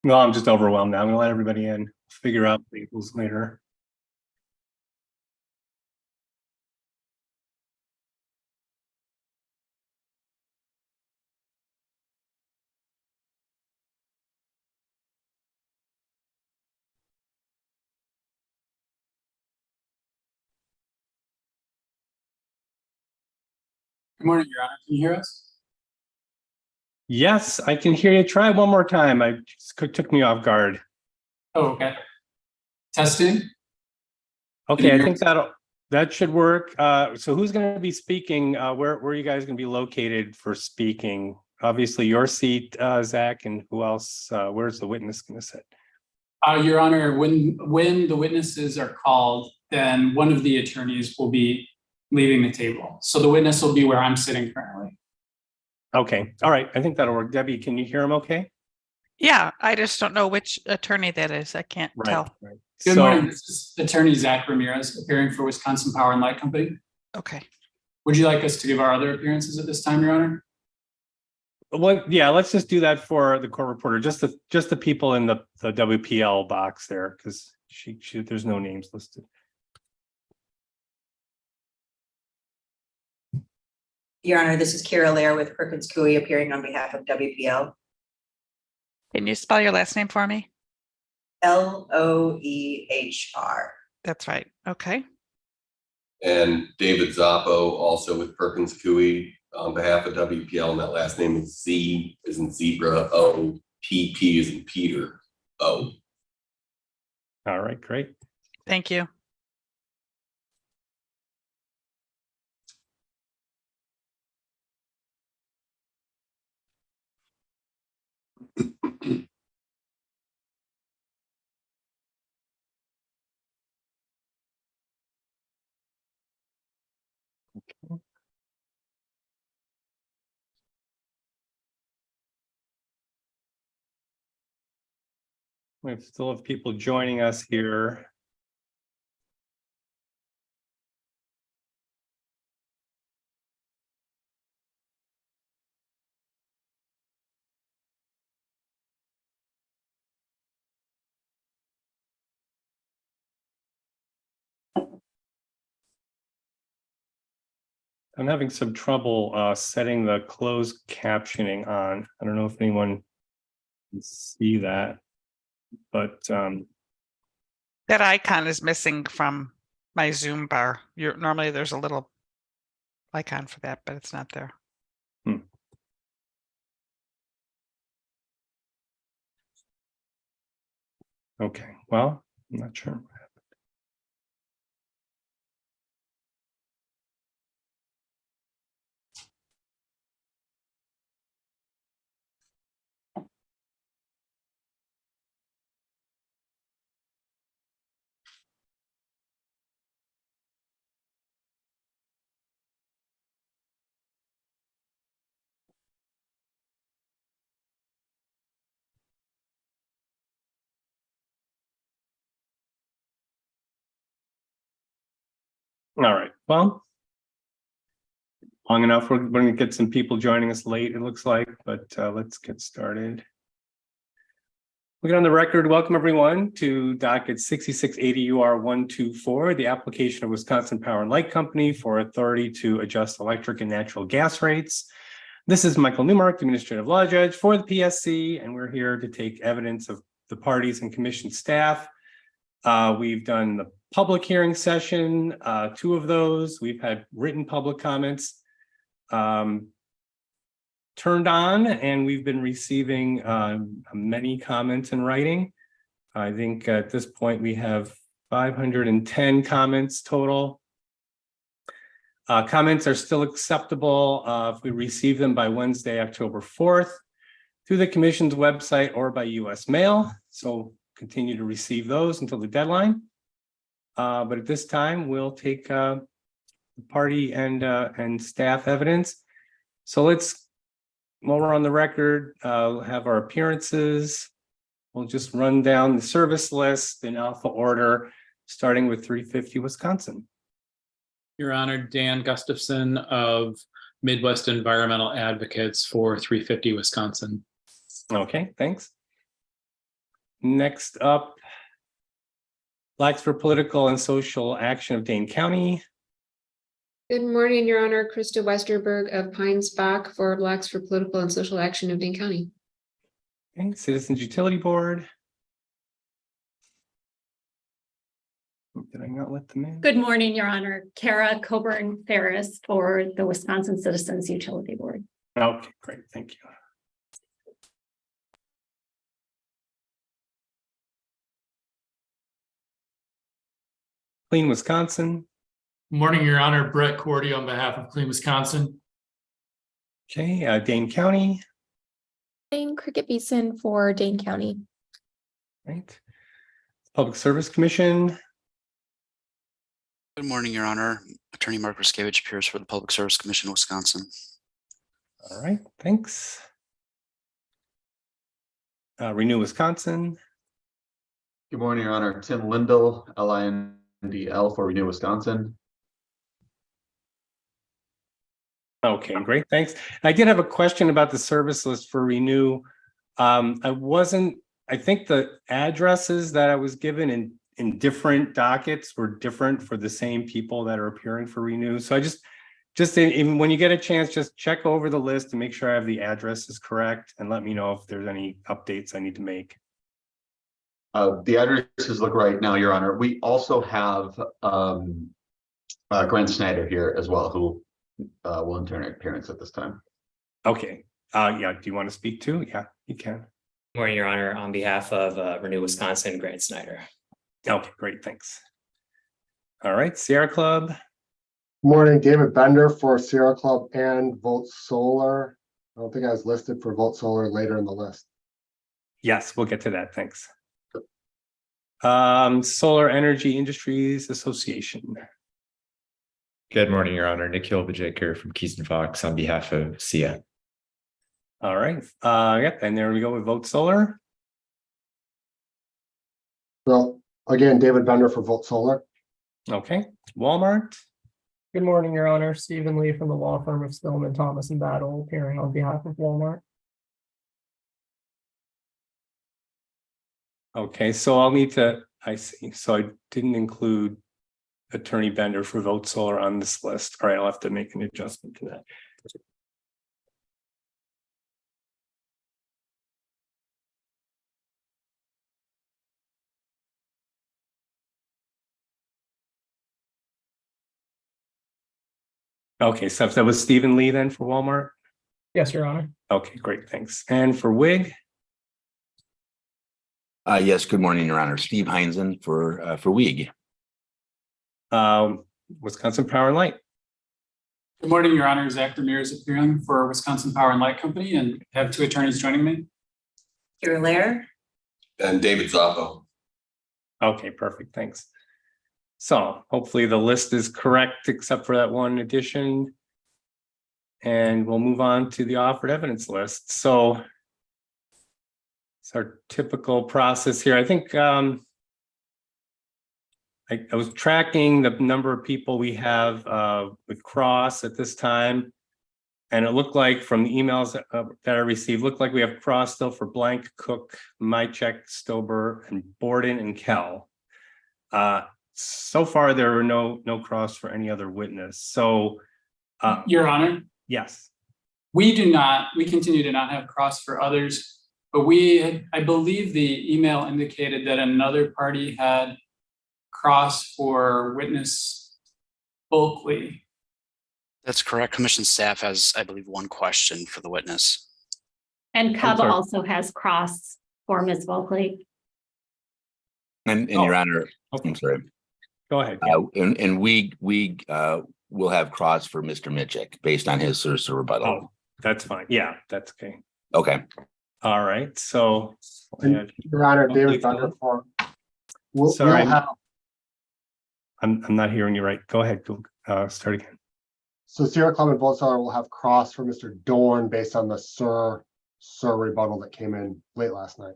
No, I'm just overwhelmed now. I'm gonna let everybody in, figure out the equals later. Good morning, Your Honor. Can you hear us? Yes, I can hear you. Try one more time. I just took me off guard. Oh, okay. Testing. Okay, I think that should work. So who's going to be speaking? Where are you guys going to be located for speaking? Obviously, your seat, Zach, and who else? Where's the witness going to sit? Your Honor, when the witnesses are called, then one of the attorneys will be leaving the table. So the witness will be where I'm sitting currently. Okay, all right. I think that'll work. Debbie, can you hear him okay? Yeah, I just don't know which attorney that is. I can't tell. Right. Good morning. This is Attorney Zach Ramirez, appearing for Wisconsin Power and Light Company. Okay. Would you like us to give our other appearances at this time, Your Honor? Well, yeah, let's just do that for the court reporter, just the people in the WP&L box there, because she there's no names listed. Your Honor, this is Kira Lair with Perkins Coie appearing on behalf of WP&L. Can you spell your last name for me? Loehr. That's right. Okay. And David Zappo, also with Perkins Coie, on behalf of WP&L, and that last name is Z as in zebra, O, P as in Peter, O. All right, great. Thank you. We still have people joining us here. I'm having some trouble setting the closed captioning on. I don't know if anyone can see that, but That icon is missing from my Zoom bar. Normally there's a little icon for that, but it's not there. Okay, well, I'm not sure. All right, well, long enough. We're going to get some people joining us late, it looks like, but let's get started. We get on the record. Welcome everyone to docket 6680 UR 124, the application of Wisconsin Power and Light Company for authority to adjust electric and natural gas rates. This is Michael Newmark, the administrative law judge for the PSC, and we're here to take evidence of the parties and commission staff. We've done the public hearing session, 2 of those. We've had written public comments turned on, and we've been receiving many comments in writing. I think at this point we have 510 comments total. Comments are still acceptable if we receive them by Wednesday, October 4th, through the commission's website or by US mail. So continue to receive those until the deadline. But at this time, we'll take party and staff evidence. So let's, while we're on the record, have our appearances. We'll just run down the service list in alpha order, starting with 350 Wisconsin. Your Honor, Dan Gustafson of Midwest Environmental Advocates for 350 Wisconsin. Okay, thanks. next up. Blacks for Political and Social Action of Dane County. Good morning, Your Honor. Krista Westerberg of Pines Bach for Blacks for Political and Social Action of Dane County. Okay, Citizens Utility Board. Did I not let them in? Good morning, Your Honor. Kara Coburn Ferris for the Wisconsin Citizens Utility Board. Okay, great, thank you. Clean Wisconsin. Morning, Your Honor. Brett Cordy on behalf of Clean Wisconsin. Okay, Dane County. Jane Cricket Beeson for Dane County. Right. Public Service Commission. Good morning, Your Honor. Attorney Mark Ruskevich appears for the Public Service Commission of Wisconsin. All right, thanks. Renew Wisconsin. Good morning, Your Honor. Tim Lindell, LINDL for Renew Wisconsin. Okay, great, thanks. I did have a question about the service list for Renew. I think the addresses that I was given in different dockets were different for the same people that are appearing for Renew. So I just even when you get a chance, just check over the list and make sure I have the addresses correct and let me know if there's any updates I need to make. The addresses look right now, Your Honor. We also have Grant Snyder here as well, who will enter an appearance at this time. Okay. Yeah. Do you want to speak too? Yeah, you can. Morning, Your Honor. On behalf of Renew Wisconsin, Grant Snyder. Okay, great. Thanks. All right. Sierra Club. Morning, David Bender for Sierra Club and Volt Solar. I don't think I was listed for Volt Solar later in the list. Yes, we'll get to that. Thanks. Solar Energy Industries Association. Good morning, Your Honor. Nikhil Vijaykar from Keystone Fox on behalf of SIA. All right. Yep. And there we go with Vote Solar. Well, again, David Bender for Volt Solar. Okay. Walmart. Good morning, Your Honor. Stephen Lee from the law firm of Stillman, Thomas and Battle, appearing on behalf of Walmart. Okay, so I'll need to, I see. So I didn't include Attorney Bender for Vote Solar on this list. All right, I'll have to make an adjustment to that. Okay, so that was Stephen Lee then for Walmart? Yes, Your Honor. Okay, great, thanks. And for WIG? Yes, good morning, Your Honor. Steve Heinzen for WIG. Wisconsin Power and Light. Good morning, Your Honor. Zach Ramirez appearing for Wisconsin Power and Light Company, and have two attorneys joining me. Kira Lair. And David Zappo. Okay, perfect, thanks. So hopefully the list is correct except for that one addition. And we'll move on to the offered evidence list. So it's our typical process here. I think I was tracking the number of people we have with Cross at this time. And it looked like from the emails that I received, looked like we have Cross still for Blank, Cook, Mycheck, Stober, and Borden and Kell. So far, there were no Cross for any other witness. So, Your Honor. Yes. We continue to not have Cross for others, but I believe the email indicated that another party had Cross for witness Bulkley. That's correct. Commission staff has, I believe, one question for the witness. And Cub also has Cross for Ms. Bulkley. And Your Honor, okay. I'm sorry. Go ahead. And we will have Cross for Mr. Mitchell based on his rebuttal. Oh, that's fine. Yeah, that's okay. Okay. All right. So, Your Honor, David Bender for. Sorry, I'm not hearing you right. Go ahead. Start again. So Sierra Club and Volt Solar will have Cross for Mr. Dorn based on the Sir rebuttal that came in late last night.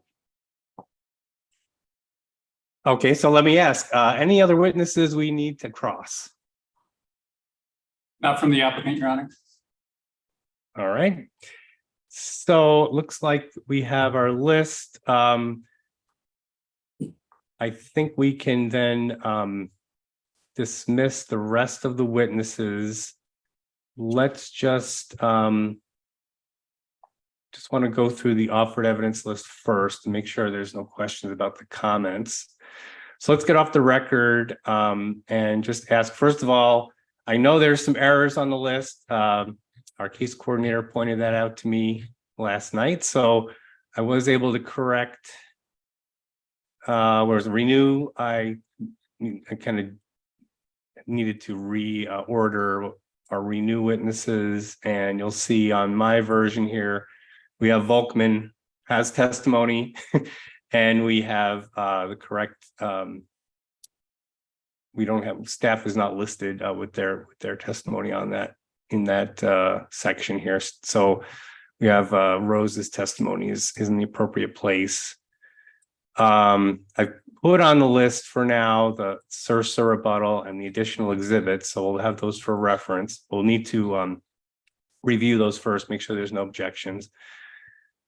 Okay, so let me ask, any other witnesses we need to cross? Not from the applicant, Your Honor. All right. So it looks like we have our list. I think we can then dismiss the rest of the witnesses. Let's just want to go through the offered evidence list first to make sure there's no questions about the comments. So let's get off the record and just ask, first of all, I know there's some errors on the list. Our case coordinator pointed that out to me last night. So I was able to correct, whereas renew, I kind of needed to reorder our renew witnesses. And you'll see on my version here, we have Volkman has testimony and we have the correct, we don't have, staff is not listed with their testimony on that, in that section here. So we have Rose's testimony is in the appropriate place. I've put on the list for now the Sursa rebuttal and the additional exhibits, so we'll have those for reference. We'll need to review those first, make sure there's no objections.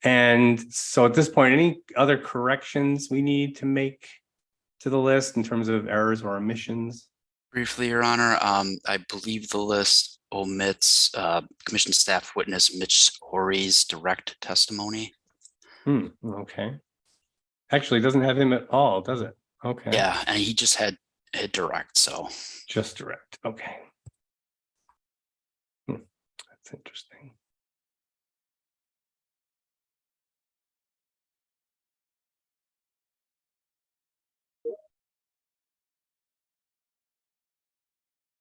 And so at this point, any other corrections we need to make to the list in terms of errors or omissions? Briefly, Your Honor, I believe the list omits Commission staff witness Mitch Horry's direct testimony. Okay. Actually, it doesn't have him at all, does it? Okay. Yeah, and he just had direct, so. Just direct, okay. That's interesting.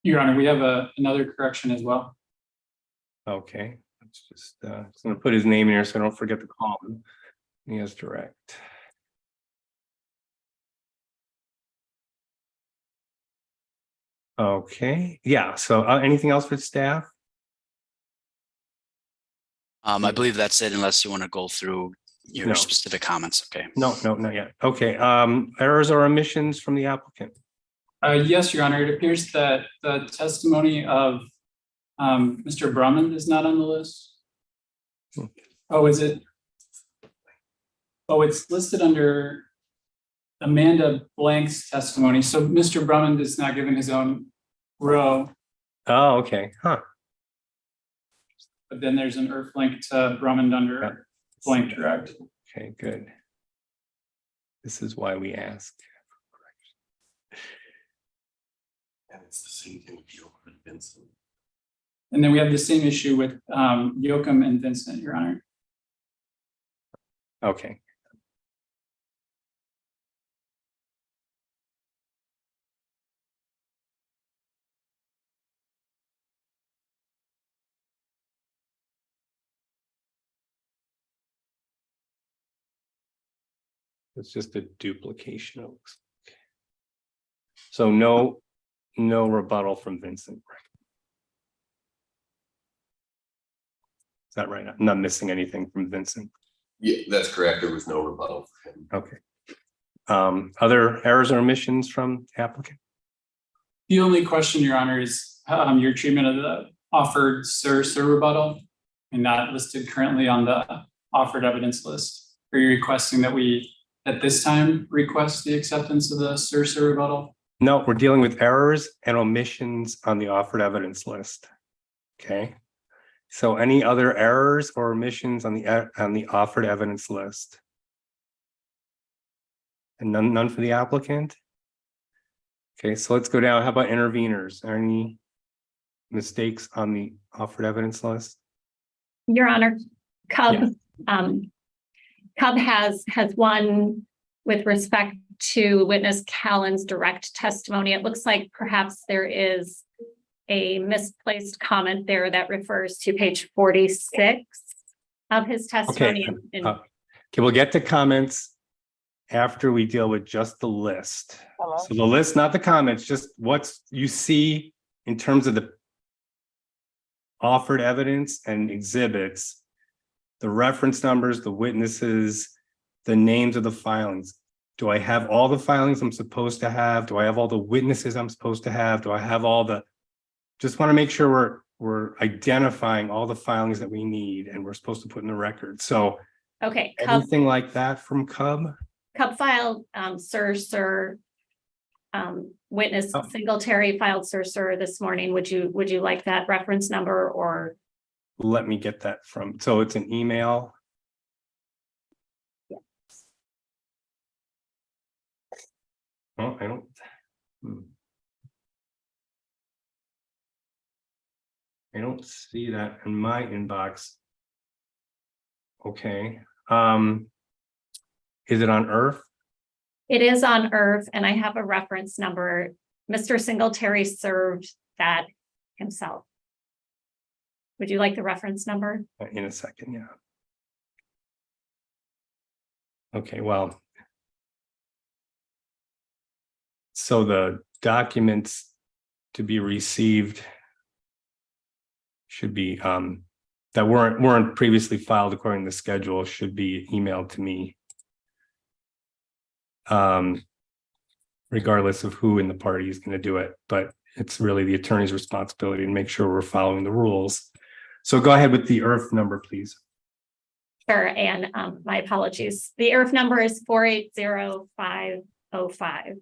Your Honor, we have another correction as well. Okay, let's just gonna put his name in here so I don't forget to call him. He has direct. Okay, yeah, so anything else for staff? I believe that's it, unless you want to go through your No. specific comments. Okay. No, not yet. Okay, errors or omissions from the applicant? Yes, Your Honor, it appears that the testimony of Mr. Drummond is not on the list. Oh, is it? Oh, it's listed under Amanda Blank's testimony. So Mr. Drummond is not given his own row. Oh, okay, huh. But then there's an earth link to Drummond under blank direct. Okay, good. This is why we ask. And it's the same thing with Yoakum and Vincent. And then we have the same issue with Yoakum and Vincent, Your Honor. Okay. It's just a duplication. So no rebuttal from Vincent. Is that right? I'm not missing anything from Vincent. Yeah, that's correct. There was no rebuttal for him. Okay. Other errors or omissions from the applicant? The only question, Your Honor, is your treatment of the offered Sursa rebuttal and not listed currently on the offered evidence list. Are you requesting that we at this time request the acceptance of the Sursa rebuttal? No, we're dealing with errors and omissions on the offered evidence list. Okay. So any other errors or omissions on the offered evidence list? And none for the applicant? Okay, so let's go down. How about interveners? Are any mistakes on the offered evidence list? Your Honor, Cub has one with respect to witness Callan's direct testimony. It looks like perhaps there is a misplaced comment there that refers to page 46 of his testimony. Okay, we'll get to comments after we deal with just the list. So the list, not the comments, just what you see in terms of the offered evidence and exhibits, the reference numbers, the witnesses, the names of the filings. Do I have all the filings I'm supposed to have? Do I have all the witnesses I'm supposed to have? Do I have all the, just want to make sure we're identifying all the filings that we need and we're supposed to put in the record. So okay, Cub, anything like that from Cub? Cub filed, Sir, witness Oh. Singletary filed Sir this morning. Would you like that reference number or? Let me get that from, so it's an email. Yeah. Oh, I don't. I don't see that in my inbox. Okay. Is it on Earth? It is on Earth, and I have a reference number. Mr. Singletary served that himself. Would you like the reference number? In a second, yeah. Okay, well. So the documents to be received should be that weren't previously filed according to the schedule should be emailed to me. Regardless of who in the party is going to do it, but it's really the attorney's responsibility to make sure we're following the rules. So go ahead with the IRF number, please. Sure, and my apologies. The IRF number is 480505.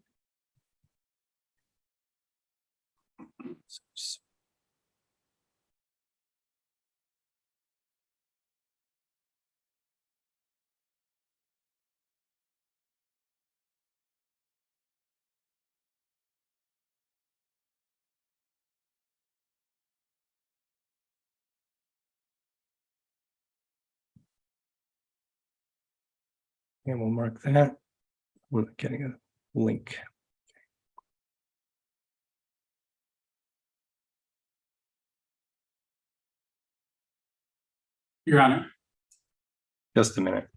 And we'll mark that. We're getting a link. Your Honor. Just a minute.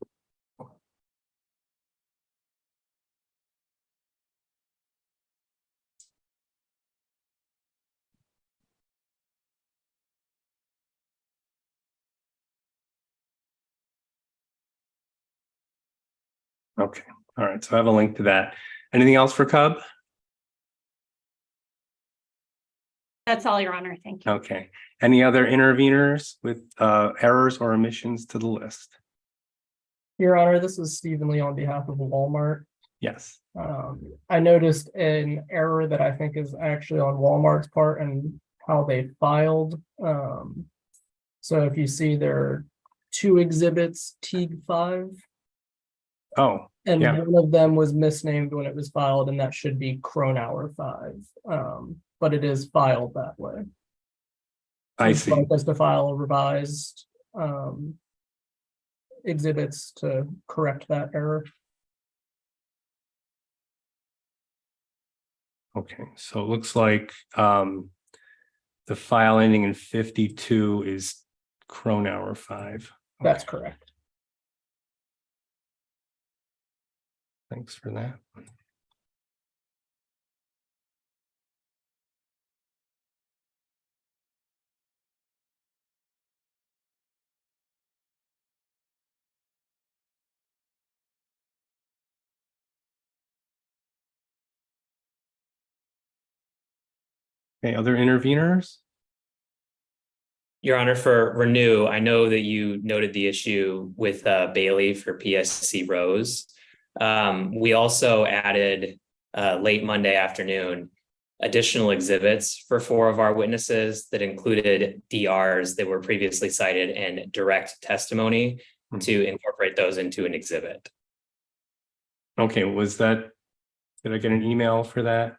Okay, all right, so I have a link to that. Anything else for Cub? That's all, Your Honor. Thank you. Okay, any other interveners with errors or omissions to the list? Your Honor, this is Stephen Lee on behalf of Walmart. Yes. I noticed an error that I think is actually on Walmart's part and how they filed. So if you see there are 2 exhibits, TEAG 5. Oh, and yeah. one of them was misnamed when it was filed, and that should be Kronauer 5. But it is filed that way. I Would see. you like us to file revised exhibits to correct that error? Okay, so it looks like the file ending in 52 is Kronauer 5. That's correct. Thanks for that. Okay, other interveners? Your Honor, for Renew, I know that you noted the issue with Bailey for PSC Rose. We also added late Monday afternoon additional exhibits for 4 of our witnesses that included DRs that were previously cited and direct testimony to incorporate those into an exhibit. Okay, was that, did I get an email for that?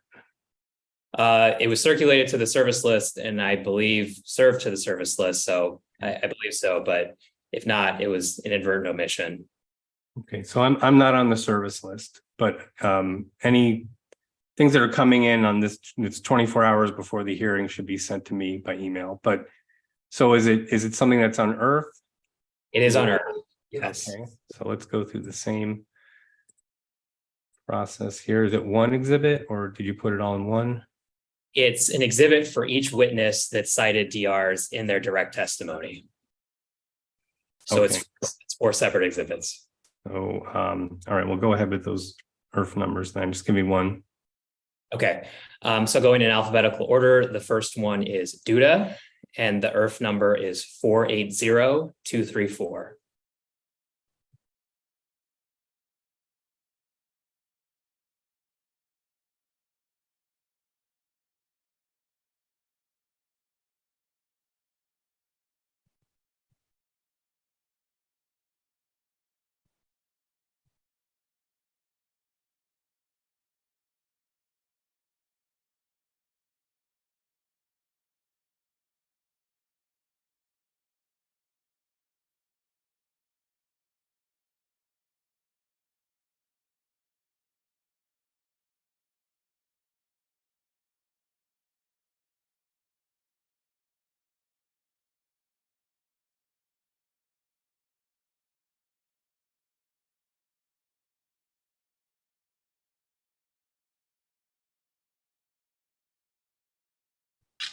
It was circulated to the service list and I believe served to the service list. So I believe so, but if not, it was an inadvertent omission. Okay, so I'm not on the service list, but any things that are coming in on this, it's 24 hours before the hearing should be sent to me by email. But so is it something that's on Earth? It is on Earth. Yes. Okay, so let's go through the same process here. Is it one exhibit or did you put it all in one? It's an exhibit for each witness that cited DRs in their direct testimony. So Okay. it's 4 separate exhibits. So, all right, we'll go ahead with those IRF numbers then. Just give me one. Okay, so going in alphabetical order, the first one is Duda, and the IRF number is 480234.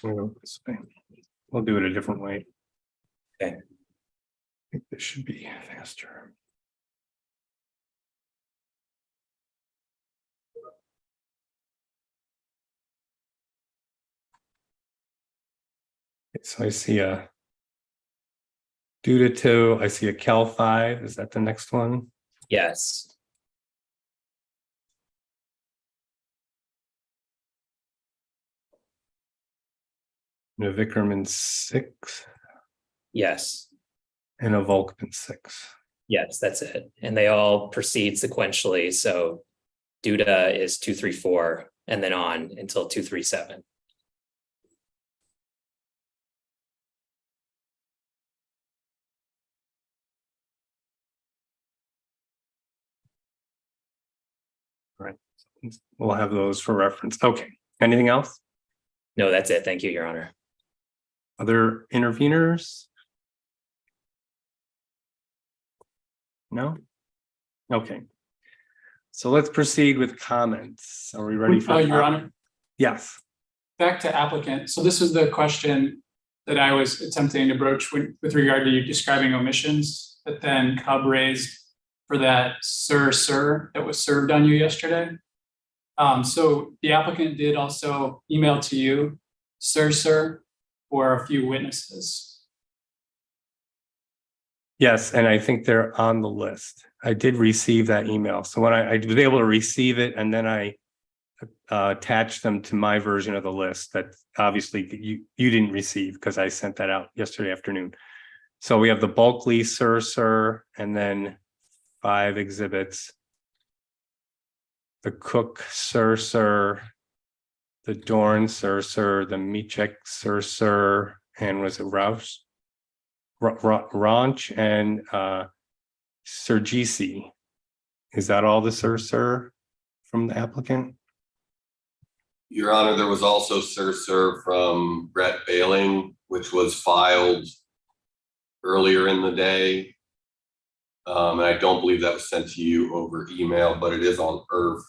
We'll go this way. We'll do it a different way. Okay. I think this should be faster. Okay, so I see a due to, I see a Cal 5. Is that the next one? Yes. And a Vickerman 6 Yes. and a Volkman 6. Yes, that's it. And they all proceed sequentially. So Duda is 234 and then on until 237. Right. We'll have those for reference. Okay. Anything else? No, that's it. Thank you, Your Honor. Other interveners? No? Okay. So let's proceed with comments. Are we ready for Your Honor, Yes. back to applicant. So this was the question that I was attempting to broach with regard to you describing omissions that then Cub raised for that sir that was served on you yesterday. So the applicant did also email to you, sir, for a few witnesses. Yes, and I think they're on the list. I did receive that email. So when I was able to receive it, and then I attached them to my version of the list that obviously you didn't receive because I sent that out yesterday afternoon. So we have the Bulkley sir, and then 5 exhibits. The Cook sir, the Dorn sir, the Michek sir, and was it Rouse? Ranch and Sergisi. Is that all the sir from the applicant? Your Honor, there was also sir from Brett Bailing, which was filed earlier in the day. And I don't believe that was sent to you over email, but it is on Earth.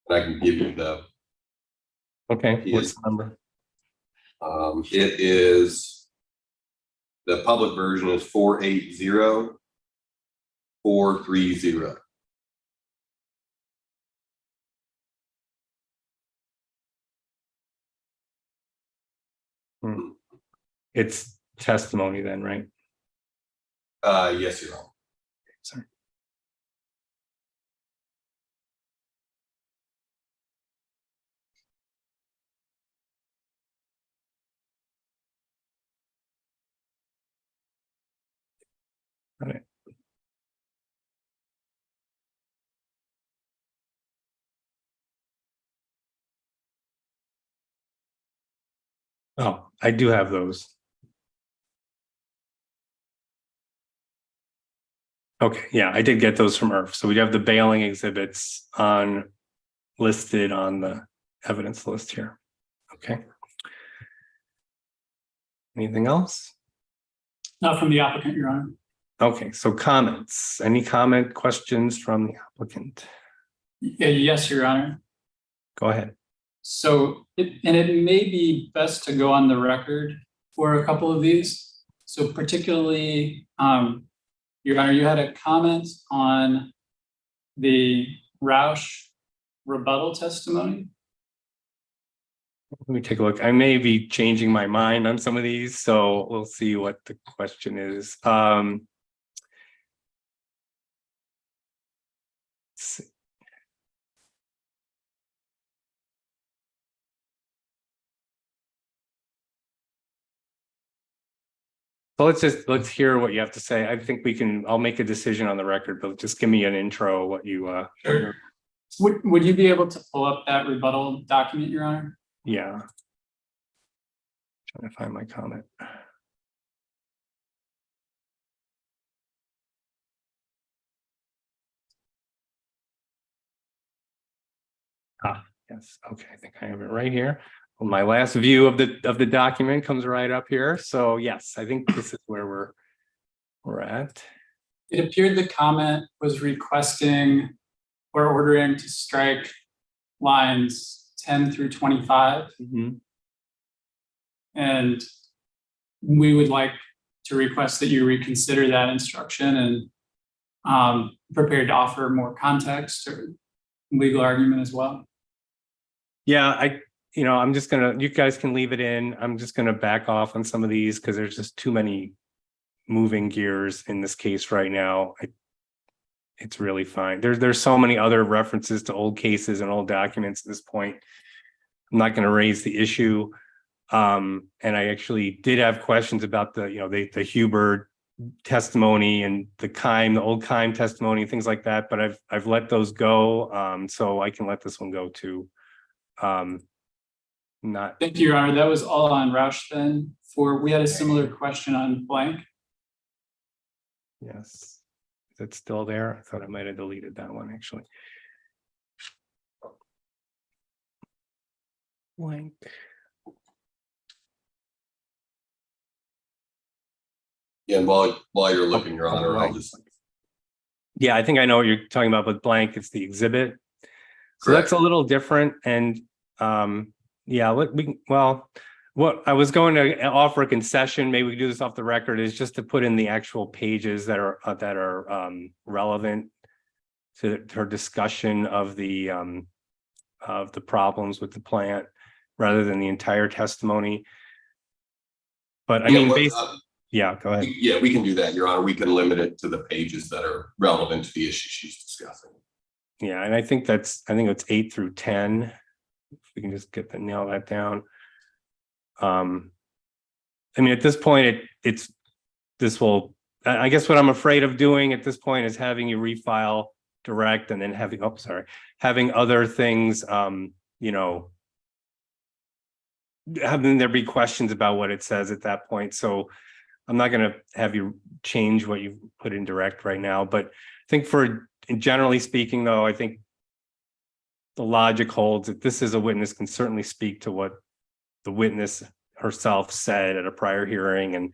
And I can give you the. Okay, what's the number? It is, the public version is 480430. It's testimony then, right? Yes, Your Honor. Sorry. All right. Oh, I do have those. Okay, yeah, I did get those from IRF. So we have the bailing exhibits on listed on the evidence list here. Okay. Anything else? Not from the applicant, Your Honor. Okay, so comments. Any comment, questions from the applicant? Yes, Your Honor. Go ahead. So it may be best to go on the record for a couple of these. So particularly, Your Honor, you had a comment on the Roush rebuttal testimony. Let me take a look. I may be changing my mind on some of these, so we'll see what the question is. Let's see. So let's hear what you have to say. I think I'll make a decision on the record, but just give me an intro, what you Sure. Would you be able to pull up that rebuttal document, Your Honor? Yeah. Trying to find my comment. Yes. Okay. I think I have it right here. Well, my last view of the document comes right up here. So yes, I think this is where we're at. It appeared the comment was requesting or ordering to strike lines 10 through 25. And we would like to request that you reconsider that instruction and prepared to offer more context or legal argument as well. Yeah, I'm just gonna, you guys can leave it in. I'm just gonna back off on some of these because there's just too many moving gears in this case right now. It's really fine. There's so many other references to old cases and old documents at this point. I'm not going to raise the issue. And I actually did have questions about the Huber testimony and the old Keim testimony, things like that, but I've let those go. So I can let this one go too. Thank you, Your Honor. That was all on Roush then. We had a similar question on blank. Yes. Is it still there? I thought I might have deleted that one actually. Blank. Yeah, and while you're looking, Your Honor, I'll just. Yeah, I think I know what you're talking about with blank. It's the exhibit. So Correct. that's a little different. And yeah, what I was going to offer a concession, maybe we could do this off the record, is just to put in the actual pages that are relevant to her discussion of the problems with the plant, rather than the entire testimony. But I mean, yeah, go ahead. Yeah, we can do that, Your Honor. We can limit it to the pages that are relevant to the issue she's discussing. Yeah, and I think it's 8 through 10. If we can just nail that down. I mean, at this point, I guess what I'm afraid of doing at this point is having you refile direct and then having other things, having there be questions about what it says at that point. So I'm not going to have you change what you put in direct right now, but I think generally speaking, though, I think the logic holds that this is a witness can certainly speak to what the witness herself said at a prior hearing, and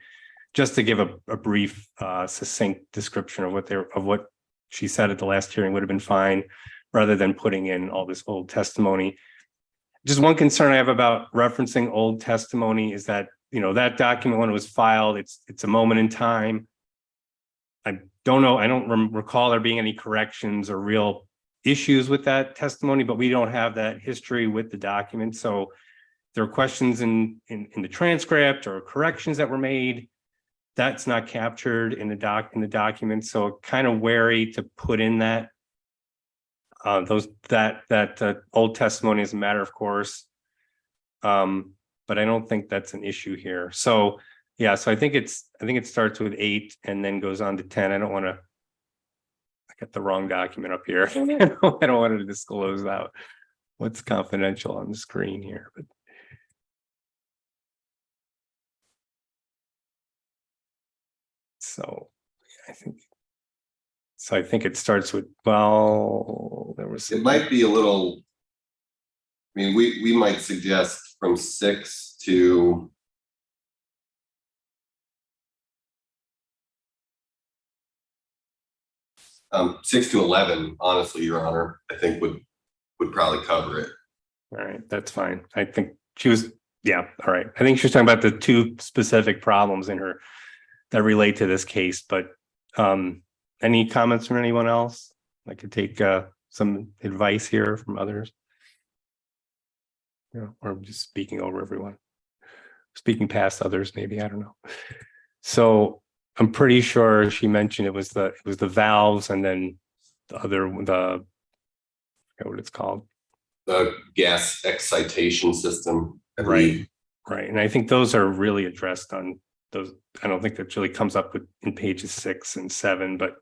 just to give a brief, succinct description of what she said at the last hearing would have been fine, rather than putting in all this old testimony. Just one concern I have about referencing old testimony is that, that document, when it was filed, it's a moment in time. I don't recall there being any corrections or real issues with that testimony, but we don't have that history with the document. So if there are questions in the transcript or corrections that were made, that's not captured in the document. So kind of wary to put in that old testimony as a matter of course. But I don't think that's an issue here. So yeah, so I think it starts with 8 and then goes on to 10. I got the wrong document up here. I don't want to disclose that what's confidential on the screen here, but so I think it starts with, it might be a little, I mean, we might suggest from 6 to 11, honestly, Your Honor, I think would probably cover it. All right, that's fine. I think she was, yeah, all right. I think she was talking about the 2 specific problems in her that relate to this case, but any comments from anyone else? I could take some advice here from others. Or just speaking over everyone. Speaking past others, maybe, I don't know. So I'm pretty sure she mentioned it was the valves and then I forget what it's called. The gas excitation system. Right. And I think those are really addressed on those. I don't think that really comes up in pages 6 and 7, but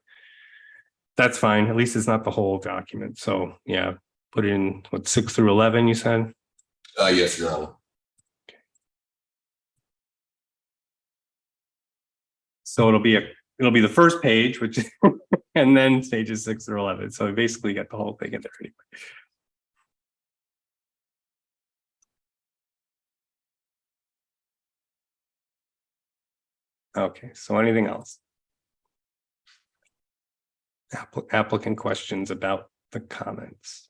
that's fine. At least it's not the whole document. So yeah, put in 6 through 11, you said? Yes, Your Honor. Okay. So it'll be the first page, which and then pages 6 through 11. So we basically got the whole thing in there anyway. Okay, so anything else? Applicant questions about the comments?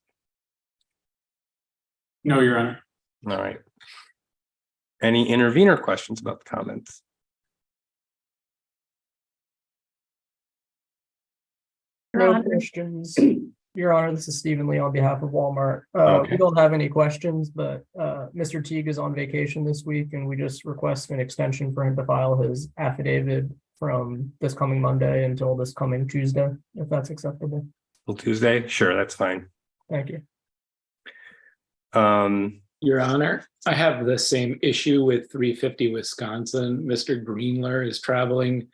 No, Your Honor. All right. Any intervener questions about the comments? Your No Honor. questions. Your Honor, this is Stephen Lee on behalf of Walmart. Okay. We don't have any questions, but Mr. Teague is on vacation this week, and we just request an extension for him to file his affidavit from this coming Monday until this coming Tuesday, if that's acceptable. Till Tuesday? Sure, that's fine. Thank you. Your Honor, I have the same issue with 350 Wisconsin. Mr. Greenler is traveling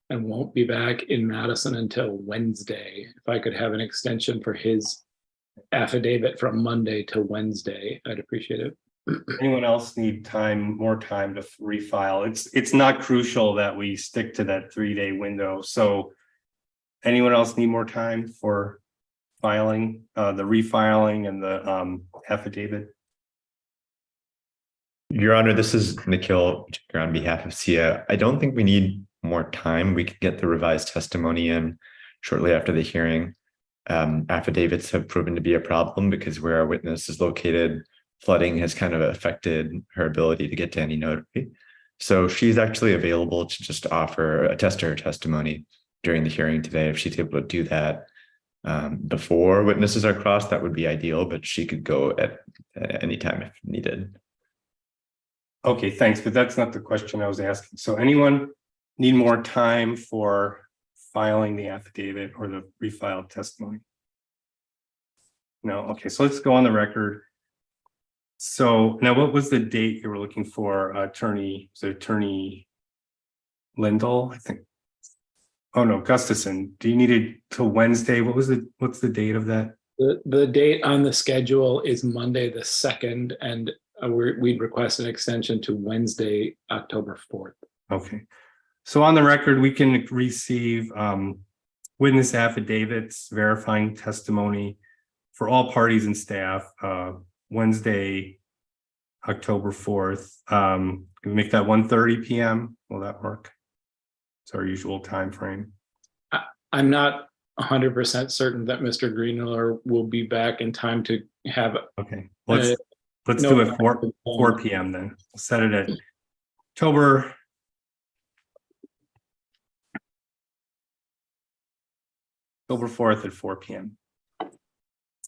and won't be back in Madison until Wednesday. If I could have an extension for his affidavit from Monday to Wednesday, I'd appreciate it. Anyone else need more time to refile? It's not crucial that we stick to that 3-day window. So anyone else need more time for filing, the refiling and the affidavit? Your Honor, this is Nikhil on behalf of SIA. I don't think we need more time. We could get the revised testimony in shortly after the hearing. Affidavits have proven to be a problem because where our witness is located, flooding has kind of affected her ability to get to any notary. So she's actually available to just attest to her testimony during the hearing today. If she's able to do that before witnesses are crossed, that would be ideal, but she could go at any time if needed. Okay, thanks, but that's not the question I was asking. So anyone need more time for filing the affidavit or the refiled testimony? No, okay, so let's go on the record. So now what was the date you were looking for, Attorney Lindell, I think? Oh no, Gustafson, do you need it till Wednesday? What's the date of that? The date on the schedule is Monday the 2nd, and we'd request an extension to Wednesday, October 4th. Okay, so on the record, we can receive witness affidavits verifying testimony for all parties and staff Wednesday, October 4th. Can we make that 1:30 p.m.? Will that work? It's our usual time frame. I'm not 100% certain that Mr. Greenler will be back in time to have. Okay, let's do it 4 p.m. then. We'll set it at October 4th at 4 p.m.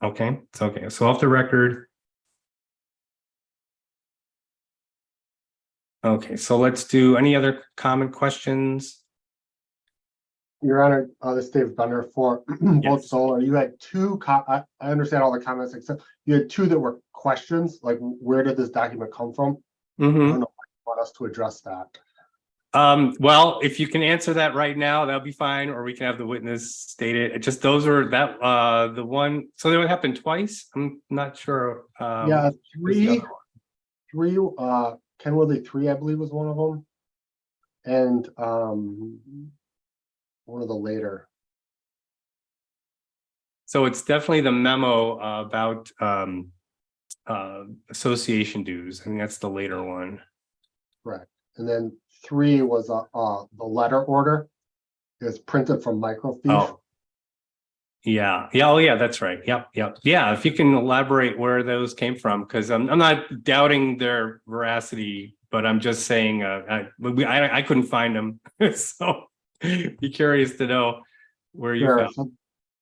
Okay, it's okay. So off the record. Okay, so let's do any other comment questions? Your Honor, this is David Bender for both solar. You had two, I understand all the comments, except you had two that were questions, like where did this document come from? I don't know if you want us to address that. Well, if you can answer that right now, that'll be fine, or we can have the witness state it. Just those are the one, so that would happen twice? I'm not sure. Yeah, three, Kenworthy 3, I believe, was one of them. And one of the later. So it's definitely the memo about association dues. I think that's the later one. Correct. And then 3 was the letter order. It was printed from microfiche. Oh. Yeah. Oh yeah, that's right. Yep. Yeah, if you can elaborate where those came from, because I'm not doubting their veracity, but I'm just saying I couldn't find them. So be curious to know where you found.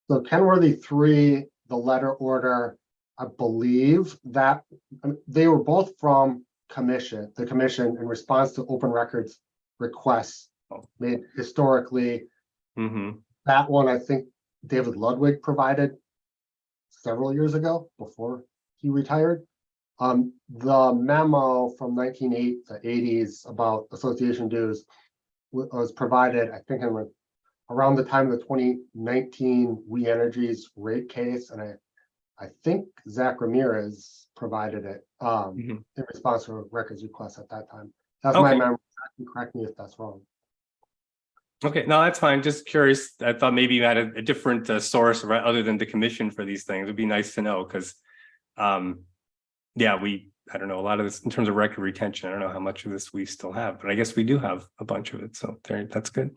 So Kenworthy 3, the letter order, I believe that they were both from the commission in response to open records requests made historically. That one, I think David Ludwig provided several years ago before he retired. The memo from 1980s about association dues was provided, I think, around the time of the 2019 We Energies rate case, and I think Zach Ramirez provided it in response to a records request at that time. That's my memory. Correct me if that's wrong. Okay, no, that's fine. Just curious. I thought maybe you had a different source other than the commission for these things. It'd be nice to know because, yeah, I don't know, a lot of this in terms of record retention. I don't know how much of this we still have, but I guess we do have a bunch of it. So that's good.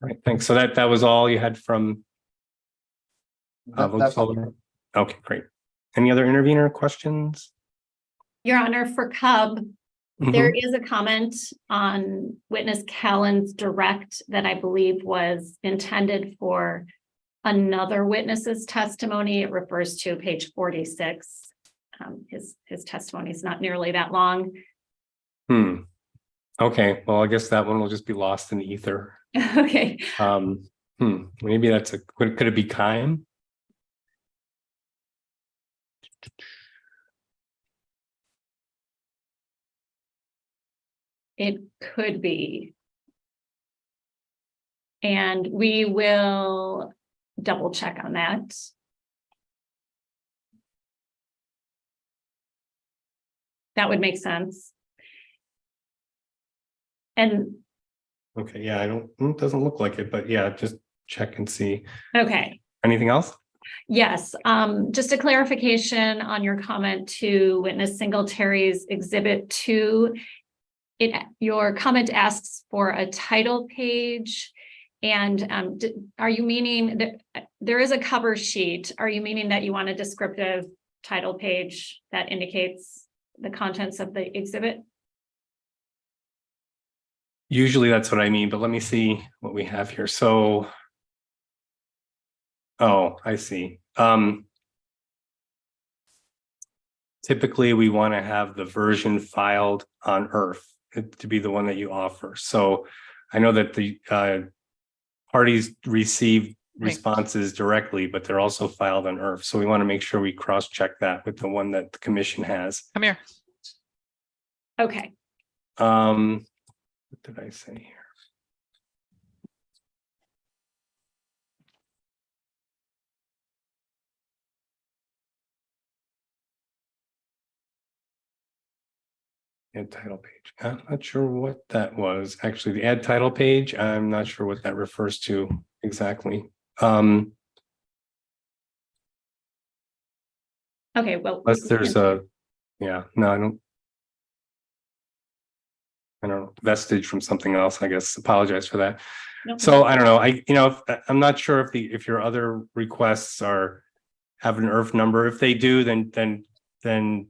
All right, thanks. So that was all you had from That's all. Okay, great. Any other intervener questions? Your Honor, for Cub, there is a comment on witness Callan's direct that I believe was intended for another witness's testimony. It refers to page 46. His testimony is not nearly that long. Okay, well, I guess that one will just be lost in the ether. Okay. Maybe that's could it be Chaim? It could be. And we will double check on that. That would make sense. And Okay, yeah, it doesn't look like it, but yeah, just check and see. okay. Anything else? Yes, just a clarification on your comment to witness Singletary's Exhibit 2. Your comment asks for a title page. And are you meaning that there is a cover sheet? Are you meaning that you want a descriptive title page that indicates the contents of the exhibit? Usually that's what I mean, but let me see what we have here. So, oh, I see. Typically we want to have the version filed on Earth to be the one that you offer. So I know that the parties receive responses directly, but they're also filed on Earth. So we want to make sure we cross-check that with the one that the commission has. Come here. Okay. What did I say here? Add title page. I'm not sure what that was. Actually, the add title page, I'm not sure what that refers to exactly. Okay, well, Unless there's yeah, no, I don't know, vestige from something else, I guess. Apologize for that. No. So I don't know. I'm not sure if your other requests have an IRF number. If they do, then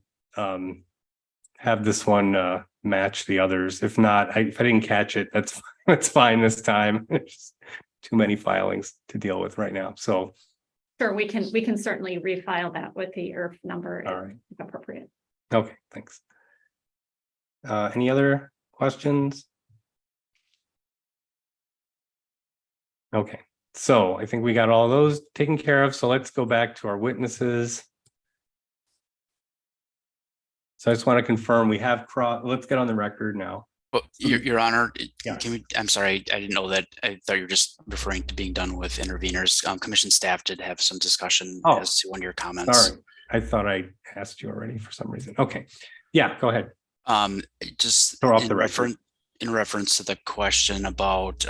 have this one match the others. If not, if I didn't catch it, that's fine this time. There's too many filings to deal with right now. So sure, we can certainly refile that with the IRF number if appropriate. Okay, thanks. Any other questions? Okay, so I think we got all those taken care of. So let's go back to our witnesses. So I just want to confirm we have let's get on the record now. Well, Your Honor, Yes. I'm sorry, I didn't know that. I thought you were just referring to being done with interveners. Commission staff did have some discussion as to one of your comments. Sorry, I thought I asked you already for some reason. Okay, yeah, go ahead. Just throw off the record. In reference to the question about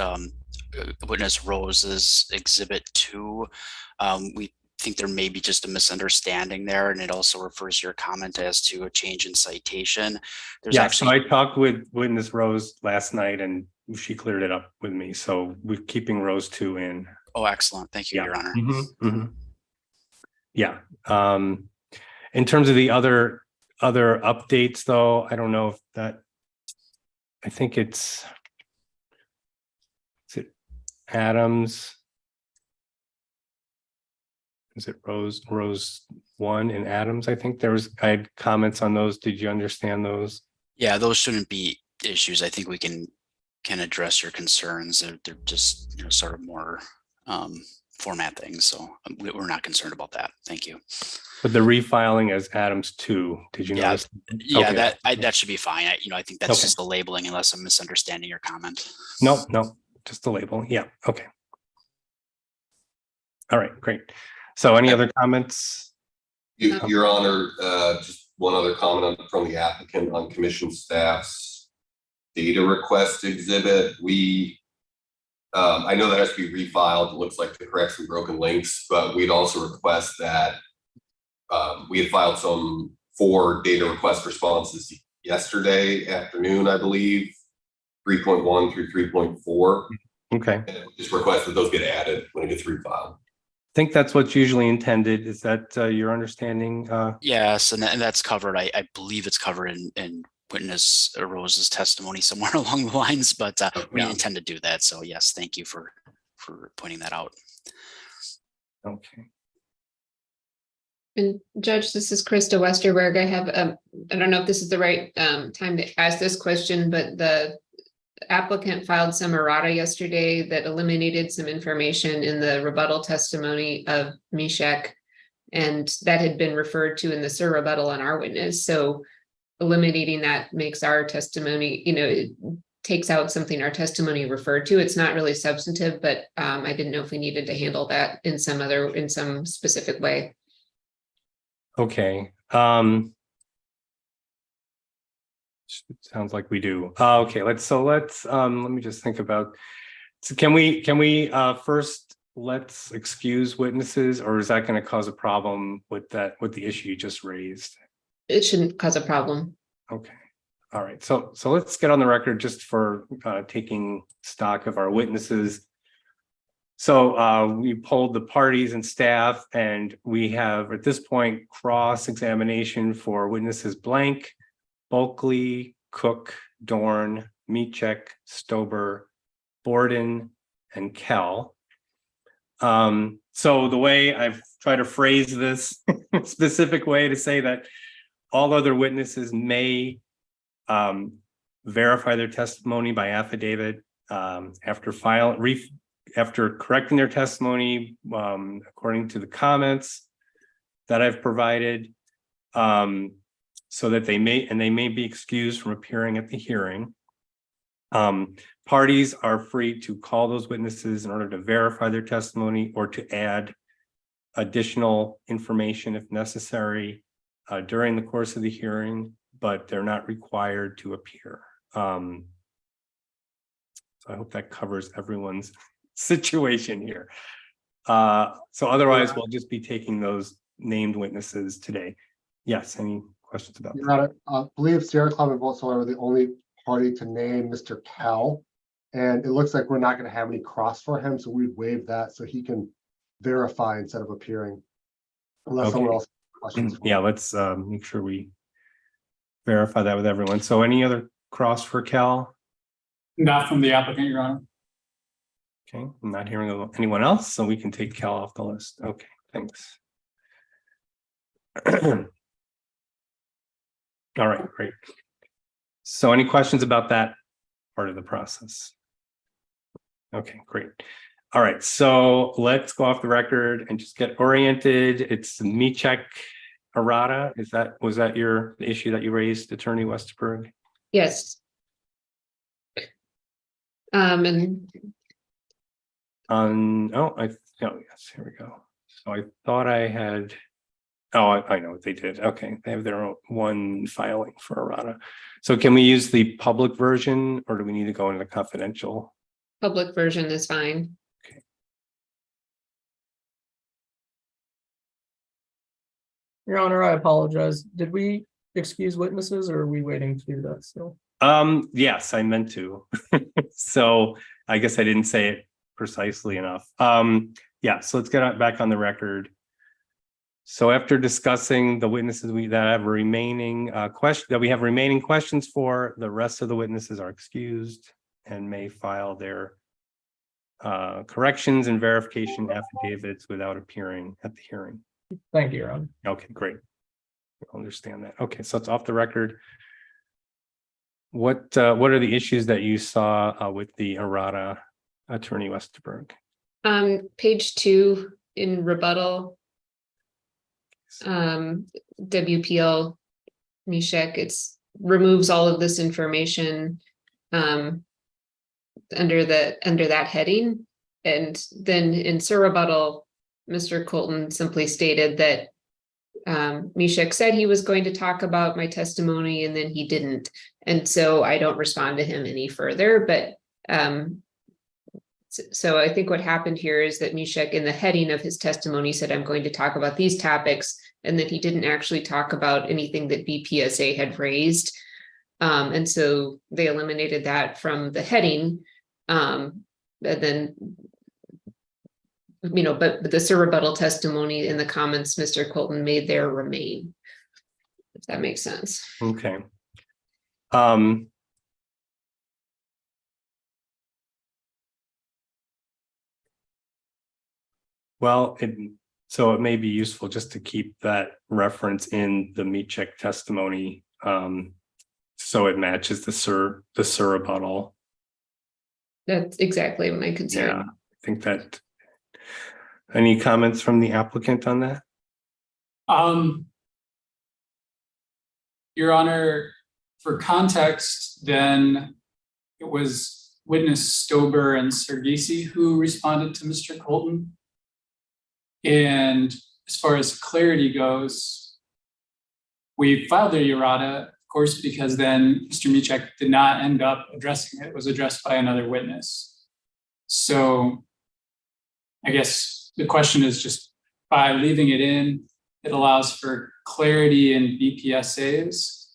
witness Rose's Exhibit 2, we think there may be just a misunderstanding there, and it also refers to your comment as to a change in citation. There's So I talked with witness Rose last night and she cleared it up with me. So we're keeping Rose 2 in. Oh, excellent. Thank you, Your Honor. Yeah. In terms of the other updates though, I don't know if that, I think is it Adams? Is it Rose 1 and Adams? I think I had comments on those. Did you understand those? Yeah, those shouldn't be issues. I think we can address your concerns. They're just sort of more format things. So we're not concerned about that. Thank you. But the refiling as Adams 2, did you notice? Yeah, Okay. that should be fine. I think that's just the labeling, unless I'm misunderstanding your comment. No, just the label. Yeah. Okay. All right, great. So any other comments? Your Honor, just one other comment from the applicant on commission staff's data request exhibit. I know that has to be refiled. It looks like to correct some broken links, but we'd also request that we had filed 4 data request responses yesterday afternoon, I believe, 3.1 through 3.4. Okay. And just request that those get added when it gets refiled. think that's what's usually intended. Is that your understanding? Yes, and that's covered. I believe it's covered in witness Rose's testimony somewhere along the lines, but we intend to do that. So yes, thank you for pointing that out. Okay. And Judge, this is Krista Westerberg. I have, I don't know if this is the right time to ask this question, but the applicant filed some errata yesterday that eliminated some information in the rebuttal testimony of Mishek. And that had been referred to in the SIR rebuttal on our witness. So eliminating that makes our testimony, it takes out something our testimony referred to. It's not really substantive, but I didn't know if we needed to handle that in some specific way. Okay. Sounds like we do. Okay, let's let me just think about. So can we first let's excuse witnesses, or is that going to cause a problem with the issue you just raised? It shouldn't cause a problem. Okay. All right. So let's get on the record just for taking stock of our witnesses. So we polled the parties and staff, and we have at this point cross-examination for witnesses blank, Bulkley, Cook, Dorn, Micek, Stober, Borden, and Kell. So the way I've tried to phrase this specific way to say that all other witnesses may verify their testimony by affidavit after correcting their testimony according to the comments that I've provided, so that they may be excused from appearing at the hearing. Parties are free to call those witnesses in order to verify their testimony or to add additional information if necessary during the course of the hearing, but they're not required to appear. So I hope that covers everyone's situation here. So otherwise, we'll just be taking those named witnesses today. Yes, any questions about that? I believe Sierra Club and Volkswagen were the only party to name Mr. Kell. And it looks like we're not going to have any cross for him, so we'd waive that so he can verify instead of appearing. Unless someone else has questions. Yeah, let's make sure we verify that with everyone. So any other cross for Cal? Not from the applicant, Your Honor. Okay, I'm not hearing of anyone else, so we can take Cal off the list. Okay, thanks. All right, great. So any questions about that part of the process? Okay, great. All right, so let's go off the record and just get oriented. It's Micek errata. Was that the issue that you raised, Attorney Westerberg? Yes. And yes, here we go. So I thought I had. Oh, I know what they did. Okay, they have their own one filing for errata. So can we use the public version, or do we need to go into the confidential? public version is fine. Your Honor, I apologize. Did we excuse witnesses or are we waiting to do that still? Yes, I meant to. So I guess I didn't say it precisely enough. Yeah, so let's get back on the record. So after discussing the witnesses we have remaining questions for, the rest of the witnesses are excused and may file their corrections and verification affidavits without appearing at the hearing. Thank you, Your Honor. Okay, great. I understand that. Okay, so it's off the record. What are the issues that you saw with the errata, Attorney Westerberg? Page 2 in rebuttal. WP&L Mishek, it's removes all of this information under that heading. And then in SIR rebuttal, Mr. Colton simply stated that Mishek said he was going to talk about my testimony and then he didn't. And so I don't respond to him any further. But so I think what happened here is that Mishek in the heading of his testimony said, I'm going to talk about these topics, and that he didn't actually talk about anything that BPSA had raised. And so they eliminated that from the heading. And then but the rebuttal testimony in the comments Mr. Colton made there remain. If that makes sense. Okay. Well, so it may be useful just to keep that reference in the meat check testimony, so it matches the rebuttal. That's exactly my concern. Yeah, I think that. Any comments from the applicant on that? Your Honor, for context, then it was witness Stober and Sergisi who responded to Mr. Colton. And as far as clarity goes, we filed the errata, of course, because then Mr. Michek did not end up addressing it. It was addressed by another witness. So I guess the question is, just by leaving it in, it allows for clarity in BPSAs,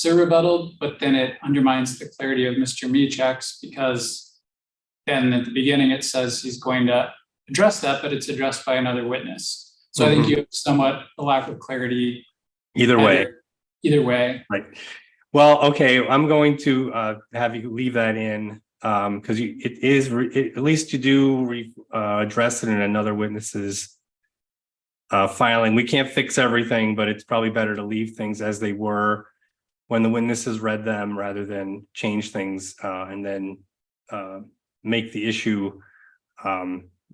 rebuttal, but then it undermines the clarity of Mr. Michek's, because then at the beginning it says he's going to address that, but it's addressed by another witness. So I think you have somewhat a lack of clarity. Either way. Right. Well, okay, I'm going to have you leave that in, because at least you do address it in another witness's filing. We can't fix everything, but it's probably better to leave things as they were when the witnesses read them, rather than change things and then make the issue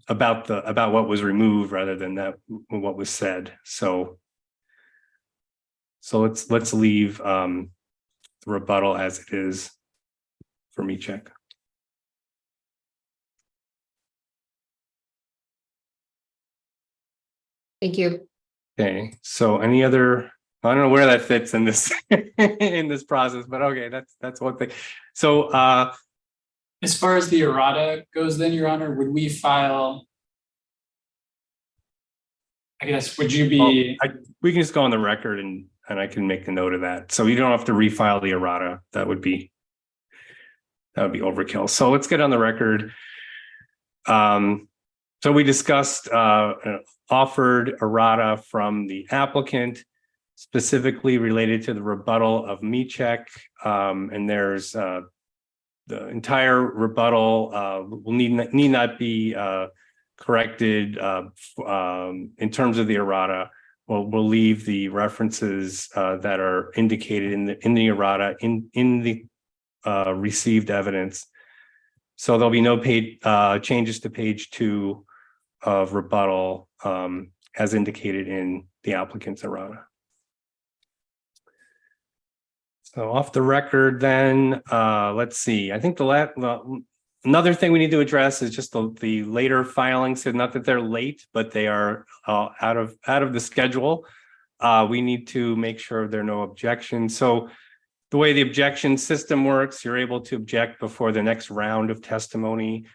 about what was removed rather than what was said. So let's leave the rebuttal as it is for Michek. Thank you. Okay, so any other, I don't know where that fits in this in this process, but okay, that's one thing. So as far as the errata goes, then, Your Honor, would we file, I guess, would you be? We can just go on the record and I can make a note of that. So you don't have to refile the errata. That would be overkill. So let's get on the record. So we discussed offered errata from the applicant, specifically related to the rebuttal of Michek. And there's the entire rebuttal will need not be corrected in terms of the errata. We'll leave the references that are indicated in the errata in the received evidence. So there'll be no changes to page 2 of rebuttal as indicated in the applicant's errata. So off the record, then let's see. I think another thing we need to address is just the later filings. So not that they're late, but they are out of the schedule. We need to make sure there are no objections. So the way the objection system works, you're able to object before the next round of testimony.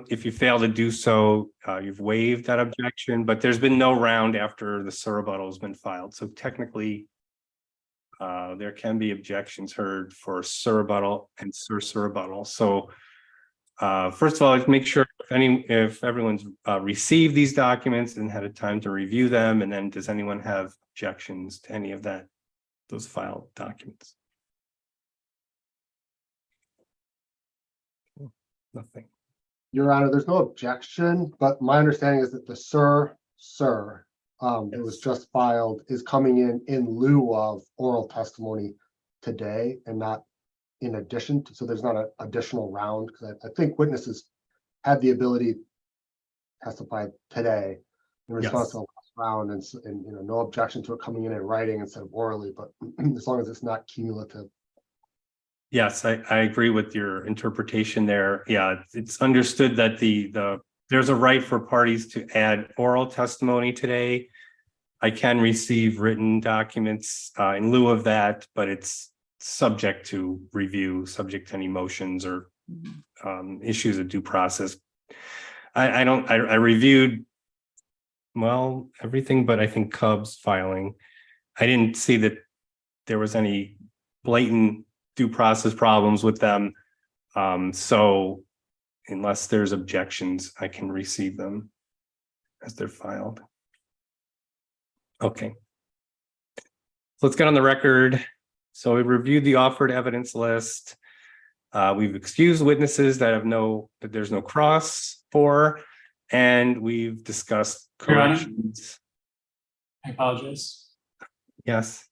If you fail to do so, you've waived that objection, but there's been no round after the surrebuttal has been filed. So technically, there can be objections heard for surrebuttal and surrebuttal. So first of all, let's make sure if everyone's received these documents and had a time to review them, and then does anyone have objections to any of those filed documents? Nothing. Your Honor, there's no objection, but my understanding is that the it was just filed is coming in lieu of oral testimony today and not in addition to, so there's not an additional round, because I think witnesses had the ability to testify today in response to the last round, and no objection to it coming in writing instead of orally, but as long as it's not cumulative. Yes, I agree with your interpretation there. Yeah, it's understood that there's a right for parties to add oral testimony today. I can receive written documents in lieu of that, but it's subject to review, subject to any motions or issues of due process. I reviewed, well, everything, but I think Cub's filing. I didn't see that there was any blatant due process problems with them. So unless there's objections, I can receive them. as they're filed. Okay. Let's get on the record. So we reviewed the offered evidence list. We've excused witnesses that there's no cross for, and we've discussed Your Honor? corrections. I apologize. Yes.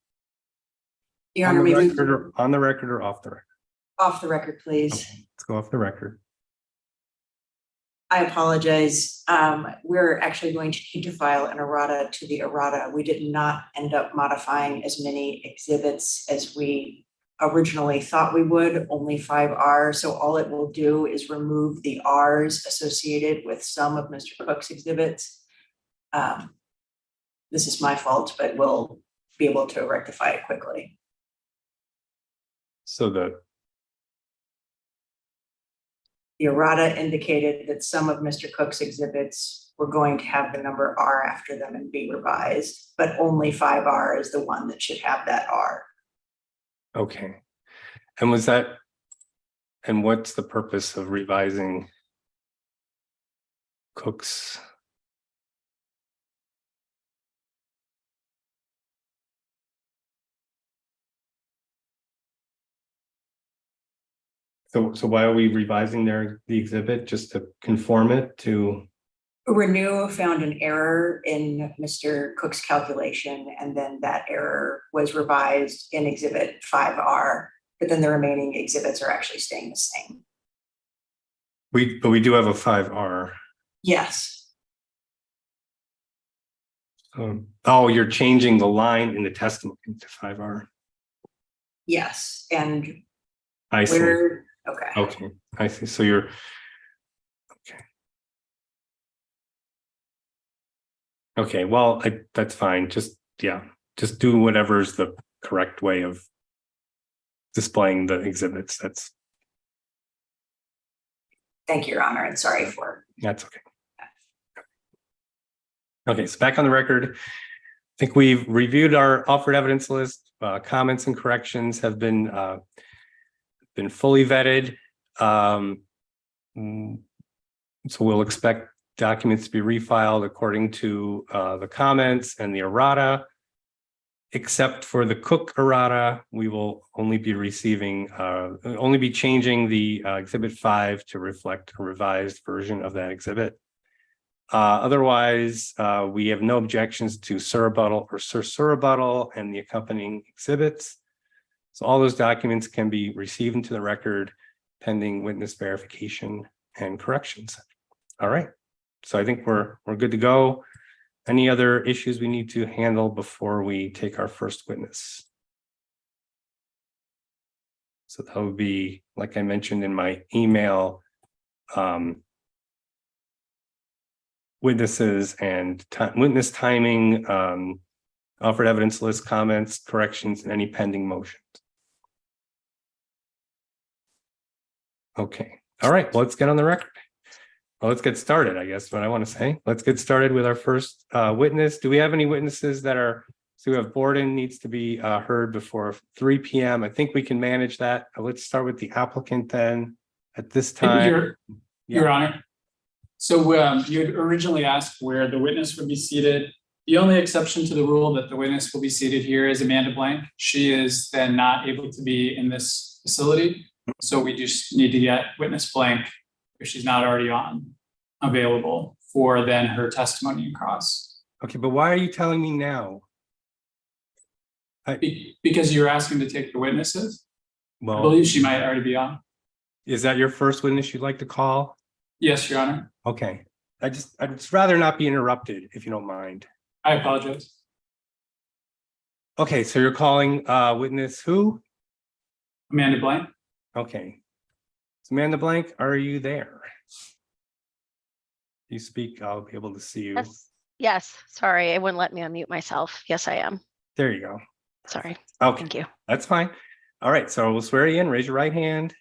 Your On Honor, the maybe record or on the record or off the record? off the record, please. Okay, let's go off the record. I apologize. We're actually going to need to file an errata to the errata. We did not end up modifying as many exhibits as we originally thought we would, only 5 are. So all it will do is remove the Rs associated with some of Mr. Cook's exhibits. This is my fault, but we'll be able to rectify it quickly. So the errata indicated that some of Mr. Cook's exhibits were going to have the number R after them and be revised, but only 5R is the one that should have that R. okay. And what's the purpose of revising Cook's? So why are we revising the exhibit? Just to conform it to? Renew found an error in Mr. Cook's calculation, and then that error was revised in exhibit 5R, but then the remaining exhibits are actually staying the same. But we do have a 5R. Yes. Oh, you're changing the line in the testimony to 5R. Yes, and I see. Okay. Okay, I see. So you're okay. Okay, well, that's fine. Just do whatever's the correct way of displaying the exhibits. Thank you, Your Honor, and sorry for. That's okay. Okay, so back on the record. I think we've reviewed our offered evidence list. Comments and corrections have been fully vetted. So we'll expect documents to be refiled according to the comments and the errata. Except for the Cook errata, we will only be changing the exhibit 5 to reflect a revised version of that exhibit. Otherwise, we have no objections to surrebuttal or surrebuttal and the accompanying exhibits. So all those documents can be received into the record pending witness verification and corrections. All right. So I think we're good to go. Any other issues we need to handle before we take our first witness? So that would be, like I mentioned in my email, witnesses and witness timing, offered evidence list, comments, corrections, and any pending motions. Okay. All right. Well, let's get on the record. Well, let's get started, I guess, what I want to say. Let's get started with our first witness. Do we have any witnesses that are, so we have Borden needs to be heard before 3 p.m. I think we can manage that. Let's start with the applicant then at this time. Your Honor. So you had originally asked where the witness would be seated. The only exception to the rule that the witness will be seated here is Amanda Blank. She is then not able to be in this facility. So we just need to get witness Blank, if she's not already available for then her testimony and cross. Okay, but why are you telling me now? Because you're asking to take the witnesses. Well, I believe she might already be on. Is that your first witness you'd like to call? Yes, Your Honor. Okay. I'd just rather not be interrupted, if you don't mind. I apologize. Okay, so you're calling witness who? Amanda Blank. Okay. So Amanda Blank, are you there? You speak, I'll be able to see you. Yes. Sorry, it wouldn't let me unmute myself. Yes, I am. There you go. Sorry. Okay. Thank you. That's fine. All right, so we'll swear you in. Raise your right hand.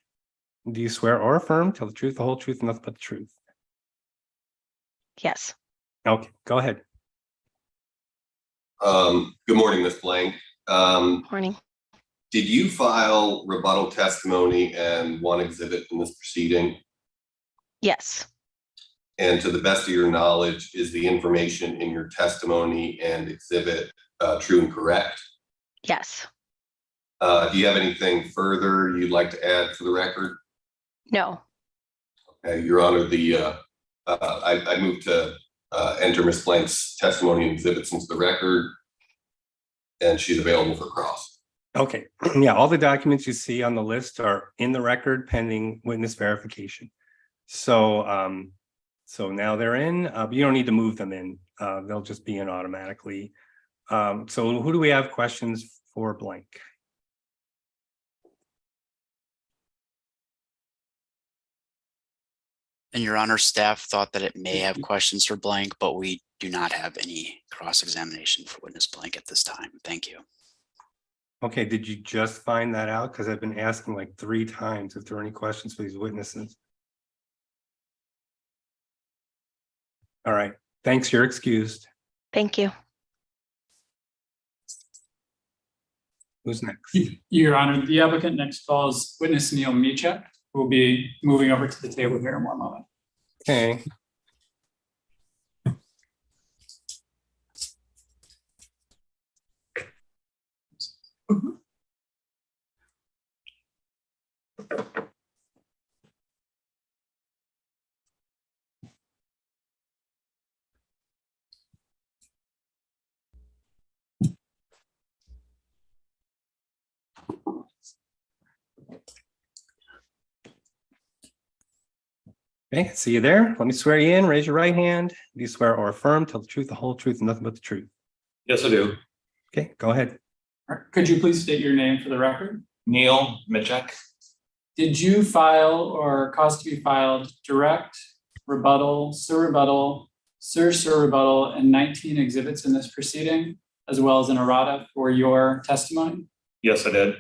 Do you swear or affirm, tell the truth, the whole truth, and nothing but the truth? Yes. Okay, go ahead. Good morning, Ms. Blank. Morning. Did you file rebuttal testimony and one exhibit in this proceeding? Yes. And to the best of your knowledge, is the information in your testimony and exhibit true and correct? Yes. Do you have anything further you'd like to add for the record? No. Your Honor, I move to enter Ms. Blank's testimony and exhibits into the record, and she's available for cross. Okay, yeah, all the documents you see on the list are in the record pending witness verification. So, so now they're in, but you don't need to move them in. They'll just be in automatically. So who do we have questions for Blank? And Your Honor, staff thought that it may have questions for Blank, but we do not have any cross-examination for witness Blank at this time. Thank you. Okay, did you just find that out? Because I've been asking like 3 times if there are any questions for these witnesses. All right, thanks, you're excused. Thank you. Who's next? Your Honor, the applicant next calls witness Neil Michek, who will be moving over to the table here in one moment. Okay. Okay, see you there. Let me swear you in. Raise your right hand. Do you swear or affirm, tell the truth, the whole truth, and nothing but the truth? Yes, I do. Okay, go ahead. All right, could you please state your name for the record? Neil Michek. Did you file or cause to be filed direct, rebuttal, surrebuttal, surrebuttal, and 19 exhibits in this proceeding, as well as an errata for your testimony? Yes, I did.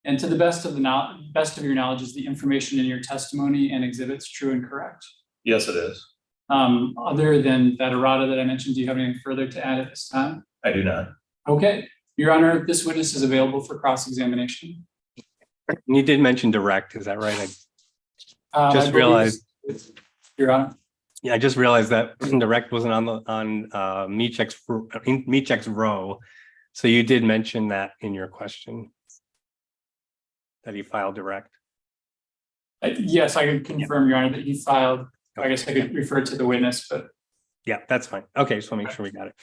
And to the best of your knowledge, is the information in your testimony and exhibits true and correct? Yes, it is. Other than that errata that I mentioned, do you have anything further to add at this time? I do not. Okay, Your Honor, this witness is available for cross-examination. You did mention direct, is that right? I I just believe- realized. Your Honor. Yeah, I just realized that direct wasn't on Michek's row. So you did mention that in your question. That he filed direct. Yes, I can confirm, Your Honor, that he filed. I guess I could refer to the witness, but. Yeah, that's fine. Okay, just want to make sure we got it.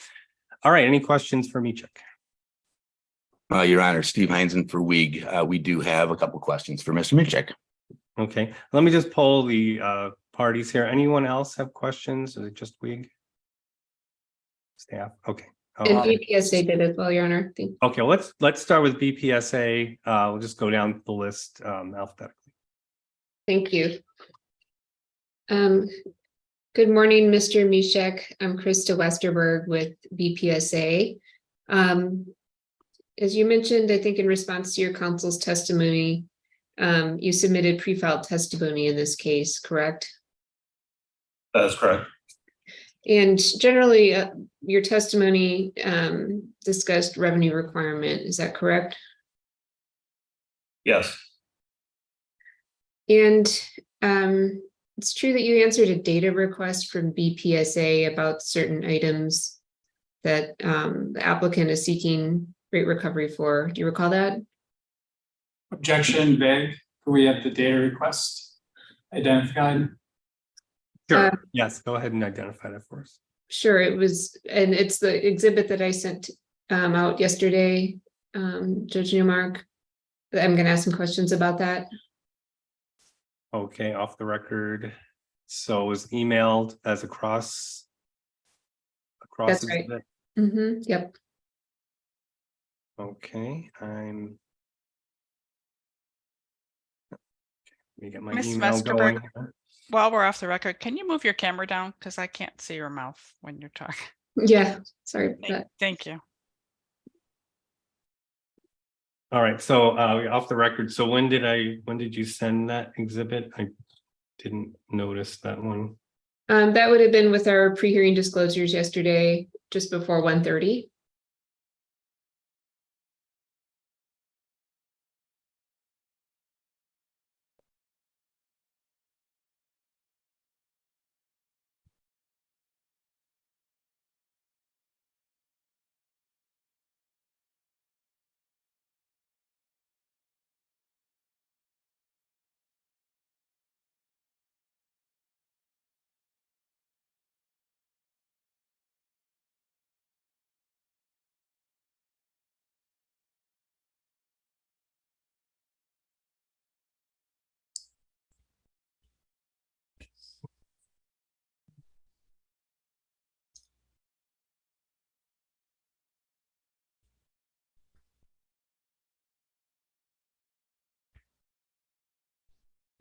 All right, any questions for Michek? Your Honor, Steve Heinzen for WEG. We do have a couple questions for Mr. Michek. Okay, let me just poll the parties here. Anyone else have questions? Is it just WEG? Staff, okay. And BPSA did as well, Your Honor. Thank you. Okay, well, let's start with BPSA. We'll just go down the list alphabetically. Thank you. Good morning, Mr. Michek. I'm Krista Westerberg with BPSA. As you mentioned, I think in response to your counsel's testimony, you submitted pre-filed testimony in this case, correct? That is correct. And generally, your testimony discussed revenue requirement. Is that correct? Yes. And it's true that you answered a data request from BPSA about certain items that the applicant is seeking rate recovery for. Do you recall that? Objection vague. Could we have the data request identified? Sure. Yes, go ahead and identify that for us. Sure, it was, and it's the exhibit that I sent out yesterday, Judge Newmark. I'm going to ask some questions about that. Okay, off the record. So it was emailed as a cross. That's right. Mm-hmm. Yep. Okay, let me get my Ms. email going. Westerberg, while we're off the record, can you move your camera down? Because I can't see your mouth when you're talking. Yeah, sorry about that. Thank you. All right, so off the record. So when did you send that exhibit? I didn't notice that one. That would have been with our pre-hearing disclosures yesterday, just before 1:30.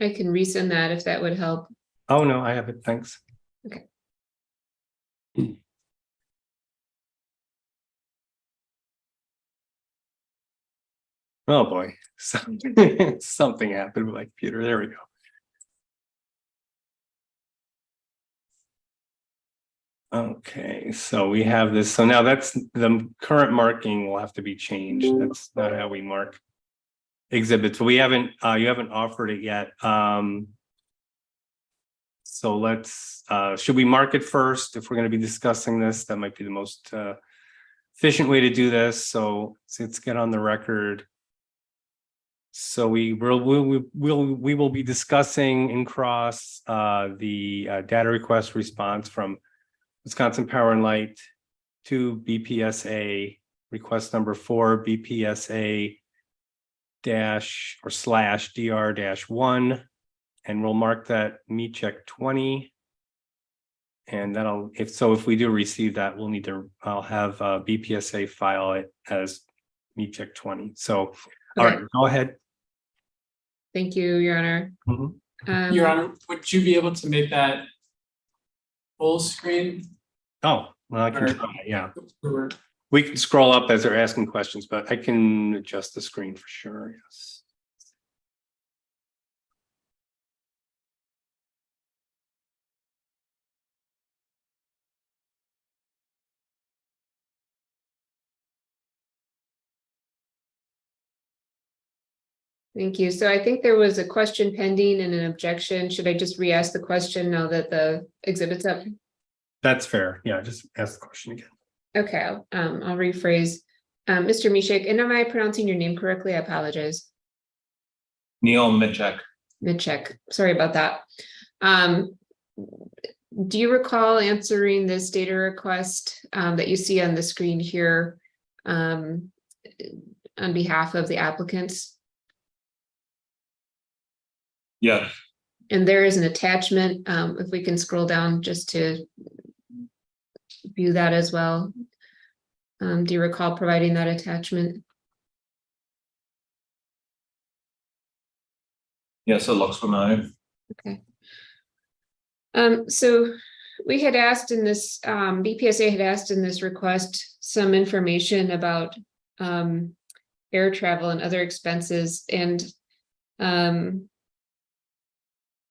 I can resend that if that would help. Oh, no, I have it. Thanks. Okay. Oh, boy. Something happened with my computer. There we go. Okay, so we have this. So now that's the current marking will have to be changed. That's not how we mark exhibits. We haven't, you haven't offered it yet. So let's, should we mark it first? If we're going to be discussing this, that might be the most efficient way to do this. So let's get on the record. So we will be discussing in cross the data request response from Wisconsin Power and Light to BPSA request number 4 BPSA dash or slash DR dash 1, and we'll mark that meet check 20. And that'll, if we do receive that, we'll need to, I'll have BPSA file it as meet check 20. So, all right, go ahead. Thank you, Your Honor. Your Honor, would you be able to make that full screen? Oh, well, I can try, yeah. We can scroll up as they're asking questions, but I can adjust the screen for sure, yes. Thank you. So I think there was a question pending and an objection. Should I just re-ask the question now that the exhibit's up? That's fair. Yeah, just ask the question again. Okay, I'll rephrase. Mr. Mishek, and am I pronouncing your name correctly? I apologize. Neil Mitchek. Mitchek, sorry about that. Do you recall answering this data request that you see on the screen here on behalf of the applicants? Yes. And there is an attachment, if we can scroll down just to view that as well. Do you recall providing that attachment? Yes, it looks familiar. Okay. So we had asked in this, BPSA had asked in this request some information about air travel and other expenses, and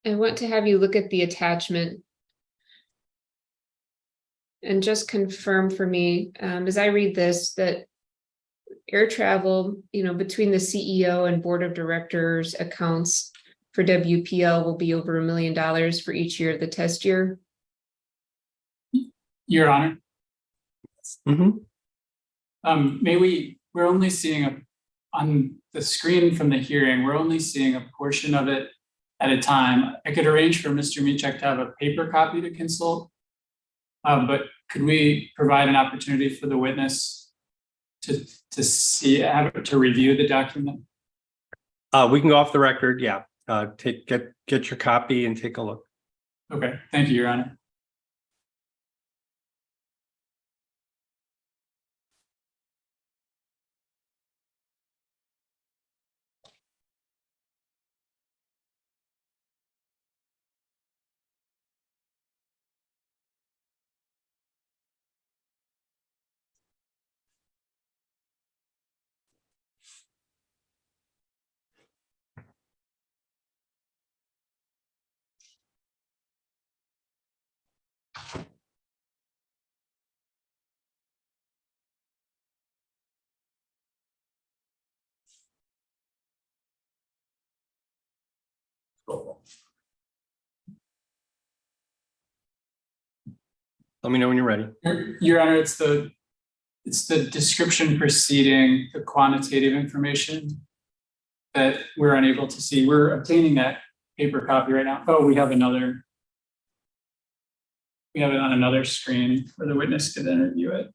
I want to have you look at the attachment and just confirm for me, as I read this, that air travel, between the CEO and board of directors accounts for WPL will be over $1 million for each year of the test year. Your Honor. Mm-hmm. We're only seeing on the screen from the hearing, we're only seeing a portion of it at a time. I could arrange for Mr. Micek to have a paper copy to consult, but could we provide an opportunity for the witness to review the document? We can go off the record, yeah. Get your copy and take a look. Okay, thank you, Your Honor. Let me know when you're ready. Your Honor, it's the description preceding the quantitative information that we're unable to see. We're obtaining that paper copy right now. Oh, we have it on another screen for the witness to then review it.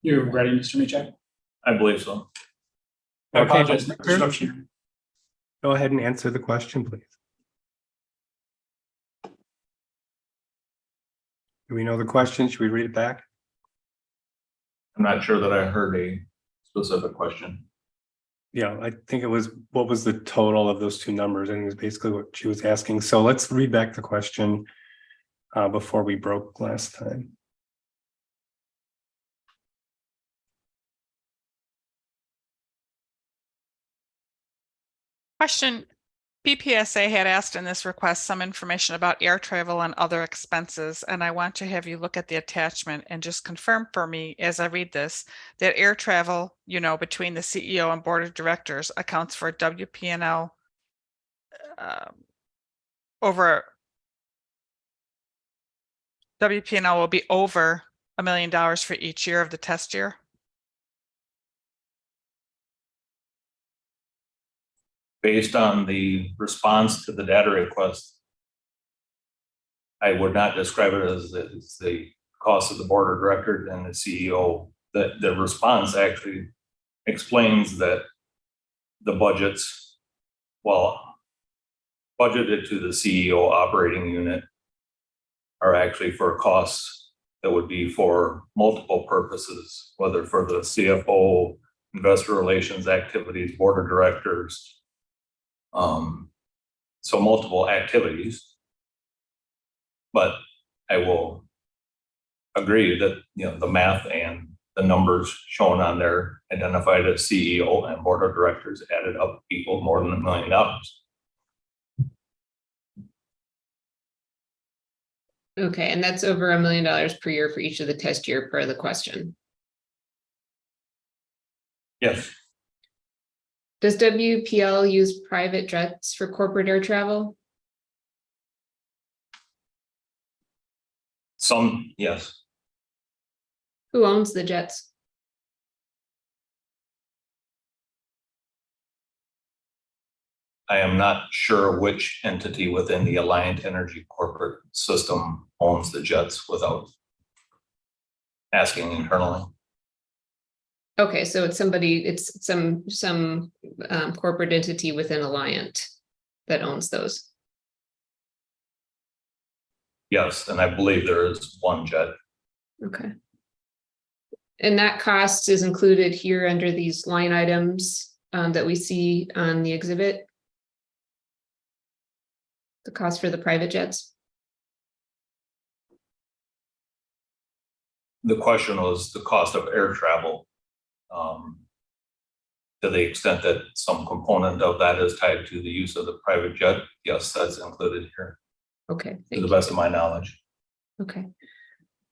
You're ready, Mr. Michek? I believe so. I Okay, apologize for the disruption. Go ahead and answer the question, please. Do we know the question? Should we read it back? I'm not sure that I heard a specific question. Yeah, I think it was, what was the total of those two numbers? I think it was basically what she was asking. So let's read back the question before we broke last time. Question, BPSA had asked in this request some information about air travel and other expenses, and I want to have you look at the attachment and just confirm for me as I read this, that air travel, between the CEO and board of directors accounts for WP&L WP&L will be over $1 million for each year of the test year. Based on the response to the data request, I would not describe it as the cost of the board of directors and the CEO. The response actually explains that the budgets, well, budgeted to the CEO operating unit, are actually for costs that would be for multiple purposes, whether for the CFO, investor relations activities, board of directors. So multiple activities, but I will agree that, the math and the numbers shown on there identified as CEO and board of directors added up equal more than $1 million. Okay, and that's over $1 million per year for each of the test year per the question. Yes. Does WPL use private jets for corporate air travel? Some, yes. Who owns the jets? I am not sure which entity within the Alliant Energy corporate system owns the jets without asking internally. Okay, so it's some corporate entity within Alliant that owns those. Yes, and I believe there is one jet. Okay. And that cost is included here under these line items that we see on the exhibit? The cost for the private jets? The question was the cost of air travel. To the extent that some component of that is tied to the use of the private jet, yes, that's included here. Okay. To the best of my knowledge. Okay.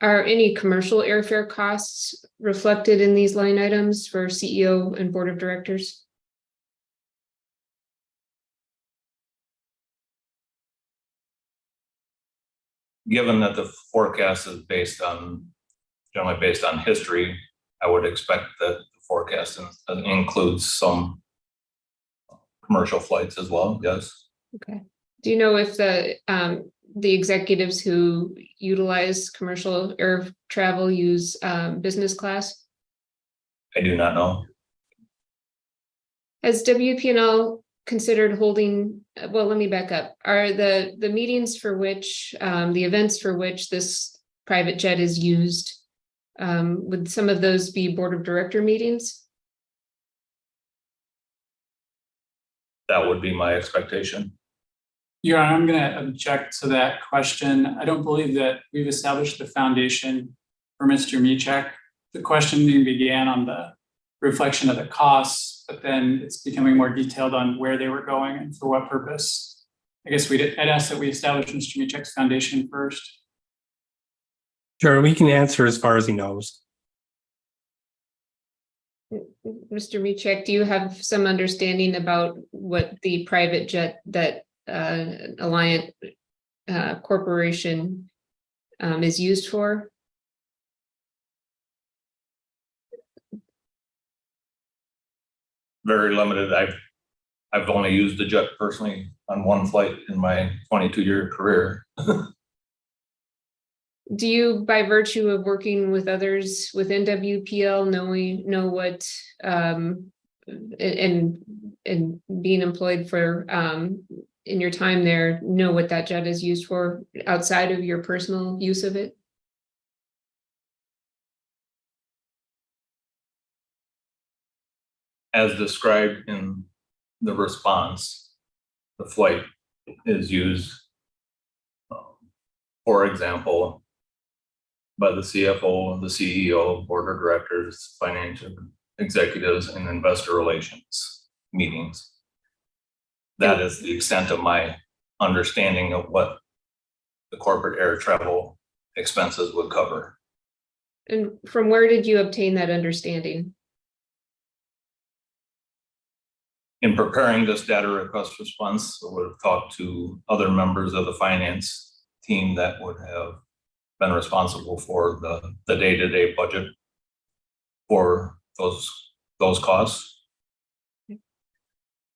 Are any commercial airfare costs reflected in these line items for CEO and board of directors? Given that the forecast is generally based on history, I would expect that the forecast includes some commercial flights as well, yes. Okay. Do you know if the executives who utilize commercial air travel use business class? I do not know. Has WP&L considered holding, well, let me back up. Are the meetings for which, the events for which this private jet is used, would some of those be board of director meetings? That would be my expectation. Your Honor, I'm going to object to that question. I don't believe that we've established the foundation for Mr. Michek. The questioning began on the reflection of the costs, but then it's becoming more detailed on where they were going and for what purpose. I guess I'd ask that we establish Mr. Michek's foundation first. Sure, we can answer as far as he knows. Mr. Michek, do you have some understanding about what the private jet that Alliant Corporation is used for? Very limited. I've only used the jet personally on one flight in my 22-year career. Do you, by virtue of working with others within WPL, know what, and being employed for, in your time there, know what that jet is used for outside of your personal use of it? As described in the response, the flight is used, for example, by the CFO, the CEO, board of directors, financial executives, and investor relations meetings. That is the extent of my understanding of what the corporate air travel expenses would cover. And from where did you obtain that understanding? In preparing this data request response, I would have talked to other members of the finance team that would have been responsible for the day-to-day budget for those costs.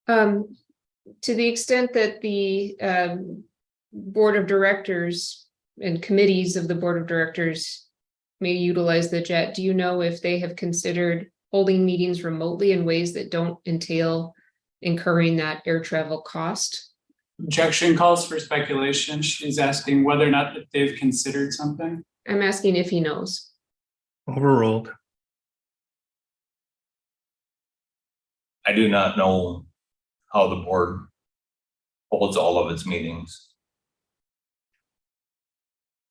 To the extent that the board of directors and committees of the board of directors may utilize the jet, do you know if they have considered holding meetings remotely in ways that don't entail incurring that air travel cost? Objection calls for speculation. She's asking whether or not they've considered something. I'm asking if he knows. Overruled. I do not know how the board holds all of its meetings.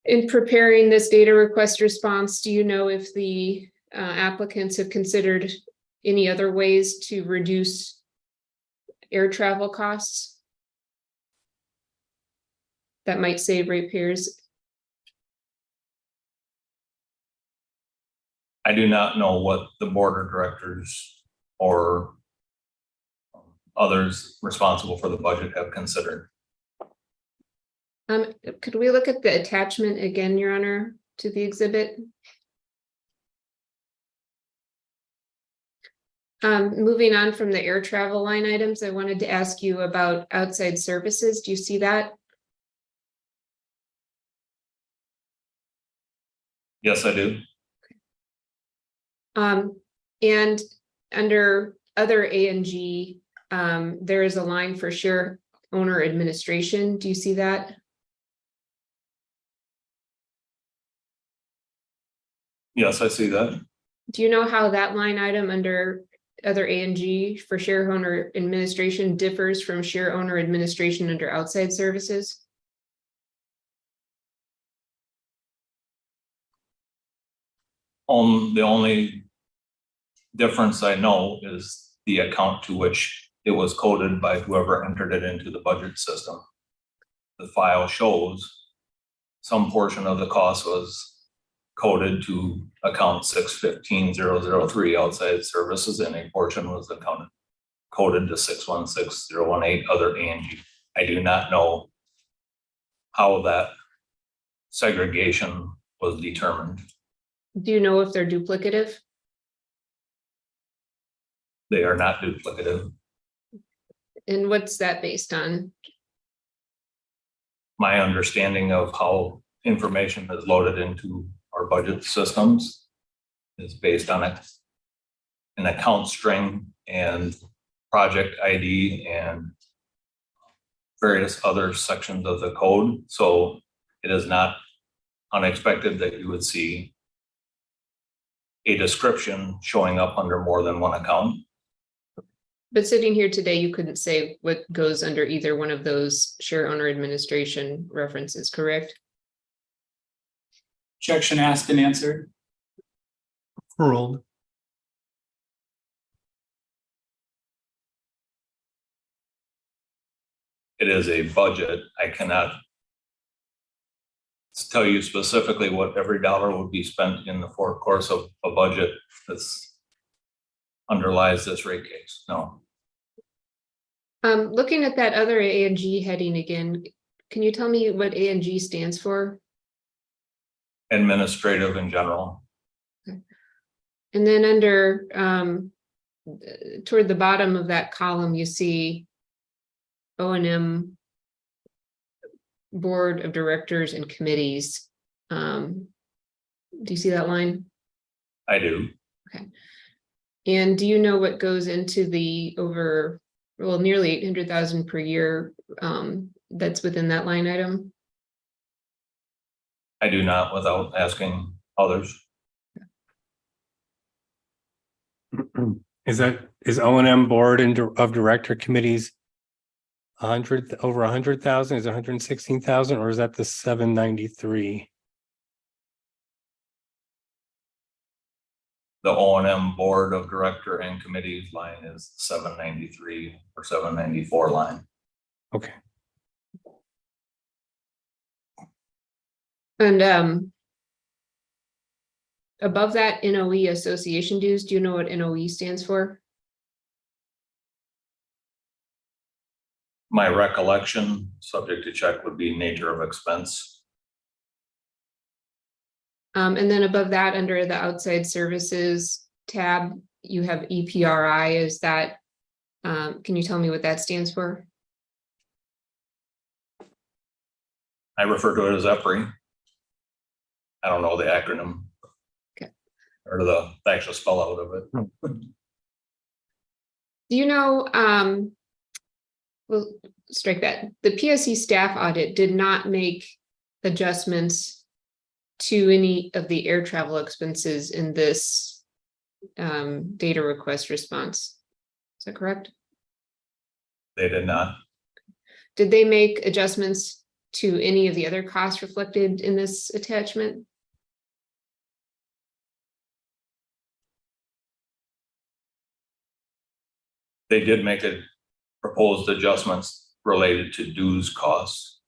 In preparing this data request response, do you know if the applicants have considered any other ways to reduce air travel costs that might save ratepayers? I do not know what the board of directors or others responsible for the budget have considered. Could we look at the attachment again, Your Honor, to the exhibit? Moving on from the air travel line items, I wanted to ask you about outside services. Do you see that? Yes, I do. And under other A&G, there is a line for share owner administration. Do you see that? Yes, I see that. Do you know how that line item under other A&G for share owner administration differs from share owner administration under outside services? The only difference I know is the account to which it was coded by whoever entered it into the budget system. The file shows some portion of the cost was coded to account 615003 outside services, and a portion was accounted coded to 616018 other A&G. I do not know how that segregation was determined. Do you know if they're duplicative? They are not duplicative. And what's that based on? My understanding of how information is loaded into our budget systems is based on an account string and project ID and various other sections of the code. So it is not unexpected that you would see a description showing up under more than one account. But sitting here today, you couldn't say what goes under either one of those share owner administration references, correct? Objection asked and answered. Overruled. It is a budget. I cannot tell you specifically what every dollar would be spent in the course of a budget that's underlies this rate case. No. Looking at that other A&G heading again, can you tell me what A&G stands for? Administrative in general. And then under toward the bottom of that column, you see O&M board of directors and committees. Do you see that line? I do. And do you know what goes into the over, well, nearly 800,000 per year that's within that line item? I do not without asking others. Is O&M board of director committees 100, over 100,000, is it 116,000, or is that the 793? The O&M board of director and committees line is 793 or 794 line. Okay. And above that NOE association dues, do you know what NOE stands for? My recollection, subject to check, would be nature of expense. And then above that, under the outside services tab, you have EPRI. Is that, can you tell me what that stands for? I refer to it as EPRI. I don't know the acronym. Okay. Or the actual spell out of it. Do you know, well, strike that. The PSC staff audit did not make adjustments to any of the air travel expenses in this data request response. Is that correct? They did not. Did they make adjustments to any of the other costs reflected in this attachment? They did make a proposed adjustments related to dues costs.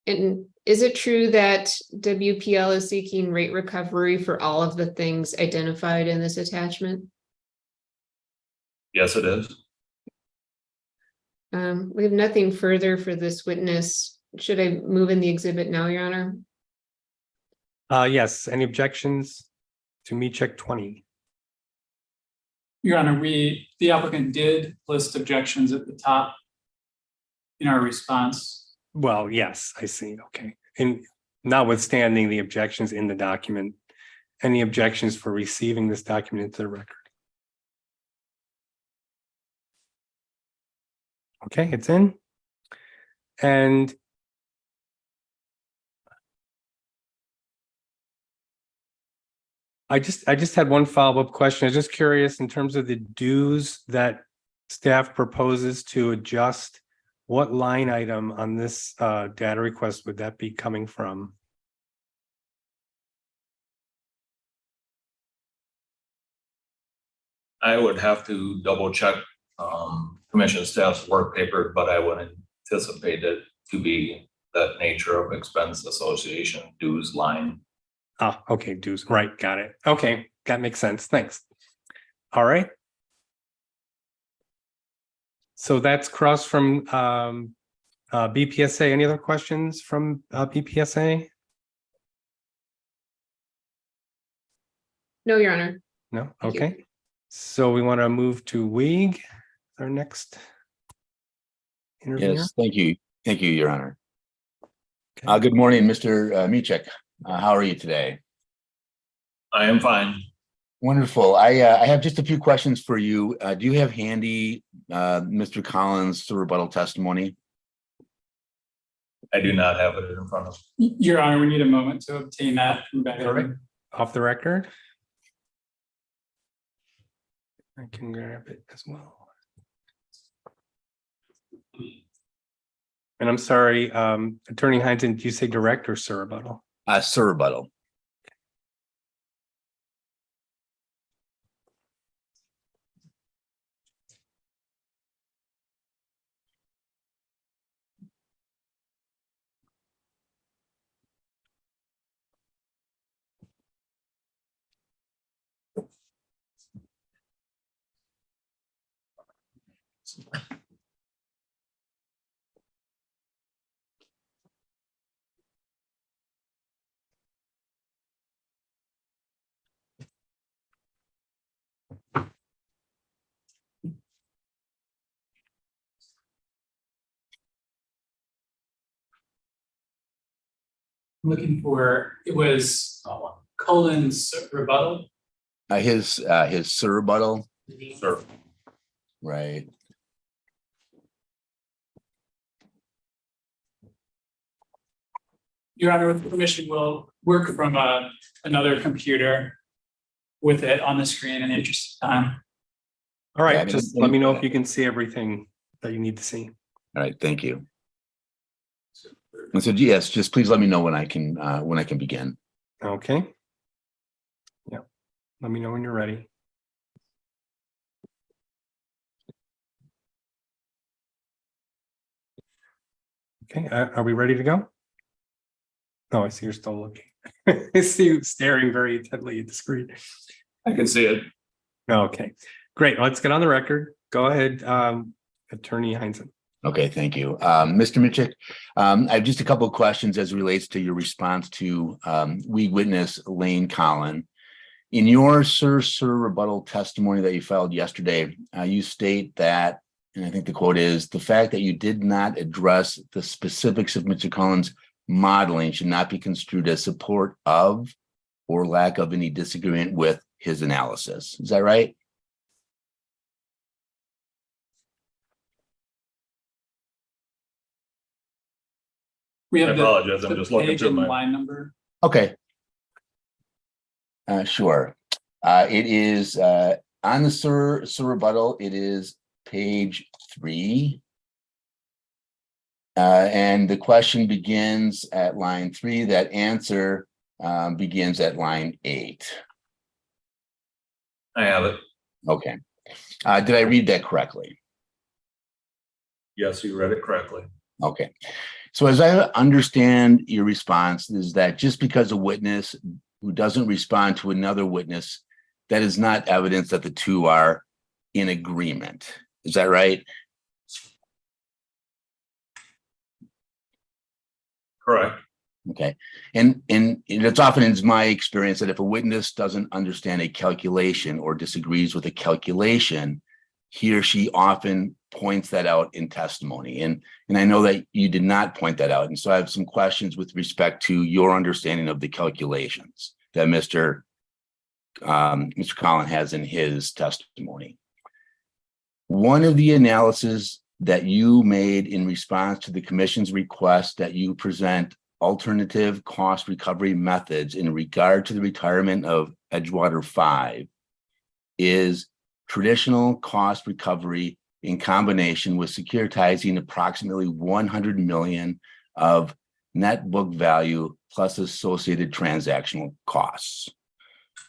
And is it true that WPL is seeking rate recovery for all of the things identified in this attachment? Yes, it is. We have nothing further for this witness. Should I move in the exhibit now, Your Honor? Yes, any objections to me check 20? Your Honor, the applicant did list objections at the top in our response. Well, yes, I see. Okay. And notwithstanding the objections in the document, any objections for receiving this document into the record? Okay, it's in. And I just had one follow-up question. I was just curious in terms of the dues that staff proposes to adjust, what line item on this data request would that be coming from? I would have to double check commission staff's work paper, but I would anticipate it to be that nature of expense association dues line. Ah, okay, dues, right, got it. Okay, that makes sense, thanks. All right. So that's cross from BPSA. Any other questions from BPSA? No, Your Honor. No, Thank you. okay. So we want to move to WEAG, our next interviewer. Yes, thank you. Thank you, Your Honor. Okay. Good morning, Mr. Michek. How are you today? I am fine. Wonderful. I have just a few questions for you. Do you have handy Mr. Collins' rebuttal testimony? I do not have it in front of me. Your Honor, we need a moment to obtain that from back. All right, off the record. I can grab it as well. And I'm sorry, Attorney Hines, did you say direct or sir rebuttal? Sir rebuttal. Looking for, it was Cullen's rebuttal. His rebuttal, Sir. right? Your Honor, with permission, we'll work from another computer with it on the screen in the interest of time. All right, Yeah, I mean, just let me know if you can see everything that you need to see. All right, thank you. And so, yes, just please let me know when I can begin. Okay. Yeah, let me know when you're ready. Okay, are we ready to go? Oh, I see you're still looking. I see you staring very intently at the screen. I can see it. Okay, great. Let's get on the record. Go ahead, Attorney Heinzen. Okay, thank you. Mr. Michik, I have just a couple of questions as it relates to your response to we witness Lane Collin. In your sir rebuttal testimony that you filed yesterday, you state that, and I think the quote is, the fact that you did not address the specifics of Mr. Cullen's modeling should not be construed as support of or lack of any disagreement with his analysis. Is that right? We I have apologize, the I'm just looking page through and my. line number. Okay. Sure. It is on the sir rebuttal, it is page 3. And the question begins at line 3. That answer begins at line 8. I have it. Okay. Did I read that correctly? Yes, you read it correctly. Okay. So as I understand your response is that just because a witness who doesn't respond to another witness, that is not evidence that the two are in agreement. Is that right? Correct. Okay. And it's often in my experience that if a witness doesn't understand a calculation or disagrees with a calculation, he or she often points that out in testimony. And I know that you did not point that out. And so I have some questions with respect to your understanding of the calculations that Mr. Collin has in his testimony. One of the analyses that you made in response to the commission's request that you present alternative cost recovery methods in regard to the retirement of Edgewater 5 is traditional cost recovery in combination with securitizing approximately 100 million of net book value plus associated transactional costs.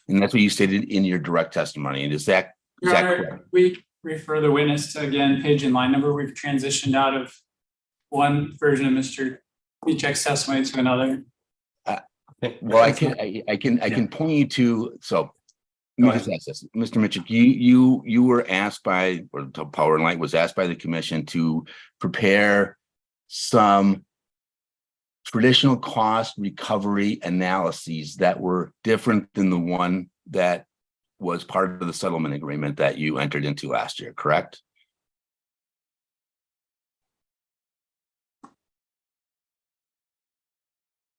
And that's what you stated in your direct testimony. And is that correct? We refer the witness to, again, page and line number. We've transitioned out of one version of Mr. Michek's testimony to another. Well, I can point you to, so let me just ask this. Mr. Michek, you were asked by, or Power and Light was asked by the commission to prepare some traditional cost recovery analyses that were different than the one that was part of the settlement agreement that you entered into last year, correct?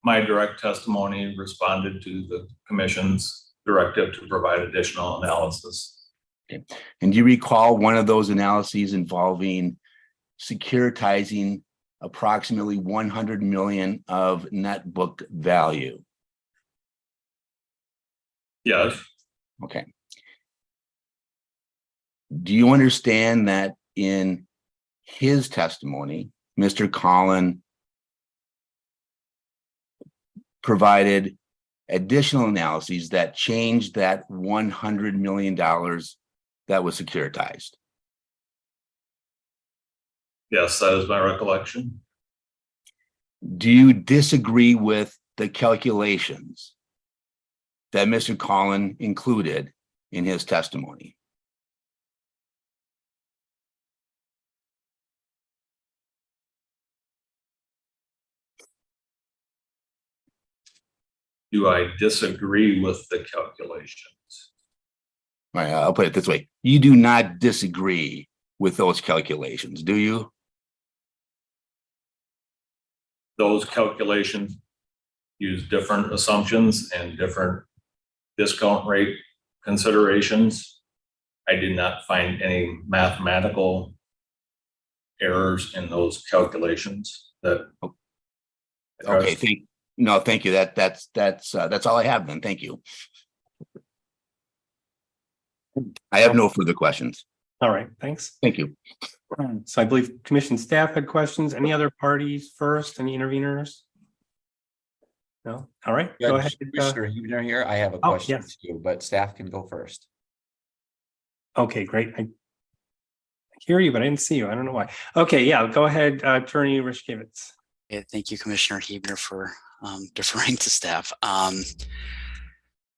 My direct testimony responded to the commission's directive to provide additional analysis. Okay. And do you recall one of those analyses involving securitizing approximately 100 million of net book value? Yes. Okay. Do you understand that in his testimony, Mr. Collin provided additional analyses that changed that $100 million that was securitized? Yes, that is my recollection. Do you disagree with the calculations that Mr. Collin included in his testimony? Do I disagree with the calculations? All right, I'll put it this way. You do not disagree with those calculations, do you? Those calculations, use different assumptions and different discount rate considerations. I did not find any mathematical errors in those calculations that. Okay, thank you. That's all I have then. Thank you. I have no further questions. All right, thanks. Thank you. So I believe commission staff had questions. Any other parties first? Any interveners? No? All right, go ahead. Commissioner Huebner here. I have a question too, but staff can go first. Okay, great. I hear you, but I didn't see you. I don't know why. Okay, yeah, go ahead, Attorney Rishkevitz. Yeah, thank you, Commissioner Huebner, for deferring to staff.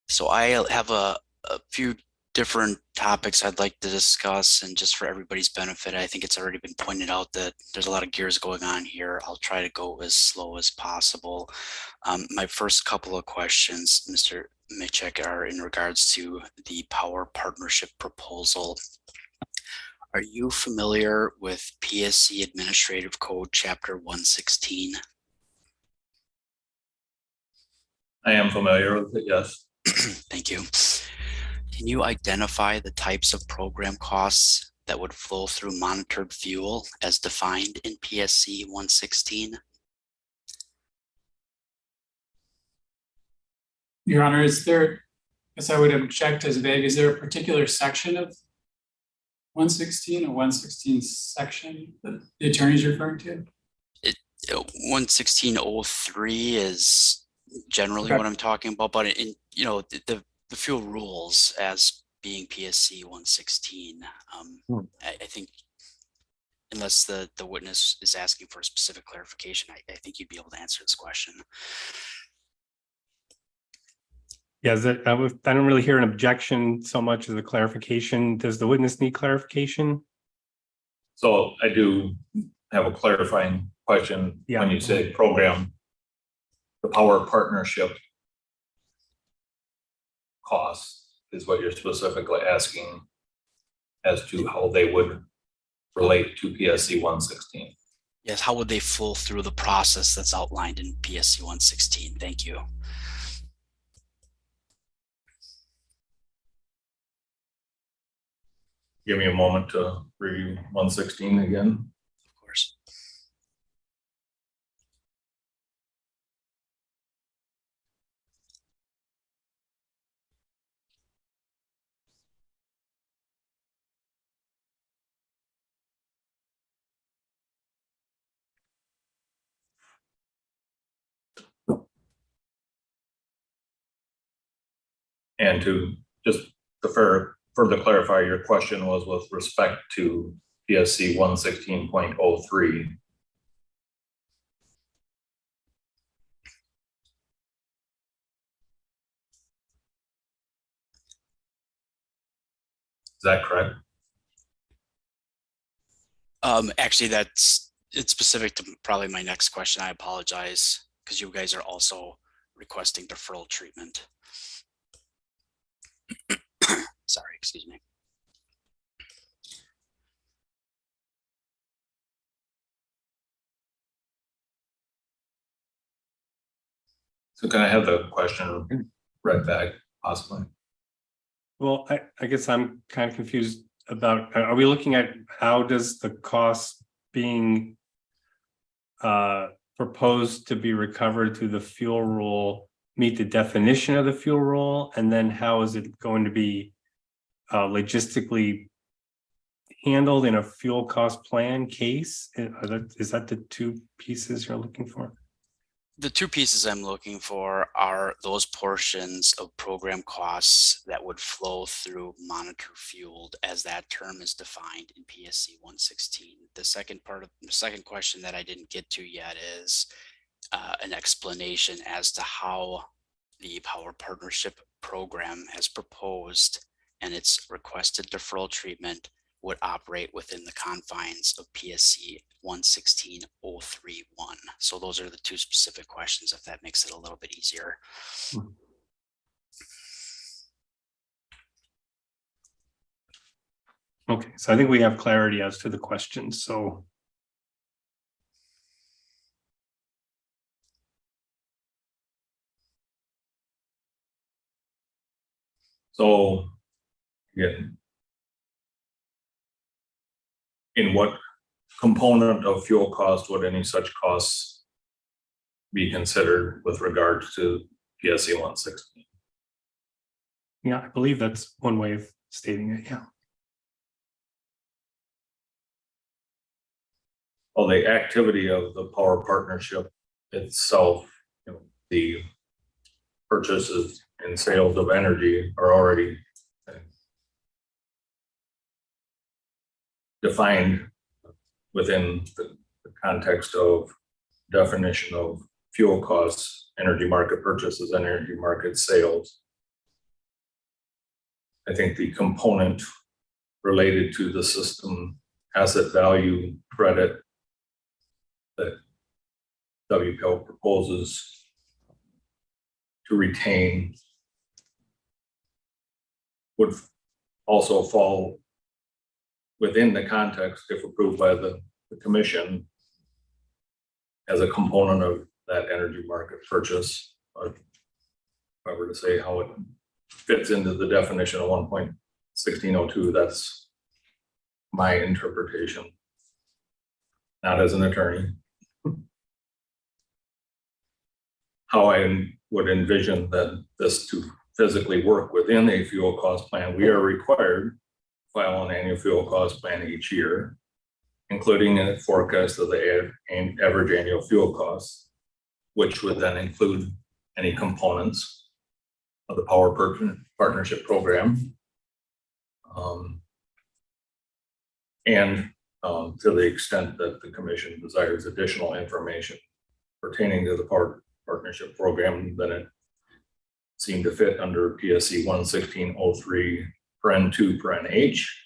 So I have a few different topics I'd like to discuss, and just for everybody's benefit, I think it's already been pointed out that there's a lot of gears going on here. I'll try to go as slow as possible. My first couple of questions, Mr. Michek, are in regards to the power partnership proposal. Are you familiar with PSC Administrative Code Chapter 116? I am familiar with it, yes. Thank you. Can you identify the types of program costs that would flow through monitored fuel as defined in PSC 116? Your Honor, is there, I guess I would object as vague, is there a particular section of 116 or 116 section that the attorney is referring to? 116.03 is generally what I'm talking about, but in the fuel rules as being PSC 116, I think unless the witness is asking for a specific clarification, I think you'd be able to answer this question. Yeah, I don't really hear an objection so much as a clarification. Does the witness need clarification? So I do have a clarifying question. When you say program, the power partnership costs is what you're specifically asking as to how they would relate to PSC 116. Yes, how would they flow through the process that's outlined in PSC 116? Thank you. Give me a moment to review 116 again. Of course. And to just further clarify, your question was with respect to PSC 116.03. Is that correct? Actually, it's specific to probably my next question. I apologize, because you guys are also requesting deferral treatment. Sorry, excuse me. So can I have the question read back, possibly? Well, I guess I'm kind of confused about, are we looking at how does the cost being proposed to be recovered through the fuel rule meet the definition of the fuel rule? And then how is it going to be logistically handled in a fuel cost plan case? Is that the two pieces you're looking for? The two pieces I'm looking for are those portions of program costs that would flow through monitor fueled as that term is defined in PSC 116. The second question that I didn't get to yet is an explanation as to how the power partnership program has proposed and its requested deferral treatment would operate within the confines of PSC 116.031. So those are the two specific questions, if that makes it a little bit easier. Okay, so I think we have clarity as to the questions. So So, again, in what component of fuel cost would any such costs be considered with regard to PSC 116? Yeah, I believe that's one way of stating it, yeah. Well, the activity of the power partnership itself, the purchases and sales of energy are already defined within the context of definition of fuel costs, energy market purchases, energy market sales. I think the component related to the system asset value credit that WPL proposes to retain would also fall within the context, if approved by the commission, as a component of that energy market purchase. If I were to say how it fits into the definition of 1.1602, that's my interpretation, not as an attorney. How I would envision that this to physically work within a fuel cost plan, we are required to file an annual fuel cost plan each year, including a forecast of the average annual fuel costs, which would then include any components of the power partnership program. To the extent that the commission desires additional information pertaining to the power partnership program, then it seemed to fit under PSC 11603 paren 2 paren H.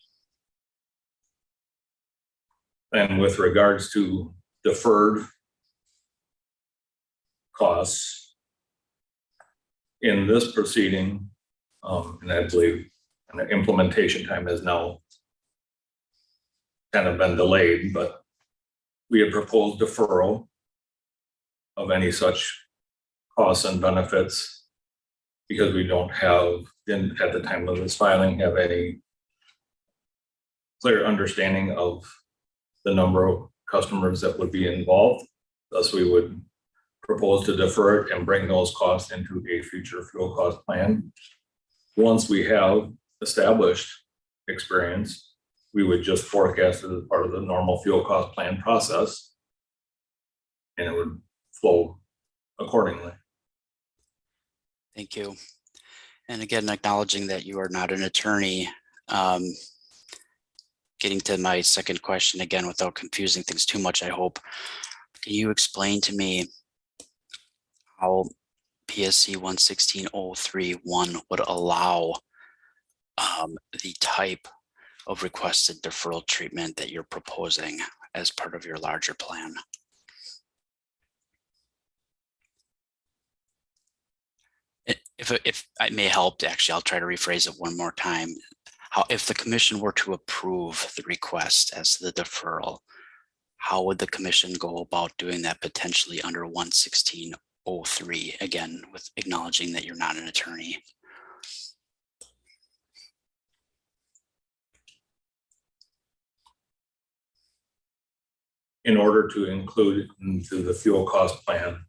And with regards to deferred costs in this proceeding, and I believe the implementation time has now kind of been delayed, but we have proposed deferral of any such costs and benefits because we didn't at the time of this filing have any clear understanding of the number of customers that would be involved. Thus, we would propose to defer it and bring those costs into a future fuel cost plan. Once we have established experience, we would just forecast it as part of the normal fuel cost plan process, and it would flow accordingly. Thank you. And again, acknowledging that you are not an attorney, getting to my second question again without confusing things too much, I hope. Can you explain to me how PSC 11603(1) would allow the type of requested deferral treatment that you're proposing as part of your larger plan? If I may help, actually, I'll try to rephrase it one more time. If the commission were to approve the request as to the deferral, how would the commission go about doing that potentially under 11603? Again, with acknowledging that you're not an attorney. In order to include it into the fuel cost plan,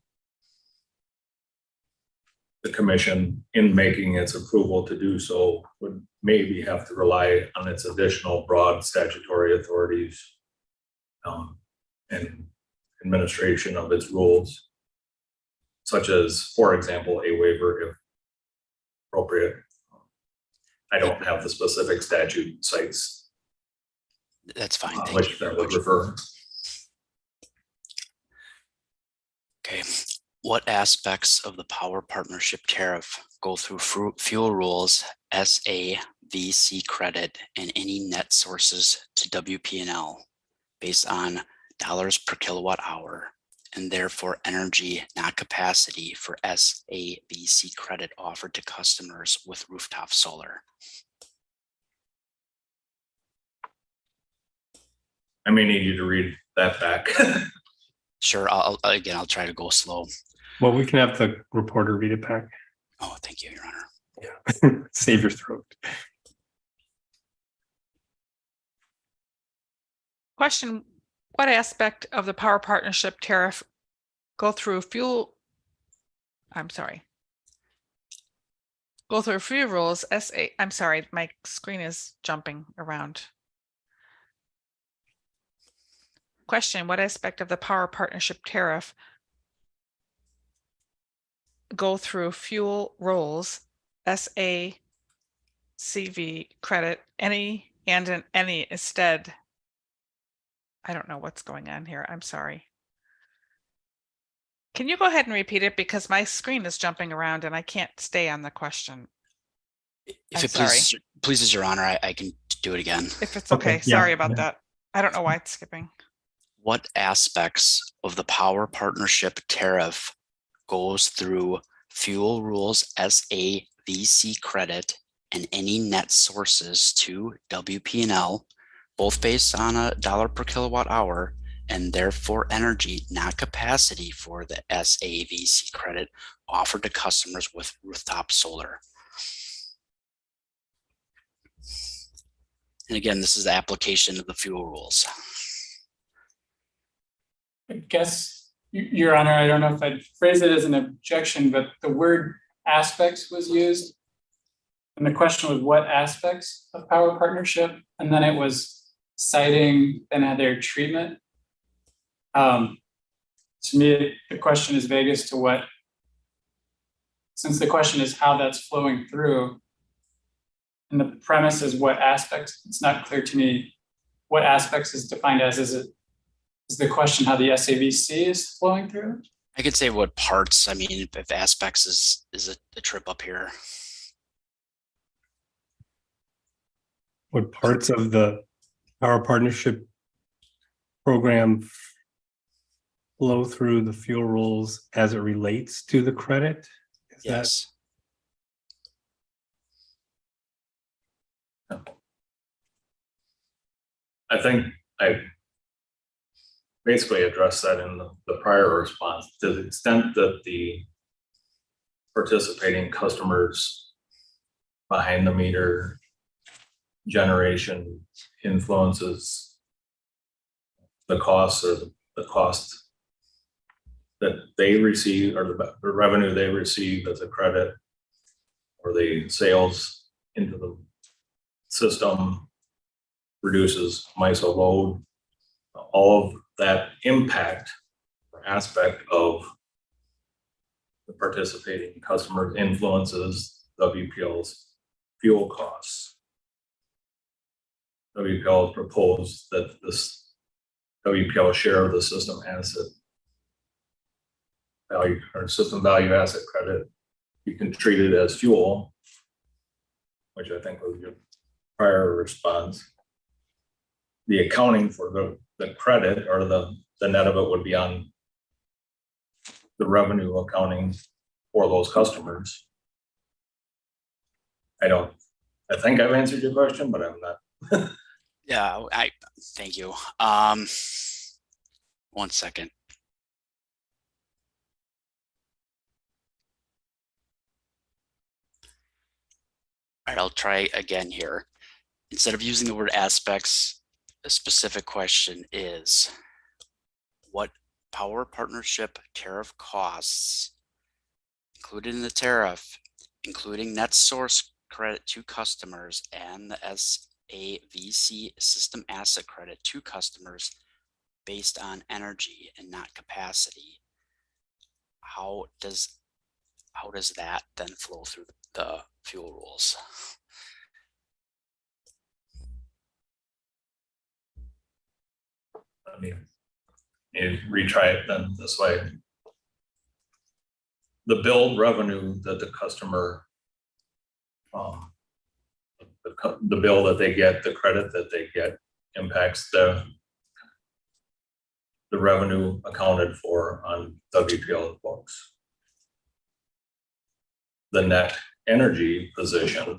the commission, in making its approval to do so, would maybe have to rely on its additional broad statutory authorities and administration of its rules, such as, for example, a waiver if appropriate. I don't have the specific statute sites. That's fine. Thank Which you. that would refer. Okay. What aspects of the power partnership tariff go through fuel rules, SAVC credit, and any net sources to WP&L based on dollars per kilowatt hour, and therefore energy, not capacity, for SAVC credit offered to customers with rooftop solar? I may need you to read that back. Sure. I'll try to go slow. Well, we can have the reporter read it back. Oh, thank you, Your Honor. Yeah, save your throat. Question, what aspect of the power partnership tariff go through fuel rules, I'm sorry, my screen is jumping around. Question, what aspect of the power partnership tariff go through fuel rolls, SACV credit, any and an any instead? I don't know what's going on here. I'm sorry. Can you go ahead and repeat it, because my screen is jumping around and I can't stay on the question. If it pleases your honor, I can do it again. If it's okay. Sorry about that. I don't know why it's skipping. What aspects of the power partnership tariff goes through fuel rules SAVC credit and any net sources to WP&L, both based on $1 per kilowatt hour, and therefore energy, not capacity, for the SAVC credit offered to customers with rooftop solar? And again, this is the application of the fuel rules. I guess, Your Honor, I don't know if I'd phrase it as an objection, but the word aspects was used. And the question was what aspects of power partnership? And then it was citing their treatment. To me, the question is vague as to what, since the question is how that's flowing through, and the premise is what aspects, it's not clear to me what aspects is defined as. Is the question how the SAVC is flowing through? I could say what parts. I mean, if aspects is a trip up here. What parts of the power partnership program flow through the fuel rules as it relates to the credit? Yes. I think I basically addressed that in the prior response. To the extent that the participating customers behind the meter generation influences the costs, or the cost that they receive, or the revenue they receive as a credit, or the sales into the system reduces MISO load, all of that impact or aspect of the participating customers influences WPL's fuel costs. WPL proposed that this WPL share of the system asset value, or system value asset credit, you can treat it as fuel, which I think was your prior response. The accounting for the credit, or the net of it, would be on the revenue accounting for those customers. I think I've answered your question, but I'm not. Yeah, thank you. 1 second. All right, I'll try again here. Instead of using the word aspects, a specific question is, what power partnership tariff costs included in the tariff, including net source credit to customers and the SAVC system asset credit to customers based on energy and not capacity? How does that then flow through the fuel rules? I mean, retry it then this way. The billed revenue that the customer, the bill that they get, the credit that they get, impacts the revenue accounted for on WPL's books. The net energy position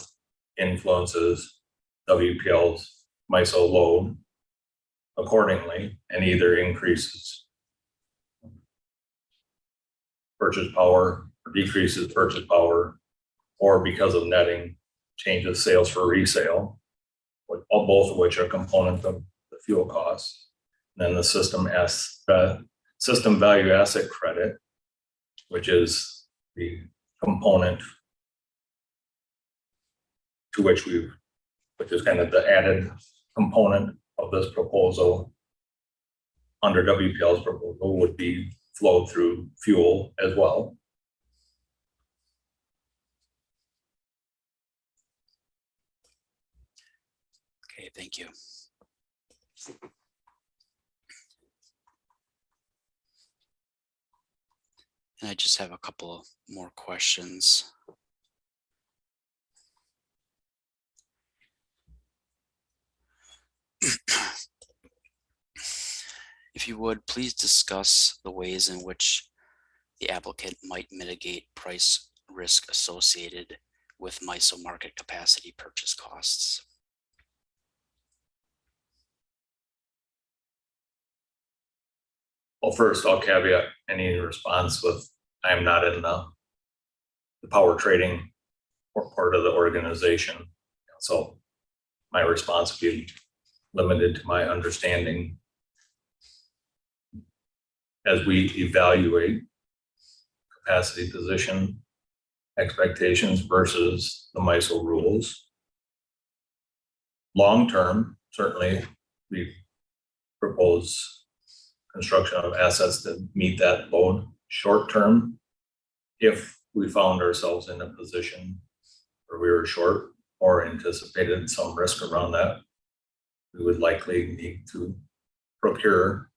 influences WPL's MISO load accordingly, and either increases purchase power or decreases purchase power or because of netting changes sales for resale, both of which are component of the fuel costs. And then the system value asset credit, which is the component to which is kind of the added component of this proposal under WP&L's proposal, would be flowed through fuel as well. Okay, thank you. And I just have a couple more questions. If you would, please discuss the ways in which the applicant might mitigate price risk associated with MISO market capacity purchase costs. Well, first, I'll caveat any response with, I am not in the power trading or part of the organization. So my response would be limited to my understanding as we evaluate capacity position expectations versus the MISO rules. Long-term, certainly we propose construction of assets that meet that load. Short-term, if we found ourselves in a position where we were short or anticipated some risk around that, we would likely need to procure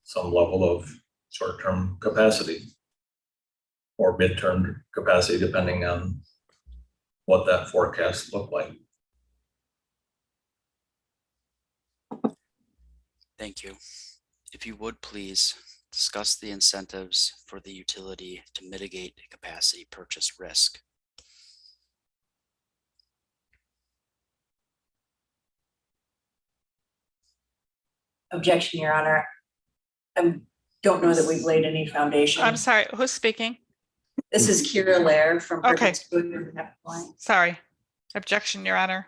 some level of short-term capacity or mid-term capacity, depending on what that forecast looked like. Thank you. If you would please discuss the incentives for the utility to mitigate capacity purchase risk. Objection, Your Honor. I don't know that we've laid any foundation. I'm sorry, who's speaking? This is Kira Lair from Okay. Line. Sorry. Objection, Your Honor.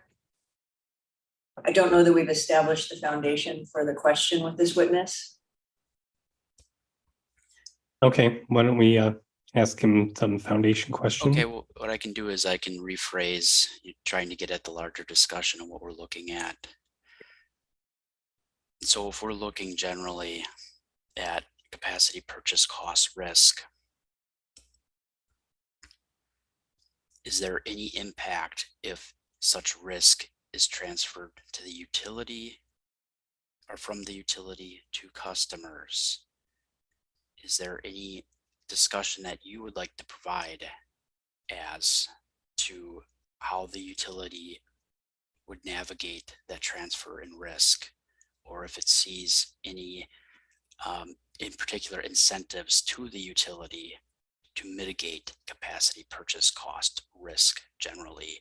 I don't know that we've established the foundation for the question with this witness. Okay, why don't we ask him some foundation question? Okay, well, what I can do is I can rephrase, trying to get at the larger discussion of what we're looking at. So if we're looking generally at capacity purchase cost risk, is there any impact if such risk is transferred to the utility or from the utility to customers? Is there any discussion that you would like to provide as to how the utility would navigate that transfer in risk, or if it sees any in particular incentives to the utility to mitigate capacity purchase cost risk generally?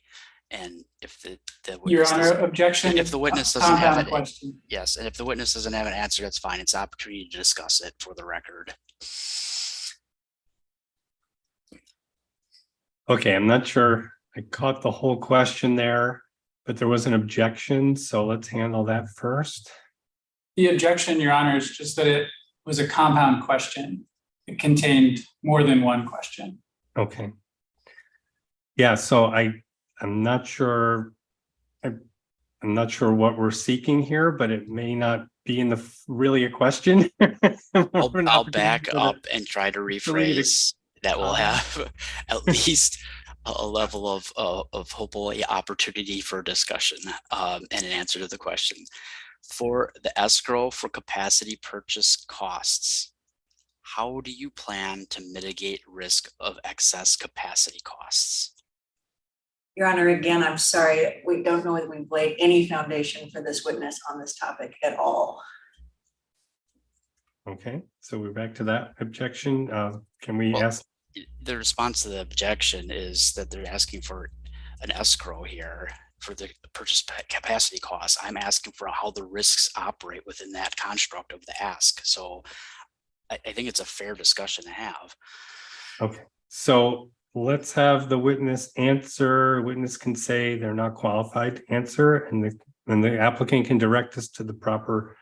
And if the Your witness Honor, objection. if the witness doesn't have Compound it, question. yes, and if the witness doesn't have an answer, that's fine. It's an opportunity to discuss it for the record. Okay, I'm not sure I caught the whole question there, but there was an objection, so let's handle that first. The objection, Your Honor, is just that it was a compound question. It contained more than one question. Okay. Yeah, so I'm not sure. I'm not sure what we're seeking here, but it may not be in really a question. I'll back up and try to rephrase that will have at least a level of hopefully opportunity for discussion and an answer to the question. For the escrow for capacity purchase costs, how do you plan to mitigate risk of excess capacity costs? Your Honor, again, I'm sorry, we don't know whether we've laid any foundation for this witness on this topic at all. Okay, so we're back to that objection. Can we ask? The response to the objection is that they're asking for an escrow here for the purchase capacity costs. I'm asking for how the risks operate within that construct of the ask. So I think it's a fair discussion to have. Okay, so let's have the witness answer. Witness can say they're not qualified to answer, and the applicant can direct us to the proper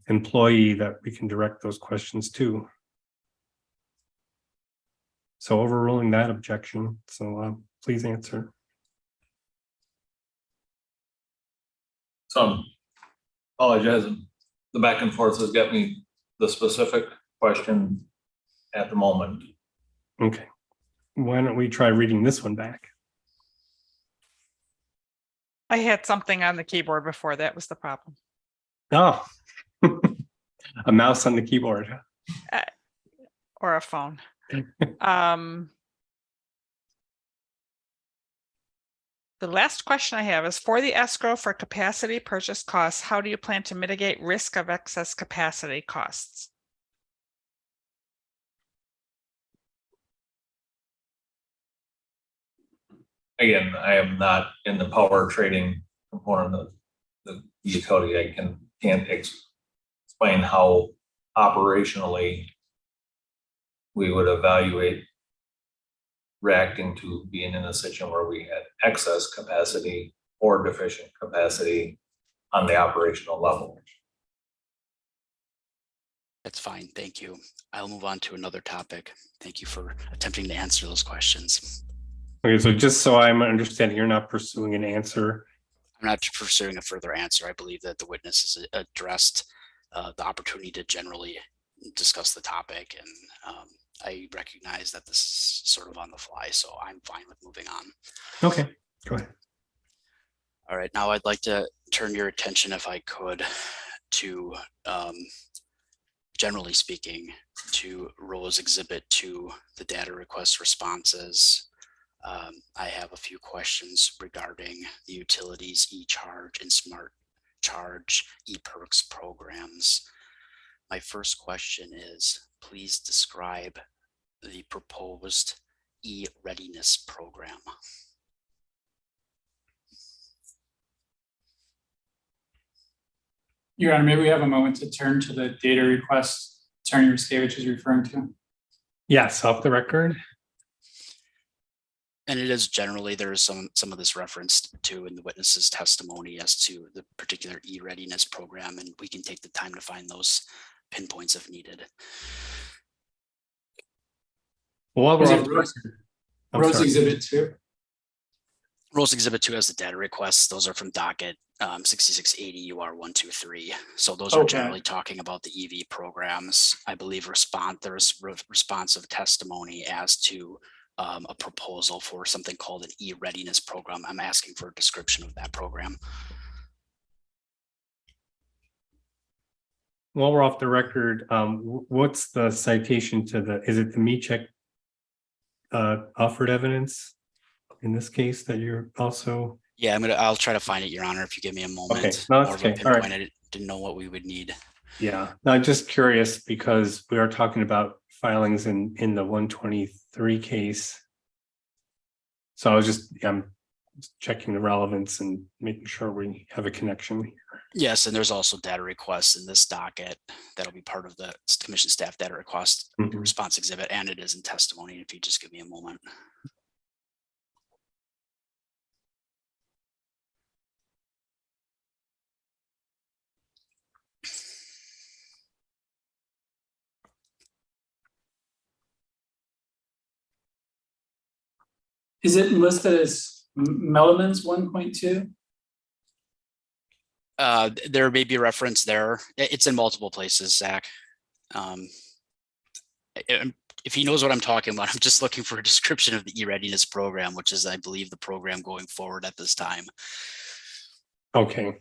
employee that we can direct those questions to. So overruling that objection. So please answer. So apologize. The back and forth has got me the specific question at the moment. Okay. Why don't we try reading this one back? I had something on the keyboard before. That was the problem. Oh, a mouse on the keyboard. Or a phone. The last question I have is, for the escrow for capacity purchase costs, how do you plan to mitigate risk of excess capacity costs? Again, I am not in the power trading component of the utility. I can't explain how operationally we would evaluate reacting to being in a situation where we had excess capacity or deficient capacity on the operational level. That's fine. Thank you. I'll move on to another topic. Thank you for attempting to answer those questions. Okay, so just so I'm understanding, you're not pursuing an answer. I'm not pursuing a further answer. I believe that the witness has addressed the opportunity to generally discuss the topic, and I recognize that this is sort of on the fly, so I'm fine with moving on. Okay, go ahead. All right, now I'd like to turn your attention, if I could, to generally speaking, to Rose Exhibit 2, the data request responses. I have a few questions regarding the utilities e-charge and smart charge e-perks programs. My first question is, please describe the proposed e-readiness program. Your Honor, maybe we have a moment to turn to the data request Attorney Ruskevich is referring to. Yes, off the record. And it is generally, there is some of this referenced to in the witness's testimony as to the particular e-readiness program, and we can take the time to find those pinpoints if needed. Well, Rose Exhibit 2. Rose Exhibit 2 has the data requests. Those are from docket 6680 UR 123. So those are generally talking about the EV programs. I believe there's responsive testimony as to a proposal for something called an e-readiness program. I'm asking for a description of that program. While we're off the record, what's the citation to is it the MeCheck offered evidence in this case that you're also? Yeah, I'll try to find it, Your Honor, if you give me a moment. Okay, no, that's okay. All right. I didn't know what we would need. Yeah, no, I'm just curious because we are talking about filings in the 123 case. So I'm checking the relevance and making sure we have a connection here. Yes, and there's also data requests in this docket that'll be part of the commission staff data request response exhibit, and it is in testimony. If you just give me a moment. Is it listed as Melleman's 1.2? There may be a reference there. It's in multiple places, Zach. If he knows what I'm talking about, I'm just looking for a description of the e-readiness program, which is, I believe, the program going forward at this time. Okay.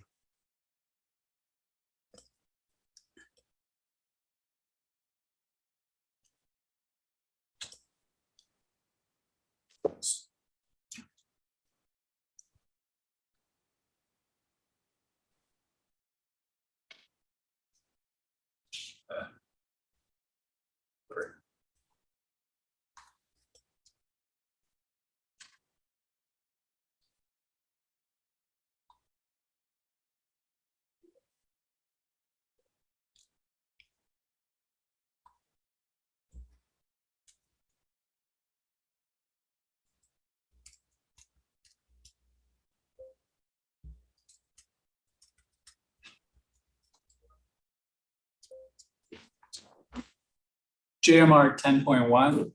JMR 10.1.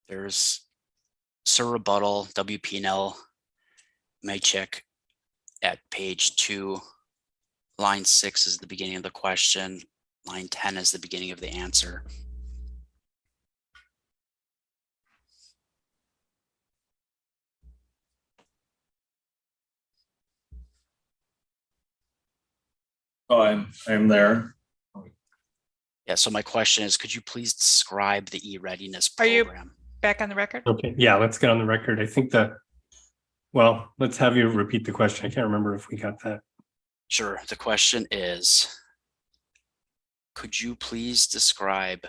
There's Sir rebuttal, WP&L. May check at page 2. Line 6 is the beginning of the question. Line 10 is the beginning of the answer. Oh, I'm there. Yeah, so my question is, could you please describe the e-readiness Are you program? back on the record? Okay, yeah, let's get on the record. I think that, well, let's have you repeat the question. I can't remember if we got that. Sure. The question is, could you please describe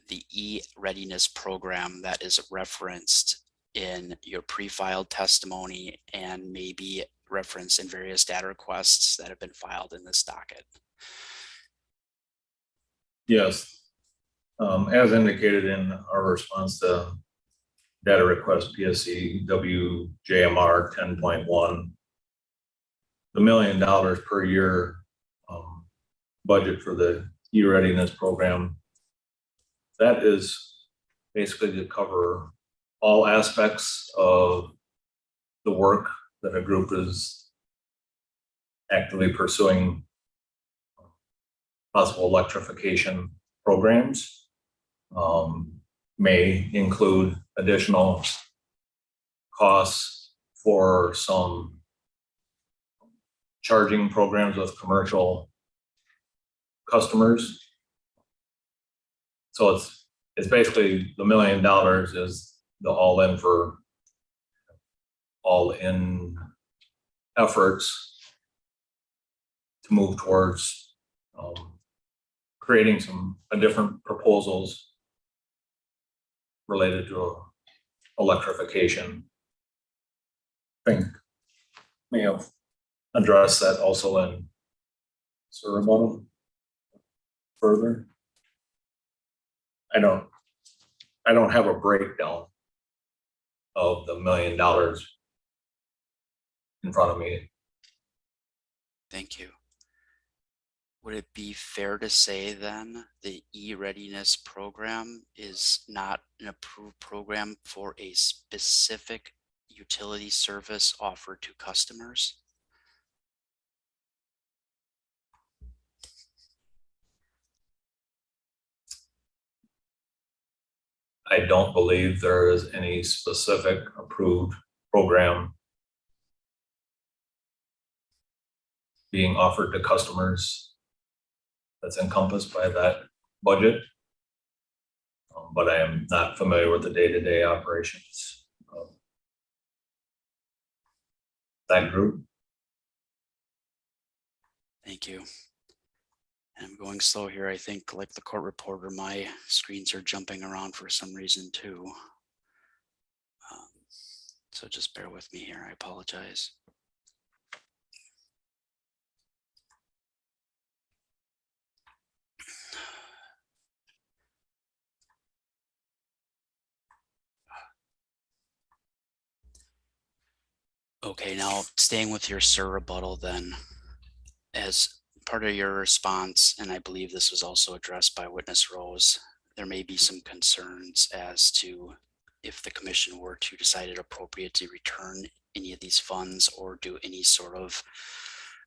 the e-readiness program that is referenced in your pre-filed testimony and maybe referenced in various data requests that have been filed in this docket? Yes. As indicated in our response to data request PSC WJMR 10.1, the $1 million per year budget for the e-readiness program, that is basically to cover all aspects of the work that a group is actively pursuing possible electrification programs. May include additional costs for some charging programs with commercial customers. So it's basically the $1 million is the all-in for all-in efforts to move towards creating some different proposals related to electrification. I think may have addressed that also in Cerebellum further. I don't have a breakdown of the $1 million in front of me. Thank you. Would it be fair to say then the e-readiness program is not an approved program for a specific utility service offered to customers? I don't believe there is any specific approved program being offered to customers that's encompassed by that budget. But I am not familiar with the day-to-day operations of that group. Thank you. I'm going slow here. I think, like the court reporter, my screens are jumping around for some reason too. So just bear with me here. I apologize. Okay, now staying with your Sir rebuttal then, as part of your response, and I believe this was also addressed by witness Rose, there may be some concerns as to if the commission were to decide it appropriate to return any of these funds or do any sort of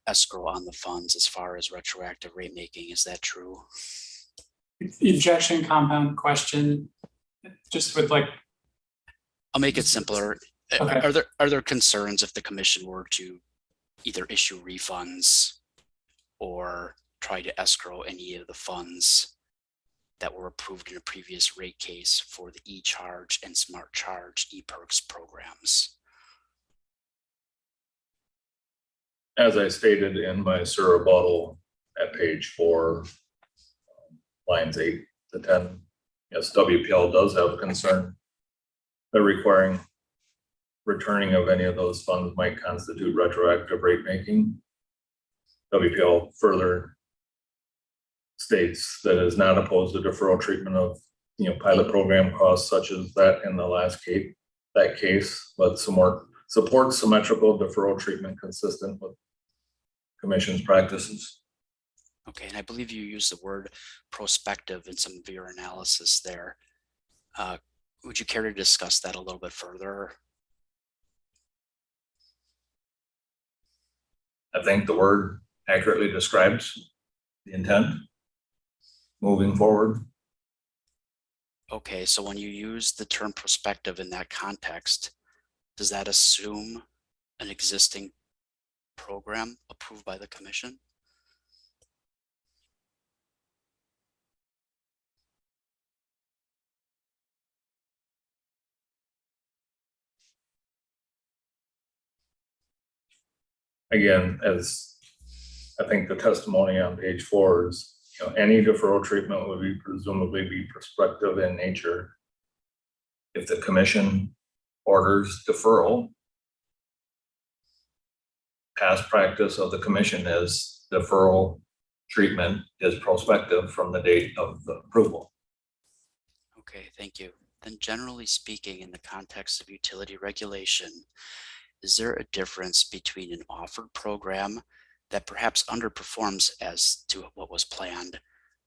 escrow on the funds as far as retroactive rate making. Is that true? Ejection compound question, just with like. I'll make it simpler. Okay. Are there concerns if the commission were to either issue refunds or try to escrow any of the funds that were approved in a previous rate case for the e-charge and smart charge e-perks programs? As I stated in my Sir rebuttal at page 4, lines 8 to 10, yes, WPL does have a concern that requiring returning of any of those funds might constitute retroactive rate making. WPL further states that it is not opposed to deferral treatment of pilot program costs such as that in the last case, but supports symmetrical deferral treatment consistent with commission's practices. Okay, and I believe you used the word prospective in some of your analysis there. Would you care to discuss that a little bit further? I think the word accurately describes the intent moving forward. Okay, so when you use the term prospective in that context, does that assume an existing program approved by the commission? Again, as I think the testimony on page 4 is, any deferral treatment would be presumably be prospective in nature. If the commission orders deferral, past practice of the commission is deferral treatment is prospective from the date of the approval. Okay, thank you. Then generally speaking, in the context of utility regulation, is there a difference between an offered program that perhaps underperforms as to what was planned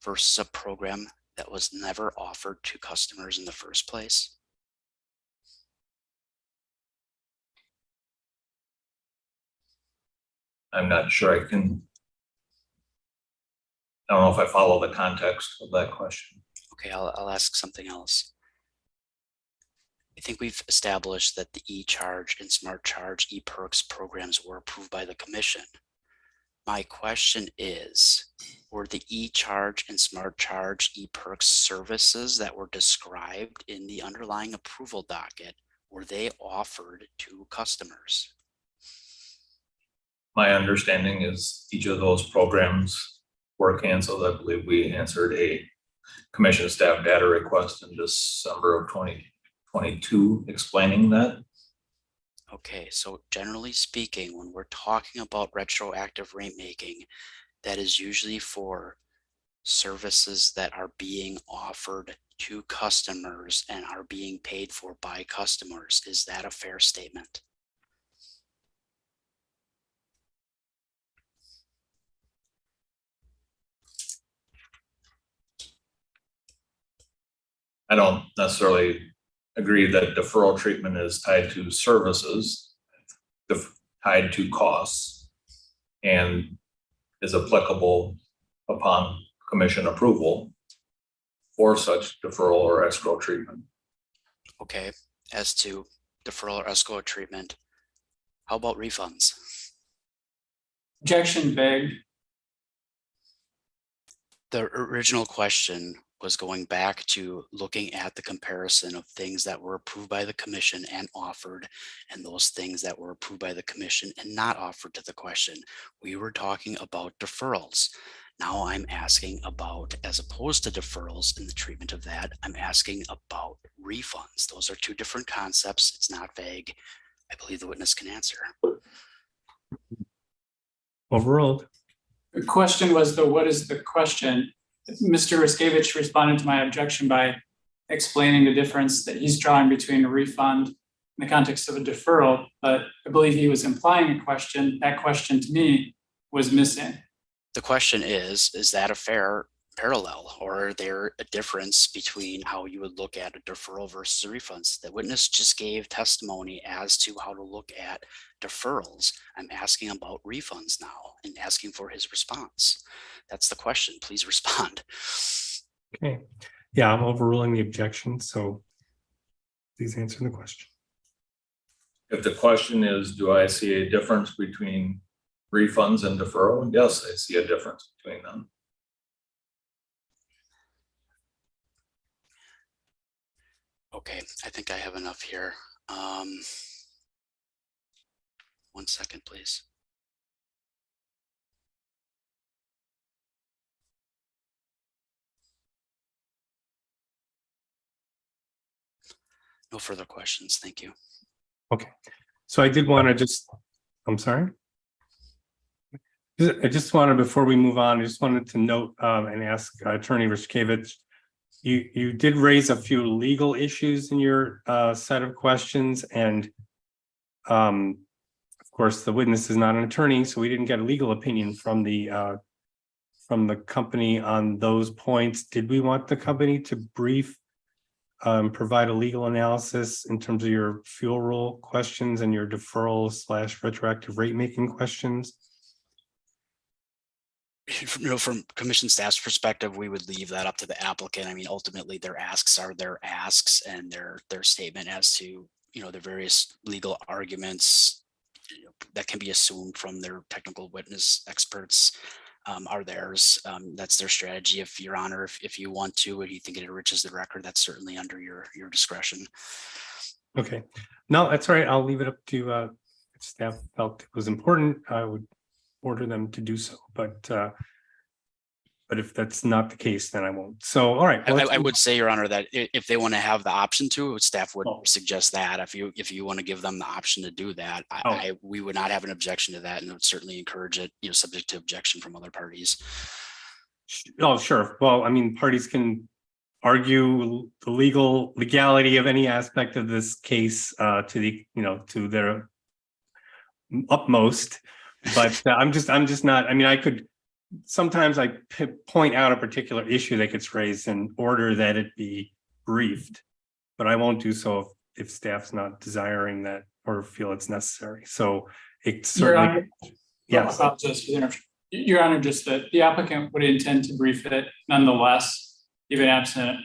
versus a program that was never offered to customers in the first place? I'm not sure I don't know if I follow the context of that question. Okay, I'll ask something else. I think we've established that the e-charge and smart charge e-perks programs were approved by the commission. My question is, were the e-charge and smart charge e-perks services that were described in the underlying approval docket, were they offered to customers? My understanding is each of those programs were canceled. I believe we answered a commission staff data request in December of 2022 explaining that. Okay, so generally speaking, when we're talking about retroactive rate making, that is usually for services that are being offered to customers and are being paid for by customers. Is that a fair statement? I don't necessarily agree that deferral treatment is tied to services, tied to costs, and is applicable upon commission approval for such deferral or escrow treatment. Okay, as to deferral or escrow treatment, how about refunds? Objection begged. The original question was going back to looking at the comparison of things that were approved by the commission and offered, and those things that were approved by the commission and not offered to the question. We were talking about deferrals. Now I'm asking about, as opposed to deferrals in the treatment of that, I'm asking about refunds. Those are two different concepts. It's not vague. I believe the witness can answer. Overruled. The question was, though, what is the question? Mr. Riskevich responded to my objection by explaining the difference that he's drawing between a refund in the context of a deferral, but I believe he was implying a question. That question to me was missing. The question is that a fair parallel, or are there a difference between how you would look at a deferral versus a refunds? The witness just gave testimony as to how to look at deferrals. I'm asking about refunds now and asking for his response. That's the question. Please respond. Okay. Yeah, I'm overruling the objection, so please answer the question. If the question is, do I see a difference between refunds and deferral? Yes, I see a difference between them. Okay, I think I have enough here. 1 second, please. No further questions. Thank you. Okay, so I did want to I'm sorry. I just wanted, before we move on, I just wanted to note and ask Attorney Riskevich, you did raise a few legal issues in your set of questions, and of course the witness is not an attorney, so we didn't get a legal opinion from the from the company on those points. Did we want the company to brief, provide a legal analysis in terms of your fuel rule questions and your deferral / retroactive rate making questions? From commission staff's perspective, we would leave that up to the applicant. I mean, ultimately their asks are their asks, and their statement as to, the various legal arguments that can be assumed from their technical witness experts are theirs. That's their strategy. If Your Honor, if you want to, or you think it enriches the record, that's certainly under your discretion. Okay, no, that's all right. I'll leave it up to if staff felt it was important, I would order them to do so, but if that's not the case, then I won't. So, all right. Well, I would say, Your Honor, that if they want to have the option to, staff would suggest that. If you want to give them the option to do that, we would not have an objection to that, and would certainly encourage it, subject to objection from other parties. Oh, sure. Well, I mean, parties can argue the legality of any aspect of this case to the, to their utmost, but I'm just not, I mean, I could, sometimes I point out a particular issue that gets raised and order that it be briefed, but I won't do so if staff's not desiring that or feel it's necessary. So it's certainly, yes. Your Honor, just that the applicant would intend to brief it nonetheless, even absent.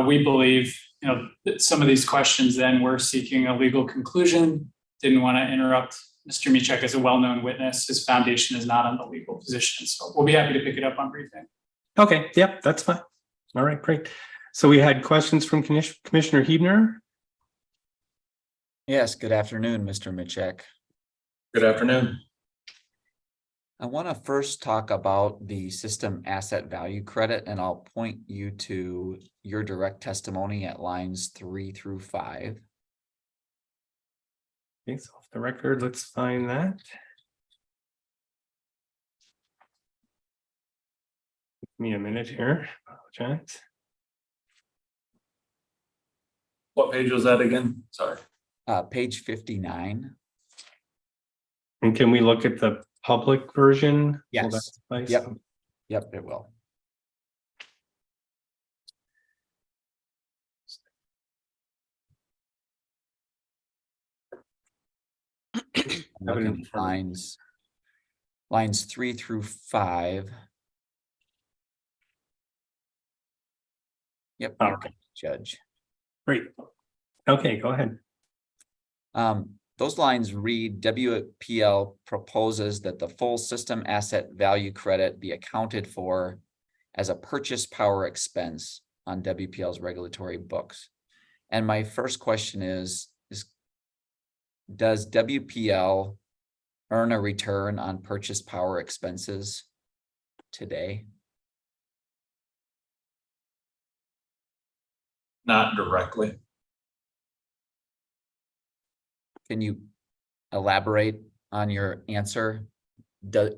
We believe, that some of these questions then we're seeking a legal conclusion. Didn't want to interrupt Mr. Michek as a well-known witness. His foundation is not on the legal position, so we'll be happy to pick it up on briefing. Okay, yep, that's fine. All right, great. So we had questions from Commissioner Huebner. Yes, good afternoon, Mr. Michek. Good afternoon. I want to first talk about the system asset value credit, and I'll point you to your direct testimony at lines 3 through 5. Okay, so off the record, let's find that. Give me a minute here. Apologize. What page was that again? Sorry. Page 59. And can we look at the public version? Yes. Yep. Yep, it will. Looking at lines 3 through 5. Yep. Okay. Judge. Great. Okay, go ahead. Those lines read, WP&L proposes that the full system asset value credit be accounted for as a purchase power expense on WP&L's regulatory books. And my first question is does WP&L earn a return on purchase power expenses today? Not directly. Can you elaborate on your answer? Do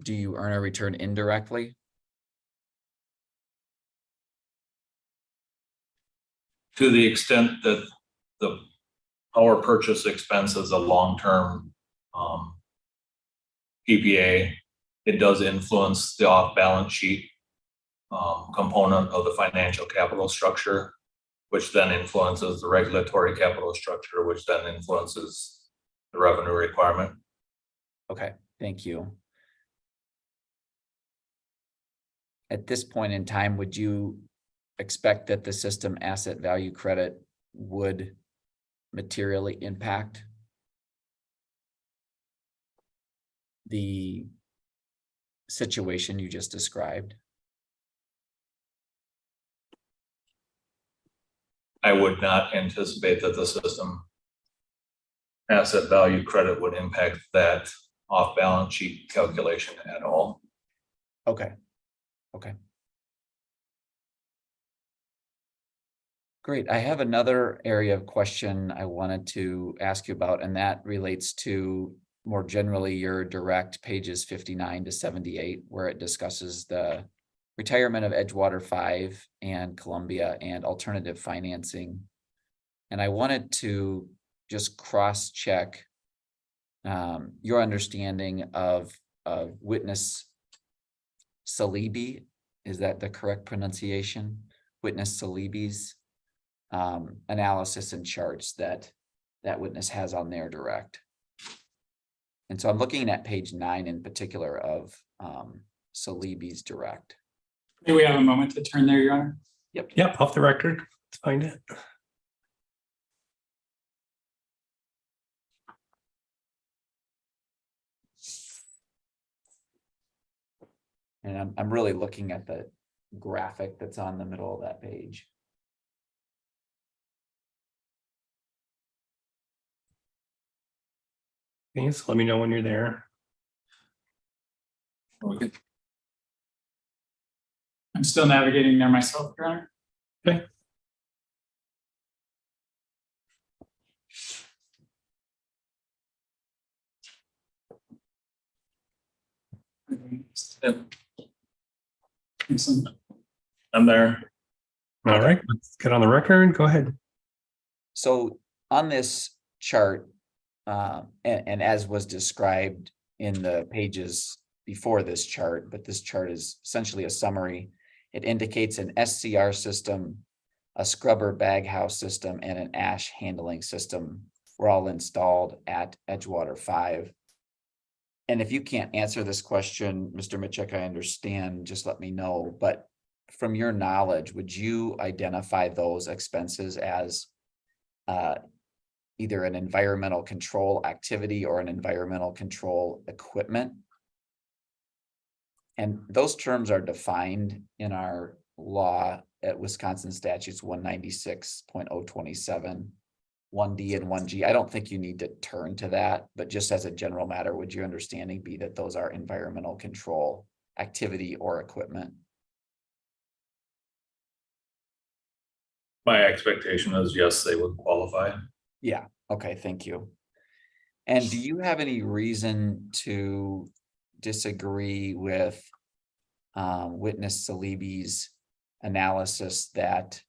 you earn a return indirectly? To the extent that the power purchase expense is a long-term PPA, it does influence the off-balance sheet component of the financial capital structure, which then influences the regulatory capital structure, which then influences the revenue requirement. Okay, thank you. At this point in time, would you expect that the system asset value credit would materially impact the situation you just described? I would not anticipate that the system asset value credit would impact that off-balance sheet calculation at all. Okay. Okay. Great. I have another area of question I wanted to ask you about, and that relates to more generally your direct pages 59 to 78, where it discusses the retirement of Edgewater 5 and Columbia and alternative financing. And I wanted to just cross-check your understanding of witness Salibi, is that the correct pronunciation? Witness Salibi's analysis and charts that that witness has on their direct. And so I'm looking at page 9 in particular of Salibi's direct. May we have a moment to turn there, Your Honor? Yep, off the record. Let's find it. And I'm really looking at the graphic that's on the middle of that page. Okay, so let me know when you're there. I'm still navigating there myself, Your Honor. Okay. I'm there. All right, let's get on the record. Go ahead. So on this chart, and as was described in the pages before this chart, but this chart is essentially a summary. It indicates an SCR system, a scrubber bag house system, and an ash handling system were all installed at Edgewater 5. And if you can't answer this question, Mr. Michek, I understand, just let me know. But from your knowledge, would you identify those expenses as either an environmental control activity or an environmental control equipment? And those terms are defined in our law at Wisconsin statutes 196.027, 1D and 1G. I don't think you need to turn to that, but just as a general matter, would your understanding be that those are environmental control activity or equipment? My expectation is yes, they would qualify. Yeah, okay, thank you. And do you have any reason to disagree with witness Salibi's analysis that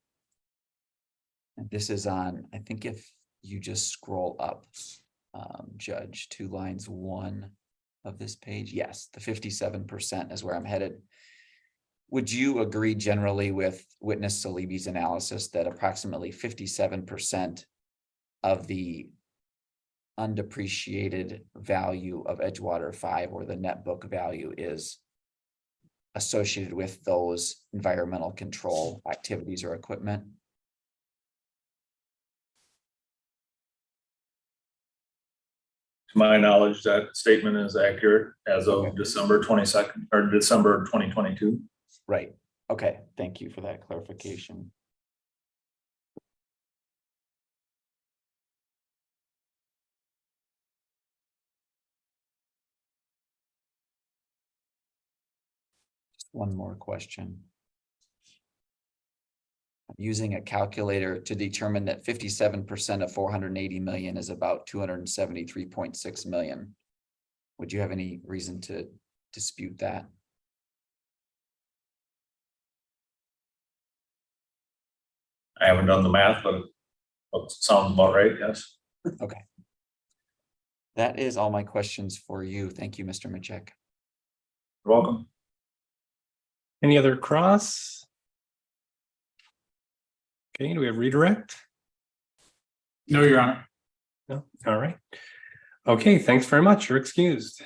this is on, I think if you just scroll up, Judge, 2 lines 1 of this page, yes, the 57% is where I'm headed. Would you agree generally with witness Salibi's analysis that approximately 57% of the undepreciated value of Edgewater 5, or the net book value, is associated with those environmental control activities or equipment? To my knowledge, that statement is accurate as of December 22nd or December 2022. Right. Okay. Thank you for that clarification. Just one more question. I'm using a calculator to determine that 57% of 480 million is about 273.6 million. Would you have any reason to dispute that? I haven't done the math, but it sounds about right, yes. Okay. That is all my questions for you. Thank you, Mr. Michek. You're welcome. Any other cross? Okay, do we have redirect? No, Your Honor. No, all right. Okay, thanks very much. You're excused.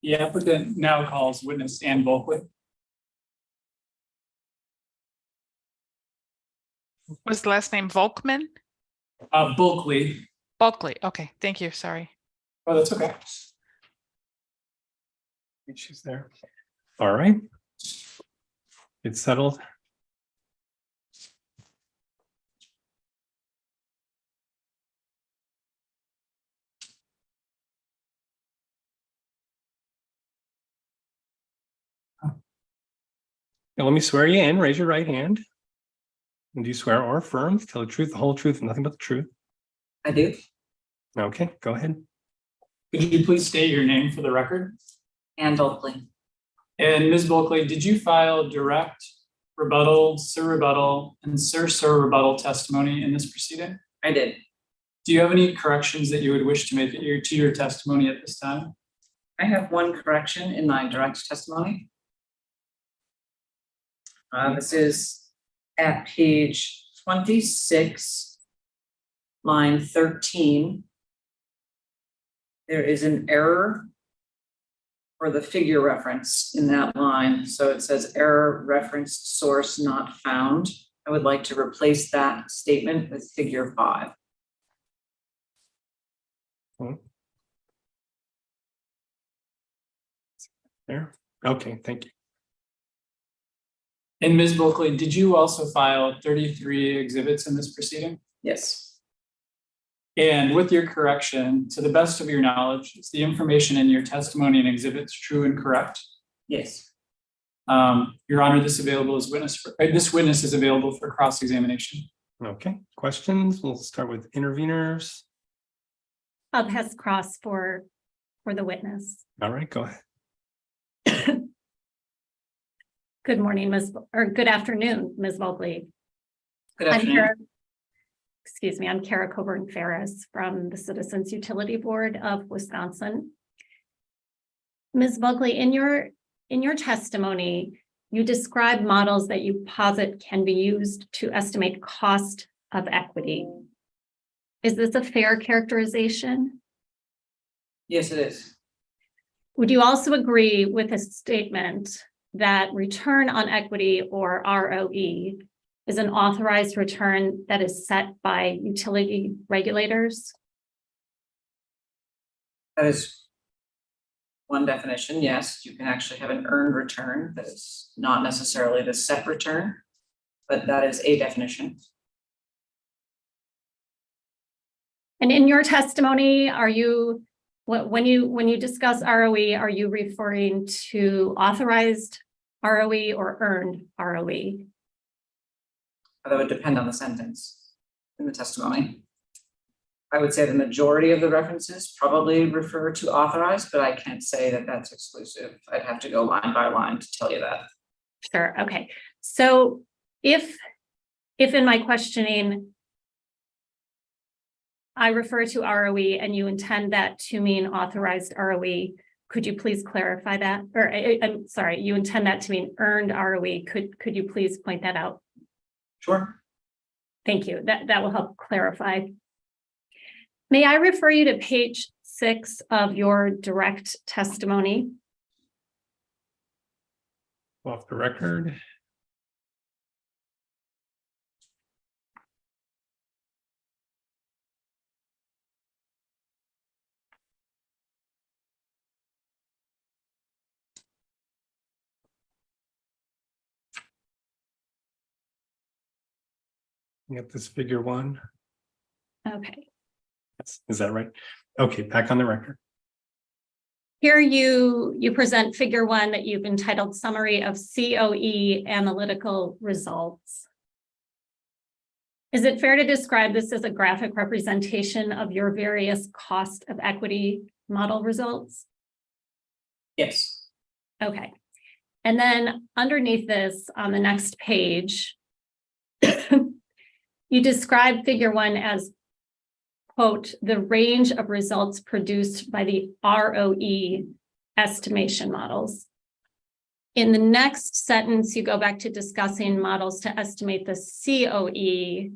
The applicant now calls witness Ann Bulkley. Was the last name Volkman? Bulkley. Bulkley. Okay, thank you. Sorry. Oh, that's okay. She's there. All right. It's settled. Now let me swear you in. Raise your right hand. And do you swear or affirm to tell the truth, the whole truth, and nothing but the truth? I do. Okay, go ahead. Could you please state your name for the record? Ann Bulkley. And Ms. Bulkley, did you file direct, rebuttal, surrebuttal, and sur rebuttal testimony in this proceeding? I did. Do you have any corrections that you would wish to make to your testimony at this time? I have one correction in my direct testimony. This is at page 26, line 13. There is an error for the figure reference in that line. So it says error referenced source not found. I would like to replace that statement with figure 5. There. Okay, thank you. And Ms. Bulkley, did you also file 33 exhibits in this proceeding? Yes. And with your correction, to the best of your knowledge, is the information in your testimony and exhibits true and correct? Yes. Your Honor, this witness is available for cross-examination. Okay, questions? We'll start with interveners. I'll pass cross for the witness. All right, go ahead. Good morning, good afternoon, Ms. Bulkley. Good afternoon. I'm Kara Coburn Ferris from the Citizens Utility Board of Wisconsin. Ms. Bulkley, in your testimony, you describe models that you posit can be used to estimate cost of equity. Is this a fair characterization? Yes, it is. Would you also agree with a statement that return on equity, or ROE, is an authorized return that is set by utility regulators? That is one definition. Yes, you can actually have an earned return that is not necessarily the set return, but that is a definition. And in your testimony, when you discuss ROE, are you referring to authorized ROE or earned ROE? That would depend on the sentence in the testimony. I would say the majority of the references probably refer to authorized, but I can't say that that's exclusive. I'd have to go line by line to tell you that. Sure, okay. So if in my questioning, I refer to ROE and you intend that to mean authorized ROE, could you please clarify that? Or I'm sorry, you intend that to mean earned ROE. Could you please point that out? Sure. Thank you. That will help clarify. May I refer you to page 6 of your direct testimony? Off the record. You got this figure 1. Okay. Is that right? Okay, back on the record. Here you present figure 1 that you've entitled Summary of COE Analytical Results. Is it fair to describe this as a graphic representation of your various cost of equity model results? Yes. Okay. And then underneath this on the next page, you describe figure 1 as, quote, the range of results produced by the ROE estimation models. In the next sentence, you go back to discussing models to estimate the COE.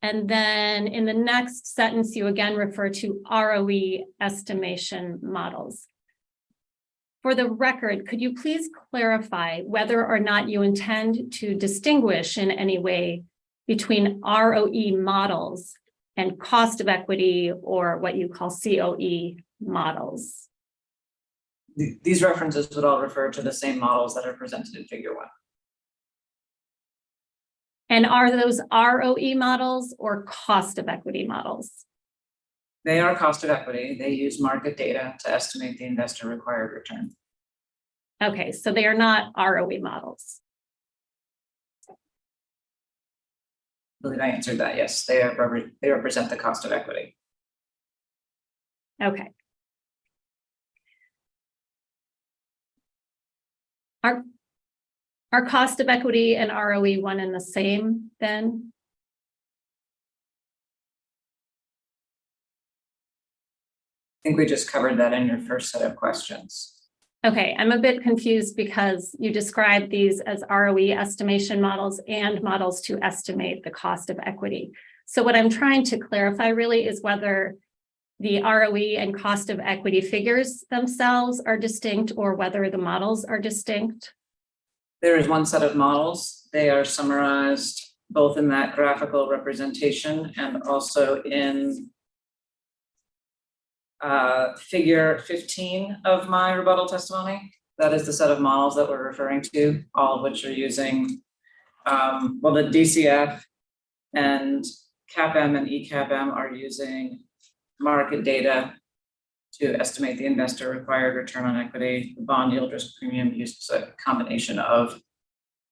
And then in the next sentence, you again refer to ROE estimation models. For the record, could you please clarify whether or not you intend to distinguish in any way between ROE models and cost of equity, or what you call COE models? These references would all refer to the same models that are presented in figure 1. And are those ROE models or cost of equity models? They are cost of equity. They use market data to estimate the investor required return. Okay, so they are not ROE models. I believe I answered that. Yes, they represent the cost of equity. Okay. Are cost of equity and ROE one and the same then? think we just covered that in your first set of questions. Okay, I'm a bit confused because you described these as ROE estimation models and models to estimate the cost of equity. So what I'm trying to clarify really is whether the ROE and cost of equity figures themselves are distinct or whether the models are distinct. There is one set of models. They are summarized both in that graphical representation and also in figure 15 of my rebuttal testimony. That is the set of models that we're referring to, all of which are using, well, the DCF and CAPM and ECAPM are using market data to estimate the investor required return on equity. The bond yield risk premium uses a combination of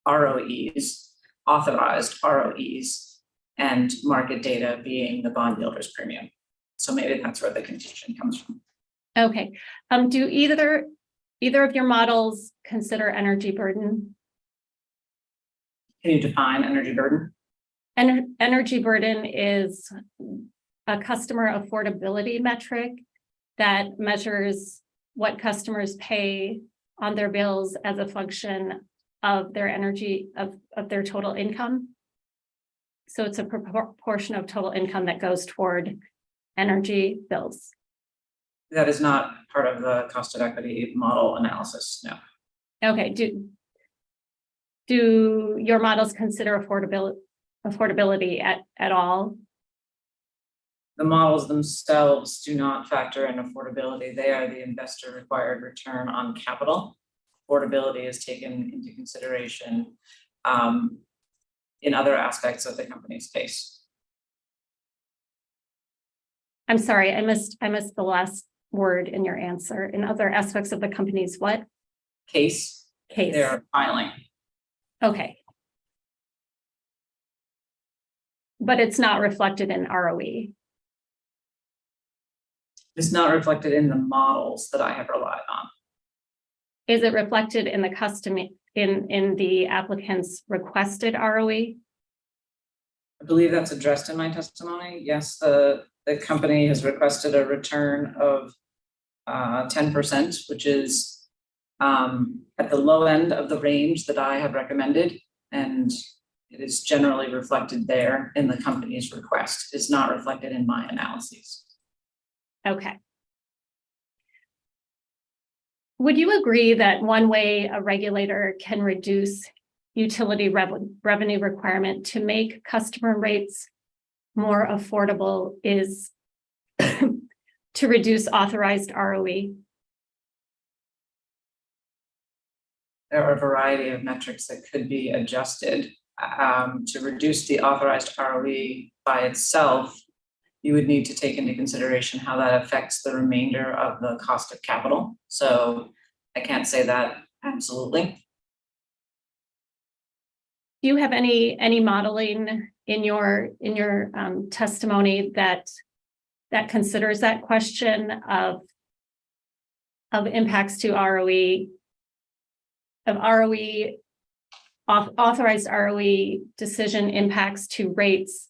ROEs, authorized ROEs, and market data being the bond yield risk premium. So maybe that's where the confusion comes from. Okay, do either of your models consider energy burden? Can you define energy burden? Energy burden is a customer affordability metric that measures what customers pay on their bills as a function of their energy, of their total income. So it's a proportion of total income that goes toward energy bills. That is not part of the cost of equity model analysis, no. Okay, do your models consider affordability at all? The models themselves do not factor in affordability. They are the investor required return on capital. Affordability is taken into consideration in other aspects of the company's case. I'm sorry, I missed the last word in your answer. In other aspects of the company's what? Case. They're filing. Okay. But it's not reflected in ROE. It's not reflected in the models that I have relied on. Is it reflected in the in the applicant's requested ROE? I believe that's addressed in my testimony. Yes, the company has requested a return of 10%, which is at the low end of the range that I have recommended, and it is generally reflected there in the company's request. It's not reflected in my analyses. Okay. Would you agree that one way a regulator can reduce utility revenue requirement to make customer rates more affordable is to reduce authorized ROE? There are a variety of metrics that could be adjusted to reduce the authorized ROE by itself. You would need to take into consideration how that affects the remainder of the cost of capital. So I can't say that absolutely. Do you have any modeling in your testimony that considers that question of impacts to ROE, authorized ROE decision impacts to rates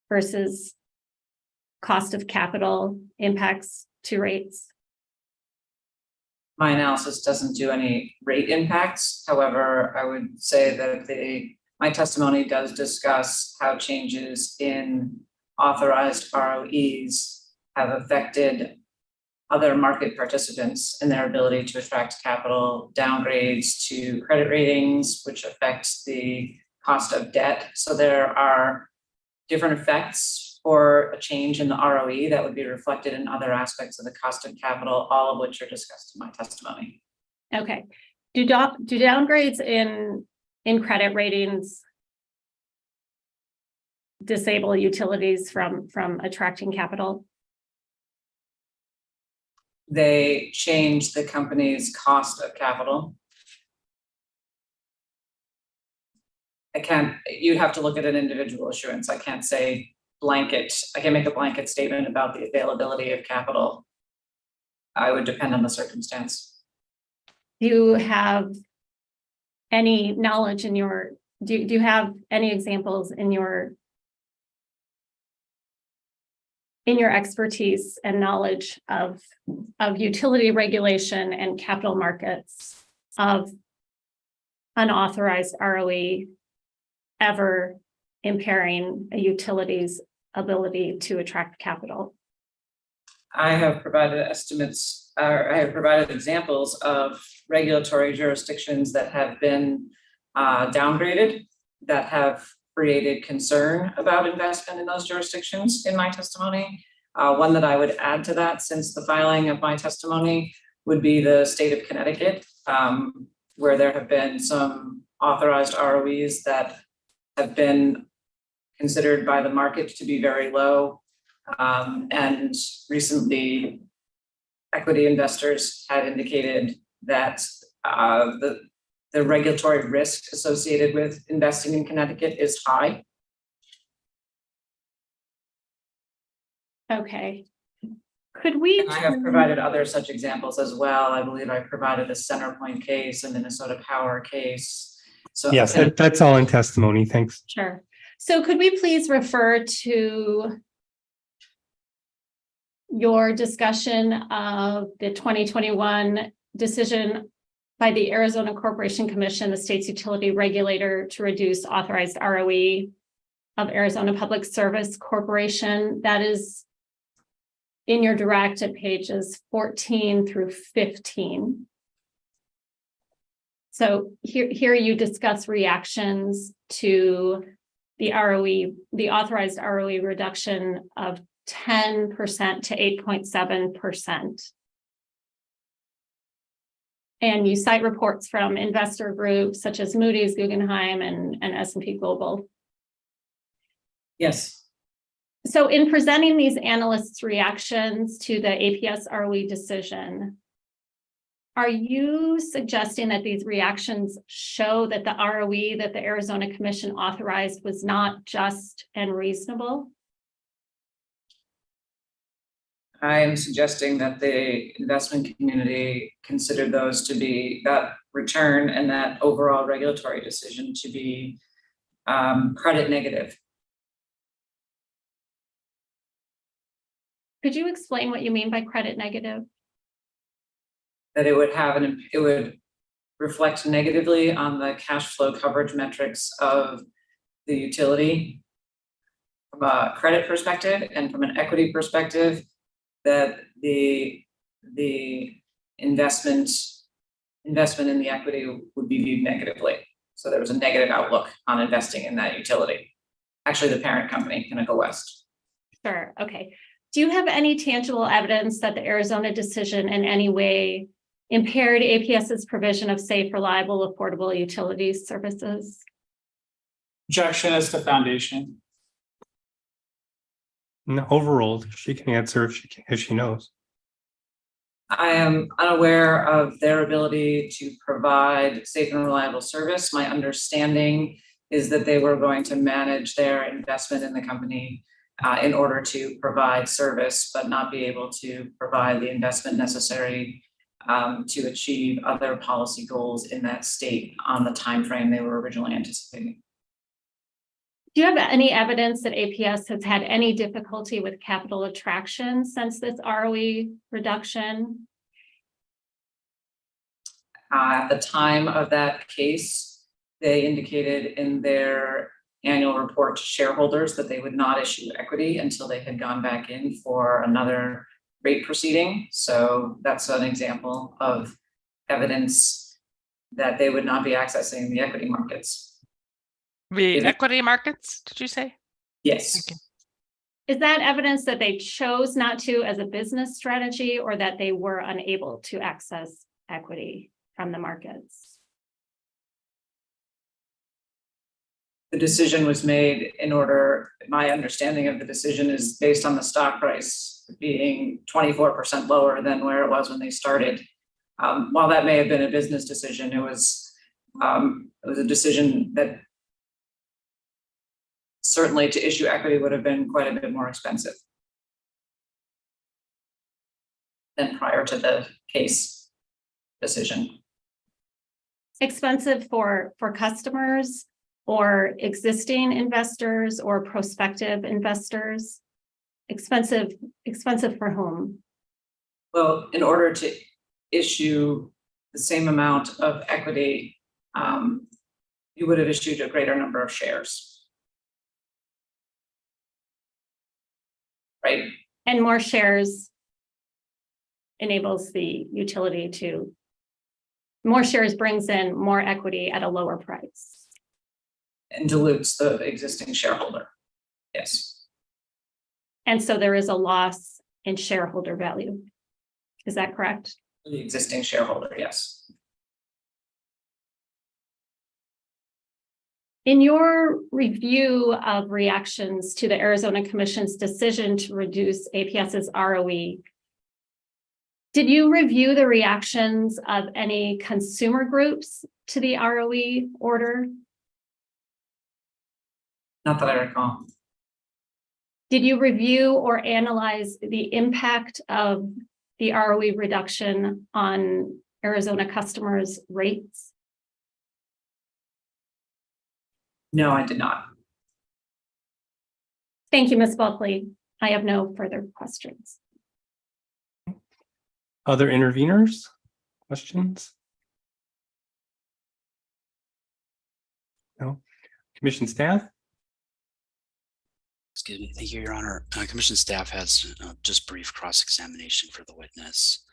versus cost of capital impacts to rates? My analysis doesn't do any rate impacts. However, I would say that my testimony does discuss how changes in authorized ROEs have affected other market participants and their ability to attract capital, downgrades to credit ratings, which affects the cost of debt. So there are different effects for a change in the ROE that would be reflected in other aspects of the cost of capital, all of which are discussed in my testimony. Okay. Do downgrades in credit ratings disable utilities from attracting capital? They change the company's cost of capital. You'd have to look at an individual issuance. I can't say blanket. I can make a blanket statement about the availability of capital. I would depend on the circumstance. Do you have any knowledge in your, do you have any examples in your in your expertise and knowledge of utility regulation and capital markets, of unauthorized ROE ever impairing a utility's ability to attract capital? I have provided estimates, or I have provided examples of regulatory jurisdictions that have been downgraded, that have created concern about investment in those jurisdictions in my testimony. One that I would add to that since the filing of my testimony would be the state of Connecticut, where there have been some authorized ROEs that have been considered by the market to be very low. And recently, equity investors had indicated that the regulatory risk associated with investing in Connecticut is high. Okay. Could we? And I have provided other such examples as well. I believe I provided a Centerpoint case, a Minnesota Power case. So Yes, that's all in testimony. Thanks. Sure. So could we please refer to your discussion of the 2021 decision by the Arizona Corporation Commission, the state's utility regulator, to reduce authorized ROE of Arizona Public Service Corporation? That is in your direct at pages 14 through 15. So here you discuss reactions to the ROE, the authorized ROE reduction of 10% to 8.7%. And you cite reports from investor groups such as Moody's, Guggenheim, and S&P Global. Yes. So in presenting these analysts' reactions to the APS ROE decision, are you suggesting that these reactions show that the ROE that the Arizona Commission authorized was not just and reasonable? I am suggesting that the investment community considered those to be, that return and that overall regulatory decision to be credit negative. Could you explain what you mean by credit negative? That it would have it would reflect negatively on the cash flow coverage metrics of the utility from a credit perspective and from an equity perspective, that the investment in the equity would be viewed negatively. So there was a negative outlook on investing in that utility. Actually, the parent company, Pinnacle West. Sure, okay. Do you have any tangible evidence that the Arizona decision in any way impaired APS's provision of safe, reliable, affordable utility services? Objection as to foundation. No, overruled. She can answer if she knows. I am unaware of their ability to provide safe and reliable service. My understanding is that they were going to manage their investment in the company in order to provide service, but not be able to provide the investment necessary to achieve other policy goals in that state on the time frame they were originally anticipating. Do you have any evidence that APS has had any difficulty with capital attraction since this ROE reduction? At the time of that case, they indicated in their annual report to shareholders that they would not issue equity until they had gone back in for another rate proceeding. So that's an example of evidence that they would not be accessing the equity markets. The equity markets, did you say? Yes. Is that evidence that they chose not to as a business strategy, or that they were unable to access equity from the markets? The decision was made in order, my understanding of the decision is based on the stock price being 24% lower than where it was when they started. While that may have been a business decision, it was a decision that certainly to issue equity would have been quite a bit more expensive than prior to the case decision. Expensive for customers or existing investors or prospective investors? Expensive for whom? Well, in order to issue the same amount of equity, you would have issued a greater number of shares. Right? And more shares enables the utility to, more shares brings in more equity at a lower price. And dilutes the existing shareholder. Yes. And so there is a loss in shareholder value. Is that correct? The existing shareholder, yes. In your review of reactions to the Arizona Commission's decision to reduce APS's ROE, did you review the reactions of any consumer groups to the ROE order? Not that I recall. Did you review or analyze the impact of the ROE reduction on Arizona customers' rates? No, I did not. Thank you, Ms. Bulkley. I have no further questions. Other interveners, questions? No. Commission staff? Excuse me. Thank you, Your Honor. Commission staff has just brief cross-examination for the witness.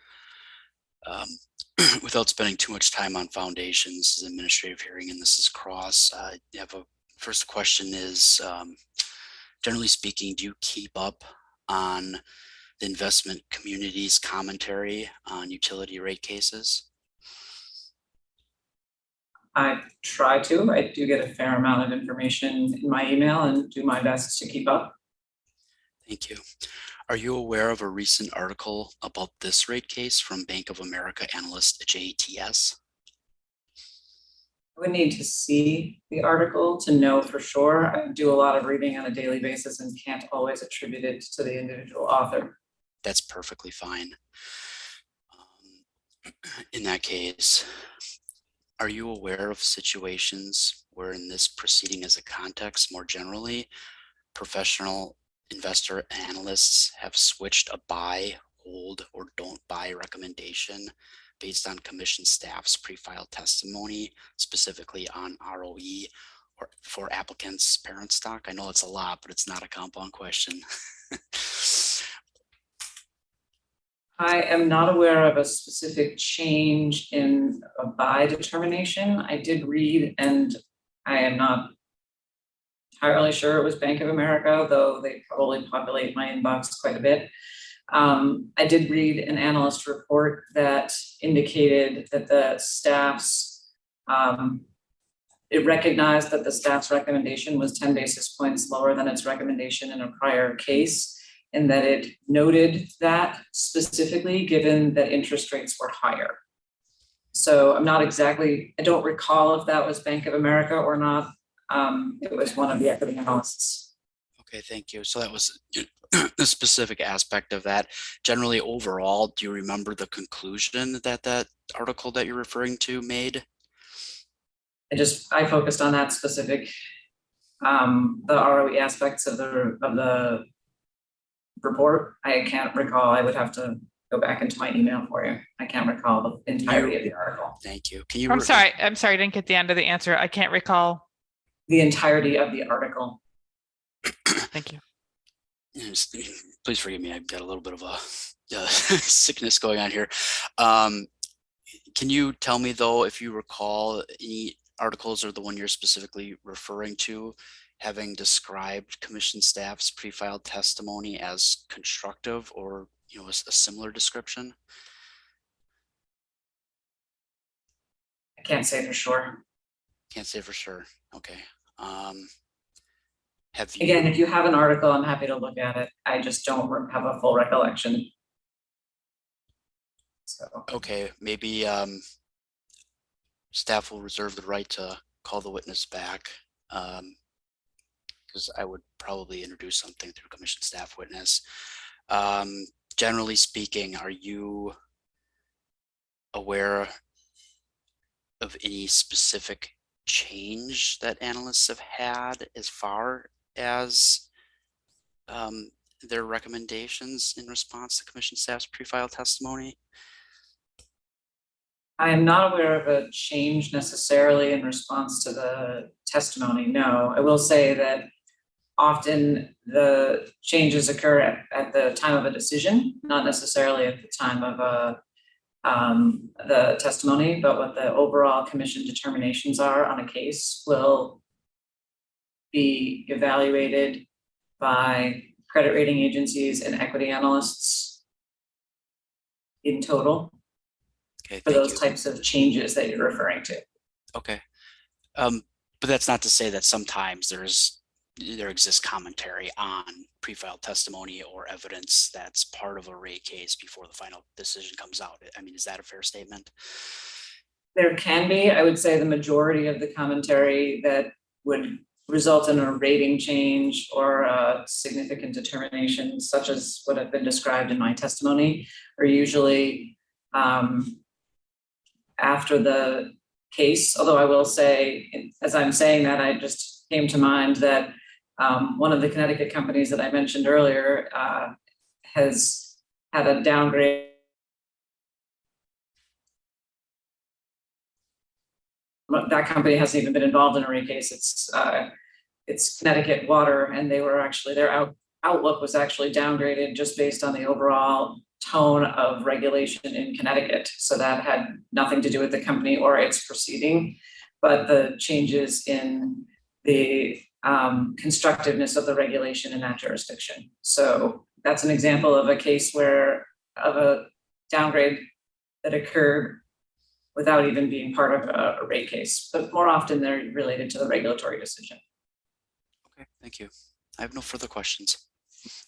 Without spending too much time on foundations, this is an administrative hearing and this is cross. First question is, generally speaking, do you keep up on the investment community's commentary on utility rate cases? I try to. I do get a fair amount of information in my email and do my best to keep up. Thank you. Are you aware of a recent article about this rate case from Bank of America analyst JTS? I would need to see the article to know for sure. I do a lot of reading on a daily basis and can't always attribute it to the individual author. That's perfectly fine. In that case, are you aware of situations where in this proceeding as a context more generally, professional investor analysts have switched a buy, hold, or don't buy recommendation based on commission staff's pre-filed testimony, specifically on ROE or for applicants' parent stock? I know it's a lot, but it's not a compound question. I am not aware of a specific change in a buy determination. I did read, and I am not entirely sure it was Bank of America, though they probably populate my inbox quite a bit. I did read an analyst report that indicated that the staff's, it recognized that the staff's recommendation was 10 basis points lower than its recommendation in a prior case, and that it noted that specifically given that interest rates were higher. So I'm not exactly, I don't recall if that was Bank of America or not. It was one of the equity analysts. Okay, thank you. So that was the specific aspect of that. Generally, overall, do you remember the conclusion that that article that you're referring to made? I focused on that specific, the ROE aspects of the report. I can't recall. I would have to go back into my email for you. I can't recall the entirety of the article. Thank you. Can you? I'm sorry. I didn't get the end of the answer. I can't recall the entirety of the article. Thank you. Please forgive me. I've got a little bit of a sickness going on here. Can you tell me though, if you recall any articles or the one you're specifically referring to having described commission staff's pre-filed testimony as constructive or, you know, a similar description? I can't say for sure. Can't say for sure. Okay. Have you? Again, if you have an article, I'm happy to look at it. I just don't have a full recollection. So. Okay, maybe staff will reserve the right to call the witness back, because I would probably introduce something through commission staff witness. Generally speaking, are you aware of any specific change that analysts have had as far as their recommendations in response to commission staff's pre-filed testimony? I am not aware of a change necessarily in response to the testimony, no. I will say that often the changes occur at the time of a decision, not necessarily at the time of the testimony, but what the overall commission determinations are on a case will be evaluated by credit rating agencies and equity analysts in total. Okay, for thank those you. types of changes that you're referring to. Okay. But that's not to say that sometimes there exists commentary on pre-filed testimony or evidence that's part of a rate case before the final decision comes out. I mean, is that a fair statement? There can be, I would say the majority of the commentary that would result in a rating change or a significant determination, such as what have been described in my testimony, are usually after the case. Although I will say, as I'm saying that, I just came to mind that one of the Connecticut companies that I mentioned earlier has had a downgrade. That company hasn't even been involved in a rate case. It's Connecticut Water, and they were actually, their outlook was actually downgraded just based on the overall tone of regulation in Connecticut. So that had nothing to do with the company or its proceeding, but the changes in the constructiveness of the regulation in that jurisdiction. So that's an example of a case of a downgrade that occurred without even being part of a rate case, but more often they're related to the regulatory decision. Okay, thank you. I have no further questions.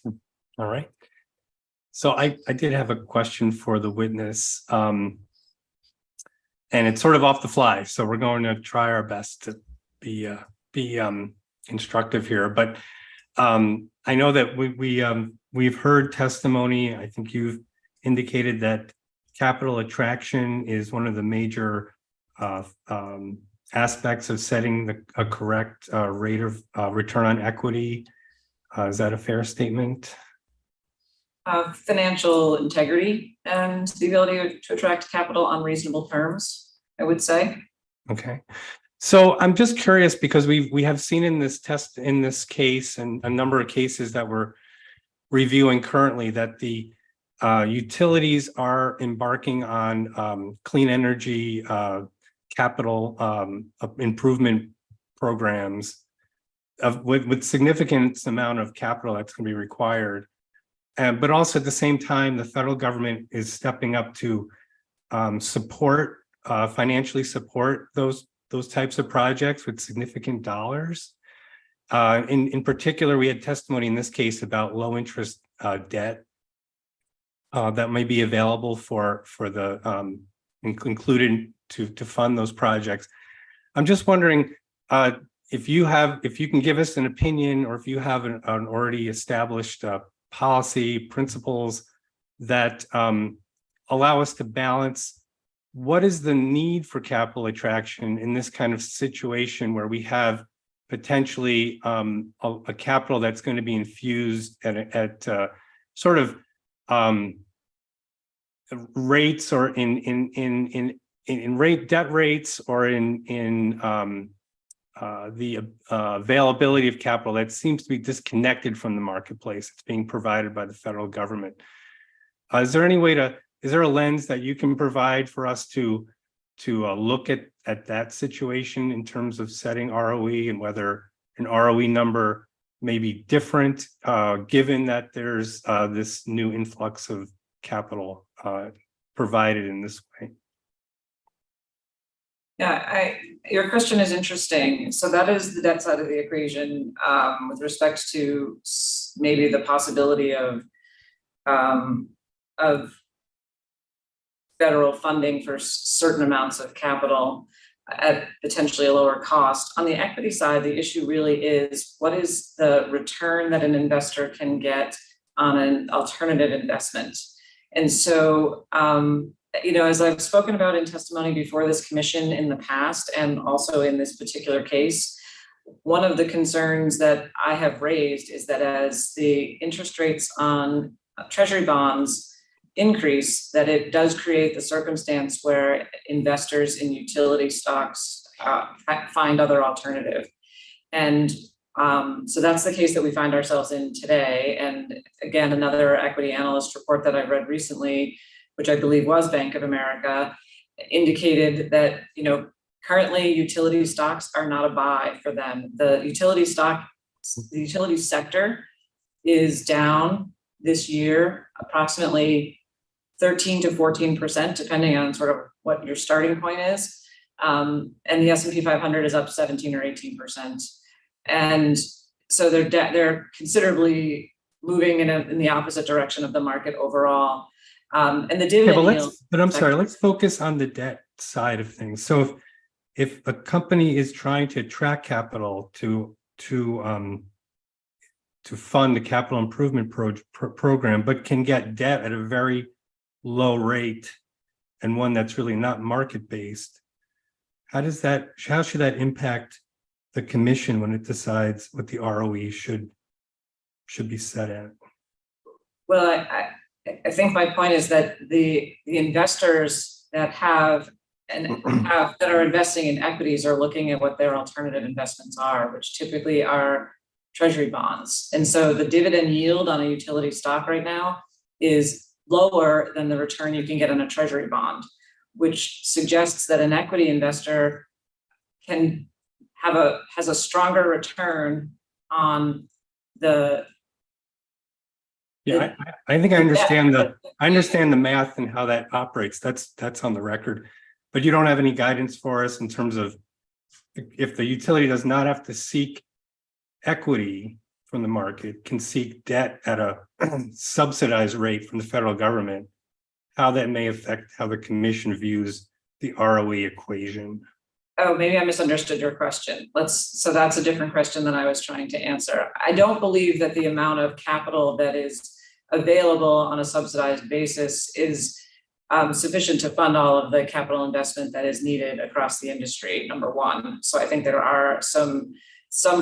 All right. So I did have a question for the witness. And it's sort of off the fly, so we're going to try our best to be instructive here. But I know that we've heard testimony. I think you've indicated that capital attraction is one of the major aspects of setting a correct rate of return on equity. Is that a fair statement? Financial integrity and the ability to attract capital on reasonable terms, I would say. Okay. So I'm just curious because we have seen in this case and a number of cases that we're reviewing currently that the utilities are embarking on clean energy capital improvement programs with significant amount of capital that's going to be required. But also at the same time, the federal government is stepping up to financially support those types of projects with significant dollars. In particular, we had testimony in this case about low interest debt that may be available for the included to fund those projects. I'm just wondering if you can give us an opinion, or if you have an already established policy principles that allow us to balance what is the need for capital attraction in this kind of situation where we have potentially a capital that's going to be infused at sort of rates or in debt rates or in the availability of capital that seems to be disconnected from the marketplace. It's being provided by the federal government. Is there a lens that you can provide for us to look at that situation in terms of setting ROE and whether an ROE number may be different given that there's this new influx of capital provided in this way? Yeah, your question is interesting. So that is the debt side of the equation with respect to maybe the possibility of federal funding for certain amounts of capital at potentially a lower cost. On the equity side, the issue really is what is the return that an investor can get on an alternative investment. And so, as I've spoken about in testimony before this commission in the past, and also in this particular case, one of the concerns that I have raised is that as the interest rates on treasury bonds increase, that it does create the circumstance where investors in utility stocks find other alternative. And so that's the case that we find ourselves in today. And again, another equity analyst report that I read recently, which I believe was Bank of America, indicated that, you know, currently utility stocks are not a buy for them. The utility sector is down this year approximately 13 to 14%, depending on sort of what your starting point is. And the S&P 500 is up 17 or 18%. And so they're considerably moving in the opposite direction of the market overall. And the dividend yield. But I'm sorry, let's focus on the debt side of things. So if a company is trying to attract capital to fund the capital improvement program, but can get debt at a very low rate and one that's really not market-based, how should that impact the commission when it decides what the ROE should be set at? Well, I think my point is that the investors that that are investing in equities are looking at what their alternative investments are, which typically are treasury bonds. And so the dividend yield on a utility stock right now is lower than the return you can get on a treasury bond, which suggests that an equity investor has a stronger return on the. Yeah, I think I understand the math and how that operates. That's on the record, but you don't have any guidance for us in terms of if the utility does not have to seek equity from the market, can seek debt at a subsidized rate from the federal government, how that may affect how the commission views the ROE equation. Oh, maybe I misunderstood your question. So that's a different question than I was trying to answer. I don't believe that the amount of capital that is available on a subsidized basis is sufficient to fund all of the capital investment that is needed across the industry, number one. So I think there are some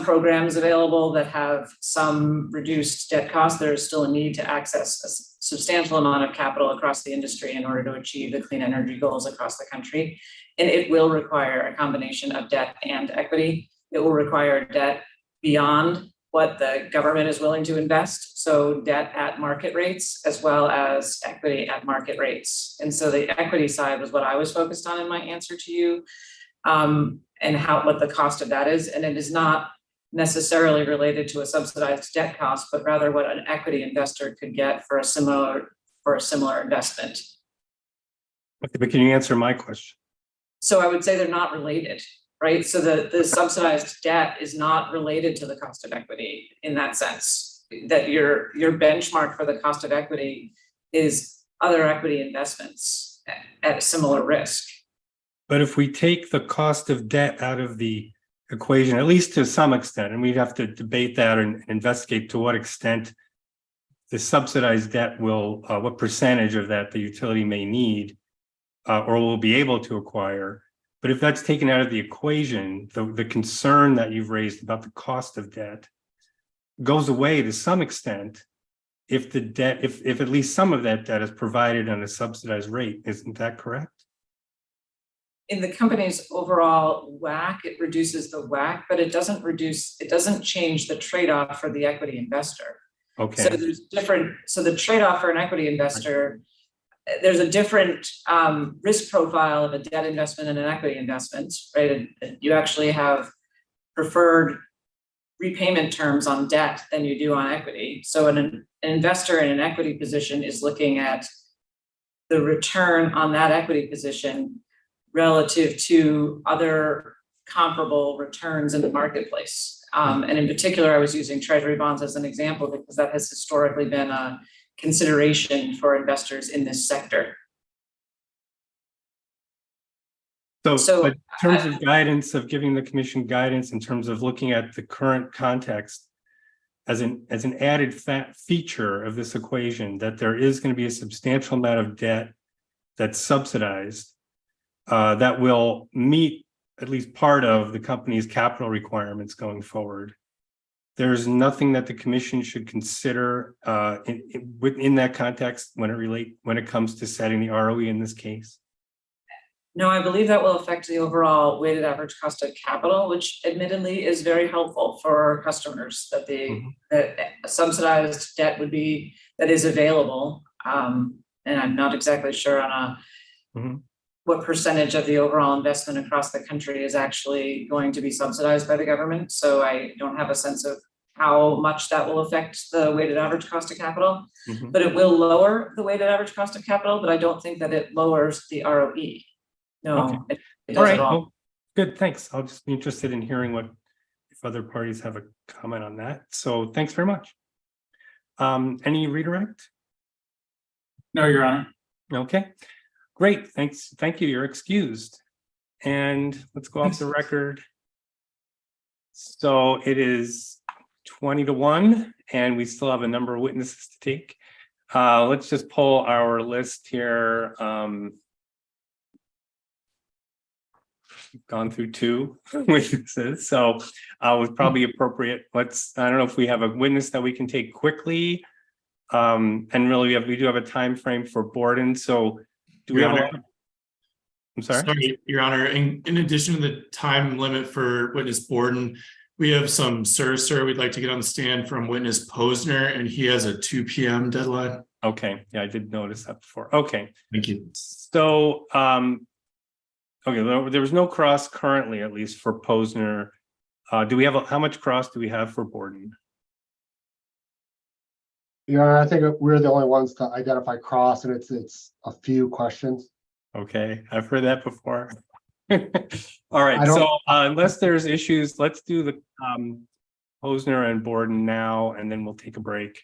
programs available that have some reduced debt costs. There is still a need to access a substantial amount of capital across the industry in order to achieve the clean energy goals across the country. And it will require a combination of debt and equity. It will require debt beyond what the government is willing to invest. So debt at market rates, as well as equity at market rates. And so the equity side was what I was focused on in my answer to you, and what the cost of that is. And it is not necessarily related to a subsidized debt cost, but rather what an equity investor could get for a similar investment. Okay, but can you answer my question? So I would say they're not related, right? So the subsidized debt is not related to the cost of equity in that sense, that your benchmark for the cost of equity is other equity investments at a similar risk. But if we take the cost of debt out of the equation, at least to some extent, and we'd have to debate that and investigate to what extent the subsidized debt will, what percentage of that the utility may need or will be able to acquire. But if that's taken out of the equation, the concern that you've raised about the cost of debt goes away to some extent if the debt, if at least some of that debt is provided on a subsidized rate. Isn't that correct? In the company's overall WACC, it reduces the WACC, but it doesn't change the trade-off for the equity investor. Okay. So the trade-off for an equity investor, there's a different risk profile of a debt investment and an equity investment, right? You actually have preferred repayment terms on debt than you do on equity. So an investor in an equity position is looking at the return on that equity position relative to other comparable returns in the marketplace. And in particular, I was using treasury bonds as an example because that has historically been a consideration for investors in this sector. So in terms of guidance, of giving the commission guidance in terms of looking at the current context as an added feature of this equation, that there is going to be a substantial amount of debt that's subsidized that will meet at least part of the company's capital requirements going forward. There's nothing that the commission should consider within that context when it comes to setting the ROE in this case. No, I believe that will affect the overall weighted average cost of capital, which admittedly is very helpful for our customers, that that subsidized debt that is available. And I'm not exactly sure on what percentage of the overall investment across the country is actually going to be subsidized by the government. So I don't have a sense of how much that will affect the weighted average cost of capital, but it will lower the weighted average cost of capital, but I don't think that it lowers the ROE. No, okay. it does All right. at all. Well, good. Thanks. I'll just be interested in hearing if other parties have a comment on that. So thanks very much. Any redirect? No, Your Honor. Okay, great. Thanks. Thank you. You're excused. And let's go off the record. So it is 20-1, and we still have a number of witnesses to take. Let's just pull our list here. Gone through 2 witnesses, so it was probably appropriate. I don't know if we have a witness that we can take quickly. And really we do have a time frame for Borden. So do we have I'm sorry, Your Honor, in addition to the time limit for witness Borden, we have some sir we'd like to get on the stand from witness Posner, and he has a 2 p.m. deadline. Okay, yeah, I did notice that before. Okay, thank you. So okay, there was no cross currently, at least for Posner. Do we have how much cross do we have for Borden? Yeah, I think we're the only ones to identify cross, and it's a few questions. Okay, I've heard that before. All right, so unless there's issues, let's do the Posner and Borden now, and then we'll take a break.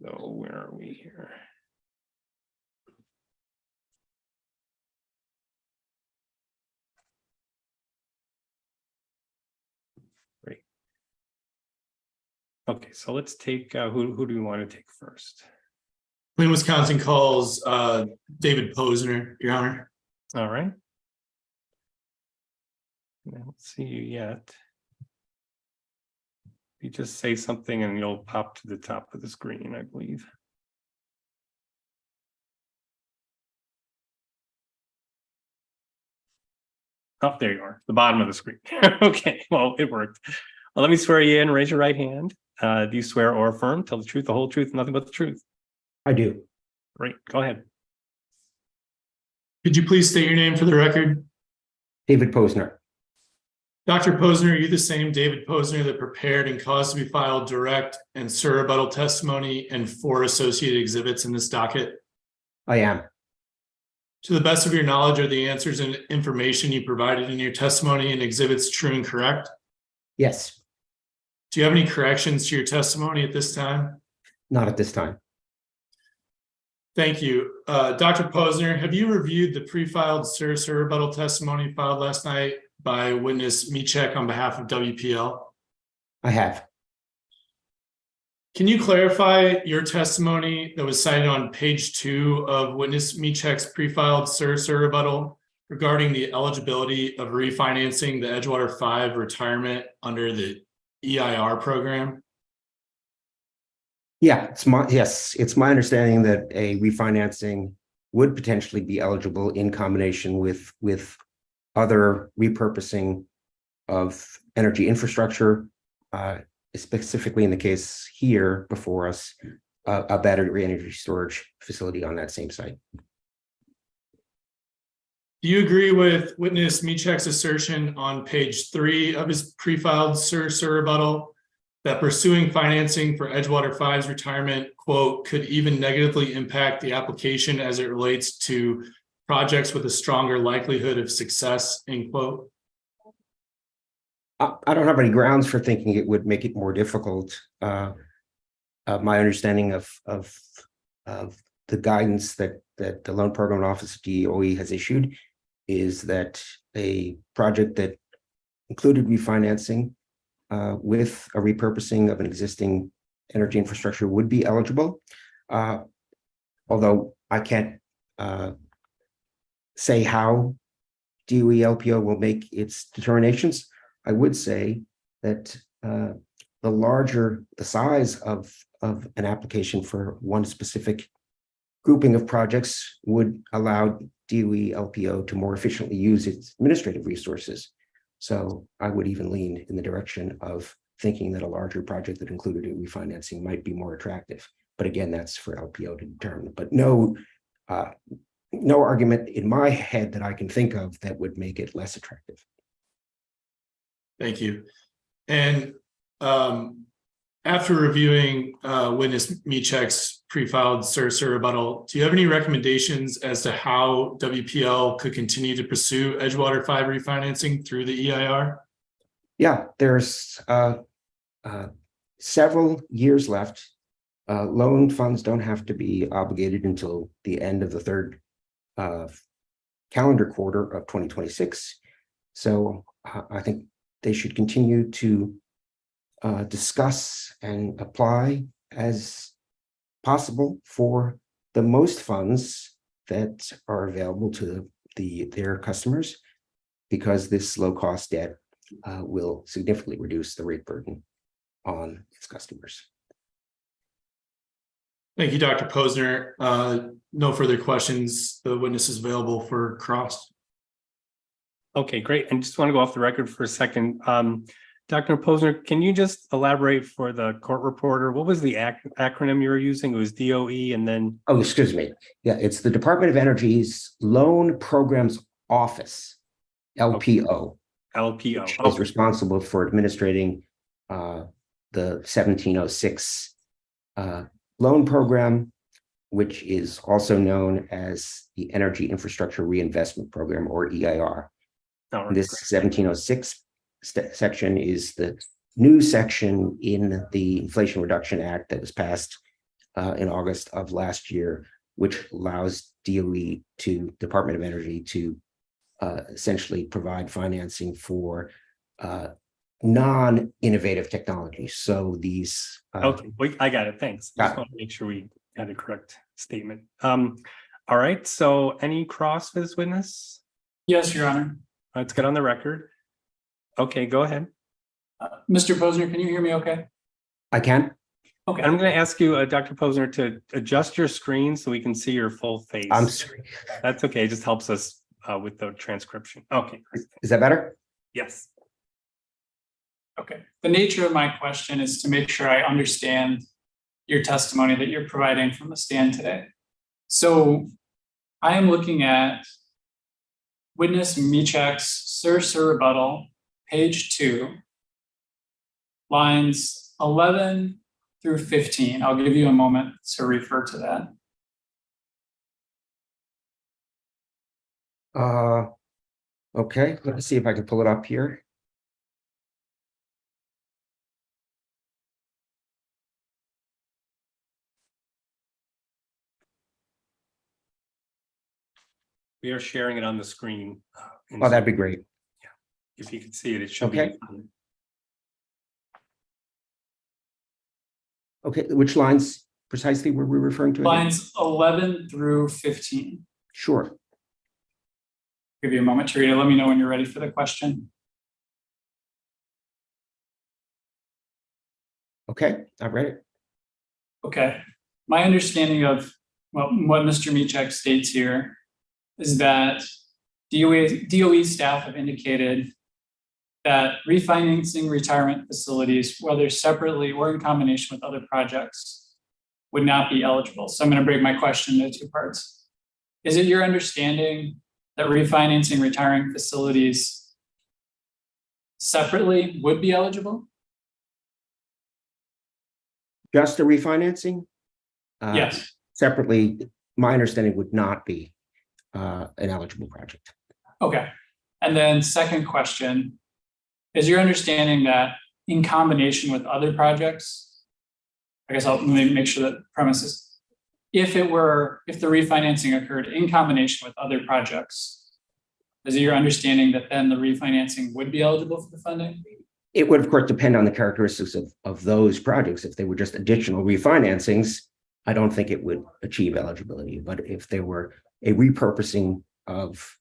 So where are we here? Great. Okay, so let's take who do we want to take first? Clean Wisconsin calls David Posner, Your Honor. All right. I don't see you yet. You just say something and you'll pop to the top of the screen, I believe. Oh, there you are, the bottom of the screen. Okay, well, it worked. Well, let me swear you in. Raise your right hand. Do you swear or affirm? Tell the truth, the whole truth, nothing but the truth. I do. Great, go ahead. Could you please state your name for the record? David Posner. Dr. Posner, are you the same David Posner that prepared and caused to be filed direct and sir rebuttal testimony and 4 associated exhibits in this docket? I am. To the best of your knowledge, are the answers and information you provided in your testimony and exhibits true and correct? Yes. Do you have any corrections to your testimony at this time? Not at this time. Thank you. Dr. Posner, have you reviewed the pre-filed sir rebuttal testimony filed last night by witness Michek on behalf of WPL? I have. Can you clarify your testimony that was cited on page 2 of witness Michek's pre-filed sir rebuttal regarding the eligibility of refinancing the Edgewater 5 retirement under the EIR program? Yeah, it's my understanding that a refinancing would potentially be eligible in combination with other repurposing of energy infrastructure, specifically in the case here before us, a battery energy storage facility on that same site. Do you agree with witness Michek's assertion on page 3 of his pre-filed sir rebuttal that pursuing financing for Edgewater 5's retirement, quote, could even negatively impact the application as it relates to projects with a stronger likelihood of success, end quote? I don't have any grounds for thinking it would make it more difficult. My understanding of the guidance that the Loan Program Office of DOE has issued is that a project that included refinancing with a repurposing of an existing energy infrastructure would be eligible. Although I can't say how DOE LPO will make its determinations. I would say that the larger the size of an application for one specific grouping of projects would allow DOE LPO to more efficiently use its administrative resources. So I would even lean in the direction of thinking that a larger project that included a refinancing might be more attractive. But again, that's for LPO to determine. But no argument in my head that I can think of that would make it less attractive. Thank you. And after reviewing witness Michek's pre-filed SIR rebuttal, do you have any recommendations as to how WPL could continue to pursue Edgewater 5 refinancing through the EIR? Yeah, there's several years left. Loan funds don't have to be obligated until the end of the third calendar quarter of 2026. So I think they should continue to discuss and apply as possible for the most funds that are available to their customers, because this low-cost debt will significantly reduce the rate burden on its customers. Thank you, Dr. Posner. No further questions. The witness is available for cross. Okay, great. And just want to go off the record for a second. Dr. Posner, can you just elaborate for the court reporter? What was the acronym you were using? It was DOE and then... Oh, excuse me. Yeah, it's the Department of Energy's Loan Programs Office, LPO. LPO. Which is responsible for administrating the 1706 loan program, which is also known as the Energy Infrastructure Reinvestment Program, or EIR. Right. This 1706 section is the new section in the Inflation Reduction Act that was passed in August of last year, which allows DOE to Department of Energy to essentially provide financing for non-innovative technologies. So these okay, I got it. Thanks. Just want to make sure we got a correct statement. All right. So any cross for this witness? Yes, Your Honor. Let's get on the record. Okay, go ahead. Mr. Posner, can you hear me okay? I can. Okay. I'm going to ask you, Dr. Posner, to adjust your screen so we can see your full face. I'm sorry. That's okay. It just helps us with the transcription. Okay. Is that better? Yes. Okay. The nature of my question is to make sure I understand your testimony that you're providing from the stand today. So I am looking at witness Michek's SIR rebuttal, page 2, lines 11 through 15. I'll give you a moment to refer to that. Okay, let's see if I can pull it up here. We are sharing it on the screen. Oh, that'd be great. Yeah. If you can see it, it should Okay. be. Okay, which lines precisely were we referring to? Lines 11 through 15. Sure. Give you a moment to read it. Let me know when you're ready for the question. Okay, I've read it. Okay. My understanding of what Mr. Michek states here is that DOE staff have indicated that refinancing retirement facilities, whether separately or in combination with other projects, would not be eligible. So I'm going to break my question into 2 parts. Is it your understanding that refinancing retiring facilities separately would be eligible? Just a refinancing? Yes. Separately, my understanding would not be an eligible project. Okay. And then second question, is your understanding that in combination with other projects, I guess I'll make sure that premises, if the refinancing occurred in combination with other projects, is it your understanding that then the refinancing would be eligible for the funding? It would, of course, depend on the characteristics of those projects. If they were just additional refinancings, I don't think it would achieve eligibility. But if they were a repurposing of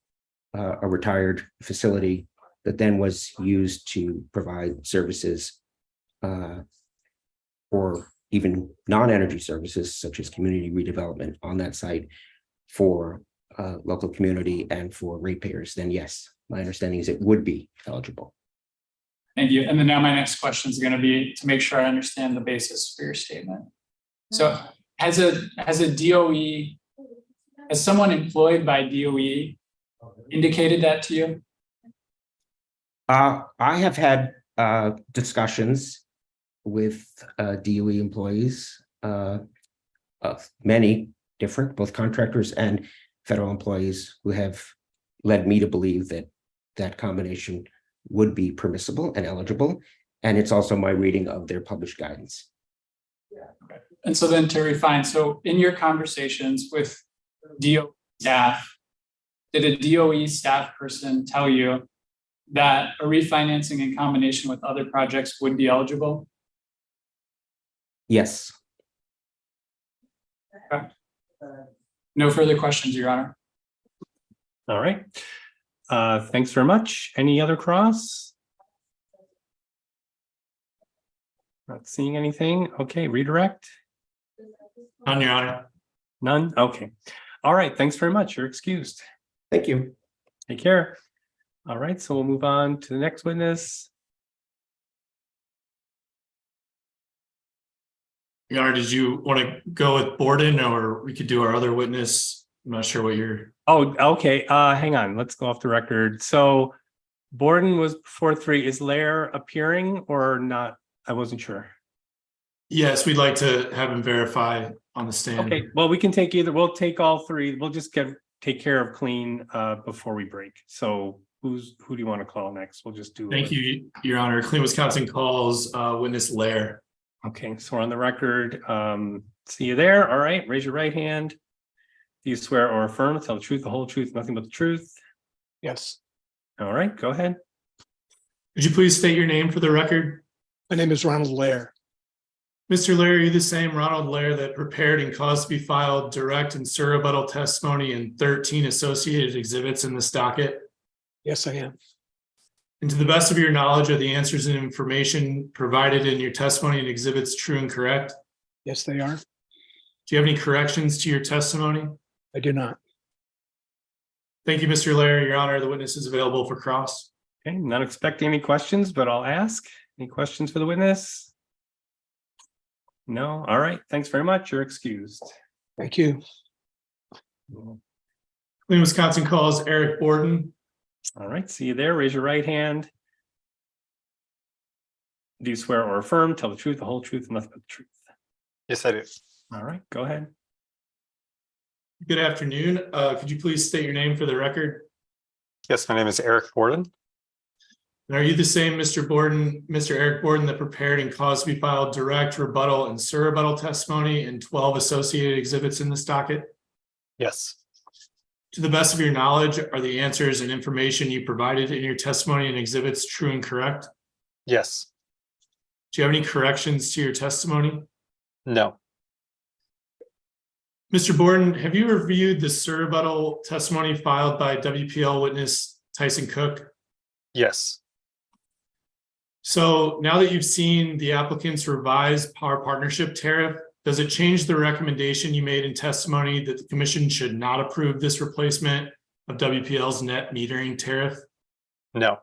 a retired facility that then was used to provide services or even non-energy services such as community redevelopment on that site for local community and for ratepayers, then yes, my understanding is it would be eligible. Thank you. And then now my next question is going to be to make sure I understand the basis for your statement. So has a DOE, has someone employed by DOE indicated that to you? I have had discussions with DOE employees, many different, both contractors and federal employees, who have led me to believe that that combination would be permissible and eligible. And it's also my reading of their published guidance. Okay. And so then to refine, so in your conversations with DOE staff, did a DOE staff person tell you that a refinancing in combination with other projects would be eligible? Yes. Okay. No further questions, Your Honor. All right. Thanks very much. Any other cross? Not seeing anything. Okay, redirect. None, Your Honor. None. Okay. All right. Thanks very much. You're excused. Thank you. Take care. All right. So we'll move on to the next witness. Your Honor, did you want to go with Borden, or we could do our other witness? I'm not sure what you're. Oh, okay. Hang on. Let's go off the record. So Borden was before 3. Is Lair appearing or not? I wasn't sure. Yes, we'd like to have him verify on the stand. Okay. Well, we can take either. We'll take all 3. We'll just take care of clean before we break. So who do you want to call next? We'll just do. Thank you, Your Honor. Clean Wisconsin calls witness Lair. Okay, so we're on the record. See you there. All right, raise your right hand. Do you swear or affirm to tell the truth, the whole truth, nothing but the truth? Yes. All right, go ahead. Could you please state your name for the record? My name is Ronald Lair. Mr. Lair, are you the same Ronald Lair that prepared and caused to be filed direct and surrebuttal testimony in 13 associated exhibits in this docket? Yes, I am. And to the best of your knowledge, are the answers and information provided in your testimony and exhibits true and correct? Yes, they are. Do you have any corrections to your testimony? I do not. Thank you, Mr. Lair. Your Honor, the witness is available for cross. Okay, not expecting any questions, but I'll ask. Any questions for the witness? No? All right, thanks very much. You're excused. Thank you. Clean Wisconsin calls Eric Borden. All right, see you there. Raise your right hand. Do you swear or affirm, tell the truth, the whole truth, and nothing but the truth? Yes, I do. All right, go ahead. Good afternoon. Could you please state your name for the record? Yes, my name is Eric Borden. And are you the same Mr. Borden, Mr. Eric Borden, that prepared and caused to be filed direct, rebuttal, and surrebuttal testimony in 12 associated exhibits in this docket? Yes. To the best of your knowledge, are the answers and information you provided in your testimony and exhibits true and correct? Yes. Do you have any corrections to your testimony? No. Mr. Borden, have you reviewed the surrebuttal testimony filed by WP&L witness Tyson Cook? Yes. So now that you've seen the applicant's revised power partnership tariff, does it change the recommendation you made in testimony that the commission should not approve this replacement of WP&L's net metering tariff? No.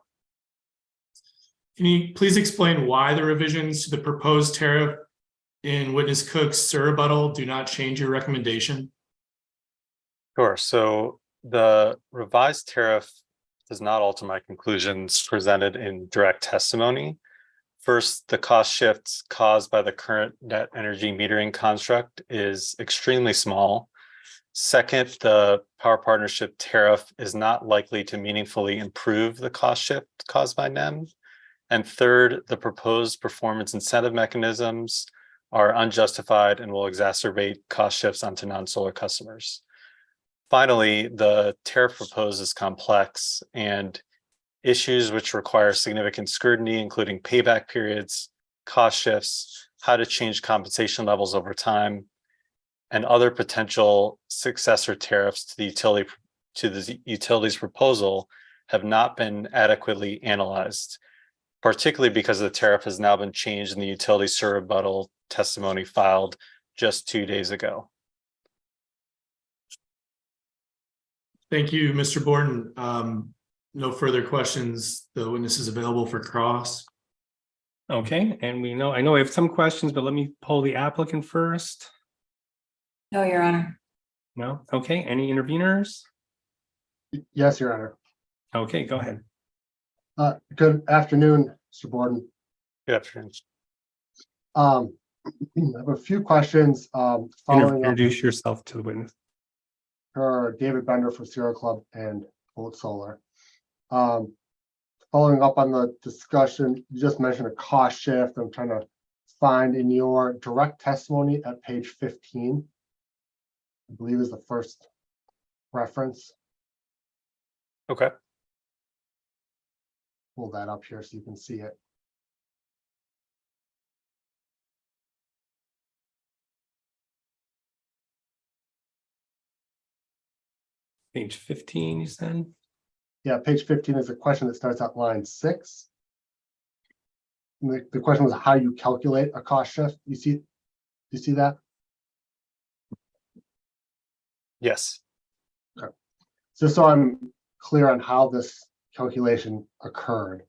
Can you please explain why the revisions to the proposed tariff in witness Cook's surrebuttal do not change your recommendation? Sure. So the revised tariff does not alter my conclusions presented in direct testimony. First, the cost shifts caused by the current net energy metering construct is extremely small. Second, the power partnership tariff is not likely to meaningfully improve the cost shift caused by NEM. And third, the proposed performance incentive mechanisms are unjustified and will exacerbate cost shifts onto non-solar customers. Finally, the tariff proposed is complex, and issues which require significant scrutiny, including payback periods, cost shifts, how to change compensation levels over time, and other potential successor tariffs to the utility to the utilities proposal have not been adequately analyzed, particularly because the tariff has now been changed in the utility rebuttal testimony filed just 2 days ago. Thank you, Mr. Borden. No further questions. The witness is available for cross. Okay, and I know we have some questions, but let me poll the applicant first. No, Your Honor. No? Okay, any interveners? Yes, Your Honor. Okay, go ahead. Good afternoon, Mr. Borden. Good afternoon. I have a few questions following up. Introduce yourself to the witness. David Bender for Sierra Club and Bullet Solar. Following up on the discussion, you just mentioned a cost shift. I'm trying to find in your direct testimony at page 15, I believe is the first reference. Okay. Pull that up here so you can see it. Page 15, you said? Yeah, page 15 is a question that starts at line 6. And the question was how you calculate a cost shift. You see that? Yes. Okay. So I'm clear on how this calculation occurred.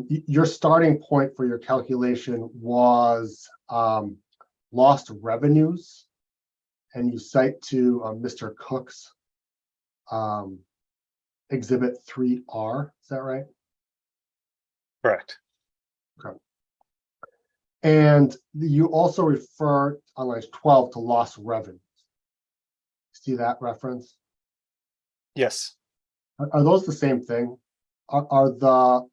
Your starting point for your calculation was lost revenues, and you cite to Mr. Cook's exhibit 3R. Is that right? Correct. Okay. And you also refer on line 12 to lost revenues. See that reference? Yes. Are those the same thing? Are the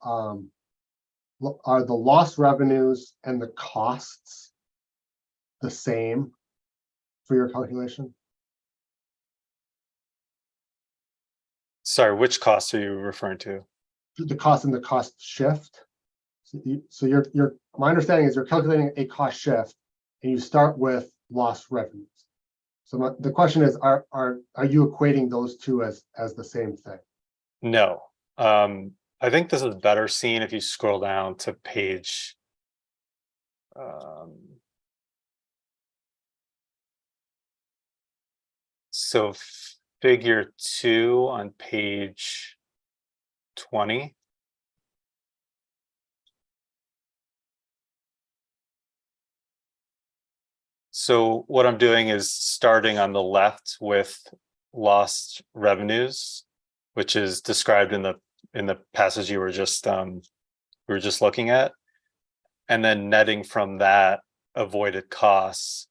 lost revenues and the costs the same for your calculation? Sorry, which costs are you referring to? The cost and the cost shift. So my understanding is you're calculating a cost shift and you start with lost revenues. So the question is, are you equating those two as the same thing? No. I think this is better seen if you scroll down to page so figure 2 on page 20. So what I'm doing is starting on the left with lost revenues, which is described in the passage you were just looking at, and then netting from that avoided costs.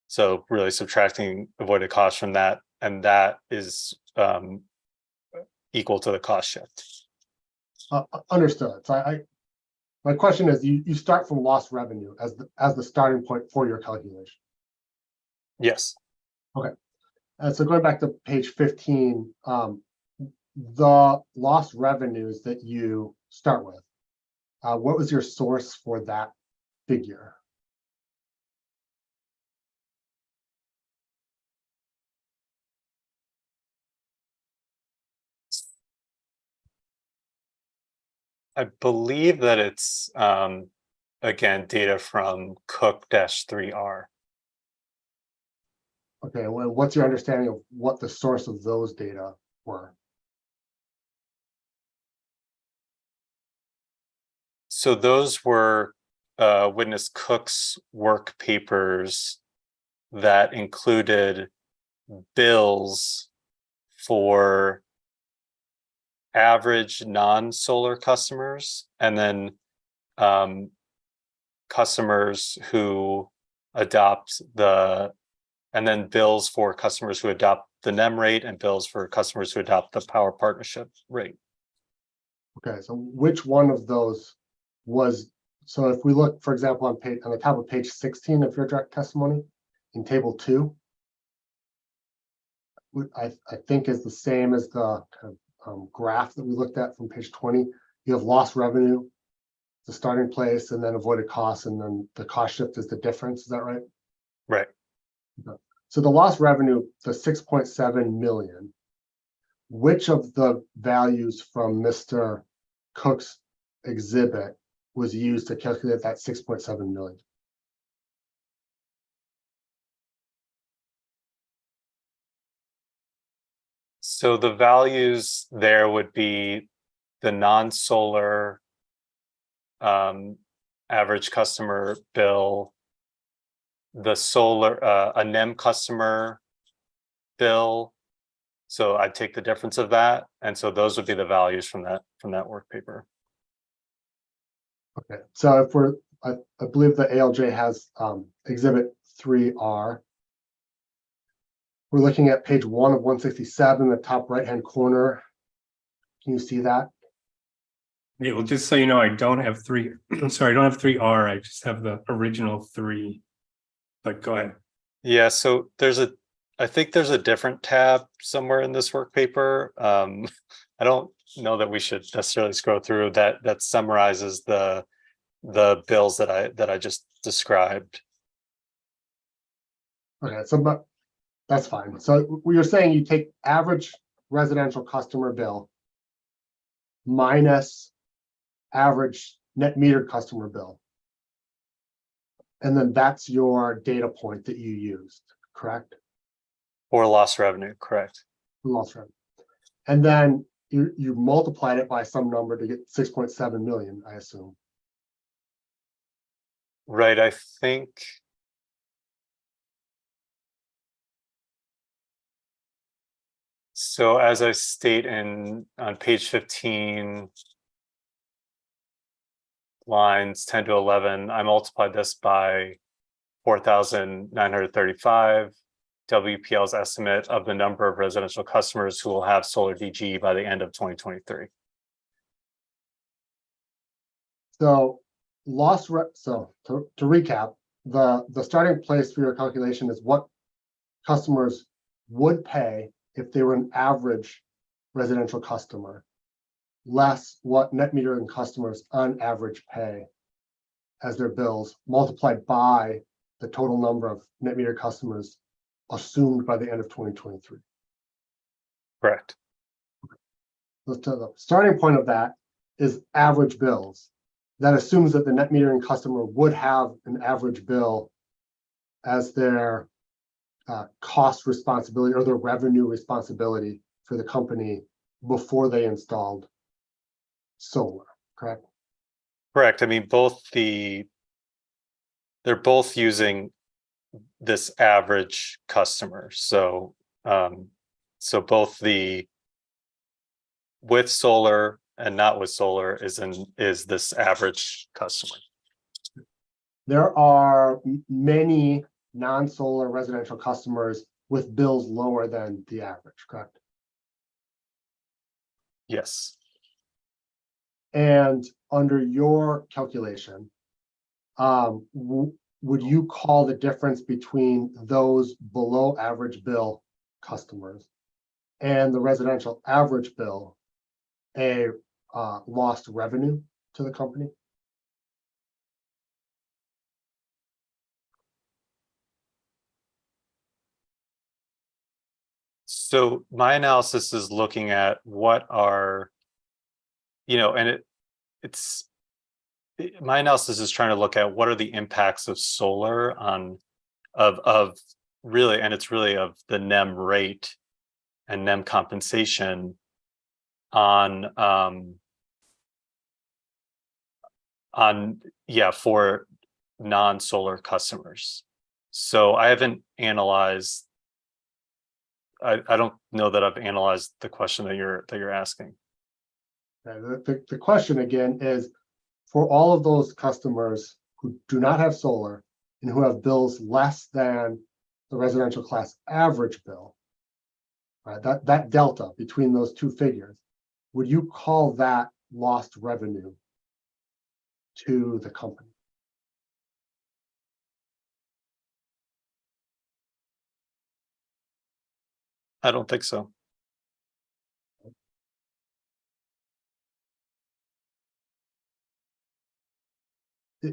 So really subtracting avoided costs from that, and that is equal to the cost shift. Understood. So my question is, you start from lost revenue as the starting point for your calculation. Yes. Okay. So going back to page 15, the lost revenues that you start with, what was your source for that figure? I believe that it's again data from Cook-3R. Okay, well, what's your understanding of what the source of those data were? So those were witness Cook's work papers that included bills for average non-solar customers, and then customers who adopt and then bills for customers who adopt the NEM rate and bills for customers who adopt the power partnership rate. Okay, so which one of those was, so if we look, for example, on the top of page 16 of your direct testimony, in table 2, I think is the same as the kind of graph that we looked at from page 20. You have lost revenue, the starting place, and then avoided costs, and then the cost shift is the difference. Is that right? Right. Okay. So the lost revenue, the 6.7 million, which of the values from Mr. Cook's exhibit was used to calculate that 6.7 million? So the values there would be the non-solar average customer bill, the solar, a NEM customer bill. So I'd take the difference of that. And so those would be the values from that work paper. Okay, so if we're, I believe the ALJ has exhibit 3R. We're looking at page 1 of 167, the top right-hand corner. Can you see that? Yeah, well, just so you know, I don't have three. Sorry, I don't have 3R. I just have the original 3. But go ahead. Yeah, so I think there's a different tab somewhere in this work paper. I don't know that we should necessarily scroll through that summarizes the bills that I just described. Okay, so but that's fine. So you're saying you take average residential customer bill minus average net metered customer bill. And then that's your data point that you used, correct? Or lost revenue, correct. Lost revenue. And then you multiplied it by some number to get 6.7 million, I assume. Right, I think. So as I state on page 15, lines 10 to 11, I multiplied this by 4,935, WPL's estimate of the number of residential customers who will have solar DG by the end of 2023. So to recap, the starting place for your calculation is what customers would pay if they were an average residential customer, less what net metering customers on average pay as their bills, multiplied by the total number of net meter customers assumed by the end of 2023. Correct. So the starting point of that is average bills. That assumes that the net metering customer would have an average bill as their cost responsibility or their revenue responsibility for the company before they installed solar, correct? Correct. I mean, they're both using this average customer. So so both the with solar and not with solar is this average customer. There are many non-solar residential customers with bills lower than the average, correct? Yes. And under your calculation, would you call the difference between those below average bill customers and the residential average bill a lost revenue to the company? So my analysis is looking at what are, and my analysis is trying to look at what are the impacts of solar of really, and it's really of the NEM rate and NEM compensation on for non-solar customers. So I haven't analyzed. I don't know that I've analyzed the question that you're asking. The question again is, for all of those customers who do not have solar and who have bills less than the residential class average bill, right? That delta between those two figures, would you call that lost revenue to the company? I don't think so.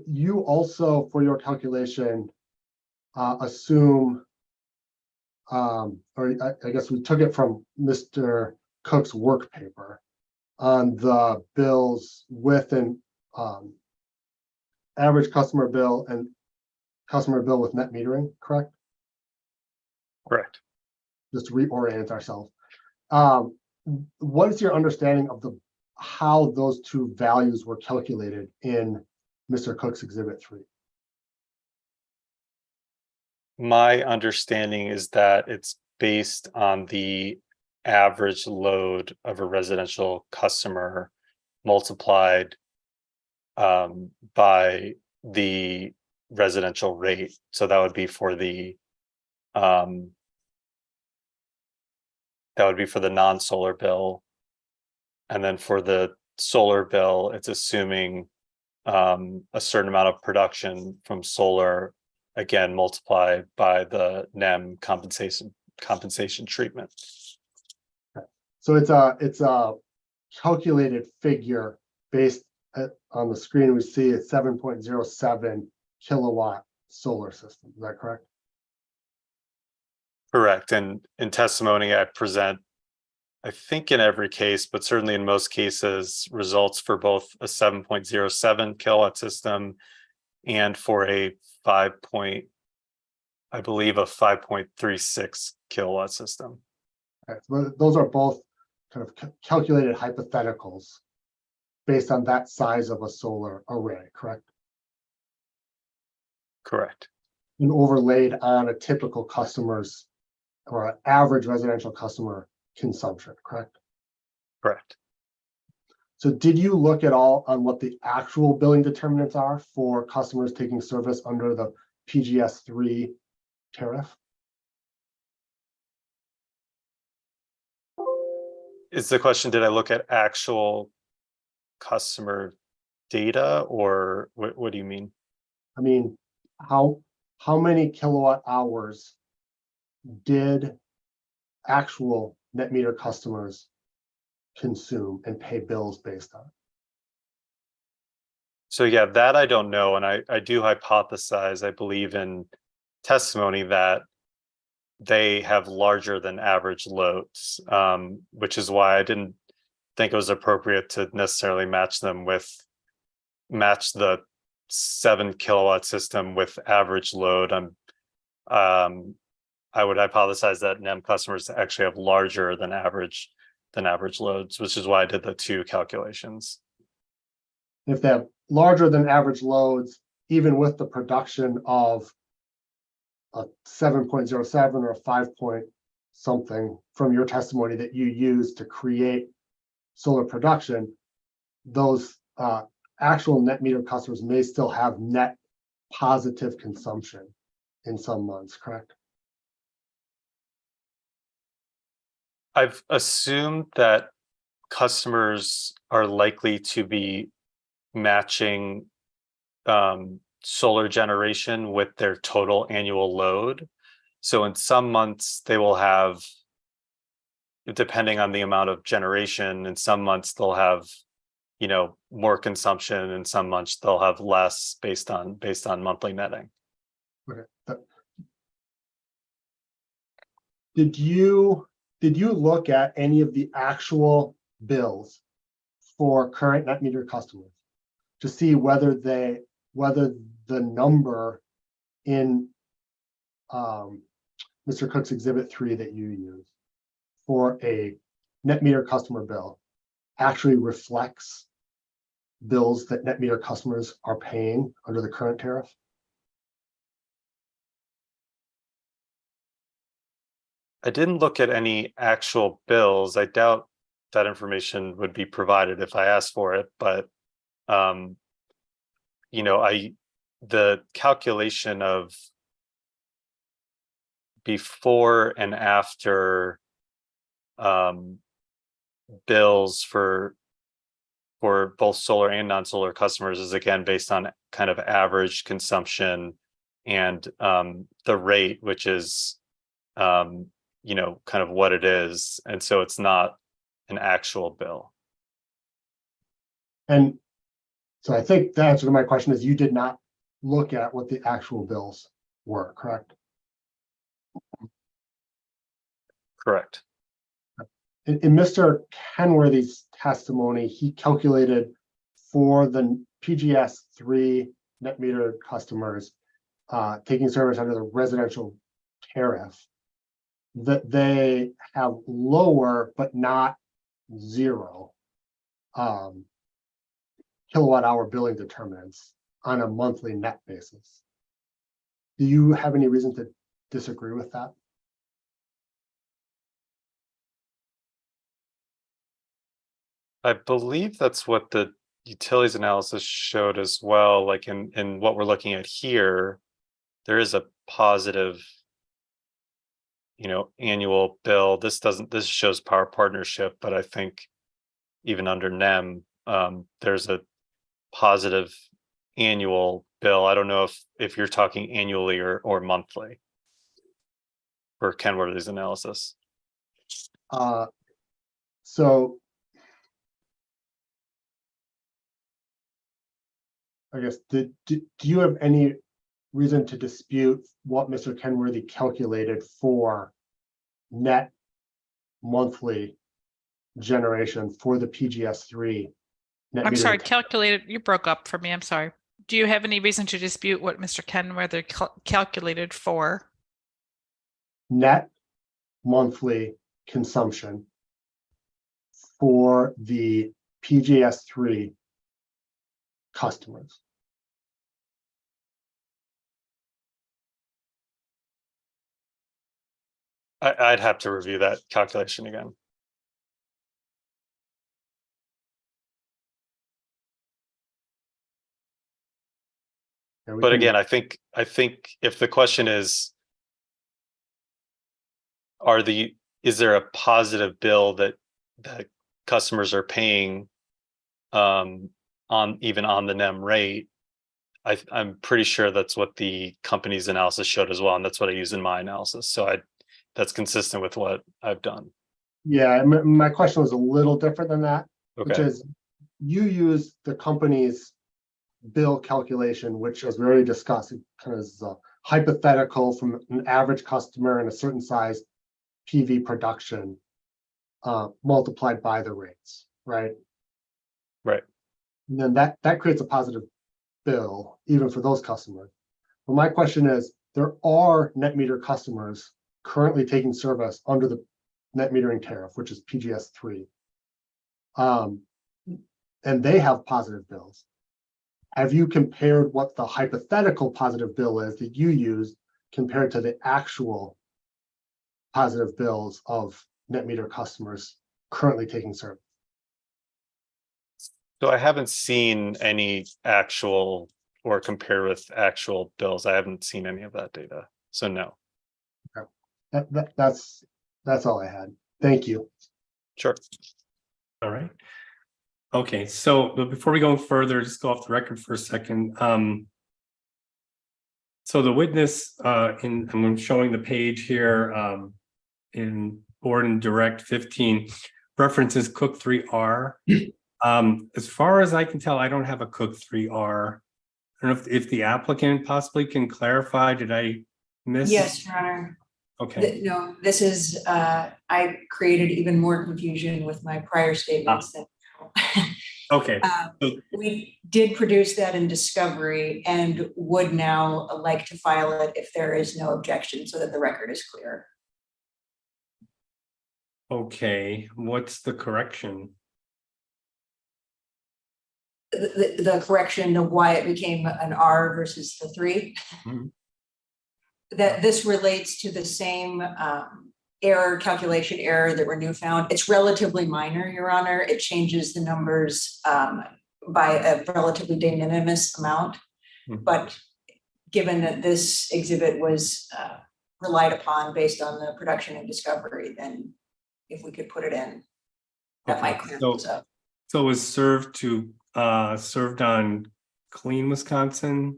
You also, for your calculation, assume, or I guess we took it from Mr. Cook's work paper on the bills with an average customer bill and customer bill with net metering, correct? Correct. Just to reorient ourselves. What is your understanding of how those two values were calculated in Mr. Cook's Exhibit 3? My understanding is that it's based on the average load of a residential customer multiplied by the residential rate. So that would be for the non-solar bill. And then for the solar bill, it's assuming a certain amount of production from solar, again, multiplied by the NEM compensation treatment. So it's a calculated figure based on the screen. We see a 7.07 kilowatt solar system. Is that correct? Correct. And in testimony, I present, I think in every case, but certainly in most cases, results for both a 7.07 kilowatt system and for a 5.36 kilowatt system. Okay, so those are both kind of calculated hypotheticals based on that size of a solar array, correct? Correct. And overlaid on a typical customer's or an average residential customer consumption, correct? Correct. So did you look at all on what the actual billing determinants are for customers taking service under the PGS3 tariff? Is the question, did I look at actual customer data, or what do you mean? I mean, how many kilowatt hours did actual net meter customers consume and pay bills based on? So yeah, that I don't know. And I do hypothesize, I believe in testimony that they have larger than average loads, which is why I didn't think it was appropriate to necessarily match the 7 kilowatt system with average load. I would hypothesize that NEM customers actually have larger than average loads, which is why I did the two calculations. If they have larger than average loads, even with the production of a 7.07 or a 5 point something from your testimony that you use to create solar production, those actual net meter customers may still have net positive consumption in some months, correct? I've assumed that customers are likely to be matching solar generation with their total annual load. So in some months they will have, depending on the amount of generation, in some months they'll have, more consumption, in some months they'll have less based on monthly netting. Okay. Did you look at any of the actual bills for current net meter customers to see whether the number in Mr. Cook's Exhibit 3 that you use for a net meter customer bill actually reflects bills that net meter customers are paying under the current tariff? I didn't look at any actual bills. I doubt that information would be provided if I asked for it, but the calculation of before and after bills for both solar and non-solar customers is again based on kind of average consumption and the rate, which is kind of what it is, and so it's not an actual bill. And so I think the answer to my question is you did not look at what the actual bills were, correct? Correct. in Mr. Kenworthy's testimony, he calculated for the PGS 3 net meter customers taking service under the residential tariff, that they have lower but not zero kilowatt hour billing determinants on a monthly net basis. Do you have any reason to disagree with that? I believe that's what the utilities analysis showed as well. Like in what we're looking at here, there is a positive, annual bill. This shows power partnership, but I think even under NEM, there's a positive annual bill. I don't know if you're talking annually or monthly for Kenworthy's analysis. So I guess, do you have any reason to dispute what Mr. Kenworthy calculated for net monthly generation for the PGS 3 net I'm sorry, metering? calculated, you broke up for me. I'm sorry. Do you have any reason to dispute what Mr. Kenworthy calculated for? Net monthly consumption for the PGS 3 customers. I'd have to review that calculation again. But again, I think if the question is, is there a positive bill that customers are paying on the NEM rate? I'm pretty sure that's what the company's analysis showed as well, and that's what I use in my analysis. So that's consistent with what I've done. Yeah, my question was a little different than that, which Okay. is you use the company's bill calculation, which as we already discussed, it kind of is a hypothetical from an average customer and a certain size PV production multiplied by the rates, right? Right. And then that creates a positive bill even for those customers. But my question is, there are net meter customers currently taking service under the net metering tariff, which is PGS 3. And they have positive bills. Have you compared what the hypothetical positive bill is that you use compared to the actual positive bills of net meter customers currently taking service? So I haven't seen any actual or compared with actual bills. I haven't seen any of that data. So no. Okay. That's all I had. Thank you. Sure. All right. Okay, but before we go further, just go off the record for a second. So the witness I'm showing the page here in Board and Direct 15 references Cook 3R. As far as I can tell, I don't have a Cook 3R. I don't know if the applicant possibly can clarify. Did I miss? Yes, Your Honor. Okay. No, this is, I created even more confusion with my prior statements. Okay. We did produce that in discovery and would now like to file it if there is no objection so that the record is clear. Okay, what's the correction? The correction of why it became an R versus the 3. Mm-hmm. That this relates to the same calculation error that were found. It's relatively minor, Your Honor. It changes the numbers by a relatively de minimis amount. Mm-hmm. But given that this exhibit was relied upon based on the production and discovery, then if we could put it in, that might clear things up. So it was served on Clean Wisconsin.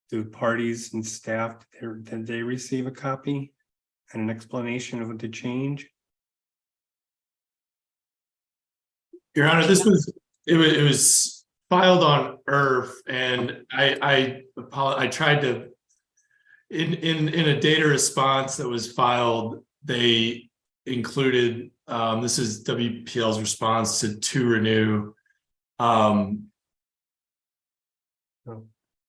Do parties and staff, did they receive a copy and an explanation of the change? Your Honor, it was filed on IRF, and I tried to in a data response that was filed, they included, this is WPL's response to renew.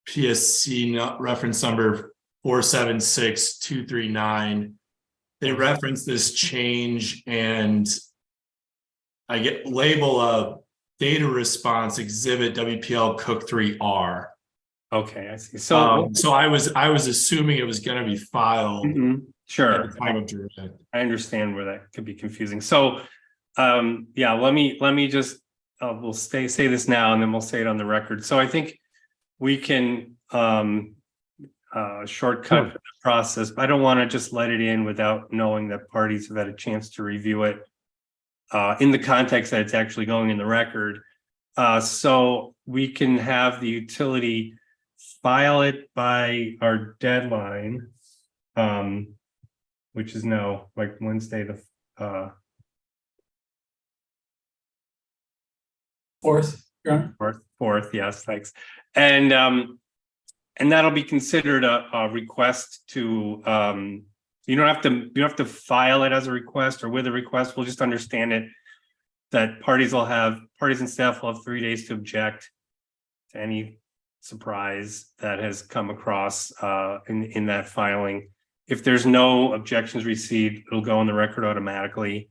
PSC reference number 476239. They reference this change and I get label a data response exhibit WPL Cook 3R. Okay, I see. So, So I was assuming it was going to be filed. Sure. At the time of direct. I understand where that could be confusing. So, yeah, let me just, we'll say this now and then we'll say it on the record. So I think we can shortcut the process, but I don't want to just let it in without knowing that parties have had a chance to review it in the context that it's actually going in the record. So we can have the utility file it by our deadline, which is now like Wednesday the 4th. Fourth, yes, thanks. And that'll be considered a request to you don't have to file it as a request or with a request. We'll just understand it that parties and staff will have 3 days to object to any surprise that has come across in that filing. If there's no objections received, it'll go on the record automatically.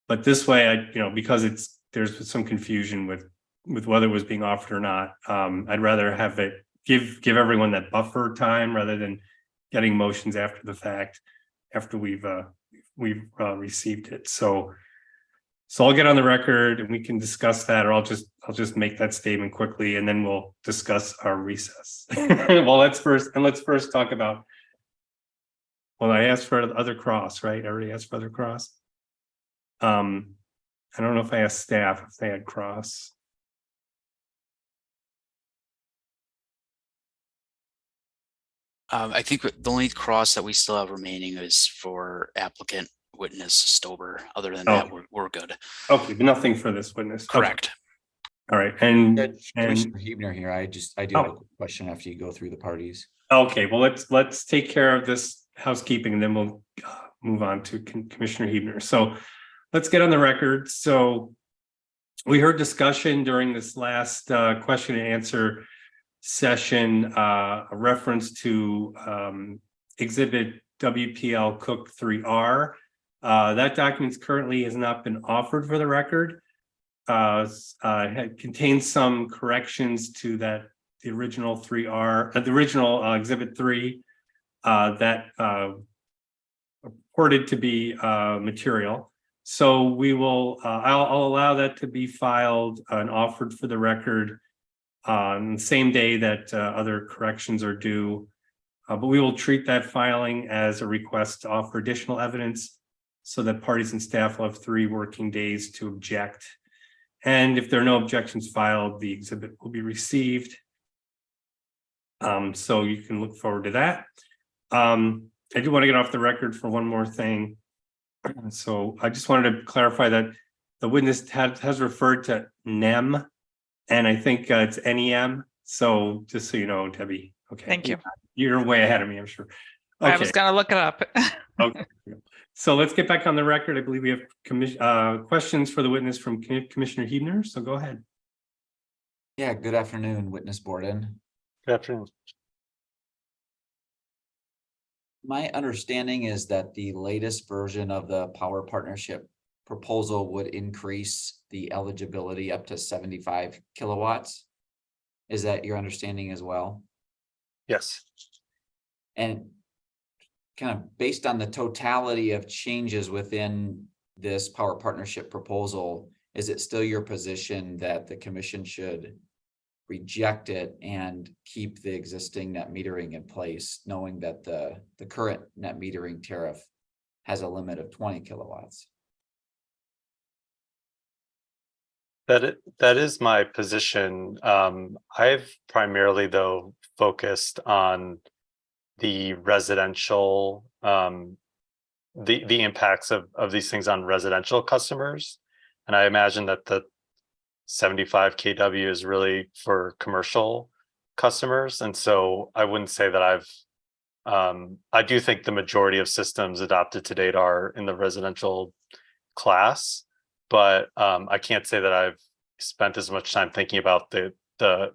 But this way, because there's some confusion with whether it was being offered or not. I'd rather have it give everyone that buffer time rather than getting motions after the fact, after we've received it. So I'll get on the record and we can discuss that, or I'll just make that statement quickly and then we'll discuss our recess. Well, let's first talk about. Well, I asked for the other cross, right? I already asked for other cross. I don't know if I asked staff if they had cross. I think the only cross that we still have remaining is for applicant witness Stober. Other than that, we're good. Okay, but nothing for this witness. Correct. Okay. All right, and Commissioner Huebner here. I do have a question after you go through the parties. Okay, well, let's take care of this housekeeping and then we'll move on to Commissioner Huebner. So let's get on the record. So we heard discussion during this last question and answer session, a reference to exhibit WPL Cook 3R. That document currently has not been offered for the record. It contains some corrections to the original 3R, the original exhibit 3 that purported to be material. So we will, I'll allow that to be filed and offered for the record on the same day that other corrections are due. But we will treat that filing as a request to offer additional evidence so that parties and staff will have 3 working days to object. And if there are no objections filed, the exhibit will be received. So you can look forward to that. I do want to get off the record for one more thing. So I just wanted to clarify that the witness has referred to NEM, and I think it's NEM. So just so you know, Debbie. Okay. Thank you. You're way ahead of me, I'm sure. Okay. I was going to look it up. Okay. So let's get back on the record. I believe we have questions for the witness from Commissioner Huebner. So go ahead. Yeah, good afternoon, witness Borden. Good afternoon. My understanding is that the latest version of the power partnership proposal would increase the eligibility up to 75 kilowatts. Is that your understanding as well? Yes. And kind of based on the totality of changes within this power partnership proposal, is it still your position that the commission should reject it and keep the existing net metering in place, knowing that the current net metering tariff has a limit of 20 kilowatts? That is my position. I've primarily, though, focused on the residential, the impacts of these things on residential customers. And I imagine that the 75 kW is really for commercial customers. And so I wouldn't say that I've I do think the majority of systems adopted to date are in the residential class, but I can't say that I've spent as much time thinking about the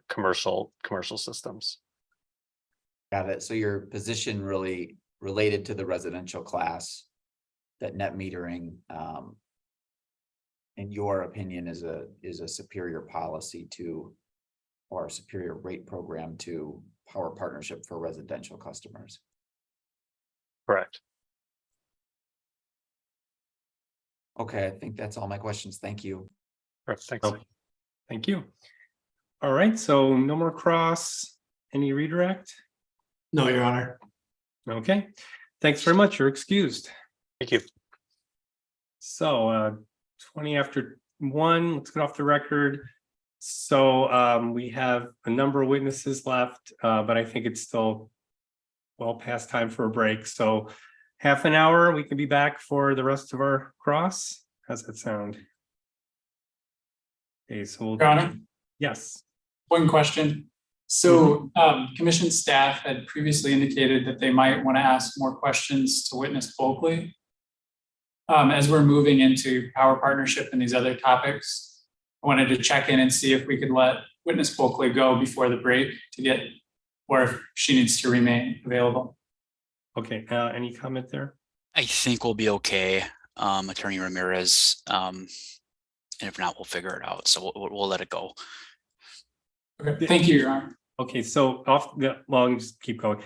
commercial systems. Got it. So your position really related to the residential class, that net metering, in your opinion, is a superior policy to, or a superior rate program to power partnership for residential customers. Correct. Okay, I think that's all my questions. Thank you. Thanks. Okay. Thank you. All right, so no more cross. Any redirect? No, Your Honor. Okay, thanks very much. You're excused. Thank you. So 20 after 1, let's get off the record. So we have a number of witnesses left, but I think it's still well past time for a break. So half an hour, we can be back for the rest of our cross. How's that sound? Okay, so we'll, Your Honor? yes. One question. So commission staff had previously indicated that they might want to ask more questions to witness Folkley. As we're moving into power partnership and these other topics, I wanted to check in and see if we could let witness Folkley go before the break to get, or if she needs to remain available. Okay, any comment there? I think we'll be okay, Attorney Ramirez. And if not, we'll figure it out. So we'll let it go. Okay, thank you, Your Honor. Okay, so off the, well, just keep going.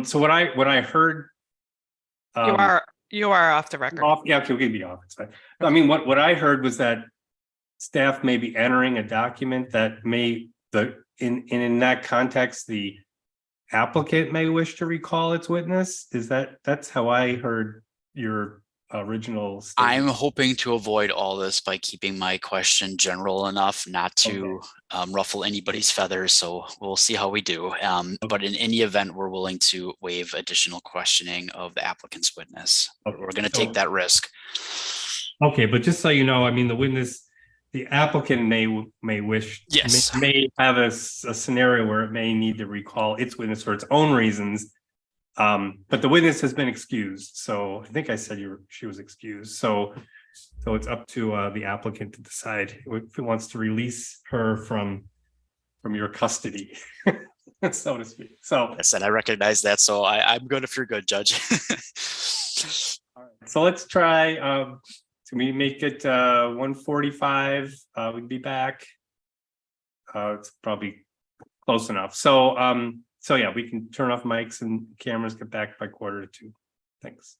So what I heard. You are off the record. Off, yeah, okay, we can be off. It's fine. I mean, what I heard was that staff may be entering a document that may in that context, the applicant may wish to recall its witness. That's how I heard your original statement. I'm hoping to avoid all this by keeping my question general enough not to ruffle anybody's feathers. So we'll see how we do. But in any event, we're willing to waive additional questioning of the applicant's witness. We're going to take that risk. Okay, but just so you know, I mean, the applicant may wish, yes, may have a scenario where it may need to recall its witness for its own reasons. But the witness has been excused. So I think I said she was excused. So it's up to the applicant to decide if it wants to release her from your custody, so to speak. So I said I recognize that. So I'm good if you're good, Judge. All right. So let's try. Can we make it 1:45? We'd be back. It's probably close enough. So yeah, we can turn off mics and cameras, get back by 1:45. Thanks.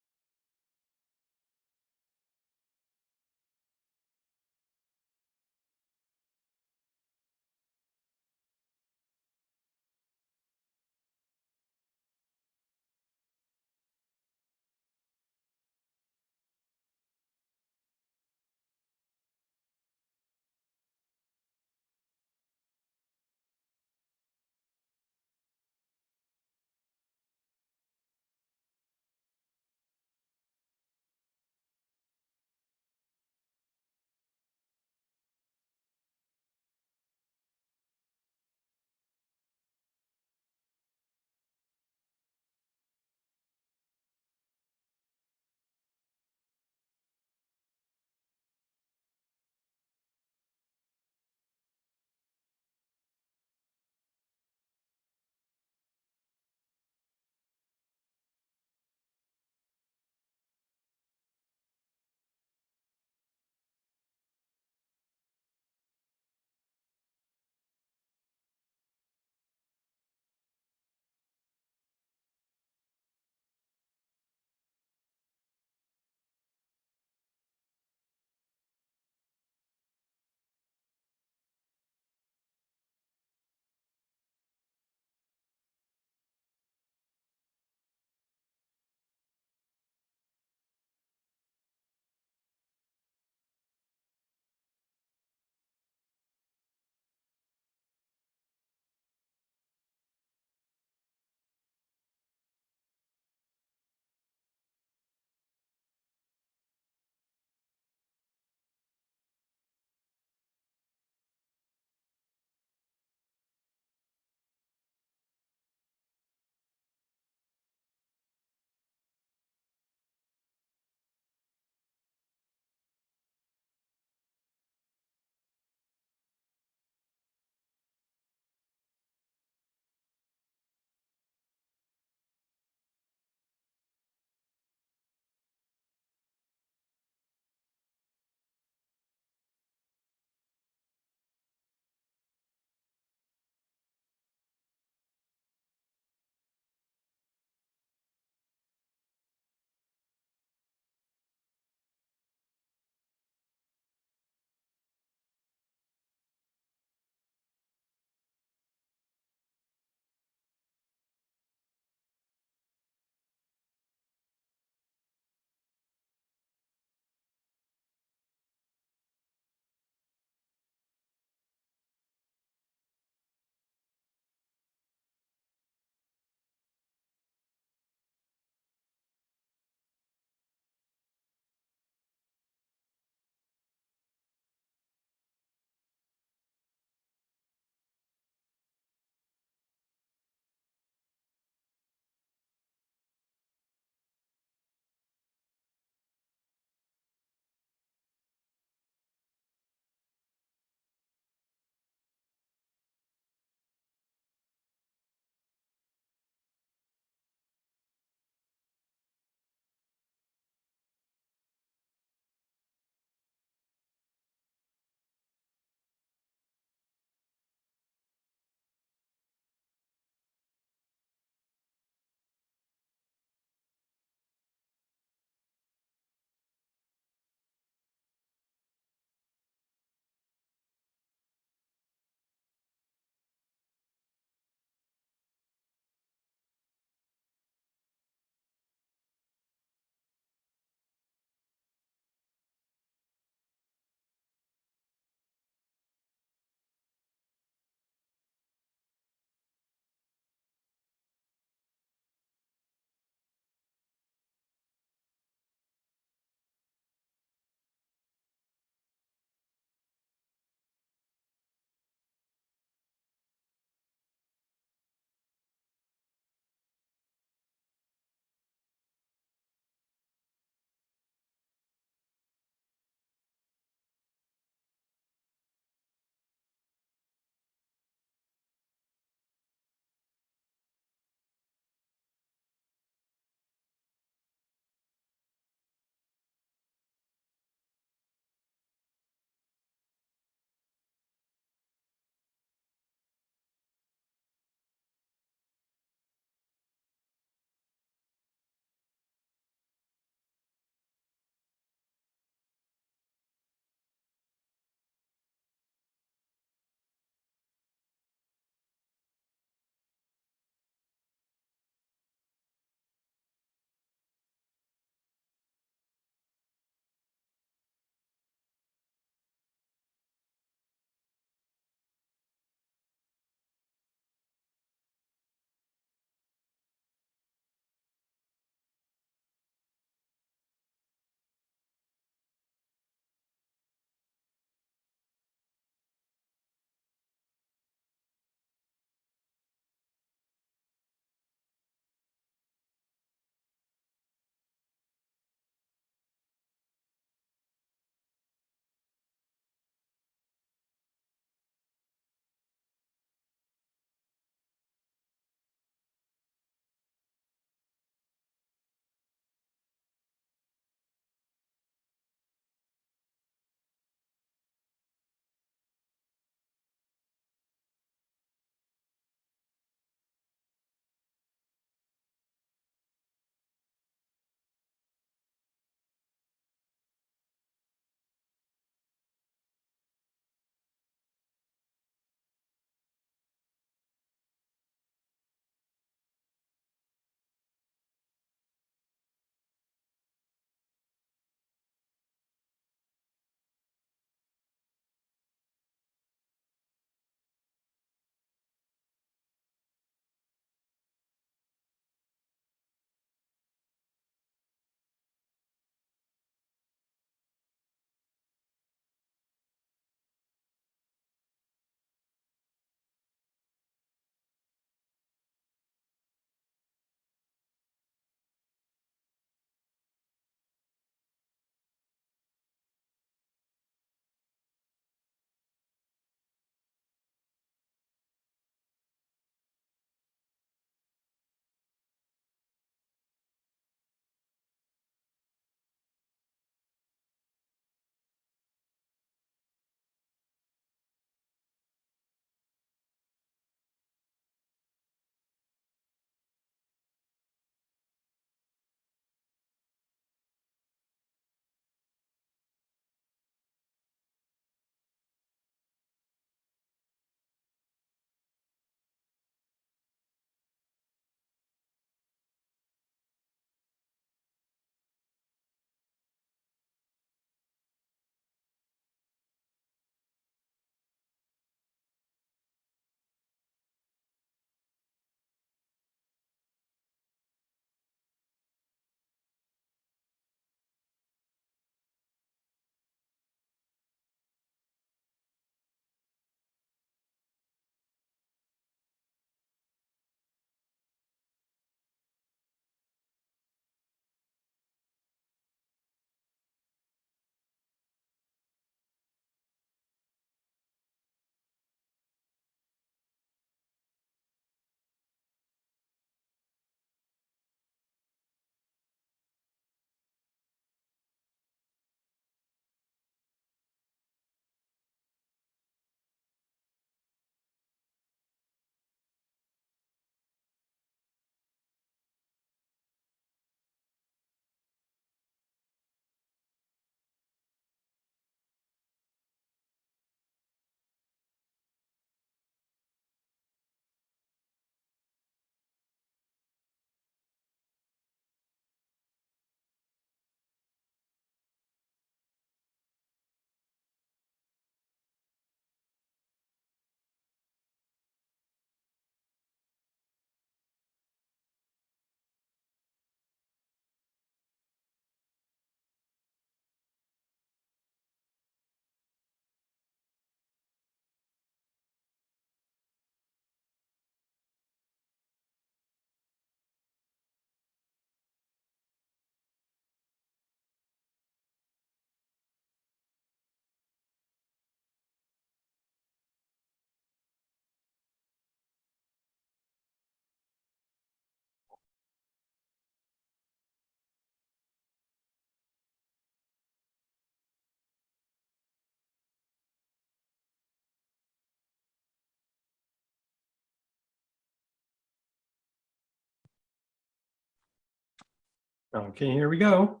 Okay, here we go.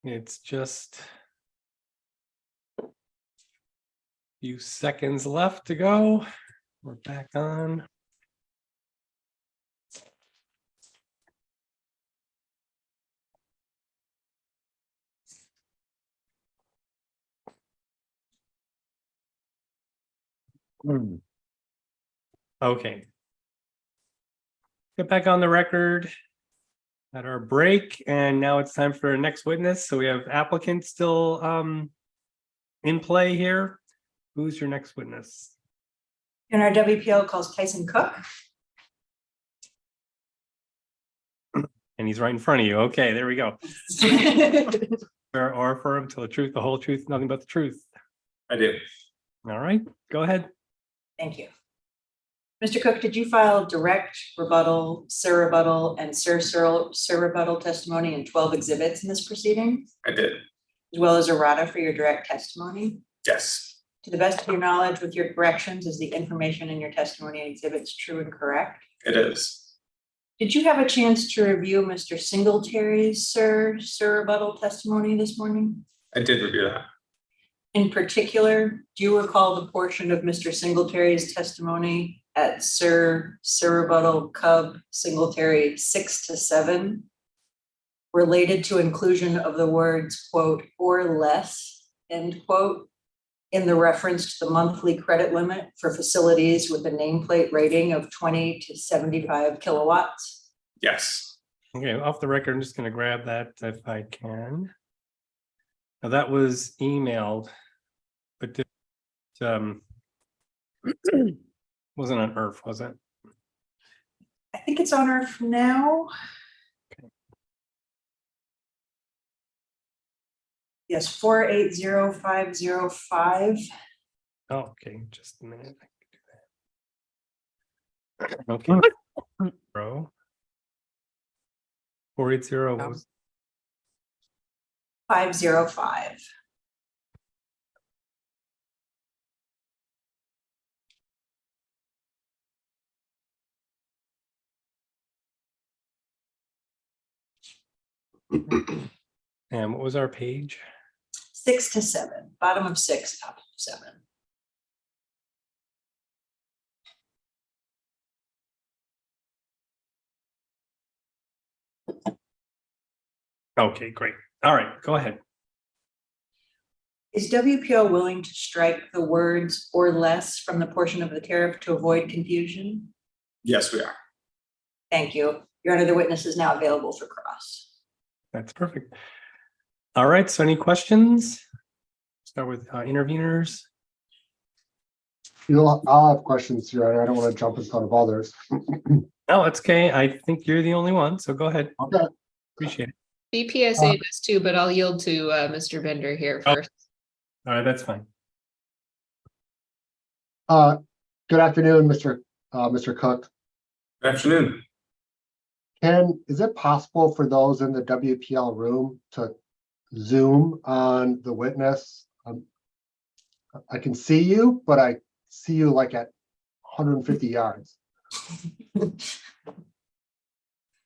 It's just a few seconds left to go. We're back on. Okay. Get back on the record at our break, and now it's time for our next witness. So we have applicants still in play here. Who's your next witness? And our WPL calls Tyson Cook. And he's right in front of you. Okay, there we go. Or affirm till the truth, the whole truth, nothing but the truth. I do. All right, go ahead. Thank you. Mr. Cook, did you file direct rebuttal, surrebuttal, and surrebuttal testimony in 12 exhibits in this proceeding, I did. as well as errata for your direct testimony? Yes. To the best of your knowledge, with your corrections, is the information in your testimony and exhibits true and correct? It is. Did you have a chance to review Mr. Singletary's surrebuttal testimony this morning? I did review that. In particular, do you recall the portion of Mr. Singletary's testimony at surrebuttal Cub Singletary 6 to 7 related to inclusion of the words, quote, or less, end quote, in the reference to the monthly credit limit for facilities with a nameplate rating of 20 to 75 kilowatts? Yes. Okay, off the record, I'm just going to grab that if I can. Now that was emailed, but it wasn't on Earth, was it? I think it's on Earth now. Okay. Yes, 480505. Oh, okay, just a minute. I can do that. Okay. Bro. 480 was 505. and what was our page? 6 to 7, bottom of 6, top of 7. Okay, great. All right, go ahead. Is WPL willing to strike the words or less from the portion of the tariff to avoid confusion? Yes, we are. Thank you. Your Honor, the witness is now available for cross. That's perfect. All right, so any questions? Start with interveners. I'll have questions, Your Honor. I don't want to jump in front of others. No, it's okay. I think you're the only one, so go ahead. Okay. Appreciate it. BPSA does too, but I'll yield to Mr. Bender here Oh. first. All right, that's fine. Good afternoon, Mr. Cook. Good afternoon. Is it possible for those in the WPL room to zoom on the witness? I can see you, but I see you like at 150 yards.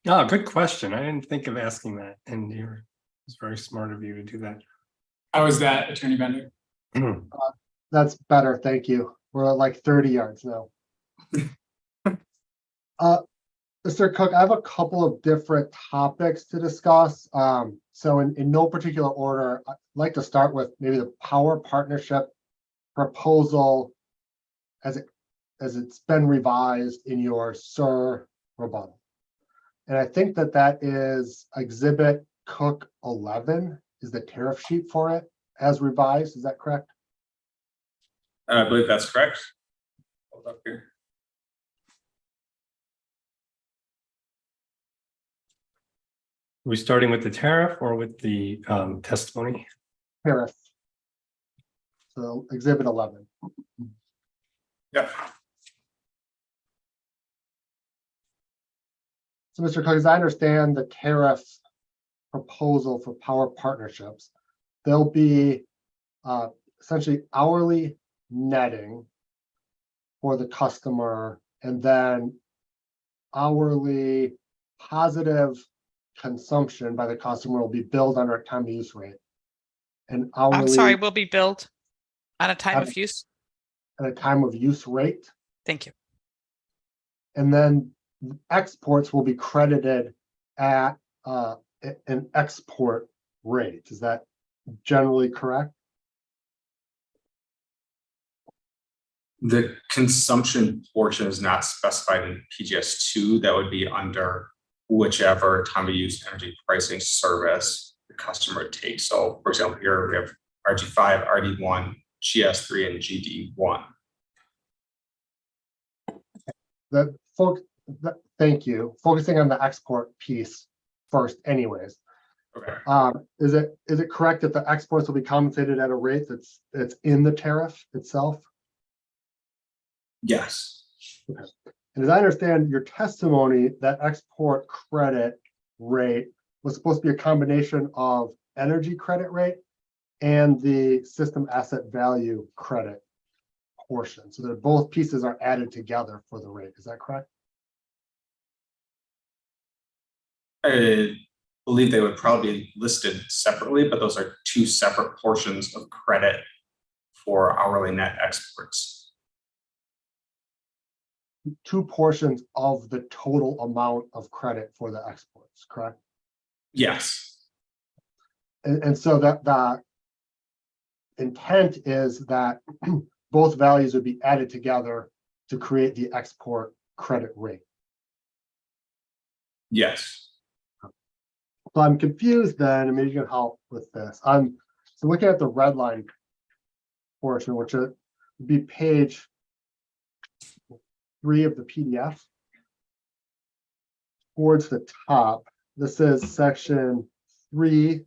Oh, good question. I didn't think of asking that, and it's very smart of you to do that. How is that, Attorney Bender? That's better, thank you. We're at like 30 yards now. Mr. Cook, I have a couple of different topics to discuss. So in no particular order, I'd like to start with maybe the power partnership proposal as it's been revised in your SIR rebuttal. And I think that is Exhibit Cook 11 is the tariff sheet for it as revised. Is that correct? I believe that's correct. Hold up here. Are we starting with the tariff or with the testimony? Tariff. So Exhibit 11. Yeah. So Mr. Cook, as I understand the tariff proposal for power partnerships, there'll be essentially hourly netting for the customer and then hourly positive consumption by the customer will be billed under a time of use rate. And I'm sorry, hourly will be billed on a time At- of use. at a time of use rate. Thank you. And then exports will be credited at an export rate. Is that generally correct? The consumption portion is not specified in PGS 2. That would be under whichever time of use energy pricing service the customer takes. So for example, here we have RG5, RD1, GS3, and GD1. Thank you. Focusing on the export piece first anyways. Okay. Is it correct that the exports will be compensated at a rate that's in the tariff itself? Yes. Okay. And as I understand your testimony, that export credit rate was supposed to be a combination of energy credit rate and the system asset value credit portion. So that both pieces are added together for the rate. Is that correct? I believe they would probably be listed separately, but those are two separate portions of credit for hourly net exports. Two portions of the total amount of credit for the exports, correct? Yes. And so that the intent is that both values would be added together to create the export credit rate. Yes. So I'm confused then, and maybe you can help with this. So looking at the red line portion, which would be page 3 of the PDF. Towards the top, this is section 3C,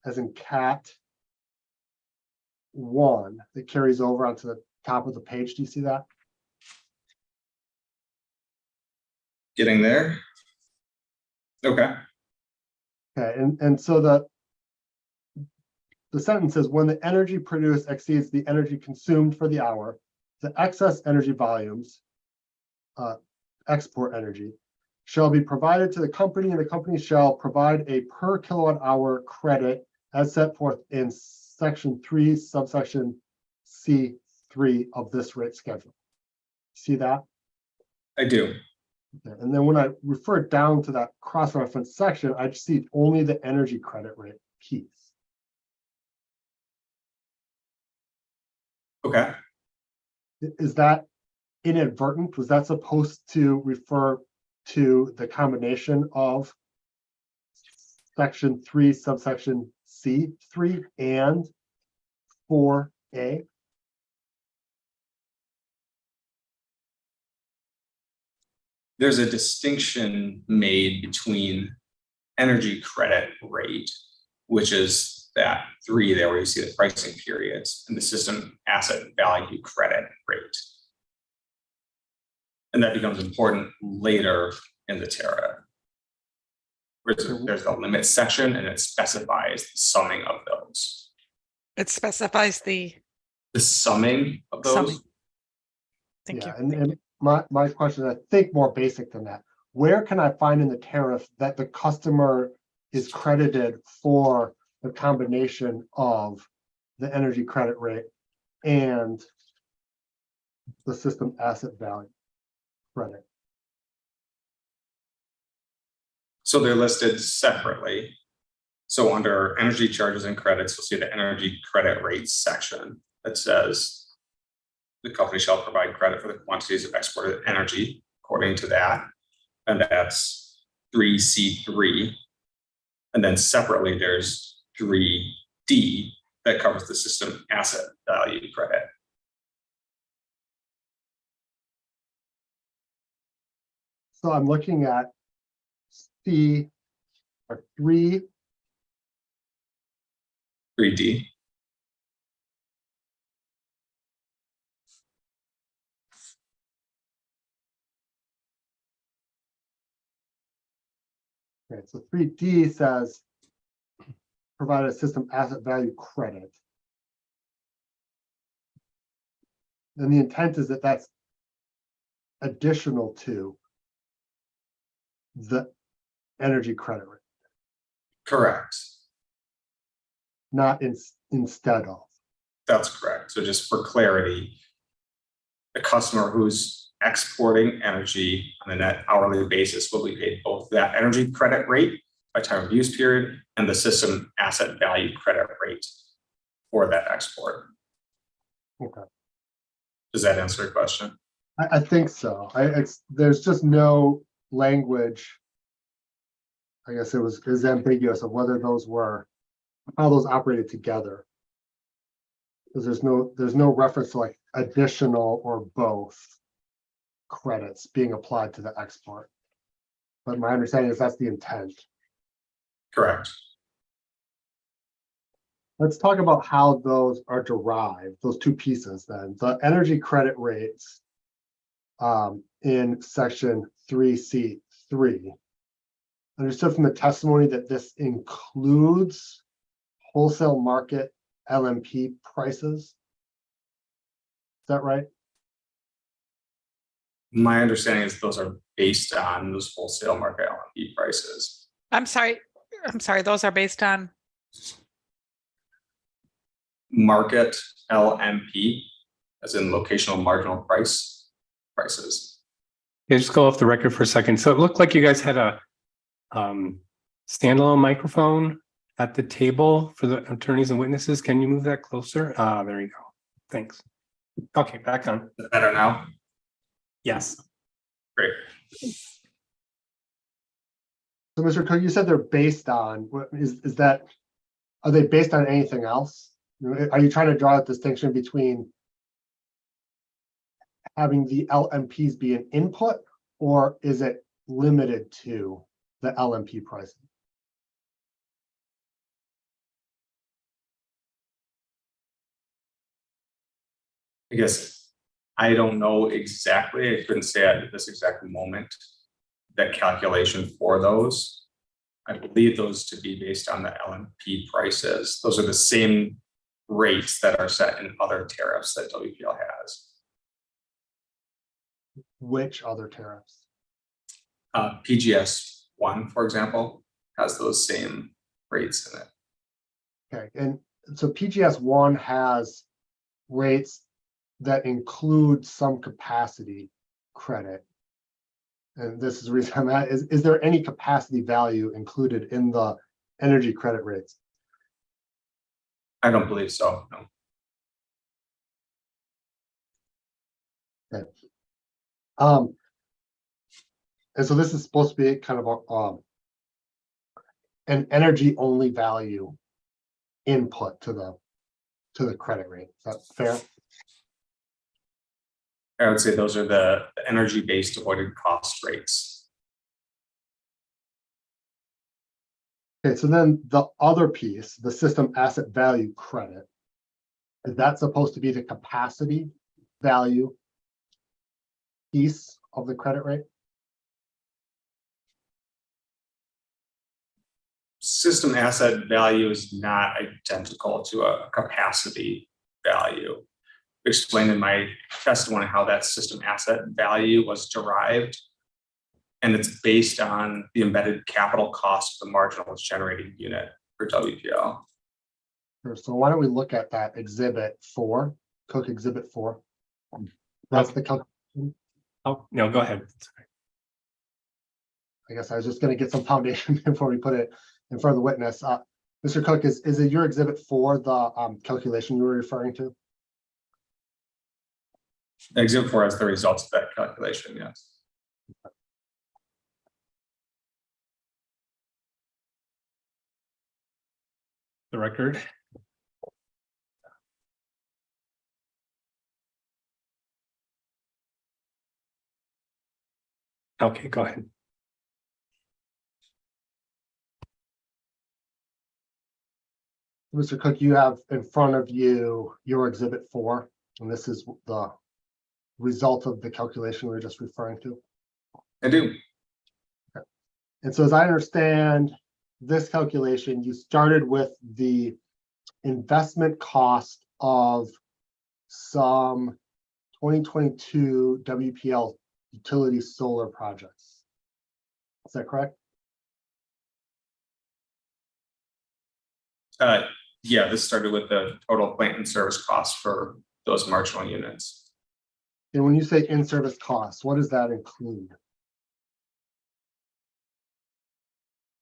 as in cat 1, that carries over onto the top of the page. Do you see that? Getting there. Okay. Okay, and so the sentence is, when the energy produced exceeds the energy consumed for the hour, the excess energy volumes, export energy, shall be provided to the company, and the company shall provide a per kilowatt hour credit as set forth in section 3, subsection C3 of this rate schedule. See that? I do. Okay. And then when I refer down to that cross-reference section, I just see only the energy credit rate piece. Okay. Is that inadvertent? Was that supposed to refer to the combination of section 3, subsection C3 and 4A? There's a distinction made between energy credit rate, which is that 3 there where you see the pricing periods, and the system asset value credit rate. And that becomes important later in the tariff. There's a limit section, and it specifies the summing of those. It specifies the summing of those. summing. Thank you. And my question is, I think, more basic than that. Where can I find in the tariff that the customer is credited for the combination of the energy credit rate and the system asset value credit? So they're listed separately. So under energy charges and credits, you'll see the energy credit rates section that says the company shall provide credit for the quantities of exported energy according to that. And that's 3C3. And then separately, there's 3D that covers the system asset value credit. So I'm looking at C or 3D. Okay, so 3D says provide a system asset value credit. And the intent is that that's additional to the energy credit rate, Correct. not instead of. That's correct. So just for clarity, the customer who's exporting energy on a net hourly basis will be paid both that energy credit rate by time of use period and the system asset value credit rate for that export. Okay. Does that answer your question? I think so. There's just no language. I guess it was ambiguous of whether those were, how those operated together. Because there's no reference to like additional or both credits being applied to the export. But my understanding is that's the intent. Correct. Let's talk about how those are derived, those two pieces then. The energy credit rates in section 3C3. Understood from the testimony that this includes wholesale market LMP prices. Is that right? My understanding is those are based on those wholesale market LMP prices. I'm sorry, those are based on? Market LMP, as in locational marginal prices. Yeah, just go off the record for a second. So it looked like you guys had a standalone microphone at the table for the attorneys and witnesses. Can you move that closer? There you go. Thanks. Okay, back on. Is it better now? Yes. Great. So Mr. Cook, you said they're based on, what is that, are they based on anything else? Are you trying to draw a distinction between having the LMPs be an input, or is it limited to the LMP pricing? I guess I don't know exactly. I couldn't say at this exact moment that calculation for those. I believe those to be based on the LMP prices. Those are the same rates that are set in other tariffs that WPL has. Which other tariffs? PGS 1, for example, has those same rates in it. Okay, and so PGS 1 has rates that include some capacity credit. And this is the reason I'm at, is there any capacity value included in the energy credit rates? I don't believe so, no. Okay. And so this is supposed to be kind of an energy only value input to the credit rate. Is that fair? I would say those are the energy-based avoided cost rates. Okay, so then the other piece, the system asset value credit, is that supposed to be the capacity value piece of the credit rate? System asset value is not identical to a capacity value. Explained in my testimony how that system asset value was derived, and it's based on the embedded capital cost of the marginal generating unit for WPL. Sure. So why don't we look at that exhibit 4, Cook exhibit 4. That's the calculation. Oh, no, go ahead. I guess I was just going to get some foundation before we put it in front of the witness. Mr. Cook, is it your exhibit 4 the calculation you were referring to? Exhibit 4 has the results of that calculation, yes. The record. Okay, go ahead. Mr. Cook, you have in front of you your exhibit 4, and this is the result of the calculation we were just referring to. I do. Okay. And so as I understand this calculation, you started with the investment cost of some 2022 WPL utility solar projects. Is that correct? Yeah, this started with the total plant and service costs for those marginal units. And when you say in-service costs, what does that include?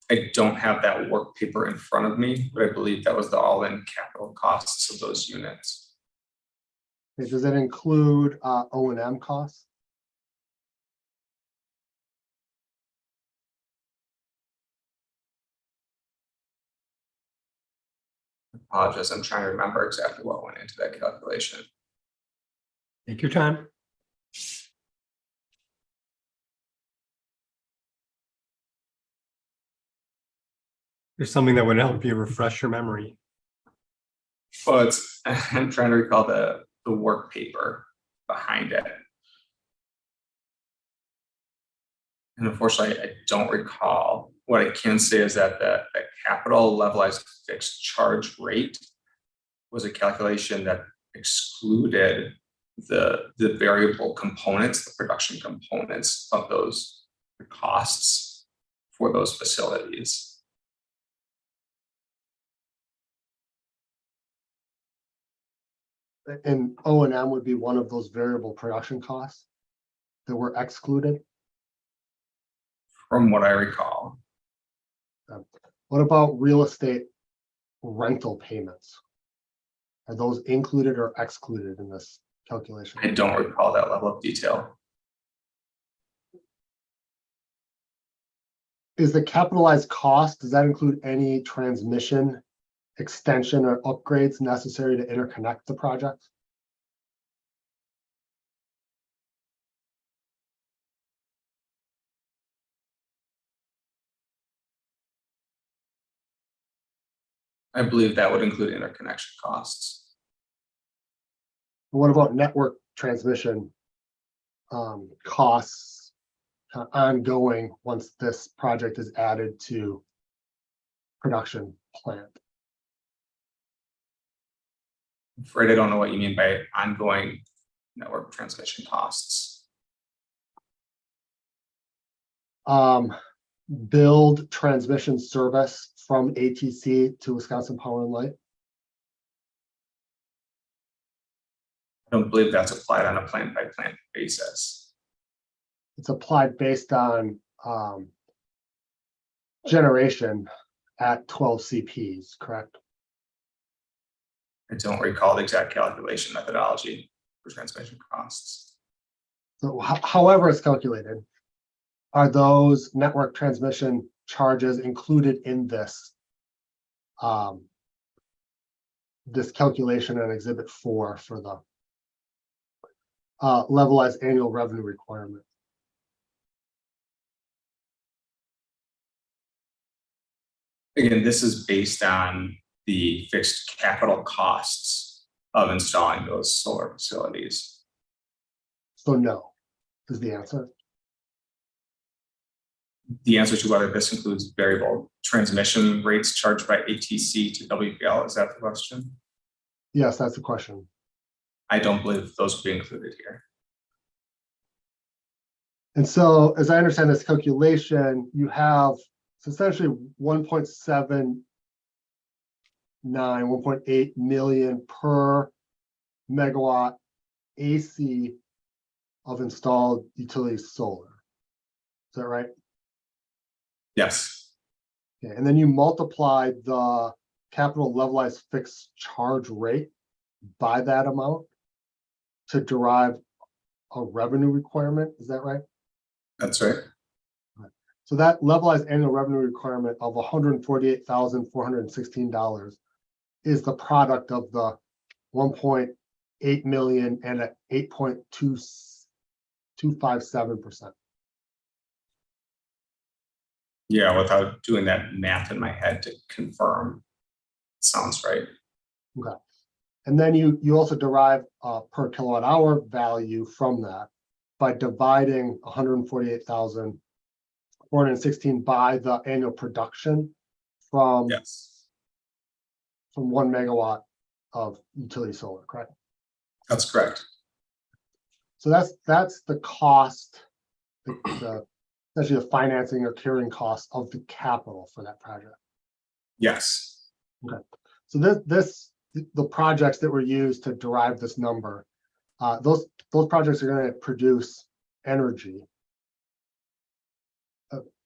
I don't have that work paper in front of me, but I believe that was the all-in capital costs of those units. Okay, does it include O&M costs? Apologize, I'm trying to remember exactly what went into that calculation. Take your time. There's something that would help you refresh your memory. Well, I'm trying to recall the work paper behind it. And unfortunately, I don't recall. What I can say is that the capital levelized fixed charge rate was a calculation that excluded the variable components, the production components of those costs for those facilities. And O&M would be one of those variable production costs that were excluded. From what I recall. What about real estate rental payments? Are those included or excluded in this calculation? I don't recall that level of detail. Is the capitalized cost, does that include any transmission extension or upgrades necessary to interconnect the project? I believe that would include interconnection costs. What about network transmission costs ongoing once this project is added to production plant? I'm afraid I don't know what you mean by ongoing network transmission costs. Build transmission service from ATC to Wisconsin Power and Light? I don't believe that's applied on a plant by plant basis. It's applied based on generation at 12 CPs, correct? I don't recall the exact calculation methodology for transmission costs. So however it's calculated, are those network transmission charges included in this this calculation in Exhibit 4 for the levelized annual revenue requirement? Again, this is based on the fixed capital costs of installing those solar facilities. So no, is the answer. The answer to whether this includes variable transmission rates charged by ATC to WP&L, is that the question? Yes, that's the question. I don't believe those would be included here. And so, as I understand this calculation, you have essentially 1.79, 1.8 million per megawatt AC of installed utility solar. Is that right? Yes. Okay, and then you multiply the capital levelized fixed charge rate by that amount to derive a revenue requirement. Is that right? That's right. So that levelized annual revenue requirement of $148,416 is the product of the 1.8 million and at 8.257%. Yeah, without doing that math in my head to confirm, sounds right. Okay. And then you also derive a per kilowatt hour value from that by dividing 148,416 by the annual production from 1 megawatt of utility solar, correct? That's correct. So that's the cost, the essentially the financing or carrying cost of the capital for that project. Yes. Okay. So the projects that were used to derive this number, those projects are going to produce energy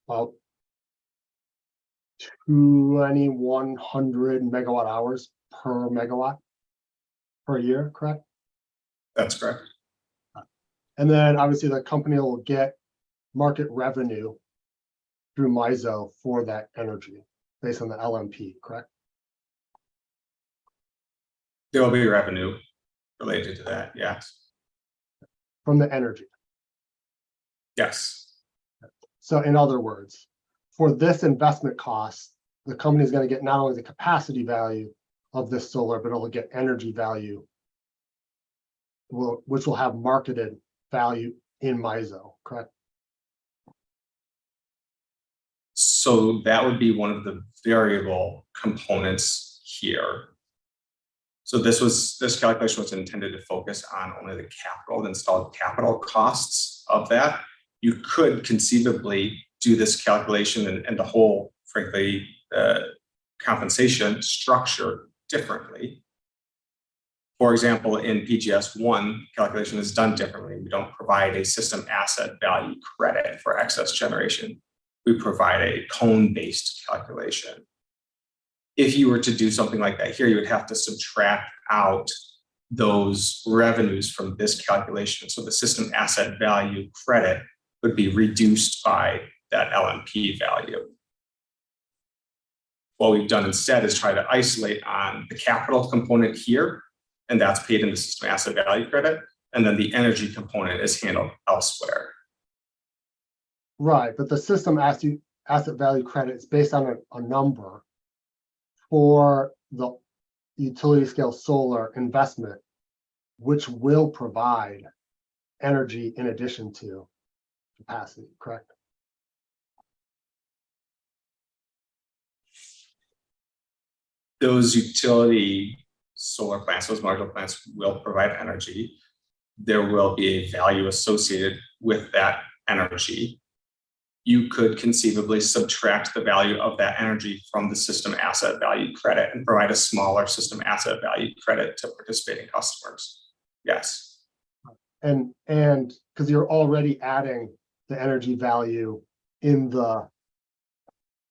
about 2,100 megawatt hours per megawatt per year, correct? That's correct. And then obviously the company will get market revenue through MISO for that energy based on the LMP, correct? There will be revenue related to that, yes. From the energy. Yes. So in other words, for this investment cost, the company is going to get not only the capacity value of this solar, but it'll get energy value, which will have marketed value in MISO, correct? So that would be one of the variable components here. So this calculation was intended to focus on only the capital, the installed capital costs of that. You could conceivably do this calculation and the whole, frankly, compensation structure differently. For example, in PGS 1, calculation is done differently. We don't provide a system asset value credit for excess generation. We provide a cone-based calculation. If you were to do something like that here, you would have to subtract out those revenues from this calculation. So the system asset value credit would be reduced by that LMP value. What we've done instead is try to isolate on the capital component here, and that's paid in the system asset value credit, and then the energy component is handled elsewhere. Right, but the system asset value credit is based on a number for the utility scale solar investment, which will provide energy in addition to capacity, correct? Those utility solar plants, those module plants will provide energy. There will be a value associated with that energy. You could conceivably subtract the value of that energy from the system asset value credit and provide a smaller system asset value credit to participating customers. Yes. And because you're already adding the energy value in the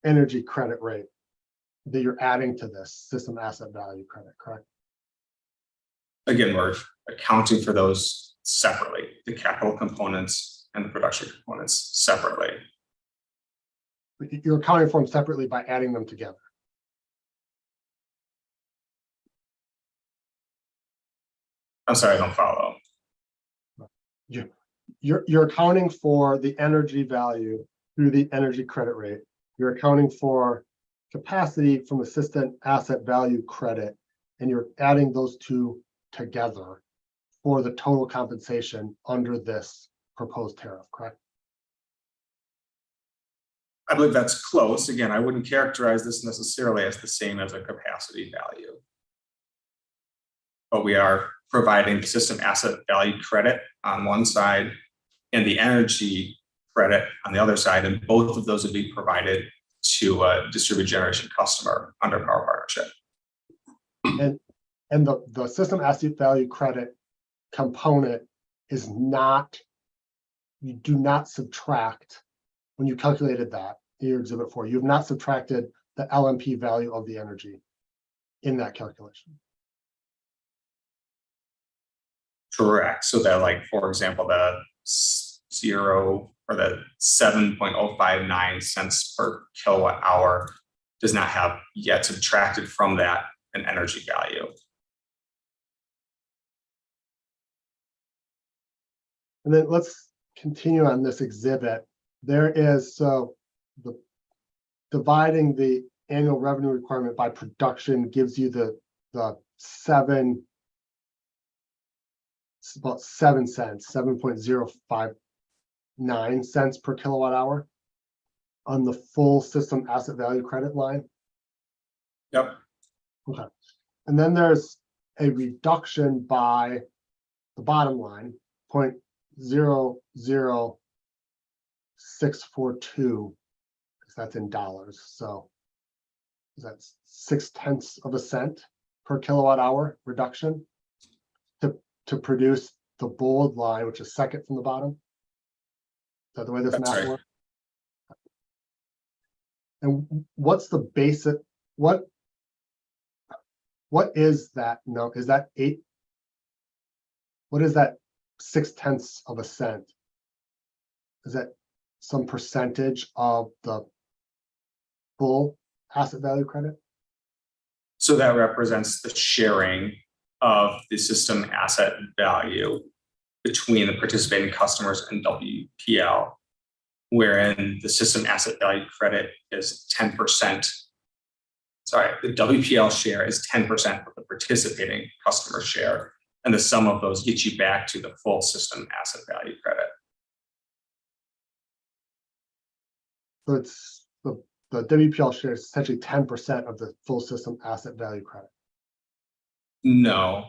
energy credit rate that you're adding to this system asset value credit, correct? Again, we're accounting for those separately, the capital components and the production components separately. You're accounting for them separately by adding them together. I'm sorry, I don't follow. You're accounting for the energy value through the energy credit rate. You're accounting for capacity from the system asset value credit, and you're adding those two together for the total compensation under this proposed tariff, correct? I believe that's close. Again, I wouldn't characterize this necessarily as the same as a capacity value. But we are providing system asset value credit on one side and the energy credit on the other side, and both of those would be provided to a distributed generation customer under power partnership. And the system asset value credit component is not, you do not subtract, when you calculated that in your exhibit 4, you have not subtracted the LMP value of the energy in that calculation. Correct. So that, like, for example, the 7.059 cents per kilowatt hour does not have yet subtracted from that an energy value. And then let's continue on this exhibit. There is, so the dividing the annual revenue requirement by production gives you the about 7 cents, 7.059 cents per kilowatt hour on the full system asset value credit line. Yep. Okay. And then there's a reduction by the bottom line, 0.00642, because that's in dollars. So is that 0.6 of a cent per kilowatt hour reduction to produce the bold line, which is second from the bottom. Is that the way this That's math right. works? And what's the basic, what is that? No, is that what is that 0.6 of a cent? Is that some percentage of the full asset value credit? So that represents the sharing of the system asset value between the participating customers and WPL, wherein the system asset value credit is 10%. Sorry, the WPL share is 10% of the participating customer share, and the sum of those gets you back to the full system asset value credit. So it's the WPL share is essentially 10% of the full system asset value credit. No.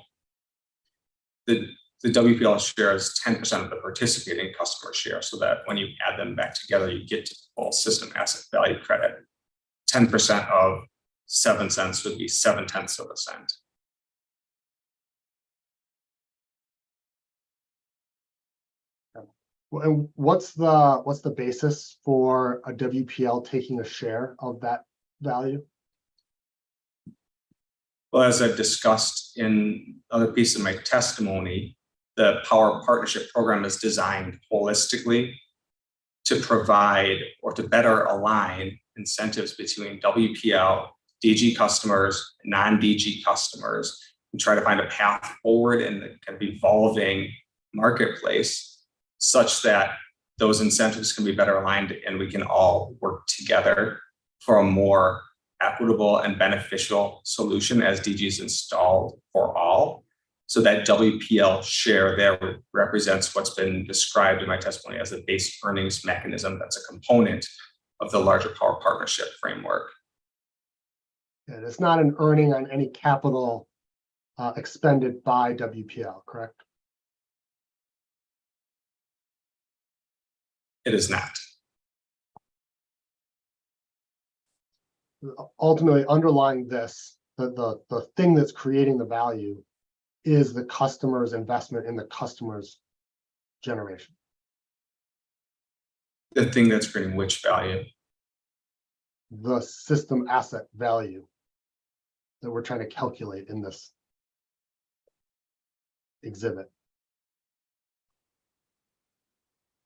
The WPL share is 10% of the participating customer share, so that when you add them back together, you get to the full system asset value credit. 10% of 7 cents would be 0.7 of a cent. And what's the basis for a WPL taking a share of that value? Well, as I've discussed in other pieces of my testimony, the Power Partnership Program is designed holistically to provide or to better align incentives between WPL, DG customers, non-DG customers, and try to find a path forward in the kind of evolving marketplace such that those incentives can be better aligned and we can all work together for a more equitable and beneficial solution as DG is installed for all. So that WPL share there represents what's been described in my testimony as a base earnings mechanism that's a component of the larger power partnership framework. And it's not an earning on any capital expended by WPL, correct? It is not. Ultimately, underlying this, the thing that's creating the value is the customer's investment in the customer's generation. The thing that's creating which value? The system asset value that we're trying to calculate in this exhibit.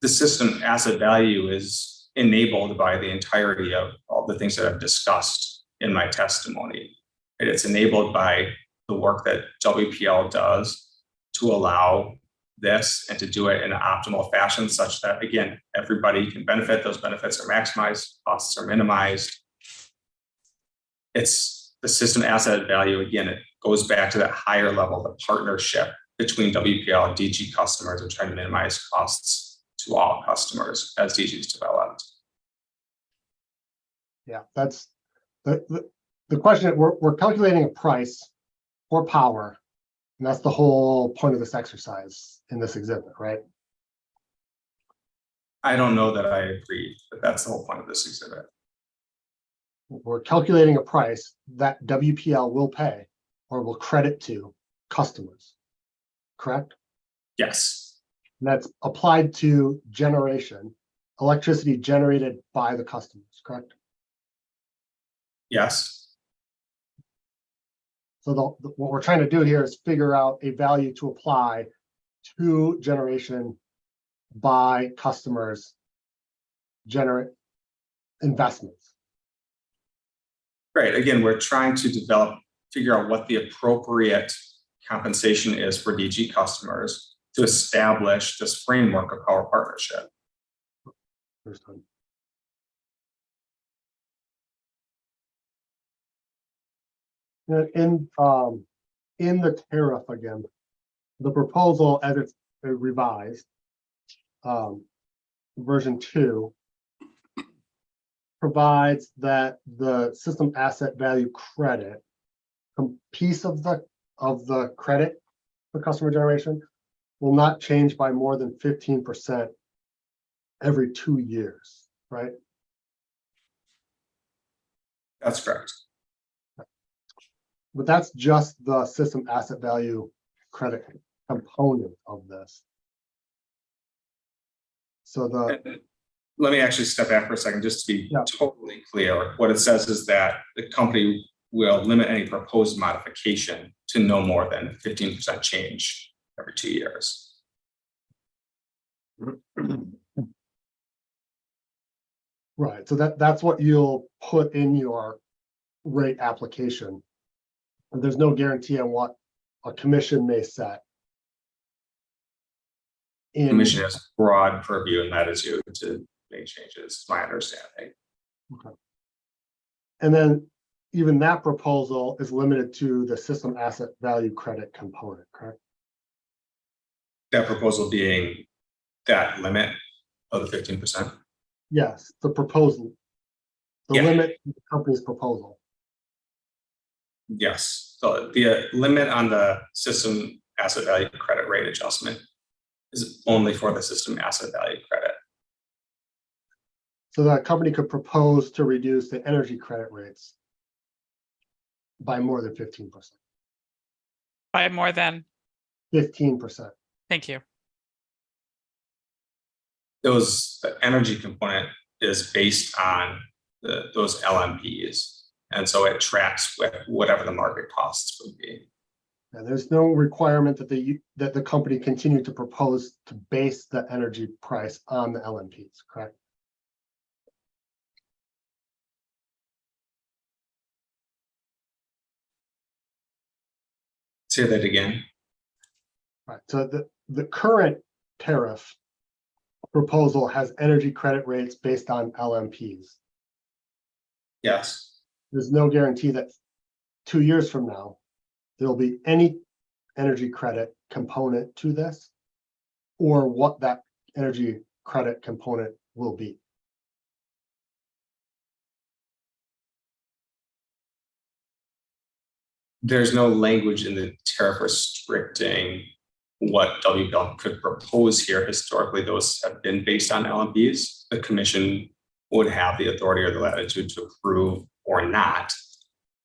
The system asset value is enabled by the entirety of all the things that I've discussed in my testimony. It's enabled by the work that WPL does to allow this and to do it in an optimal fashion such that, again, everybody can benefit. Those benefits are maximized, costs are minimized. It's the system asset value. Again, it goes back to that higher level, the partnership between WPL and DG customers and trying to minimize costs to all customers as DG is developed. Yeah, that's the question. We're calculating a price for power, and that's the whole point of this exercise in this exhibit, right? I don't know that I agree, but that's the whole point of this exhibit. We're calculating a price that WPL will pay or will credit to customers, correct? Yes. And that's applied to generation, electricity generated by the customers, correct? Yes. So what we're trying to do here is figure out a value to apply to generation by customers, generate investments. Right. Again, we're trying to figure out what the appropriate compensation is for DG customers to establish this framework of power partnership. Understood. In the tariff again, the proposal as it's revised, version 2 provides that the system asset value credit, a piece of the credit for customer generation, will not change by more than 15% every 2 years, right? That's correct. but that's just the system asset value credit component of this. So let me actually step back for a second, just to be totally clear. What it says is that the company will limit any proposed modification to no more than 15% change every 2 years. Right, so that's what you'll put in your rate application. And there's no guarantee on what a commission may set. Commission has broad purview and latitude to make changes, my understanding. Okay. And then even that proposal is limited to the system asset value credit component, correct? That proposal being that limit of the 15%? Yes, the proposal. The limit of the company's proposal. Yes, so the limit on the system asset value credit rate adjustment is only for the system asset value credit. So that company could propose to reduce the energy credit rates by more than 15%. By more than 15%. Thank you. The energy component is based on those LMPs. And so it tracks with whatever the market costs would be. And there's no requirement that the company continue to propose to base the energy price on the LMPs, correct? Say that again. Right, so the current tariff proposal has energy credit rates based on LMPs. Yes. There's no guarantee that 2 years from now, there'll be any energy credit component to this, or what that energy credit component will be. There's no language in the tariff restricting what WP&L could propose here. Historically, those have been based on LMPs. The commission would have the authority or the latitude to approve or not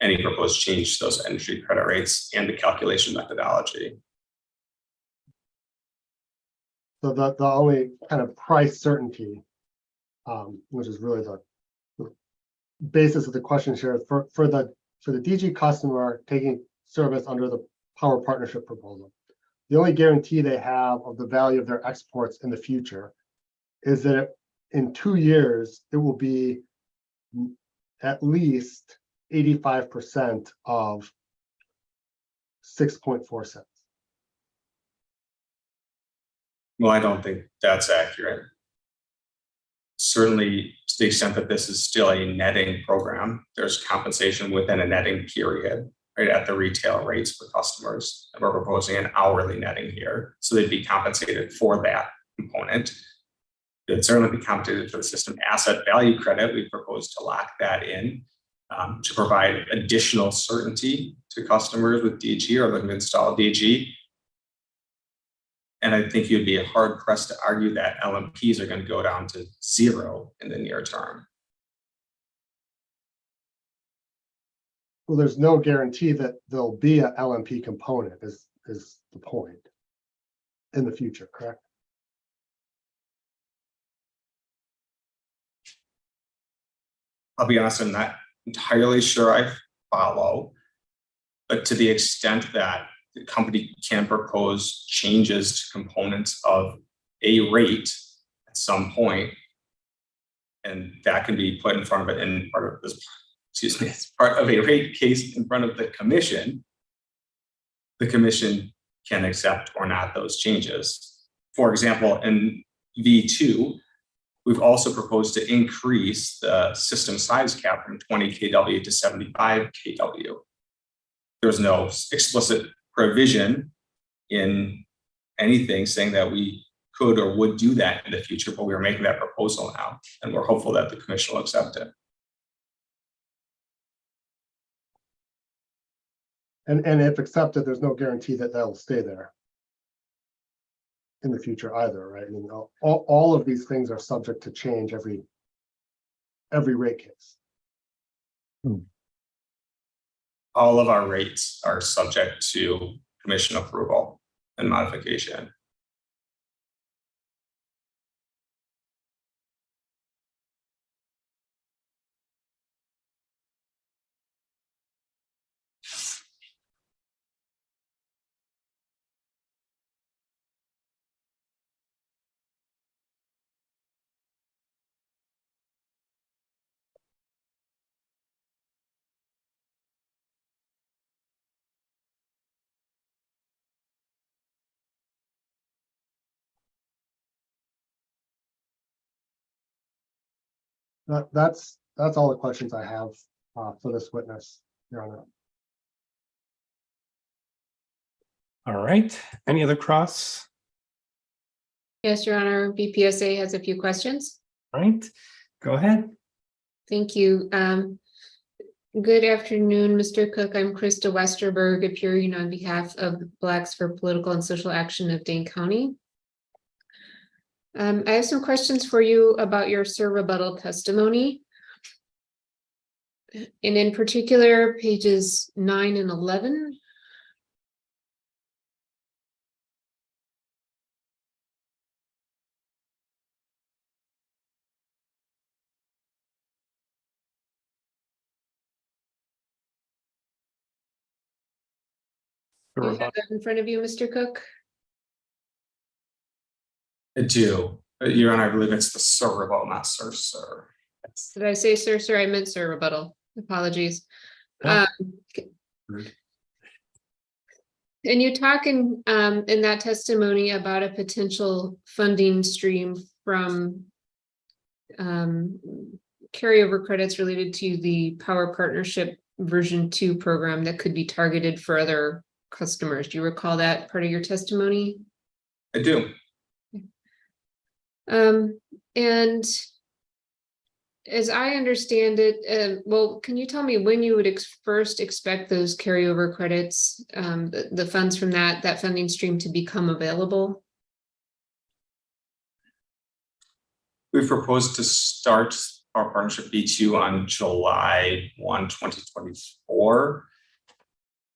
any proposed change to those energy credit rates and the calculation methodology. So the only kind of price certainty, which is really the basis of the question here, for the DG customer taking service under the power partnership proposal, the only guarantee they have of the value of their exports in the future is that in 2 years, it will be at least 85% of 6.4 cents. Well, I don't think that's accurate. Certainly, to the extent that this is still a netting program, there's compensation within a netting period, right, at the retail rates for customers. And we're proposing an hourly netting here, so they'd be compensated for that component. They'd certainly be compensated for the system asset value credit. We propose to lock that in to provide additional certainty to customers with DG or looking to install DG. And I think you'd be hard pressed to argue that LMPs are going to go down to 0 in the near term. Well, there's no guarantee that there'll be an LMP component is the point in the future, correct? I'll be honest, I'm not entirely sure I follow, but to the extent that the company can propose changes to components of a rate at some point, and that can be put in front of it in part of this, excuse me, as part of a rate case in front of the commission can accept or not those changes. For example, in V2, we've also proposed to increase the system size cap from 20 kW to 75 kW. There's no explicit provision in anything saying that we could or would do that in the future, but we're making that proposal now, and we're hopeful that the commission will accept it. And if accepted, there's no guarantee that that'll stay there in the future either, right? I mean, all of these things are subject to change every rate case. all of our rates are subject to commission approval and modification. That's all the questions I have for this witness, Your Honor. All right, any other cross? Yes, Your Honor, BPSA has a few questions. All right, go ahead. Thank you. Good afternoon, Mr. Cook. I'm Krista Westerberg, appearing on behalf of Blacks for Political and Social Action of Dane County. I have some questions for you about your sir rebuttal testimony. And in particular, pages 9 and 11. Do you have that in front of you, Mr. Cook? I do. Your Honor, I believe it's the sir rebuttal, not sir. Did I say sir? I meant sir rebuttal. Apologies. Yeah. And you talk in that testimony about a potential funding stream from carryover credits related to the Power Partnership version 2 program that could be targeted for other customers. Do you recall that part of your testimony? I do. And as I understand it, well, can you tell me when you would first expect those carryover credits, the funds from that funding stream to become available? We proposed to start our partnership B2 on July 1, 2024.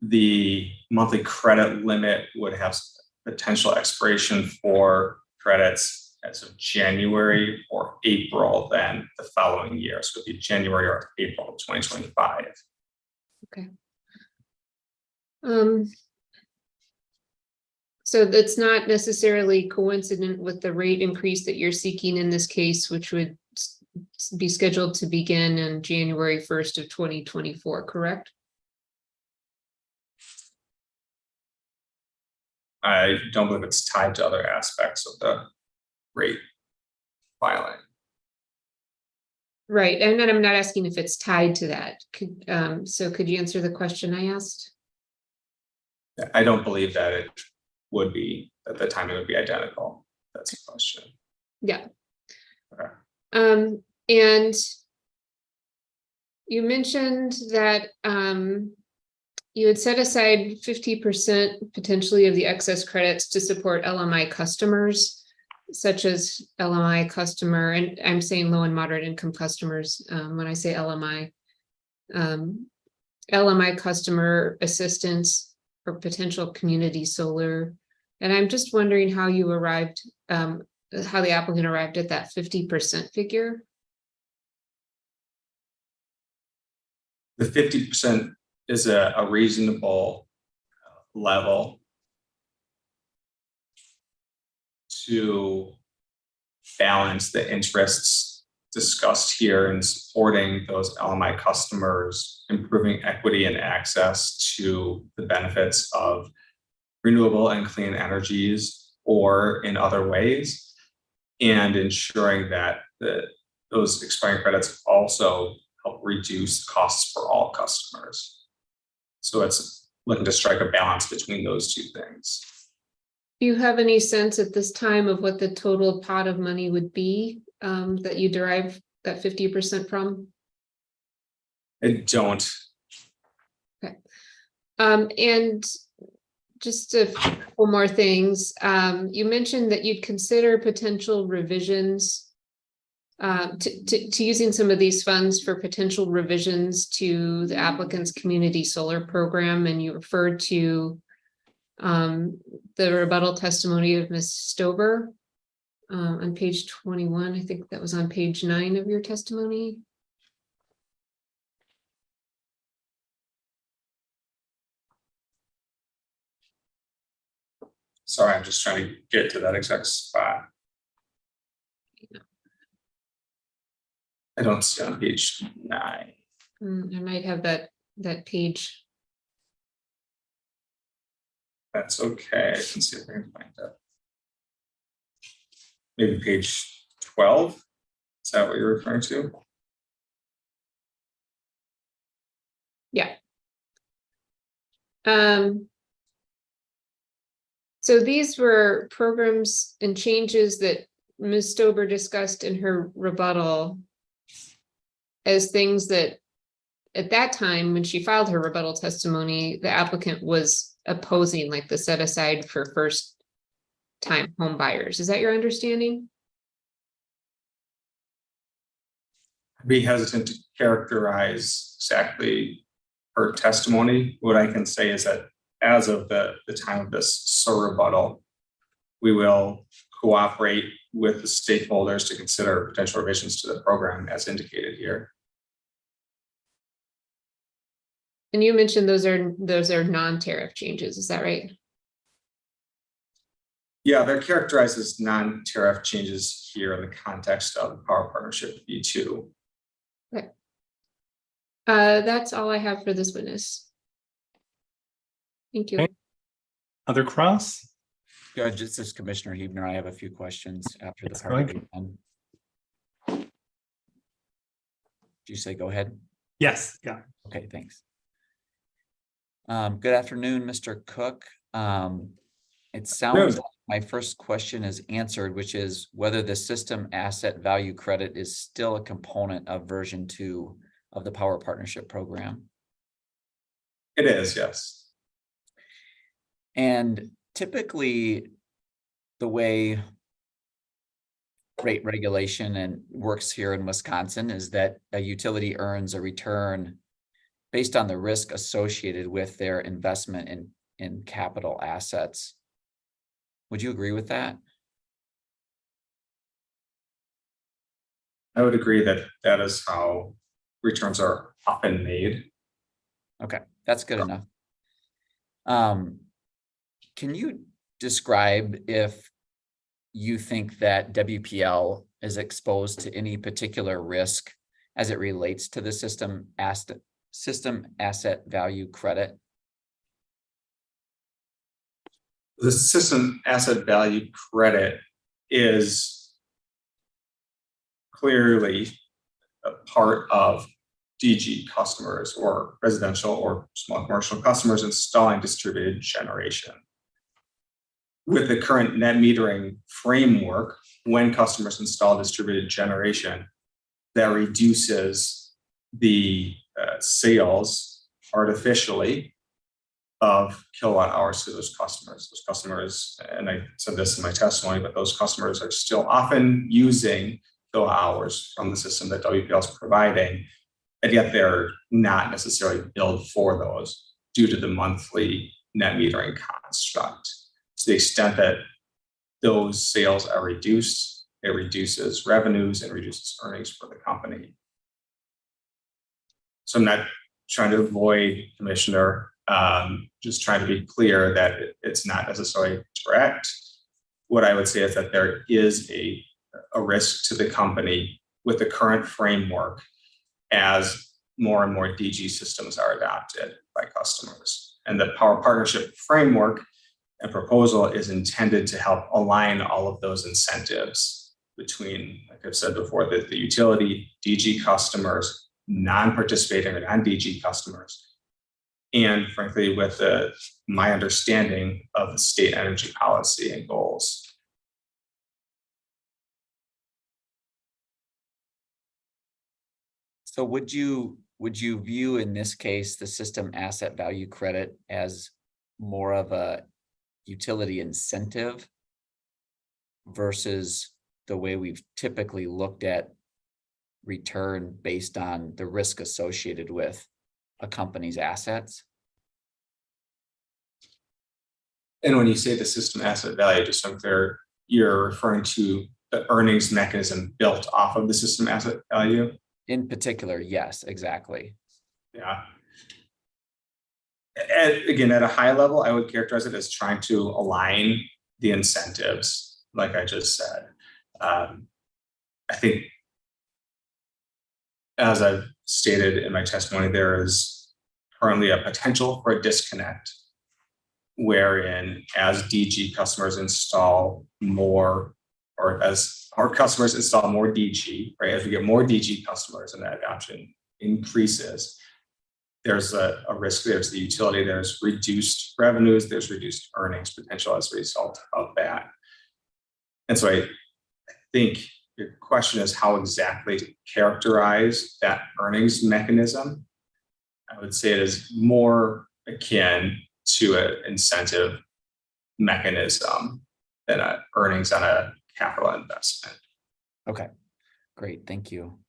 The monthly credit limit would have potential expiration for credits as of January or April then the following year. So it'd be January or April of 2025. Okay. So that's not necessarily coincident with the rate increase that you're seeking in this case, which would be scheduled to begin on January 1st of 2024, correct? I don't believe it's tied to other aspects of the rate filing. Right, and then I'm not asking if it's tied to that. So could you answer the question I asked? I don't believe that it would be, that the timing would be identical. That's the question. Yeah. Okay. And you mentioned that you had set aside 50% potentially of the excess credits to support LMI customers, such as LMI customer, and I'm saying low and moderate income customers when I say LMI. LMI customer assistance or potential community solar. And I'm just wondering how you arrived, how the applicant arrived at that 50% figure. The 50% is a reasonable level to balance the interests discussed here in supporting those LMI customers, improving equity and access to the benefits of renewable and clean energies or in other ways, and ensuring that those expiring credits also help reduce costs for all customers. So it's looking to strike a balance between those two things. Do you have any sense at this time of what the total pot of money would be that you derive that 50% from? I don't. Okay. And just a couple more things. You mentioned that you'd consider potential revisions to using some of these funds for potential revisions to the applicant's community solar program, and you referred to the rebuttal testimony of Ms. Stover on page 21. I think that was on page 9 of your testimony. Sorry, I'm just trying to get to that exact spot. I don't see on page 9. I might have that page. That's okay. I can see if I can find it. Maybe page 12. Is that what you're referring to? Yeah. So these were programs and changes that Ms. Stober discussed in her rebuttal as things that at that time, when she filed her rebuttal testimony, the applicant was opposing, like the set aside for first time home buyers. Is that your understanding? I'd be hesitant to characterize exactly her testimony. What I can say is that as of the time of this rebuttal, we will cooperate with the stakeholders to consider potential revisions to the program as indicated here. And you mentioned those are non-tariff changes, is that right? Yeah, they're characterized as non-tariff changes here in the context of the Power Partnership V2. Okay. That's all I have for this witness. Thank you. Okay. Other cross? Judge, this is Commissioner Huebner. I have a few questions after the Yes, part. go ahead. Did you say go ahead? Yes, yeah. Okay, thanks. Good afternoon, Mr. Cook. It sounds like my first question is answered, which is whether the system asset value credit is still a component of version 2 of the Power Partnership Program. It is, yes. And typically the way rate regulation and works here in Wisconsin is that a utility earns a return based on the risk associated with their investment in capital assets. Would you agree with that? I would agree that that is how returns are often made. Okay, that's good enough. Can you describe if you think that WPL is exposed to any particular risk as it relates to the system asset value credit? The system asset value credit is clearly a part of DG customers or residential or small commercial customers installing distributed generation. With the current net metering framework, when customers install distributed generation, that reduces the sales artificially of kilowatt hours to those customers. Those customers, and I said this in my testimony, but those customers are still often using kilowatt hours from the system that WPL is providing, and yet they're not necessarily billed for those due to the monthly net metering construct. To the extent that those sales are reduced, it reduces revenues and reduces earnings for the company. So I'm not trying to avoid, Commissioner, just trying to be clear that it's not necessarily direct. What I would say is that there is a risk to the company with the current framework as more and more DG systems are adopted by customers. And the Power Partnership framework and proposal is intended to help align all of those incentives between, like I've said before, the utility, DG customers, non-participating or non-DG customers, and frankly, with my understanding of the state energy policy and goals. So would you view in this case the system asset value credit as more of a utility incentive versus the way we've typically looked at return based on the risk associated with a company's assets. And when you say the system asset value, just so I'm clear, you're referring to the earnings mechanism built off of the system asset value? In particular, yes, exactly. Yeah. Again, at a high level, I would characterize it as trying to align the incentives, like I just said. I think, as I've stated in my testimony, there is currently a potential for a disconnect wherein as DG customers install more, or as our customers install more DG, right? As we get more DG customers and that adoption increases, there's a risk, there's the utility, there's reduced revenues, there's reduced earnings potential as a result of that. And so I think your question is how exactly to characterize that earnings mechanism. I would say it is more akin to an incentive mechanism than earnings on a capital investment. Okay, great, thank you.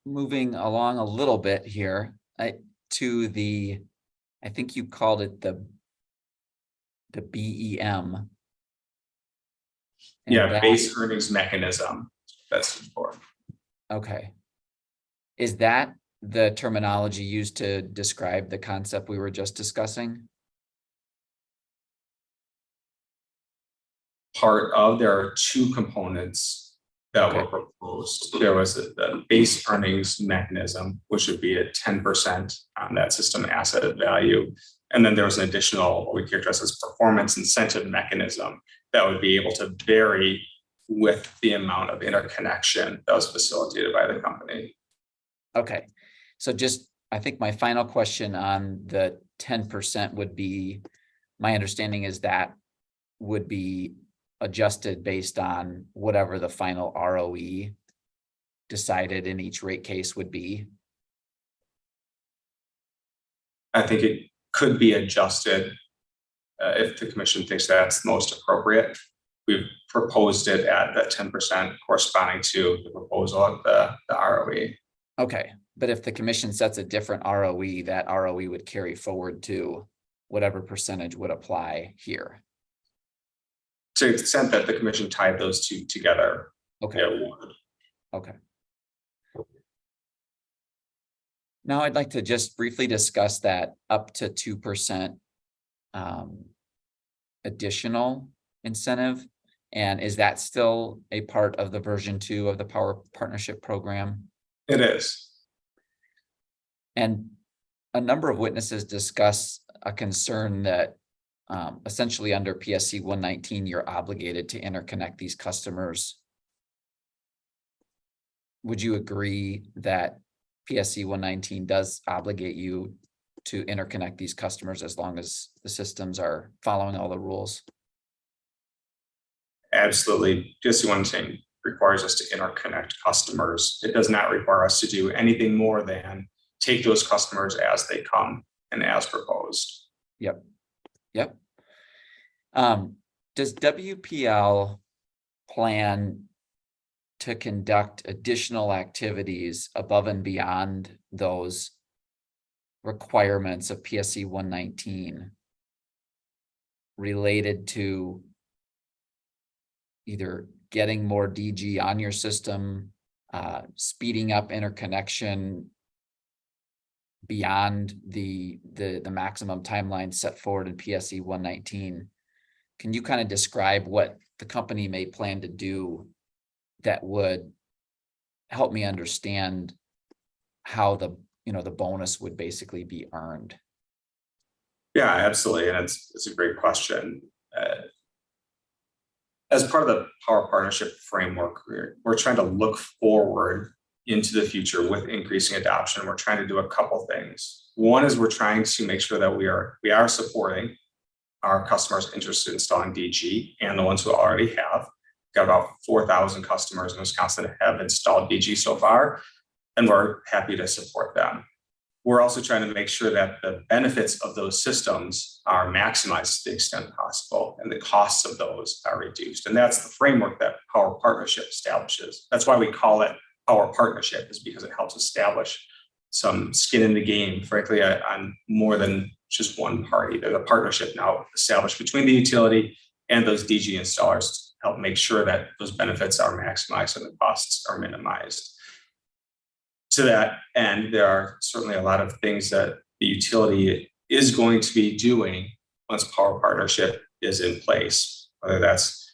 Moving along a little bit here to the, I think you called it the BEM. Yeah, base earnings mechanism, that's for. Okay. Is that the terminology used to describe the concept we were just discussing? Part of, there are two components that were proposed. There was the base earnings mechanism, which would be at 10% on that system asset value. And then there was an additional, what we characterize as performance incentive mechanism that would be able to vary with the amount of interconnection that was facilitated by the company. Okay, so just, I think my final question on the 10% would be, my understanding is that would be adjusted based on whatever the final ROE decided in each rate case would be. I think it could be adjusted if the commission thinks that's most appropriate. We've proposed it at that 10% corresponding to the proposal of the ROE. Okay, but if the commission sets a different ROE, that ROE would carry forward to whatever percentage would apply here. To the extent that the commission tied those two together. Okay. It would. Okay. Now I'd like to just briefly discuss that up to 2% additional incentive. And is that still a part of the version 2 of the Power Partnership Program? It is. And a number of witnesses discuss a concern that essentially under PSC 119, you're obligated to interconnect these customers. Would you agree that PSC 119 does obligate you to interconnect these customers as long as the systems are following all the rules? Absolutely. PSC 119 requires us to interconnect customers. It does not require us to do anything more than take those customers as they come and as proposed. Yep. Yep. Does WPL plan to conduct additional activities above and beyond those requirements of PSC 119 related to either getting more DG on your system, speeding up interconnection beyond the maximum timeline set forward in PSC 119? Can you kind of describe what the company may plan to do that would help me understand how the bonus would basically be earned? Yeah, absolutely. And it's a great question. As part of the Power Partnership Framework, we're trying to look forward into the future with increasing adoption. We're trying to do a couple things. One is we're trying to make sure that we are supporting our customers interested in installing DG and the ones who already have. Got about 4,000 customers in Wisconsin that have installed DG so far, and we're happy to support them. we're also trying to make sure that the benefits of those systems are maximized to the extent possible and the costs of those are reduced. And that's the framework that Power Partnership establishes. That's why we call it Power Partnership, is because it helps establish some skin in the game, frankly, on more than just one party. There's a partnership now established between the utility and those DG installers to help make sure that those benefits are maximized and the costs are minimized. To that end, there are certainly a lot of things that the utility is going to be doing once Power Partnership is in place, whether that's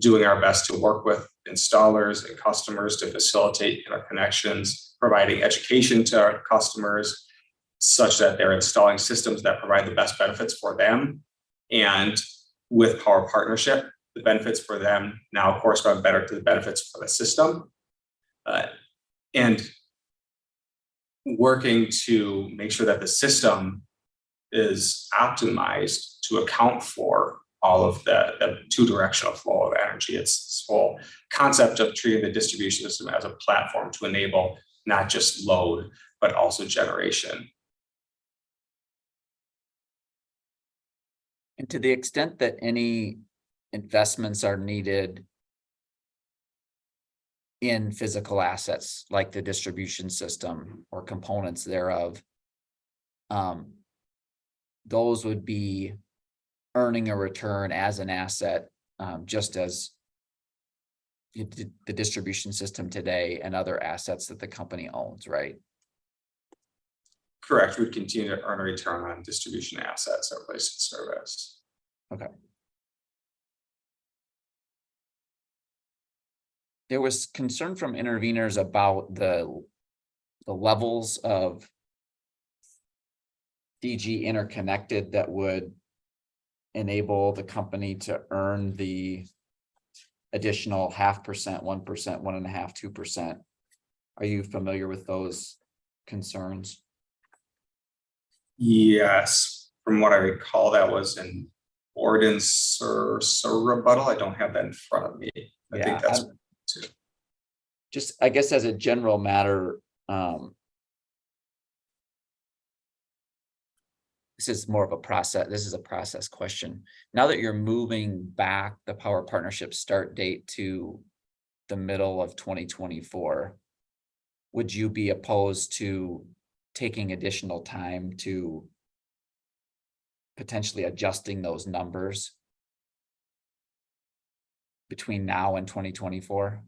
doing our best to work with installers and customers to facilitate interconnections, providing education to our customers such that they're installing systems that provide the best benefits for them. And with Power Partnership, the benefits for them now correspond better to the benefits for the system. And working to make sure that the system is optimized to account for all of the two-directional flow of energy. It's this whole concept of treating the distribution system as a platform to enable not just load, but also generation. And to the extent that any investments are needed in physical assets like the distribution system or components thereof, those would be earning a return as an asset, just as the distribution system today and other assets that the company owns, right? Correct. We'd continue to earn a return on distribution assets that are placed in service. Okay. There was concern from interveners about the levels of DG interconnected that would enable the company to earn the additional 0.5%, 1%, 1.5%, 2%. Are you familiar with those concerns? Yes, from what I recall, that was an ordinance or rebuttal. I don't have that in front of me. I think that's just, I guess, as a general matter, this is more of a process. This is a process question. Now that you're moving back the Power Partnership start date to the middle of 2024, would you be opposed to taking additional time to potentially adjusting those numbers between now and 2024?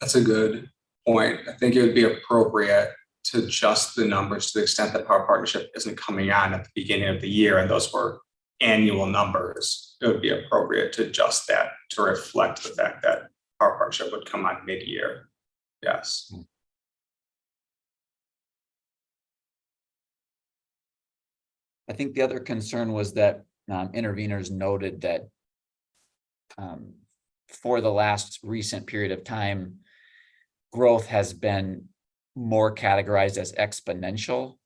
That's a good point. I think it would be appropriate to adjust the numbers to the extent that Power Partnership isn't coming on at the beginning of the year, and those were annual numbers. It would be appropriate to adjust that to reflect the fact that Power Partnership would come on mid-year. Yes. I think the other concern was that interveners noted that for the last recent period of time, growth has been more categorized as exponential,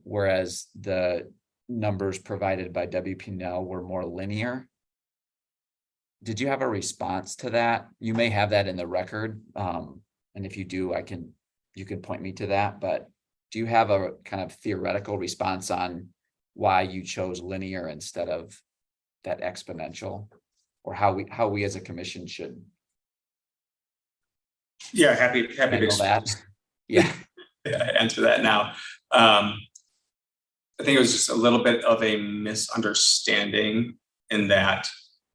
whereas the numbers provided by WP&L were more linear. Did you have a response to that? You may have that in the record, and if you do, you can point me to that. But do you have a kind of theoretical response on why you chose linear instead of that exponential, or how we as a commission should? Yeah, happy to that. Yeah. Answer that now. I think it was just a little bit of a misunderstanding in that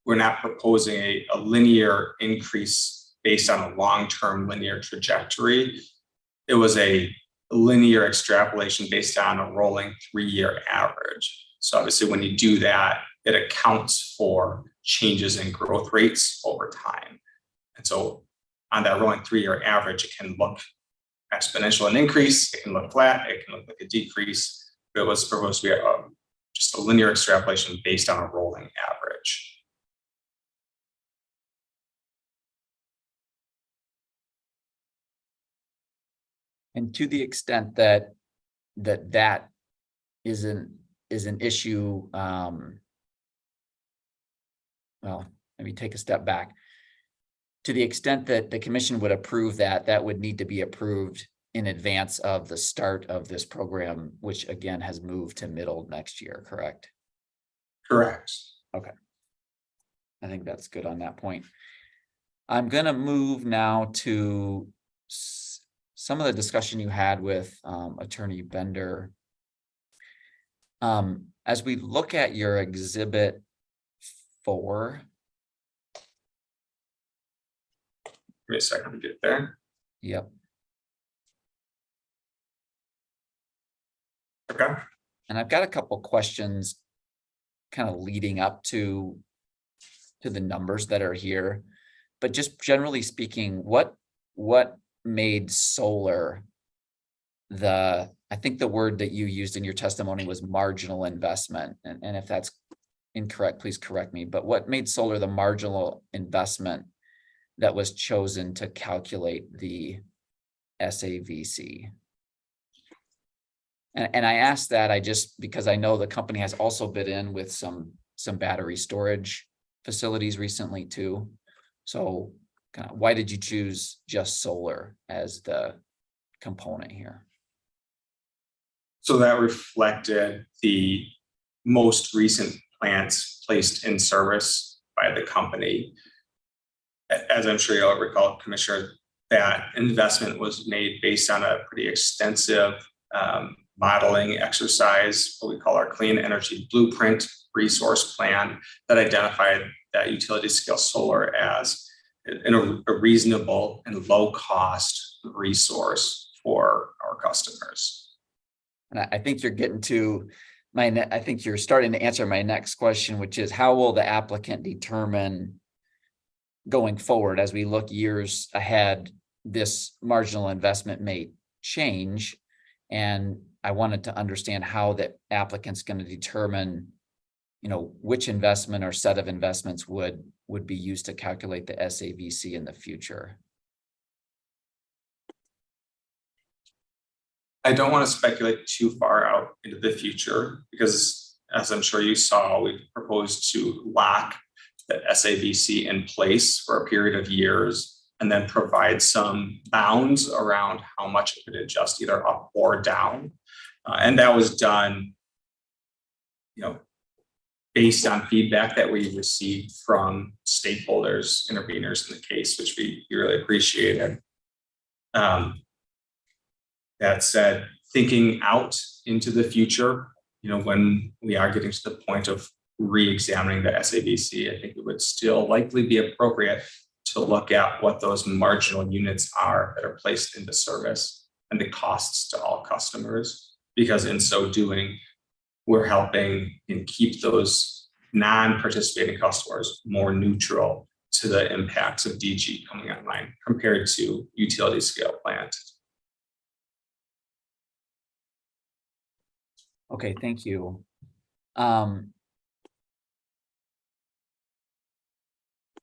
we're not proposing a linear increase based on a long-term linear trajectory. It was a linear extrapolation based on a rolling 3-year average. So obviously when you do that, it accounts for changes in growth rates over time. And so on that rolling 3-year average, it can look exponential and increase, it can look flat, it can look like a decrease. But it was supposed to be just a linear extrapolation based on a rolling average. And to the extent that is an issue, well, let me take a step back. To the extent that the commission would approve that would need to be approved in advance of the start of this program, which again has moved to middle next year, correct? Correct. Okay. I think that's good on that point. I'm gonna move now to some of the discussion you had with Attorney Bender. As we look at your exhibit 4. Give me a second to get there. Yep. Okay. And I've got a couple questions kind of leading up to the numbers that are here. But just generally speaking, what made solar I think the word that you used in your testimony was marginal investment. And if that's incorrect, please correct me. But what made solar the marginal investment that was chosen to calculate the SAVC? And I asked that because I know the company has also bid in with some battery storage facilities recently too. So kind of why did you choose just solar as the component here? So that reflected the most recent plants placed in service by the company. As I'm sure you'll recall, Commissioner, that investment was made based on a pretty extensive modeling exercise, what we call our Clean Energy Blueprint resource plan, that identified that utility scale solar as a reasonable and low cost resource for our customers. And I think you're getting to I think you're starting to answer my next question, which is how will the applicant determine going forward as we look years ahead, this marginal investment may change. And I wanted to understand how the applicant's going to determine, which investment or set of investments would be used to calculate the SAVC in the future. I don't want to speculate too far out into the future because, as I'm sure you saw, we proposed to lock the SAVC in place for a period of years and then provide some bounds around how much it could adjust either up or down. And that was done, based on feedback that we received from stakeholders, interveners in the case, which we really appreciated. That said, thinking out into the future, when we are getting to the point of re-examining the SAVC, I think it would still likely be appropriate to look at what those marginal units are that are placed into service and the costs to all customers, because in so doing, we're helping and keep those non-participating customers more neutral to the impacts of DG coming online compared to utility scale plant. Okay, thank you.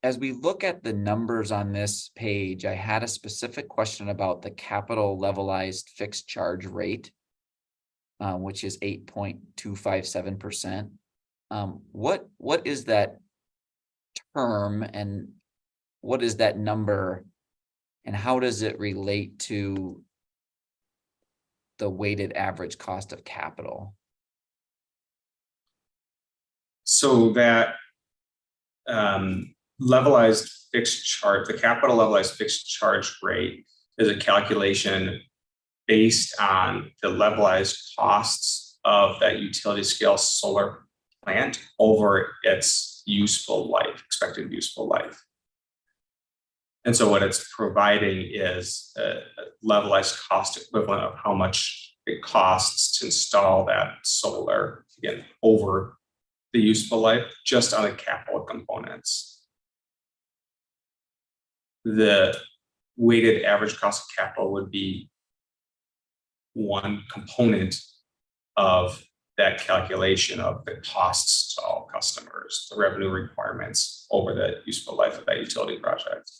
As we look at the numbers on this page, I had a specific question about the capital levelized fixed charge rate, which is 8.257%. What is that term and what is that number and how does it relate to the weighted average cost of capital? So that levelized fixed charge, the capital levelized fixed charge rate is a calculation based on the levelized costs of that utility scale solar plant over its useful life, expected useful life. And so what it's providing is a levelized cost equivalent of how much it costs to install that solar, again, over the useful life, just on the capital components. The weighted average cost of capital would be one component of that calculation of the costs to all customers, the revenue requirements over the useful life of that utility project.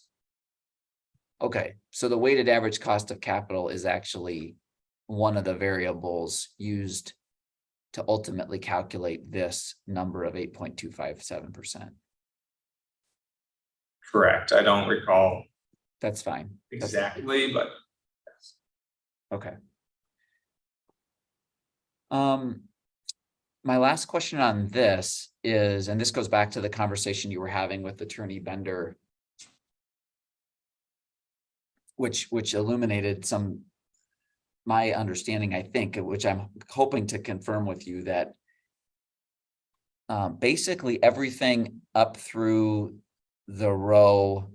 Okay, so the weighted average cost of capital is actually one of the variables used to ultimately calculate this number of 8.257%. Correct. I don't recall. That's fine. Exactly, but. Okay. My last question on this is, and this goes back to the conversation you were having with Attorney Bender, which illuminated my understanding, I think, which I'm hoping to confirm with you, that basically everything up through the row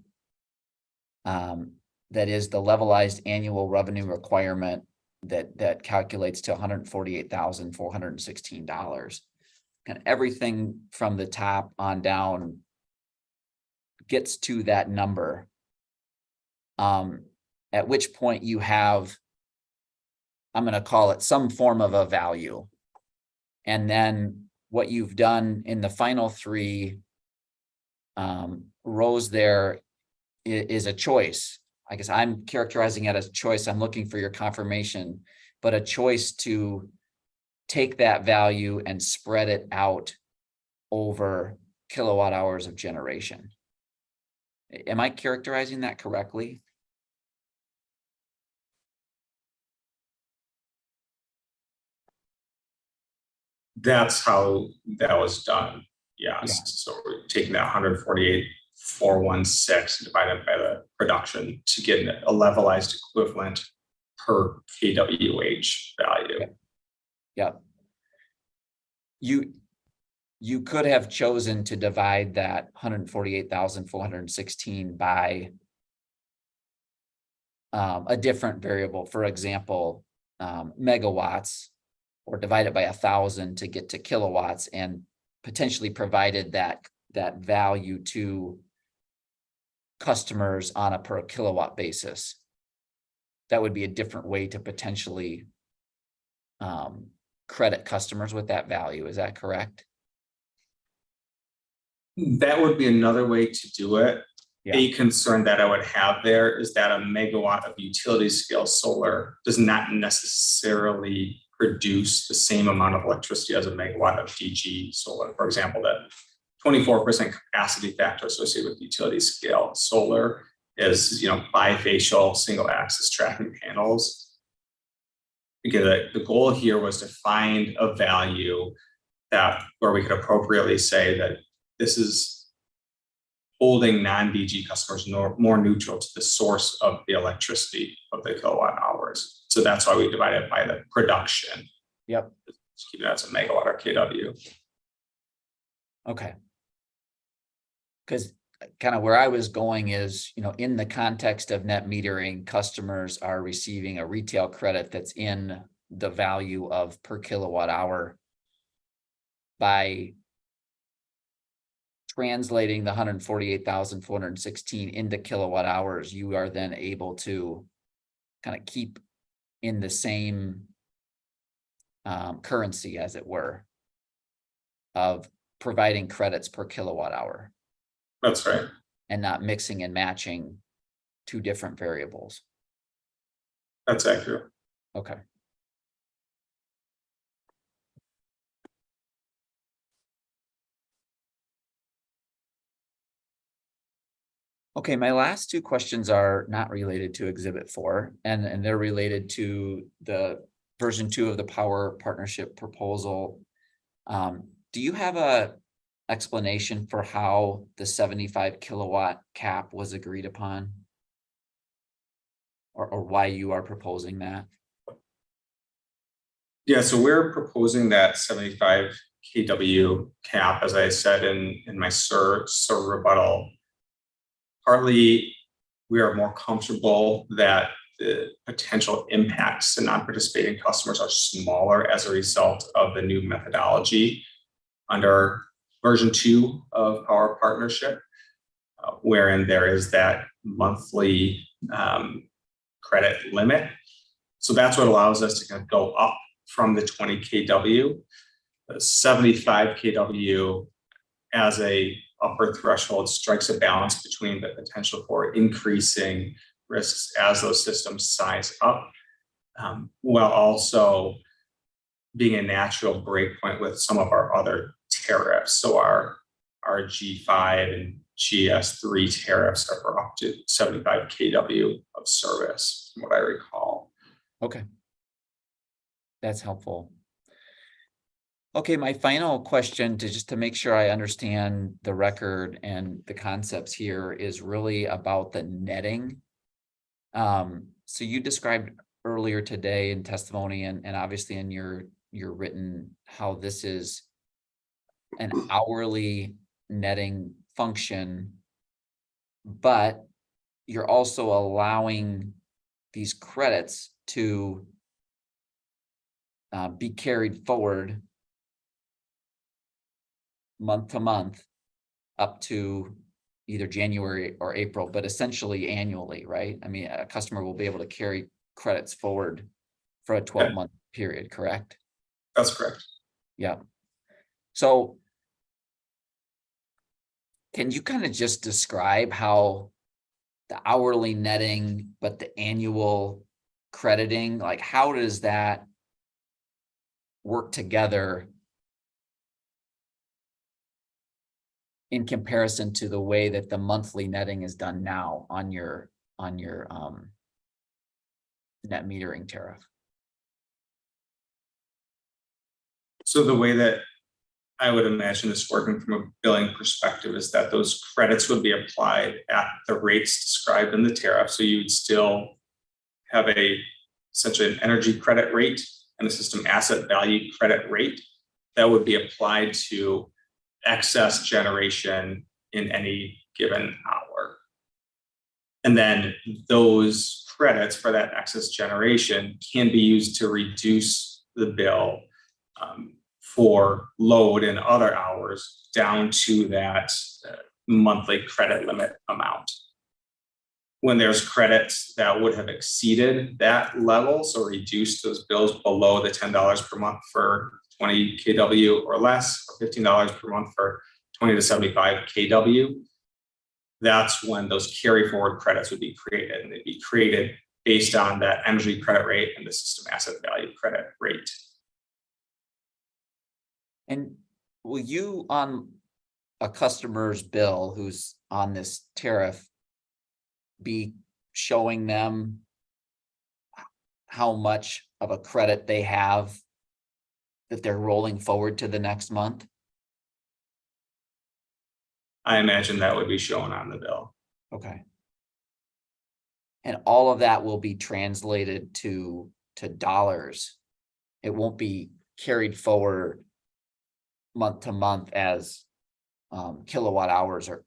that is the levelized annual revenue requirement that calculates to $148,416. And everything from the top on down gets to that number. At which point you have, I'm going to call it some form of a value. And then what you've done in the final three rows there is a choice. I guess I'm characterizing it as a choice. I'm looking for your confirmation, but a choice to take that value and spread it out over kilowatt hours of generation. Am I characterizing that correctly? That's how that was done. Yes. Yeah. So we're taking that 148,416 divided by the production to get a levelized equivalent per kWh value. Yeah. You could have chosen to divide that 148,416 by a different variable, for example, megawatts, or divide it by 1,000 to get to kilowatts, and potentially provided that value to customers on a per kilowatt basis. That would be a different way to potentially credit customers with that value. Is that correct? That would be another way to do it. Yeah. A concern that I would have there is that a megawatt of utility scale solar does not necessarily produce the same amount of electricity as a megawatt of DG solar. For example, the 24% capacity factor associated with utility scale solar is, bifacial single axis tracking panels. Again, the goal here was to find a value where we could appropriately say that this is holding non-DG customers more neutral to the source of the electricity of the kilowatt hours. So that's why we divide it by the production. Yep. Just keep it as a megawatt or kW. Okay. Because kind of where I was going is, in the context of net metering, customers are receiving a retail credit that's in the value of per kilowatt hour. By translating the 148,416 into kilowatt hours, you are then able to kind of keep in the same currency, as it were, of providing credits per kilowatt hour. That's right. And not mixing and matching two different variables. That's accurate. Okay. Okay, my last two questions are not related to Exhibit 4, and they're related to the version 2 of the power partnership proposal. Do you have a explanation for how the 75 kilowatt cap was agreed upon? Or why you are proposing that? Yeah, so we're proposing that 75 kW cap, as I said in my SIR rebuttal. Partly, we are more comfortable that the potential impacts to non-participating customers are smaller as a result of the new methodology under version 2 of our partnership, wherein there is that monthly credit limit. So that's what allows us to kind of go up from the 20 kW. 75 kW as a upper threshold strikes a balance between the potential for increasing risks as those systems size up, while also being a natural breakpoint with some of our other tariffs. So our G5 and GS3 tariffs are for up to 75 kW of service, from what I recall. Okay. That's helpful. Okay, my final question to make sure I understand the record and the concepts here is really about the netting. So you described earlier today in testimony and obviously in your written how this is an hourly netting function, but you're also allowing these credits to be carried forward month to month up to either January or April, but essentially annually, right? I mean, a customer will be able to carry credits forward for a 12-month period, correct? That's correct. Yeah. So can you kind of just describe how the hourly netting, but the annual crediting, like how does that work together in comparison to the way that the monthly netting is done now on your net metering tariff? So the way that I would imagine this working from a billing perspective is that those credits would be applied at the rates described in the tariff. So you would still have essentially an energy credit rate and a system asset value credit rate that would be applied to excess generation in any given hour. And then those credits for that excess generation can be used to reduce the bill for load in other hours down to that monthly credit limit amount. When there's credits that would have exceeded that level, so reduced those bills below the $10 per month for 20 kW or less, or $15 per month for 20 to 75 kW, that's when those carry forward credits would be created, and they'd be created based on that energy credit rate and the system asset value credit rate. And will you, on a customer's bill who's on this tariff, be showing them how much of a credit they have that they're rolling forward to the next month? I imagine that would be shown on the bill. Okay. And all of that will be translated to dollars. It won't be carried forward month to month as kilowatt hours, or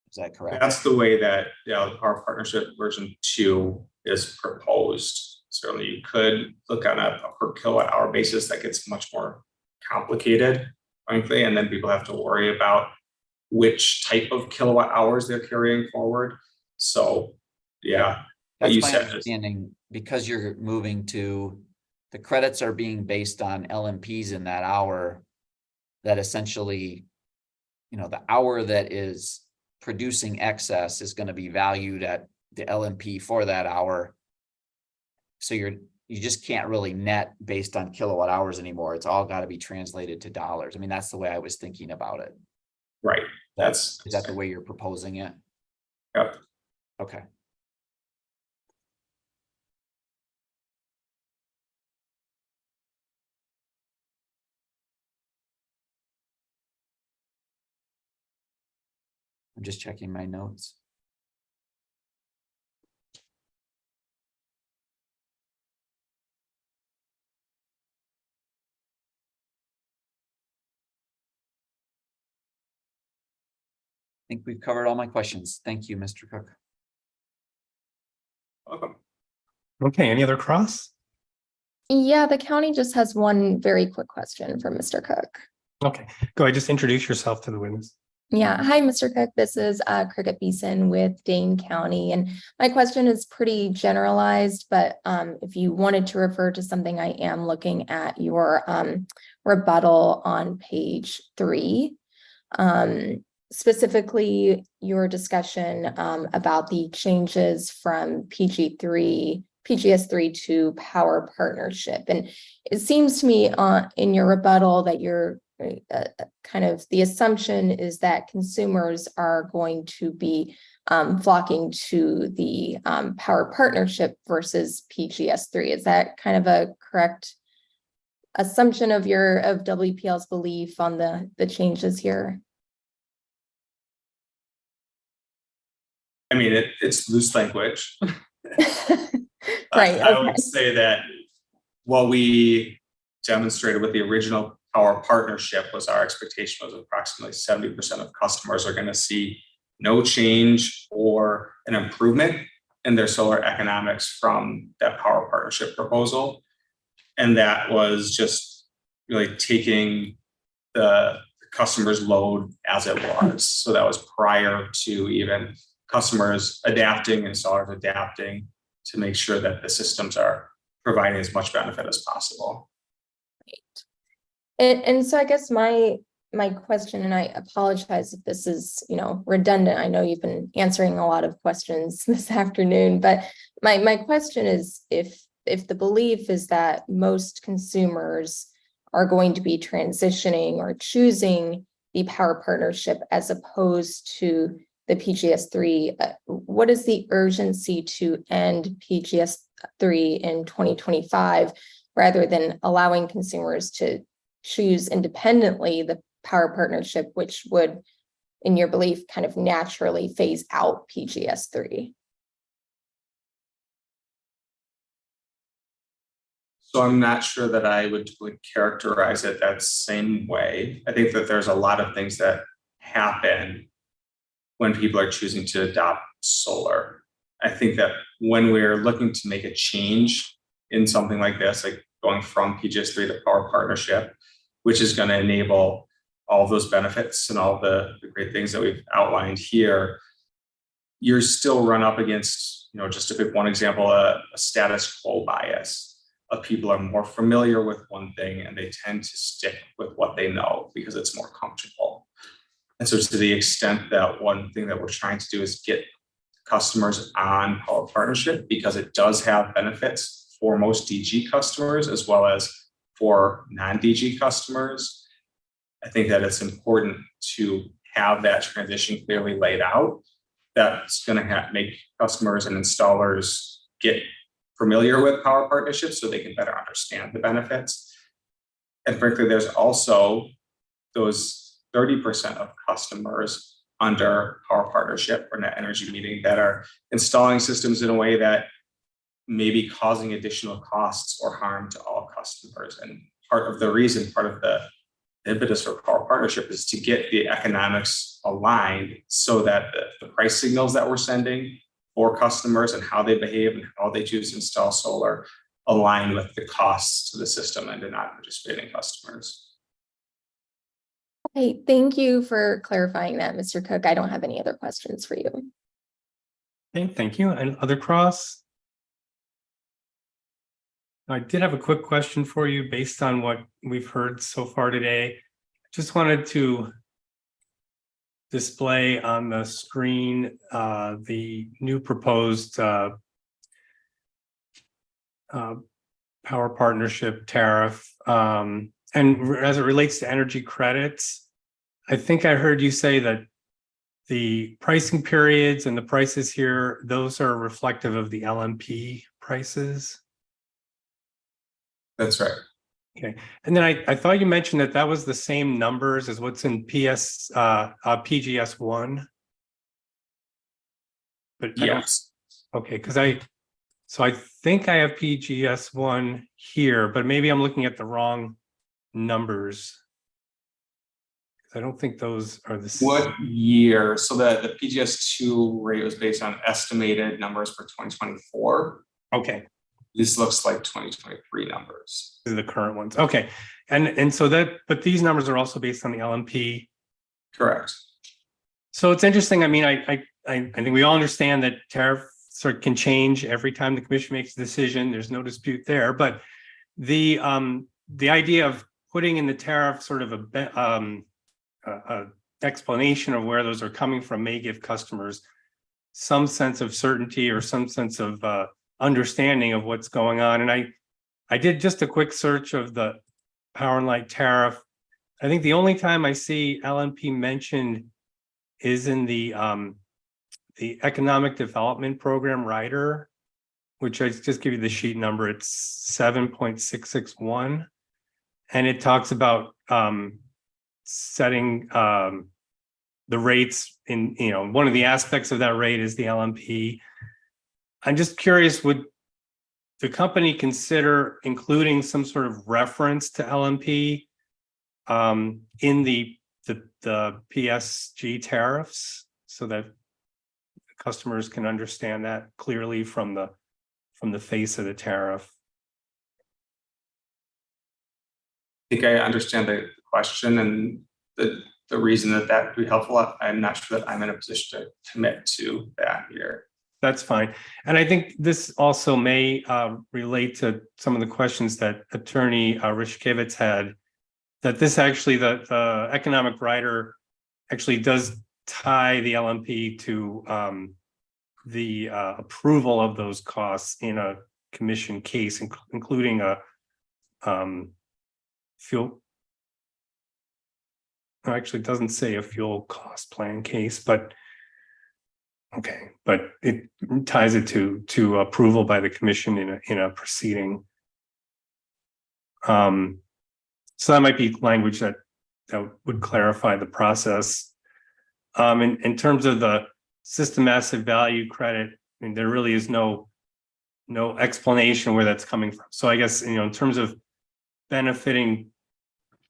is that correct? That's the way that our partnership version 2 is proposed. Certainly you could look on a per kilowatt hour basis. That gets much more complicated, frankly, and then people have to worry about which type of kilowatt hours they're carrying forward. So yeah, That's my understanding, because you're moving to, the credits are being based on LMPs in that hour, that essentially, the hour that is producing excess is going to be valued at the LMP for that hour. So you just can't really net based on kilowatt hours anymore. It's all got to be translated to dollars. I mean, that's the way I was thinking about it. Right. Is that the way you're proposing it? Yep. Okay. I'm just checking my notes. I think we've covered all my questions. Thank you, Mr. Cook. Welcome. Okay, any other cross? Yeah, the county just has one very quick question for Mr. Cook. Okay, go ahead, just introduce yourself to the witness. Yeah, hi, Mr. Cook. This is Cricket Beeson with Dane County, and my question is pretty generalized, but if you wanted to refer to something, I am looking at your rebuttal on page 3. Specifically, your discussion about the changes from PGS3 to power partnership. And it seems to me in your rebuttal that you're kind of the assumption is that consumers are going to be flocking to the power partnership versus PGS3. Is that kind of a correct assumption of WPL's belief on the changes here? I mean, it's loose language. Right. I would say that what we demonstrated with the original power partnership was our expectation was approximately 70% of customers are going to see no change or an improvement in their solar economics from that power partnership proposal. And that was just really taking the customer's load as it was. So that was prior to even customers adapting, installers adapting to make sure that the systems are providing as much benefit as possible. And so I guess my question, and I apologize if this is, redundant. I know you've been answering a lot of questions this afternoon, but my question is if the belief is that most consumers are going to be transitioning or choosing the power partnership as opposed to the PGS3, what is the urgency to end PGS3 in 2025 rather than allowing consumers to choose independently the power partnership, which would, in your belief, kind of naturally phase out PGS3? So I'm not sure that I would characterize it that same way. I think that there's a lot of things that happen when people are choosing to adopt solar. I think that when we're looking to make a change in something like this, like going from PGS3 to power partnership, which is going to enable all those benefits and all the great things that we've outlined here, you're still run up against, just to pick one example, a status quo bias. People are more familiar with one thing and they tend to stick with what they know because it's more comfortable. And so to the extent that one thing that we're trying to do is get customers on power partnership because it does have benefits for most DG customers as well as for non-DG customers, I think that it's important to have that transition clearly laid out. That's going to make customers and installers get familiar with power partnerships so they can better understand the benefits. And frankly, there's also those 30% of customers under power partnership or net energy metering that are installing systems in a way that may be causing additional costs or harm to all customers. And part of the impetus for power partnership is to get the economics aligned so that the price signals that we're sending for customers and how they behave and how they choose to install solar align with the costs to the system and to non-participating customers. Okay, thank you for clarifying that, Mr. Cook. I don't have any other questions for you. Okay, thank you. And other cross? I did have a quick question for you based on what we've heard so far today. Just wanted to display on the screen the new proposed power partnership tariff. And as it relates to energy credits, I think I heard you say that the pricing periods and the prices here, those are reflective of the LMP prices. That's right. Okay. And then I thought you mentioned that was the same numbers as what's in PGS1. But yes. Okay, because I think I have PGS1 here, but maybe I'm looking at the wrong numbers. I don't think those are the same. What year? So the PGS2 rate was based on estimated numbers for 2024. Okay. This looks like 2023 numbers. These are the current ones. Okay. And so but these numbers are also based on the LMP. Correct. So it's interesting. I mean, I think we all understand that tariffs can change every time the commission makes a decision. There's no dispute there. But the idea of putting in the tariff sort of a explanation of where those are coming from may give customers some sense of certainty or some sense of understanding of what's going on. And I did just a quick search of the Power and Light tariff, I think the only time I see LNP mentioned is in the Economic Development Program rider, which I just give you the sheet number. It's 7.661. And it talks about setting the rates in, one of the aspects of that rate is the LNP. I'm just curious, would the company consider including some sort of reference to LNP in the PSG tariffs so that customers can understand that clearly from the face of the tariff? I think I understand the question and the reason that would be helpful. I'm not sure that I'm in a position to commit to that here. That's fine. And I think this also may relate to some of the questions that Attorney Rishkevitz had, that this actually, the economic rider actually does tie the LMP to the approval of those costs in a commission case, including a fuel. Actually, it doesn't say a fuel cost plan case, but okay, but it ties it to approval by the commission in a proceeding. So that might be language that would clarify the process. In terms of the system asset value credit, I mean, there really is no explanation where that's coming from. So I guess, in terms of benefiting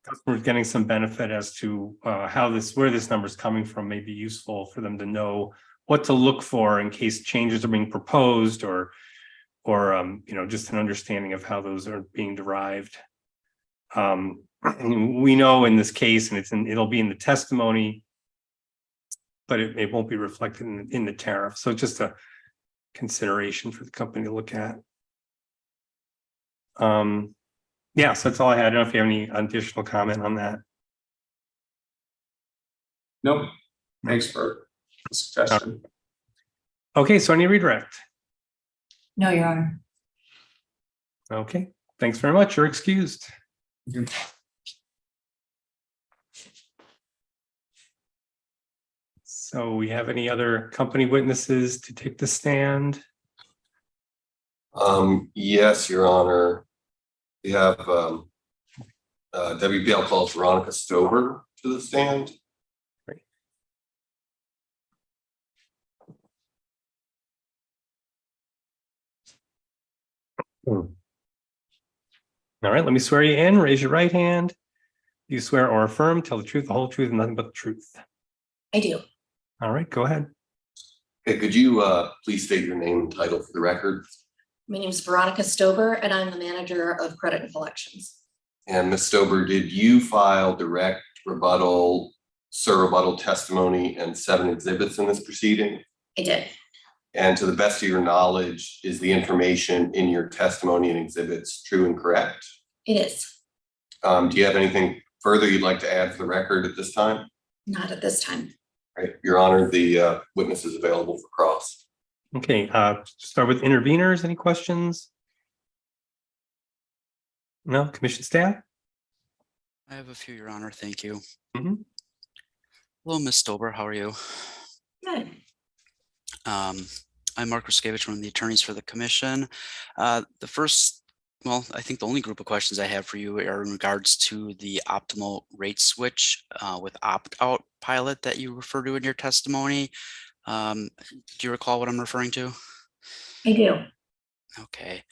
customers, getting some benefit as to where this number is coming from may be useful for them to know what to look for in case changes are being proposed, or just an understanding of how those are being derived. We know in this case, and it'll be in the testimony, but it won't be reflected in the tariff. So just a consideration for the company to look at. Yeah, so that's all I had. I don't know if you have any additional comment on that. Nope. Thanks for the suggestion. Okay, so any redirect? No, Your Honor. Okay, thanks very much. You're excused. So we have any other company witnesses to take the stand? Yes, Your Honor. We have WP&L calls Veronica Stover to the stand. Great. All right, let me swear you in. Raise your right hand. You swear or affirm, tell the truth, the whole truth, and nothing but the truth. I do. All right, go ahead. Okay, could you please state your name and title for the record? My name is Veronica Stover, and I'm the manager of credit and collections. And Ms. Stover, did you file direct rebuttal, surrebuttal testimony and 7 exhibits in this proceeding? I did. And to the best of your knowledge, is the information in your testimony and exhibits true and correct? It is. Do you have anything further you'd like to add for the record at this time? Not at this time. Right, Your Honor, the witness is available for cross. Okay, start with interveners. Any questions? No, commission staff? I have a few, Your Honor. Thank you. Mm-hmm. Hello, Ms. Stober. How are you? Good. I'm Mark Ruskevich, one of the attorneys for the commission. I think the only group of questions I have for you are in regards to the optimal rate switch with opt-out pilot that you refer to in your testimony. Do you recall what I'm referring to? I do. Okay.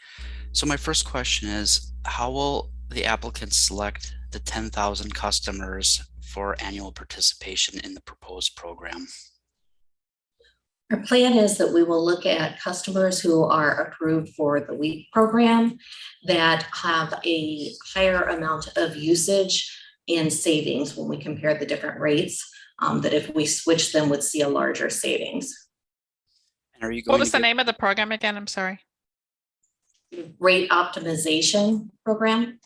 So my first question is, how will the applicant select the 10,000 customers for annual participation in the proposed program? Our plan is that we will look at customers who are approved for the WEEP program that have a higher amount of usage and savings when we compare the different rates, that if we switch them would see a larger savings. And are you going What was the name of the program again? I'm sorry. Rate optimization program.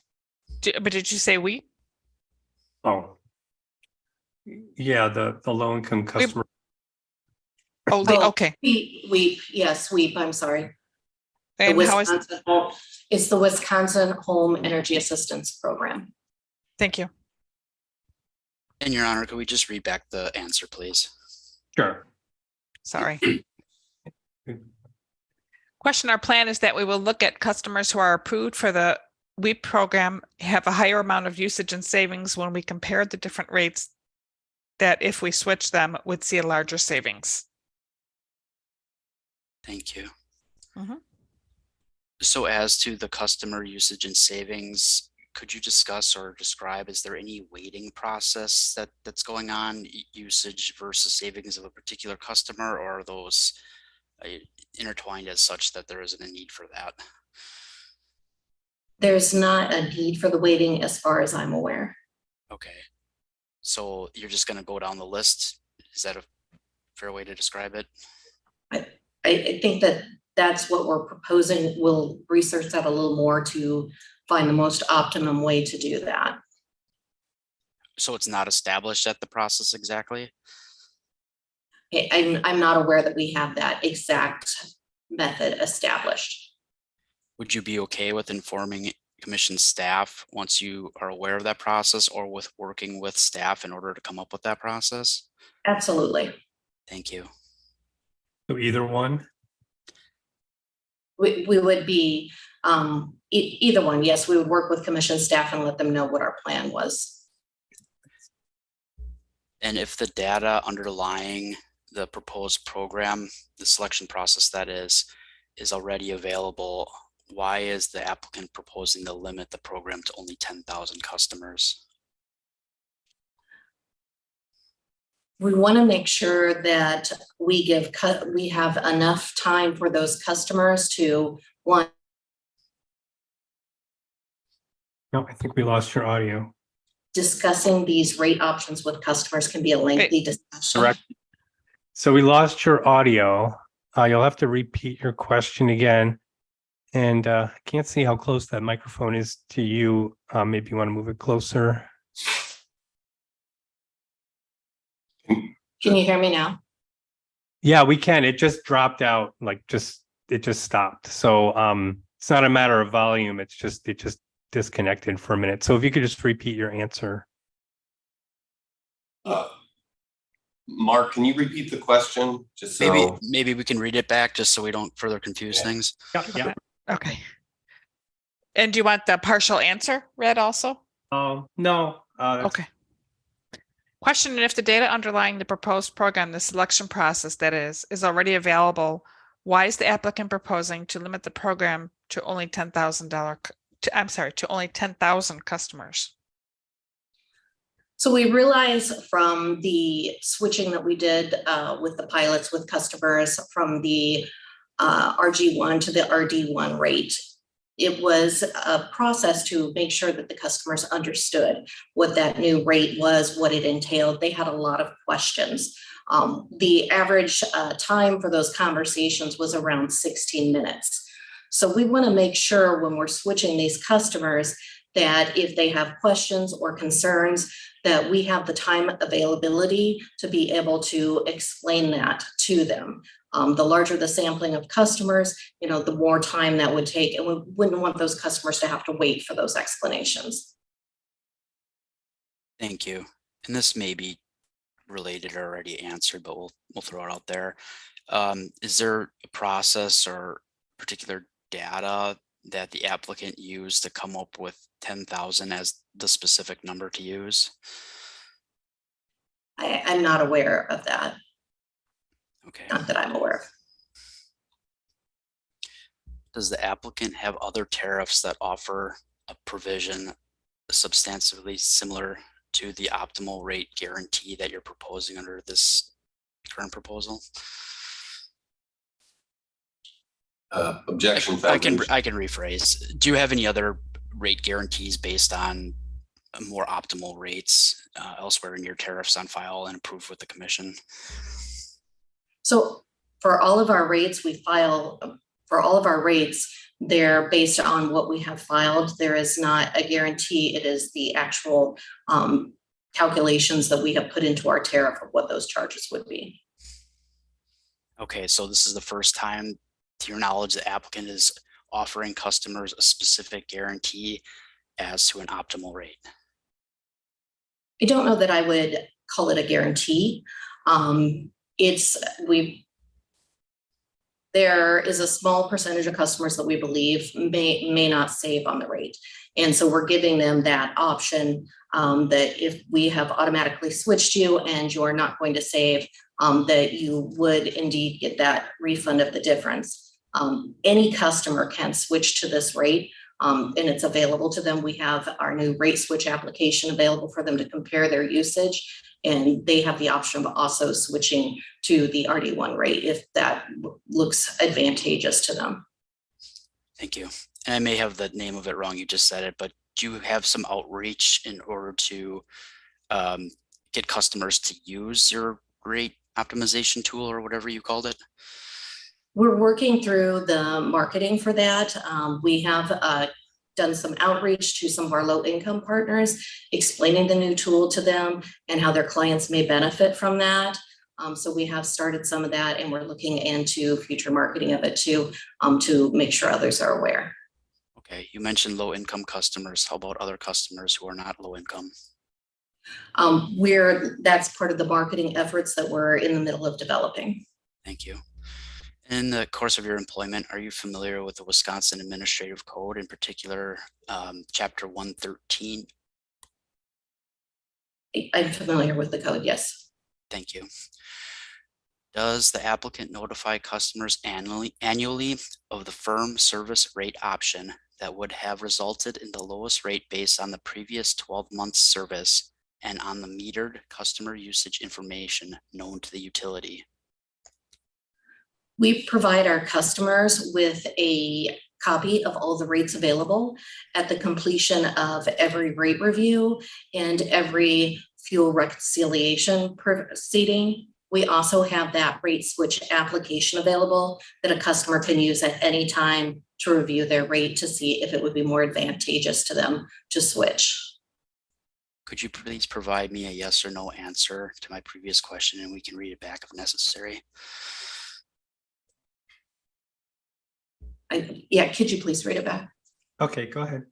But did you say we? Oh, yeah, the low income customer. Okay. WEEP, yes, WEEP, I'm sorry. And how is it? It's the Wisconsin Home Energy Assistance Program. Thank you. And Your Honor, could we just read back the answer, please? Sure. Sorry. Question, our plan is that we will look at customers who are approved for the WEAP program have a higher amount of usage and savings when we compare the different rates that if we switch them would see a larger savings. Thank you. Mhm. So as to the customer usage and savings, could you discuss or describe, is there any weighting process that's going on, usage versus savings of a particular customer, or are those intertwined as such that there isn't a need for that? There's not a need for the weighting as far as I'm aware. Okay. So you're just going to go down the list? Is that a fair way to describe it? I think that that's what we're proposing. We'll research that a little more to find the most optimum way to do that. So it's not established at the process exactly? I'm not aware that we have that exact method established. Would you be okay with informing commission staff once you are aware of that process, or with working with staff in order to come up with that process? Absolutely. Thank you. So either one? We would be either one. Yes, we would work with commission staff and let them know what our plan was. And if the data underlying the proposed program, the selection process that is already available, why is the applicant proposing to limit the program to only 10,000 customers? We want to make sure that we have enough time for those customers to one. No, I think we lost your audio. Discussing these rate options with customers can be a lengthy discussion. Correct. So we lost your audio. You'll have to repeat your question again. And I can't see how close that microphone is to you. Maybe you want to move it closer. Can you hear me now? Yeah, we can. It just dropped out, like it just stopped. So it's not a matter of volume. It just disconnected for a minute. So if you could just repeat your answer. Mark, can you repeat the question? Just so Maybe we can read it back just so we don't further confuse things. Yeah. Okay. And do you want the partial answer read also? No. Okay. Question, and if the data underlying the proposed program, the selection process that is already available, why is the applicant proposing to limit the program to only to only 10,000 customers? So we realize from the switching that we did with the pilots with customers from the RG1 to the RD1 rate, it was a process to make sure that the customers understood what that new rate was, what it entailed. They had a lot of questions. The average time for those conversations was around 16 minutes. So we want to make sure when we're switching these customers that if they have questions or concerns, that we have the time availability to be able to explain that to them. The larger the sampling of customers, the more time that would take, and we wouldn't want those customers to have to wait for those explanations. Thank you. And this may be related or already answered, but we'll throw it out there. Is there a process or particular data that the applicant used to come up with 10,000 as the specific number to use? I'm not aware of that. Okay. Not that I'm aware of. Does the applicant have other tariffs that offer a provision substantively similar to the optimal rate guarantee that you're proposing under this current proposal? Objection. I can rephrase. Do you have any other rate guarantees based on more optimal rates elsewhere in your tariffs on file and approved with the commission? So for all of our rates, they're based on what we have filed. There is not a guarantee. It is the actual calculations that we have put into our tariff of what those charges would be. Okay, so this is the first time, to your knowledge, the applicant is offering customers a specific guarantee as to an optimal rate. I don't know that I would call it a guarantee. There is a small percentage of customers that we believe may not save on the rate. And so we're giving them that option that if we have automatically switched you and you're not going to save, that you would indeed get that refund of the difference. Any customer can switch to this rate. And it's available to them. We have our new rate switch application available for them to compare their usage. And they have the option of also switching to the RD1 rate if that looks advantageous to them. Thank you. And I may have the name of it wrong, you just said it, but do you have some outreach in order to get customers to use your rate optimization tool or whatever you called it? We're working through the marketing for that. We have done some outreach to some of our low-income partners, explaining the new tool to them and how their clients may benefit from that. So we have started some of that, and we're looking into future marketing of it too, to make sure others are aware. Okay, you mentioned low-income customers. How about other customers who are not low-income? That's part of the marketing efforts that we're in the middle of developing. Thank you. In the course of your employment, are you familiar with the Wisconsin Administrative Code, in particular, Chapter 113? I'm familiar with the code, yes. Thank you. Does the applicant notify customers annually of the firm service rate option that would have resulted in the lowest rate based on the previous 12 months service and on the metered customer usage information known to the utility? We provide our customers with a copy of all the rates available at the completion of every rate review and every fuel reconciliation proceeding. We also have that rate switch application available that a customer can use at any time to review their rate to see if it would be more advantageous to them to switch. Could you please provide me a yes or no answer to my previous question, and we can read it back if necessary? Yeah, could you please read it back? Okay, go ahead.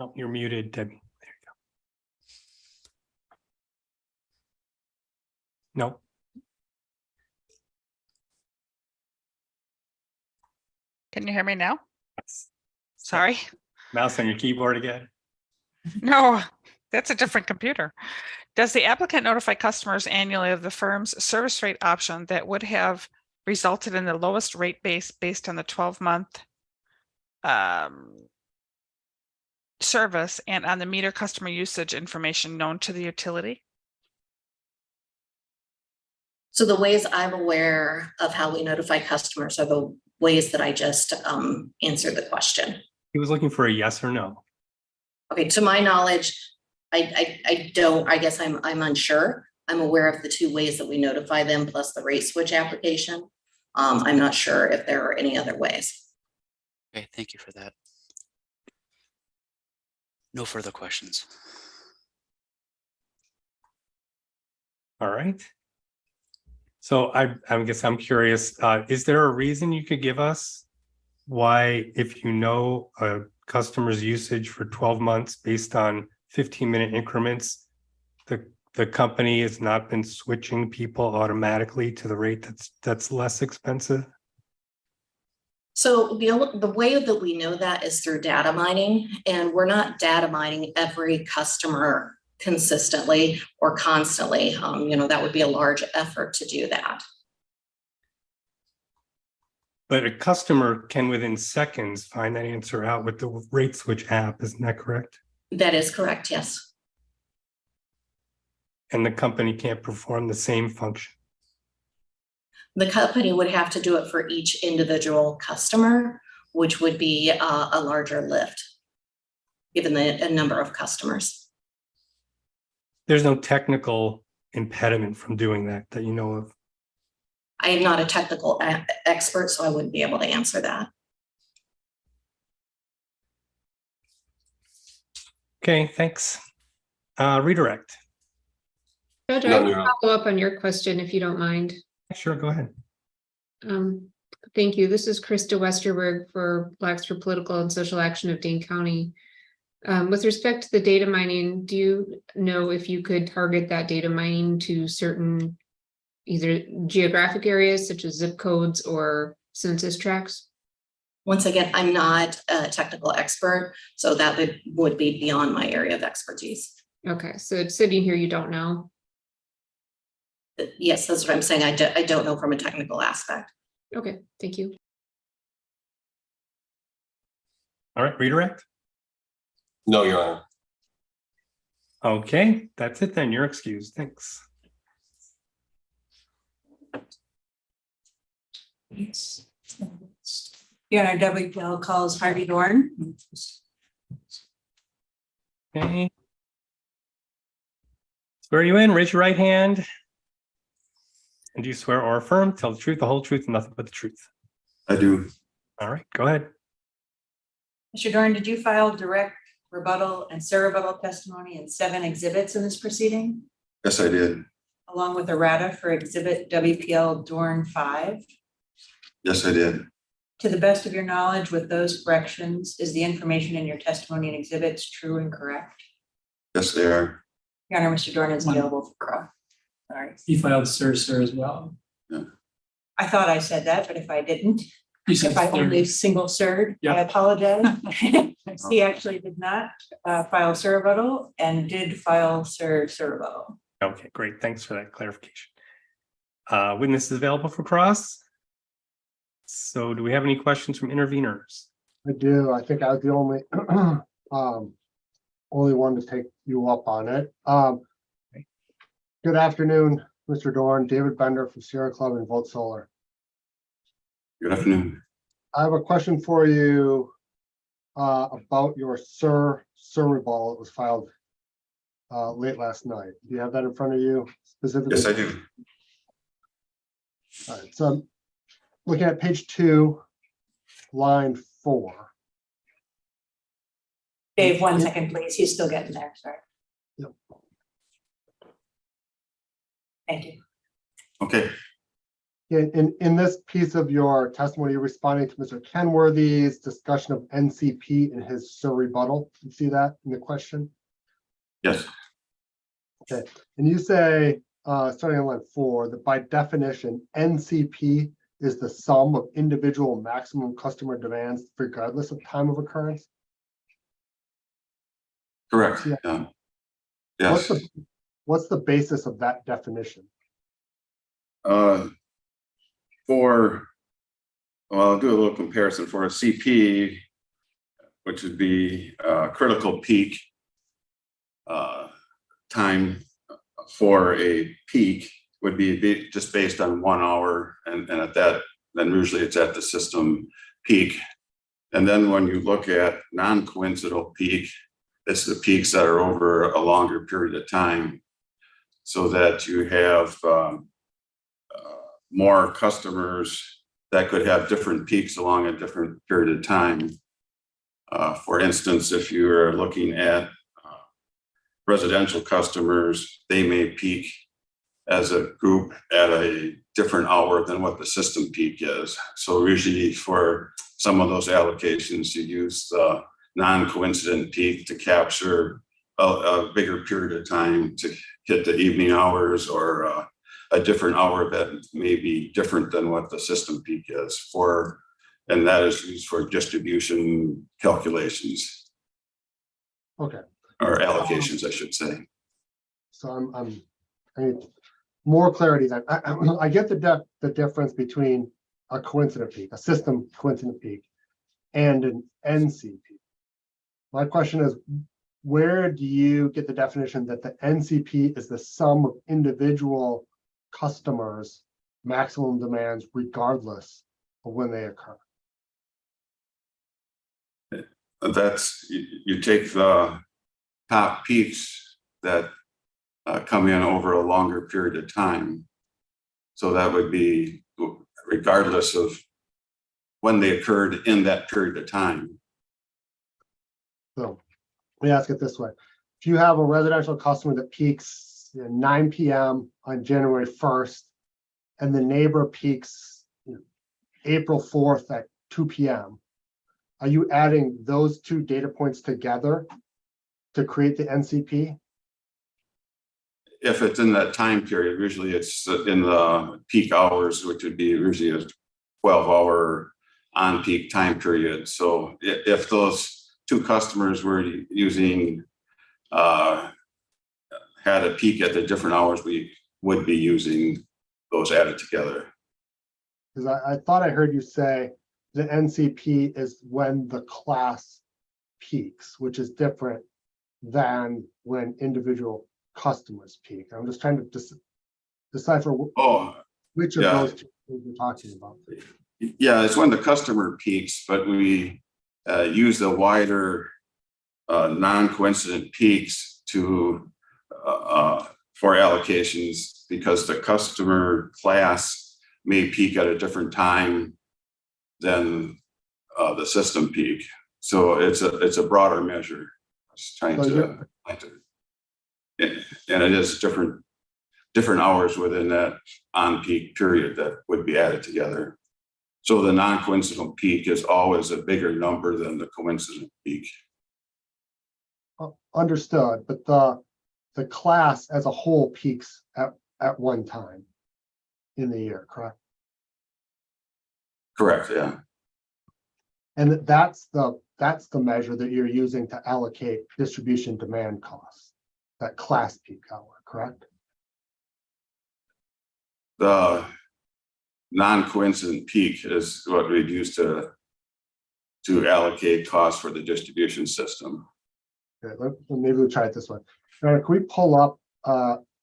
Oh, you're muted, Debbie. There you go. No. Can you hear me now? Sorry. Mouse on your keyboard again. No, that's a different computer. Does the applicant notify customers annually of the firm's service rate option that would have resulted in the lowest rate base based on the 12-month service and on the meter customer usage information known to the utility? So the ways I'm aware of how we notify customers are the ways that I just answered the question. He was looking for a yes or no. Okay, to my knowledge, I guess I'm unsure. I'm aware of the two ways that we notify them plus the rate switch application. I'm not sure if there are any other ways. Okay, thank you for that. No further questions. All right. So I guess I'm curious, is there a reason you could give us why, if you know a customer's usage for 12 months based on 15-minute increments, the company has not been switching people automatically to the rate that's less expensive? So the way that we know that is through data mining, and we're not data mining every customer consistently or constantly. That would be a large effort to do that. But a customer can within seconds find that answer out with the rate switch app, isn't that correct? That is correct, yes. And the company can't perform the same function. The company would have to do it for each individual customer, which would be a larger lift, given the number of customers. There's no technical impediment from doing that you know of. I am not a technical expert, so I wouldn't be able to answer that. Okay, thanks. Redirect. Judge, I will follow up on your question if you don't mind. Sure, go ahead. Thank you. This is Krista Westerberg for Blacks for Political and Social Action of Dane County. With respect to the data mining, do you know if you could target that data mining to certain either geographic areas such as zip codes or census tracts? Once again, I'm not a technical expert, so that would be beyond my area of expertise. Okay, so sitting here, you don't know? Yes, that's what I'm saying. I don't know from a technical aspect. Okay, thank you. All right, redirect. No, Your Honor. Okay, that's it then. You're excused. Thanks. Your Honor, WPL calls Harvey Dorn. Okay. Swear you in, raise your right hand. And do you swear or affirm, tell the truth, the whole truth, and nothing but the truth? I do. All right, go ahead. Mr. Dorn, did you file direct rebuttal and surrebuttal testimony in 7 exhibits in this proceeding, Yes, I did. along with errata for exhibit WPL Dorn 5? Yes, I did. To the best of your knowledge, with those corrections, is the information in your testimony and exhibits true and correct? Yes, they are. Your Honor, Mr. Dorn is available for cross. Sorry. He filed sir as well. I thought I said that, but if I didn't, You said if I third. only single sirred, I Yeah. apologize. He actually did not file surrebuttal and did file surrebuttal. Okay, great. Thanks for that clarification. Witness is available for cross. So do we have any questions from interveners? I do. I think I was the only only one to take you up on it. Good afternoon, Mr. Dorn, David Bender from Sierra Club and Volt Solar. Good afternoon. I have a question for you about your surrebuttal. It was filed late last night. Do you have that in front of you specifically? Yes, I do. All right, so looking at page 2, line 4. Dave, 1 second, please. He's still getting there. Sorry. Yep. Thank you. Okay. In this piece of your testimony, you're responding to Mr. Kenworthy's discussion of NCP in his surrebuttal. You see that in the question? Yes. Okay, and you say, starting on line 4, that by definition, NCP is the sum of individual maximum customer demands regardless of time of occurrence? Correct. Yeah. Yes. What's the basis of that definition? I'll do a little comparison for a CP, which would be critical peak time for a peak would be just based on 1 hour, and at that, then usually it's at the system peak. And then when you look at non-coincidental peak, it's the peaks that are over a longer period of time, so that you have more customers that could have different peaks along a different period of time. For instance, if you're looking at residential customers, they may peak as a group at a different hour than what the system peak is. So usually for some of those allocations, you use the non-coincident peak to capture a bigger period of time to hit the evening hours, or a different hour that may be different than what the system peak is for, and that is used for distribution calculations. Okay. Or allocations, I should say. So I need more clarity then. I get the difference between a coincident peak, a system coincident peak, and an NCP. My question is, where do you get the definition that the NCP is the sum of individual customers' maximum demands regardless of when they occur? That's, you take the top peaks that come in over a longer period of time. So that would be regardless of when they occurred in that period of time. So let me ask it this way. If you have a residential customer that peaks at 9 p.m. on January 1st, and the neighbor peaks April 4th at 2 p.m., are you adding those two data points together to create the NCP? If it's in that time period, usually it's in the peak hours, which would be usually a 12-hour on-peak time period. So if those two customers were using, had a peak at the different hours, we would be using those added together. Because I thought I heard you say the NCP is when the class peaks, which is different than when individual customers peak. I'm just trying to decipher which of those two things you're talking about. Yeah, it's when the customer peaks, but we use the wider non-coincident peaks to for allocations because the customer class may peak at a different time than the system peak. So it's a broader measure. It's trying to and it is different hours within that on-peak period that would be added together. So the non-coincidental peak is always a bigger number than the coincident peak. Understood, but the class as a whole peaks at one time in the year, correct? Correct, yeah. And that's the measure that you're using to allocate distribution demand costs, that class peak hour, correct? The non-coincident peak is what we'd use to allocate costs for the distribution system. Okay, maybe we'll try it this way. All right, can we pull up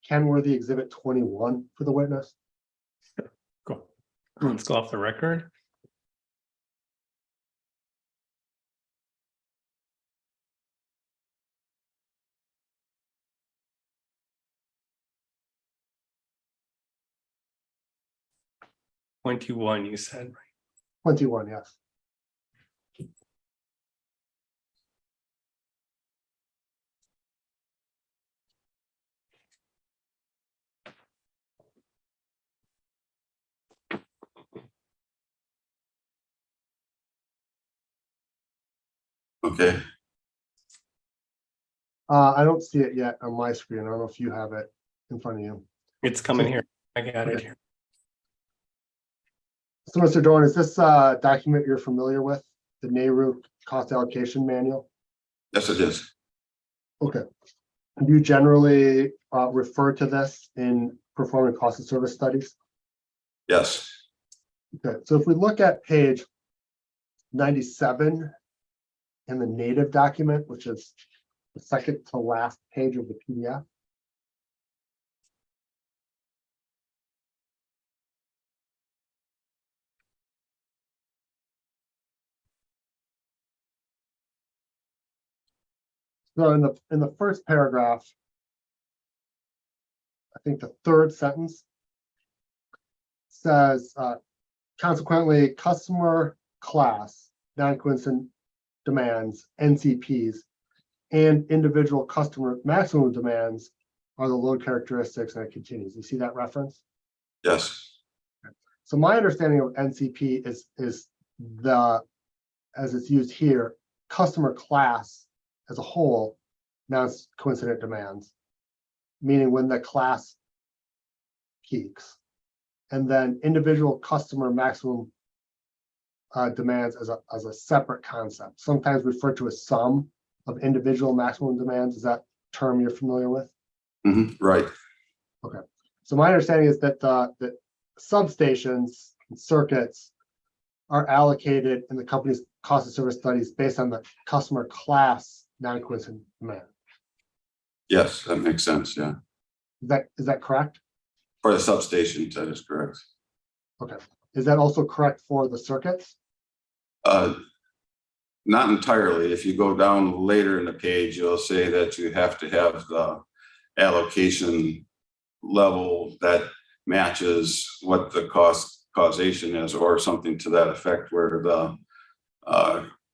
Kenworthy Exhibit 21 for the witness? Cool. Let's go off the record. $21, you said, right? 21, yes. Okay. I don't see it yet on my screen. I don't know if you have it in front of you. It's coming here. I got it here. So, Mr. Dorn, is this document you're familiar with, the NARU cost allocation manual? Yes, it is. Okay. Do you generally refer to this in performing cost of service studies? Yes. Okay, so if we look at page 97 in the native document, which is the second to last page of the PDF. So in the first paragraph, I think the third sentence says, consequently, customer class, non-coincident demands, NCPs, and individual customer maximum demands are the load characteristics, and it continues. You see that reference? Yes. So my understanding of NCP is the, as it's used here, customer class as a whole, non-coincident demands, meaning when the class peaks, and then individual customer maximum demands as a separate concept, sometimes referred to as sum of individual maximum demands. Is that term you're familiar with? Right. Okay. So my understanding is that the substations and circuits are allocated in the company's cost of service studies based on the customer class non-coincident demand. Yes, that makes sense. Yeah. Is that correct? For the substation, that is correct. Okay. Is that also correct for the circuits? Not entirely. If you go down later in the page, you'll say that you have to have the allocation level that matches what the causation is, or something to that effect, where the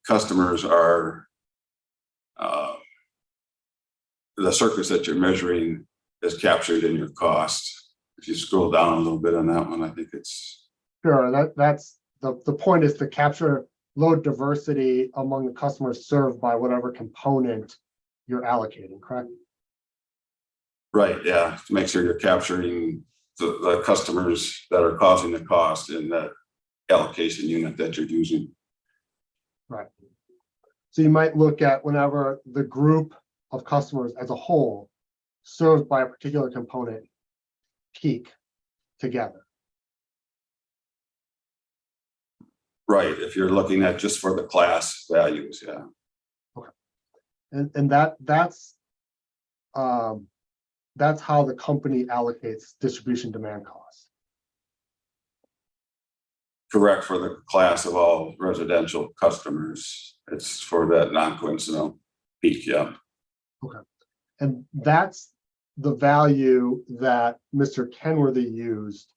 customers are the circuits that you're measuring is captured in your cost. If you scroll down a little bit on that one, I think it's Sure, that's the point, is to capture load diversity among the customers served by whatever component you're allocating, correct? right. Yeah, to make sure you're capturing the customers that are causing the cost in that allocation unit that you're using. Right. So you might look at whenever the group of customers as a whole served by a particular component peak together. Right, if you're looking at just for the class values, yeah. Okay. And that's how the company allocates distribution demand costs. Correct, for the class of all residential customers. It's for that non-coincidental peak, yeah. Okay. And that's the value that Mr. Kenworthy used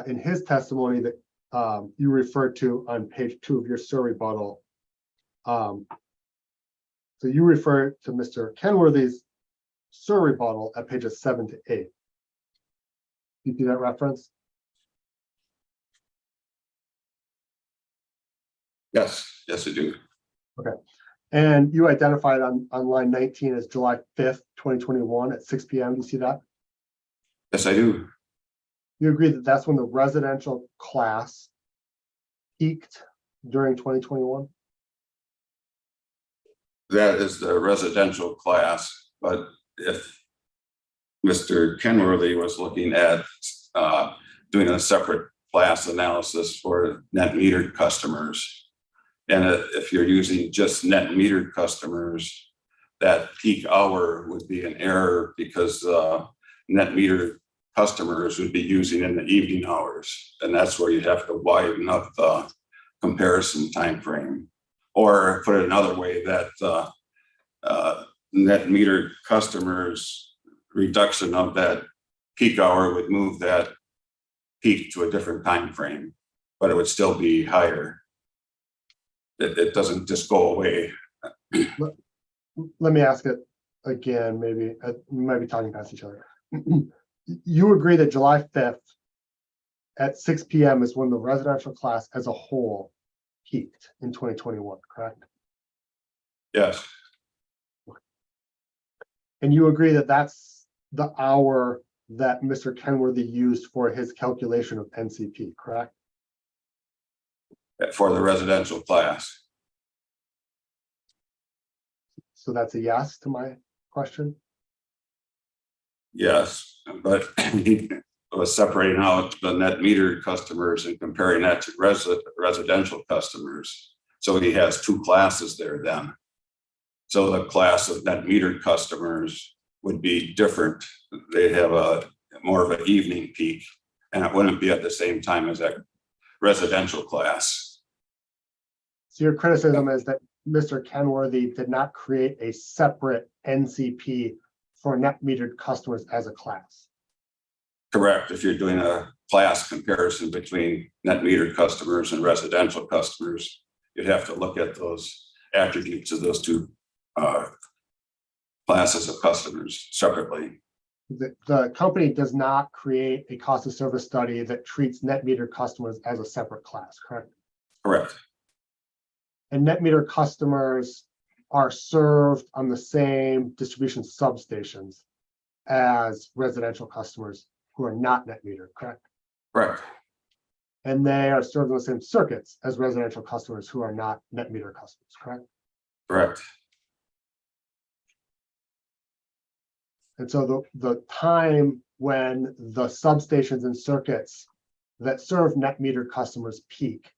in his testimony that you referred to on page 2 of your survey rebuttal. So you refer to Mr. Kenworthy's survey rebuttal at pages 7 to 8. You see that reference? Yes, yes, I do. Okay. And you identified on line 19 as July 5th, 2021 at 6 p.m. Do you see that? Yes, I do. You agree that that's when the residential class peaked during 2021? That is the residential class, but if Mr. Kenworthy was looking at doing a separate class analysis for net metered customers, and if you're using just net metered customers, that peak hour would be an error, because net metered customers would be using in the evening hours, and that's where you have to widen up the comparison time frame. Or put it another way, that net metered customers reduction of that peak hour would move that peak to a different time frame, but it would still be higher. It doesn't just go away. Let me ask it again, maybe we might be talking past each other. You agree that July 5th at 6 p.m. is when the residential class as a whole peaked in 2021, correct? Yes. And you agree that that's the hour that Mr. Kenworthy used for his calculation of NCP, correct? For the residential class. So that's a yes to my question? Yes, but he was separating out the net metered customers and comparing that to residential customers. So he has two classes there then. So the class of net metered customers would be different. They have a more of an evening peak, and it wouldn't be at the same time as that residential class. So your criticism is that Mr. Kenworthy did not create a separate NCP for net metered customers as a class. Correct. If you're doing a class comparison between net metered customers and residential customers, you'd have to look at those attributes of those two classes of customers separately. The company does not create a cost of service study that treats net metered customers as a separate class, correct? Correct. And net meter customers are served on the same distribution substations as residential customers who are not net metered, correct? Correct. And they are served on the same circuits as residential customers who are not net meter customers, correct? Correct. And so the time when the substations and circuits that serve net metered customers peak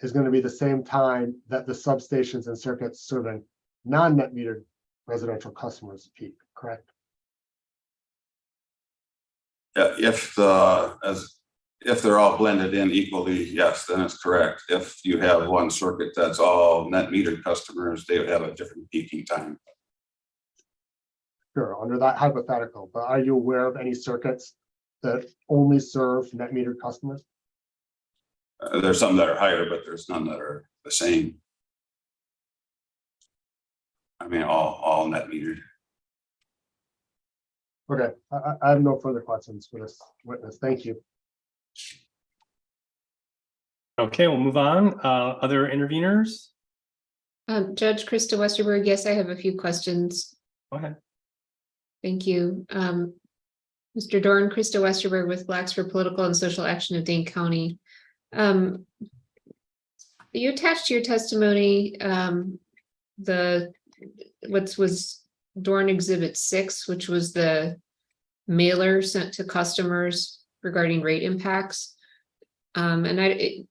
is going to be the same time that the substations and circuits serving non-net metered residential customers peak, correct? If they're all blended in equally, yes, then it's correct. If you have one circuit that's all net metered customers, they would have a different peaking time. Sure, under that hypothetical, but are you aware of any circuits that only serve net metered customers? There's some that are higher, but there's none that are the same. I mean, all net metered. Okay, I have no further questions for this witness. Thank you. Okay, we'll move on. Other interveners? Judge Krista Westerberg, yes, I have a few questions. Go ahead. Thank you. Mr. Dorn, Krista Westerberg with Blacks for Political and Social Action of Dane County. You attached to your testimony what was Dorn Exhibit 6, which was the mailer sent to customers regarding rate impacts. And I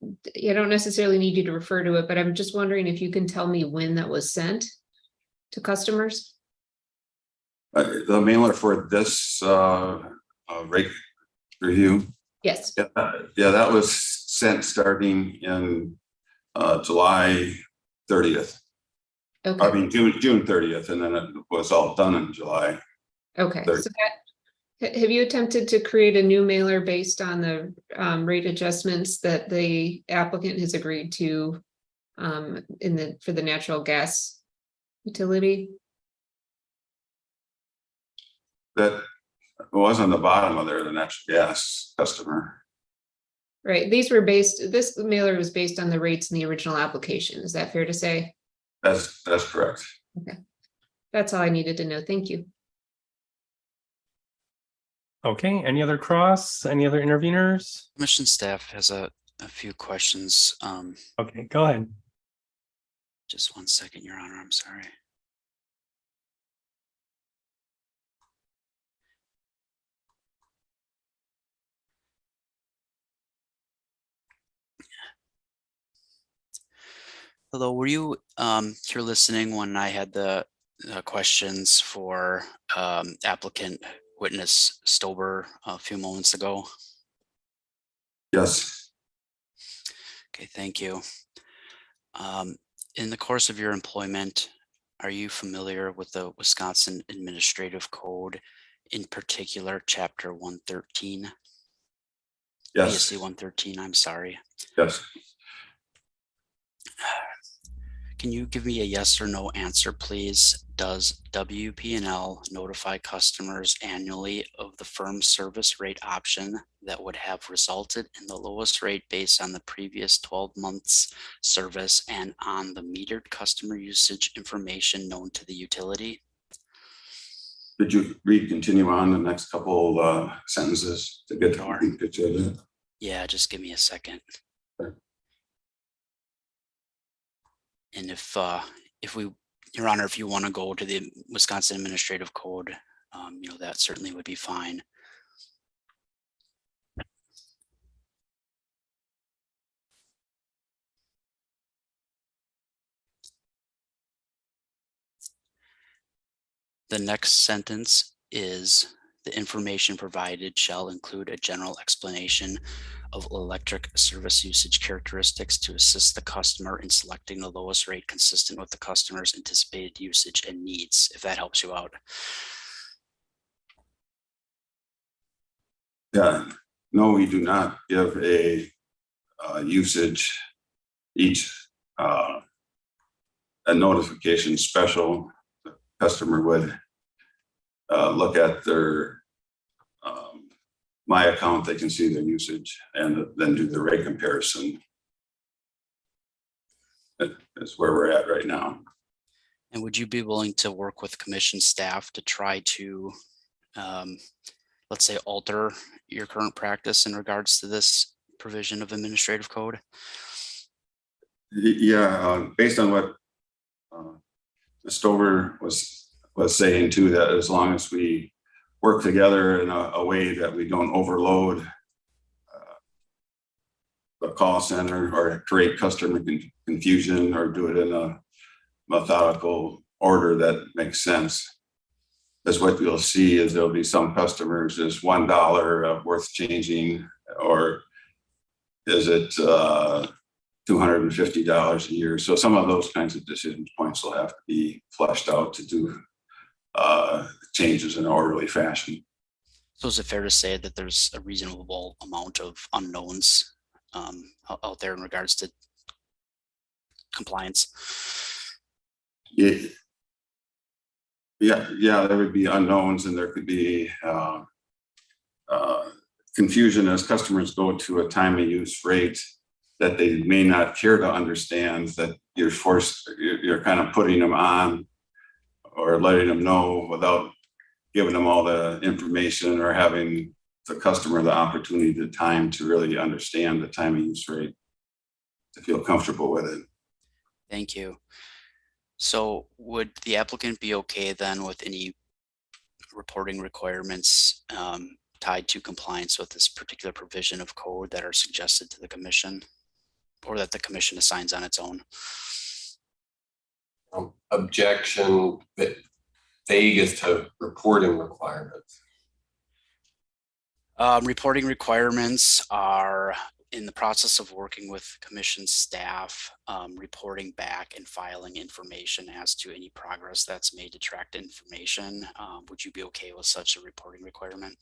don't necessarily need you to refer to it, but I'm just wondering if you can tell me when that was sent to customers. The mailer for this rate review. Yes. Yeah, that was sent starting in July 30th. Okay. I mean, June 30th, and then it was all done in July. Okay. 30th. So have you attempted to create a new mailer based on the rate adjustments that the applicant has agreed to for the natural gas utility? That was on the bottom of there, the natural gas customer. Right. This mailer was based on the rates in the original application. Is that fair to say? That's correct. Okay. That's all I needed to know. Thank you. Okay, any other any other interveners? Commission staff has a few questions. Okay, go ahead. Just 1 second, Your Honor, I'm sorry. Hello, were you here listening when I had the questions for applicant witness Stober a few moments ago? Yes. Okay, thank you. In the course of your employment, are you familiar with the Wisconsin Administrative Code, in particular, Chapter 113? Yes. BSC 113, I'm sorry. Yes. Can you give me a yes or no answer, please? Does WP&L notify customers annually of the firm service rate option that would have resulted in the lowest rate based on the previous 12 months service and on the metered customer usage information known to the utility? Could you continue on the next couple sentences to get the complete picture of it? Yeah, just give me a second. Sure. And if we, Your Honor, if you want to go to the Wisconsin Administrative Code, that certainly would be fine. The next sentence is, the information provided shall include a general explanation of electric service usage characteristics to assist the customer in selecting the lowest rate consistent with the customer's anticipated usage and needs, if that helps you out. Yeah, no, we do not give a usage each a notification special. The customer would look at their my account, they can see their usage and then do the rate comparison. That's where we're at right now. And would you be willing to work with commission staff to try to, let's say, alter your current practice in regards to this provision of administrative code? Yeah, based on what Stover was saying too, that as long as we work together in a way that we don't overload the call center or create customer confusion or do it in a methodical order that makes sense. That's what you'll see is there'll be some customers is $1 worth changing, or is it $250 a year? So some of those kinds of decision points will have to be fleshed out to do changes in an orderly fashion. So is it fair to say that there's a reasonable amount of unknowns out there in regards to compliance? Yeah, there would be unknowns, and there could be confusion as customers go to a time of use rate that they may not care to understand, that you're kind of putting them on or letting them know without giving them all the information or having the customer the opportunity, the time to really understand the time of use rate, to feel comfortable with it. Thank you. So would the applicant be okay then with any reporting requirements tied to compliance with this particular provision of code that are suggested to the commission, or that the commission assigns on its own? Objection, that vague as to reporting requirements. Reporting requirements are in the process of working with commission staff, reporting back and filing information as to any progress that's made to track information. Would you be okay with such a reporting requirement?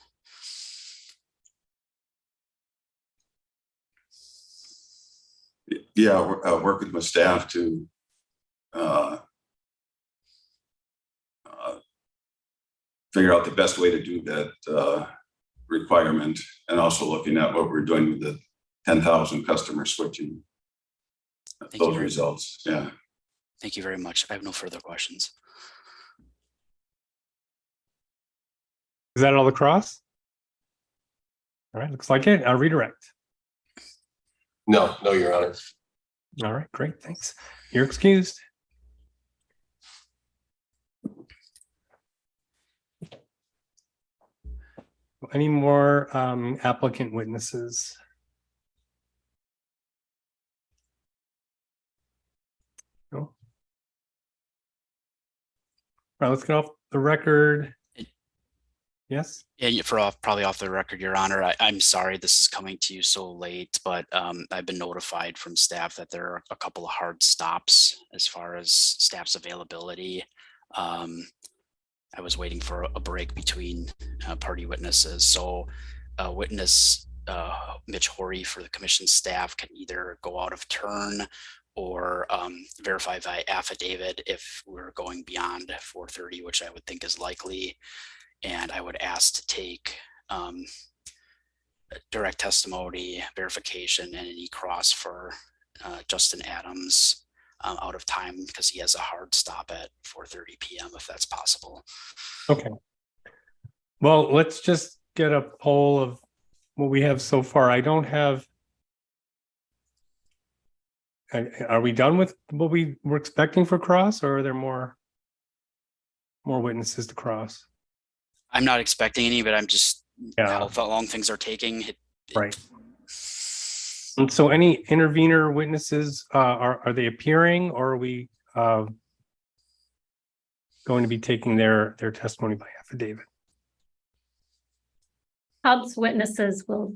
Yeah, work with my staff to figure out the best way to do that requirement, and also looking at what we're doing with the 10,000 customer switching. Those results, yeah. Thank you very much. I have no further questions. Is that all across? All right, looks like it. I'll redirect. No, Your Honor. All right, great, thanks. You're excused. Any more applicant witnesses? No. All right, let's get off the record. Yes. Yeah, probably off the record, Your Honor. I'm sorry this is coming to you so late, but I've been notified from staff that there are a couple of hard stops as far as staff's availability. I was waiting for a break between party witnesses. So witness Mitch Horry for the commission staff can either go out of turn or verify by affidavit if we're going beyond 4:30, which I would think is likely. And I would ask to take direct testimony, verification, and any cross for Justin Adams out of time because he has a hard stop at 4:30 p.m. if that's possible. Okay. Well, let's just get a poll of what we have so far. I don't have. Are we done with what we were expecting for cross, or are there more witnesses to cross? I'm not expecting any, but I'm just how long things are taking. Right. And so any intervener witnesses, are they appearing, or are we going to be taking their testimony by affidavit? Hub's witnesses will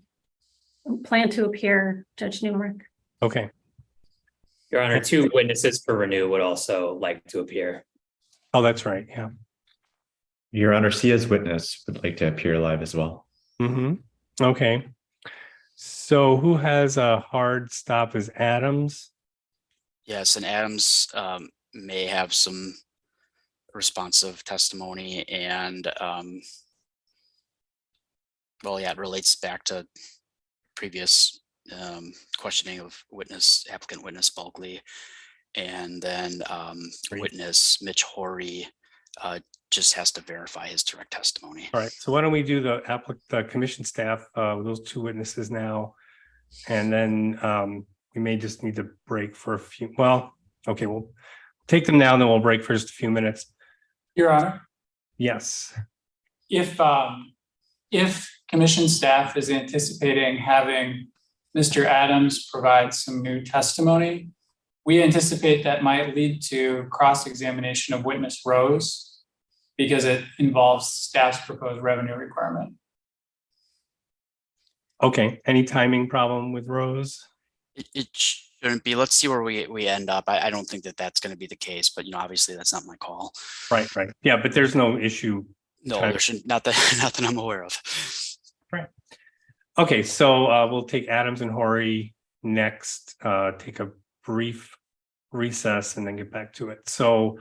plan to appear, Judge Newmark. Okay. Your Honor, 2 witnesses for Renew would also like to appear. Oh, that's right. Yeah. Your Honor, Sia's witness would like to appear live as well. Mm-hmm. Okay. So who has a hard stop is Adams? Yes, and Adams may have some responsive testimony, and well, yeah, it relates back to previous questioning of applicant witness Bulkley, and then witness Mitch Horry just has to verify his direct testimony. All right, so why don't we do the commission staff with those 2 witnesses now, and then we may just need to break for a few. Well, okay, we'll take them now, and then we'll break for just a few minutes. Your Honor. Yes. If commission staff is anticipating having Mr. Adams provide some new testimony, we anticipate that might lead to cross-examination of witness Rose because it involves staff's proposed revenue requirement. Okay, any timing problem with Rose? It shouldn't be. Let's see where we end up. I don't think that that's going to be the case, but obviously that's not my call. Right. Yeah, but there's no issue No, there should not that not that I'm aware of. Right. Okay, so we'll take Adams and Horry next, take a brief recess and then get back to it. So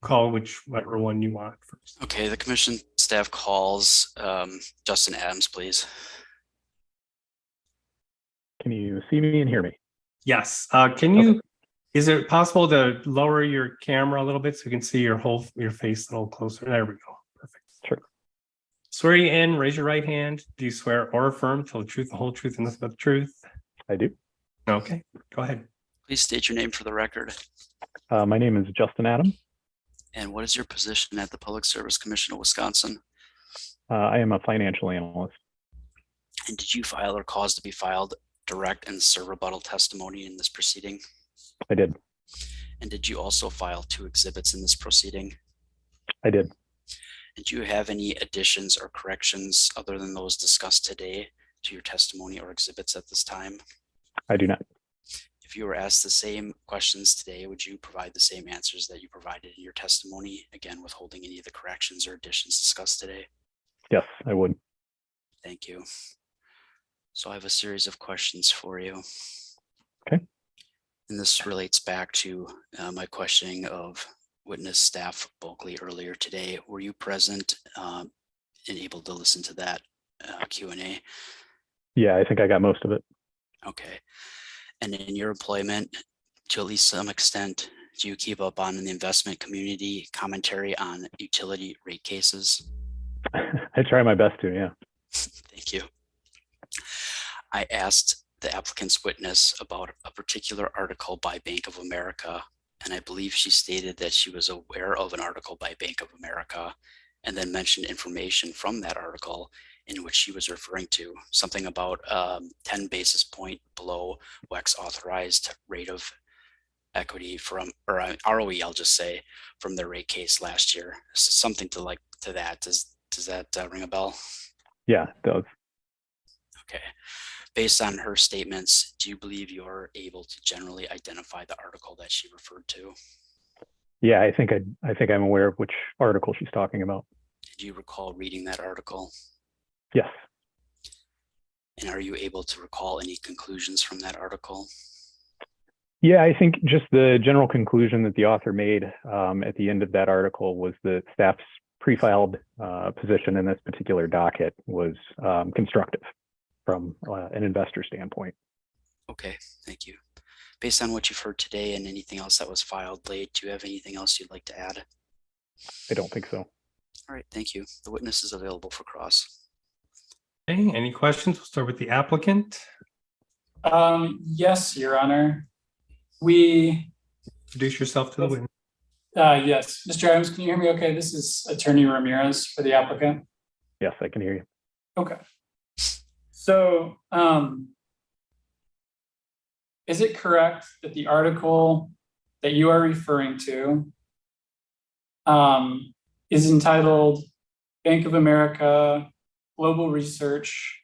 call whichever one you want first. Okay, the commission staff calls Justin Adams, please. Can you see me and hear me? Yes. Can you, is it possible to lower your camera a little bit so you can see your face a little closer? There we go. Perfect. Sure. Swear you in, raise your right hand. Do you swear or affirm to tell the truth, the whole truth, and nothing but the truth? I do. Okay, go ahead. Please state your name for the record. My name is Justin Adams. And what is your position at the Public Service Commission of Wisconsin? I am a financial analyst. And did you file or cause to be filed direct and serve rebuttal testimony in this proceeding? I did. And did you also file 2 exhibits in this proceeding? I did. And do you have any additions or corrections other than those discussed today to your testimony or exhibits at this time? I do not. If you were asked the same questions today, would you provide the same answers that you provided in your testimony, again, withholding any of the corrections or additions discussed today? Yes, I would. Thank you. So I have a series of questions for you. Okay. And this relates back to my questioning of witness staff Bulkley earlier today. Were you present and able to listen to that Q&A? Yeah, I think I got most of it. Okay. And in your employment, to at least some extent, do you keep up on the investment community commentary on utility rate cases? I try my best to, yeah. Thank you. I asked the applicant's witness about a particular article by Bank of America, and I believe she stated that she was aware of an article by Bank of America and then mentioned information from that article in which she was referring to something about 10 basis point below WEC's authorized rate of equity from, or ROE, I'll just say, from the rate case last year. Something to that. Does that ring a bell? Yeah, it does. Okay. Based on her statements, do you believe you're able to generally identify the article that she referred to? Yeah, I think I'm aware of which article she's talking about. Do you recall reading that article? Yes. And are you able to recall any conclusions from that article? Yeah, I think just the general conclusion that the author made at the end of that article was that staff's pre-filed position in this particular docket was constructive from an investor standpoint. Okay, thank you. Based on what you've heard today and anything else that was filed late, do you have anything else you'd like to add? I don't think so. All right, thank you. The witness is available for cross. Okay, any questions? We'll start with the applicant. Yes, Your Honor. We introduce yourself to the witness. Yes, Mr. Adams, can you hear me okay? This is Attorney Ramirez for the applicant. Yes, I can hear you. Okay. So, is it correct that the article that you are referring to is entitled Bank of America Global Research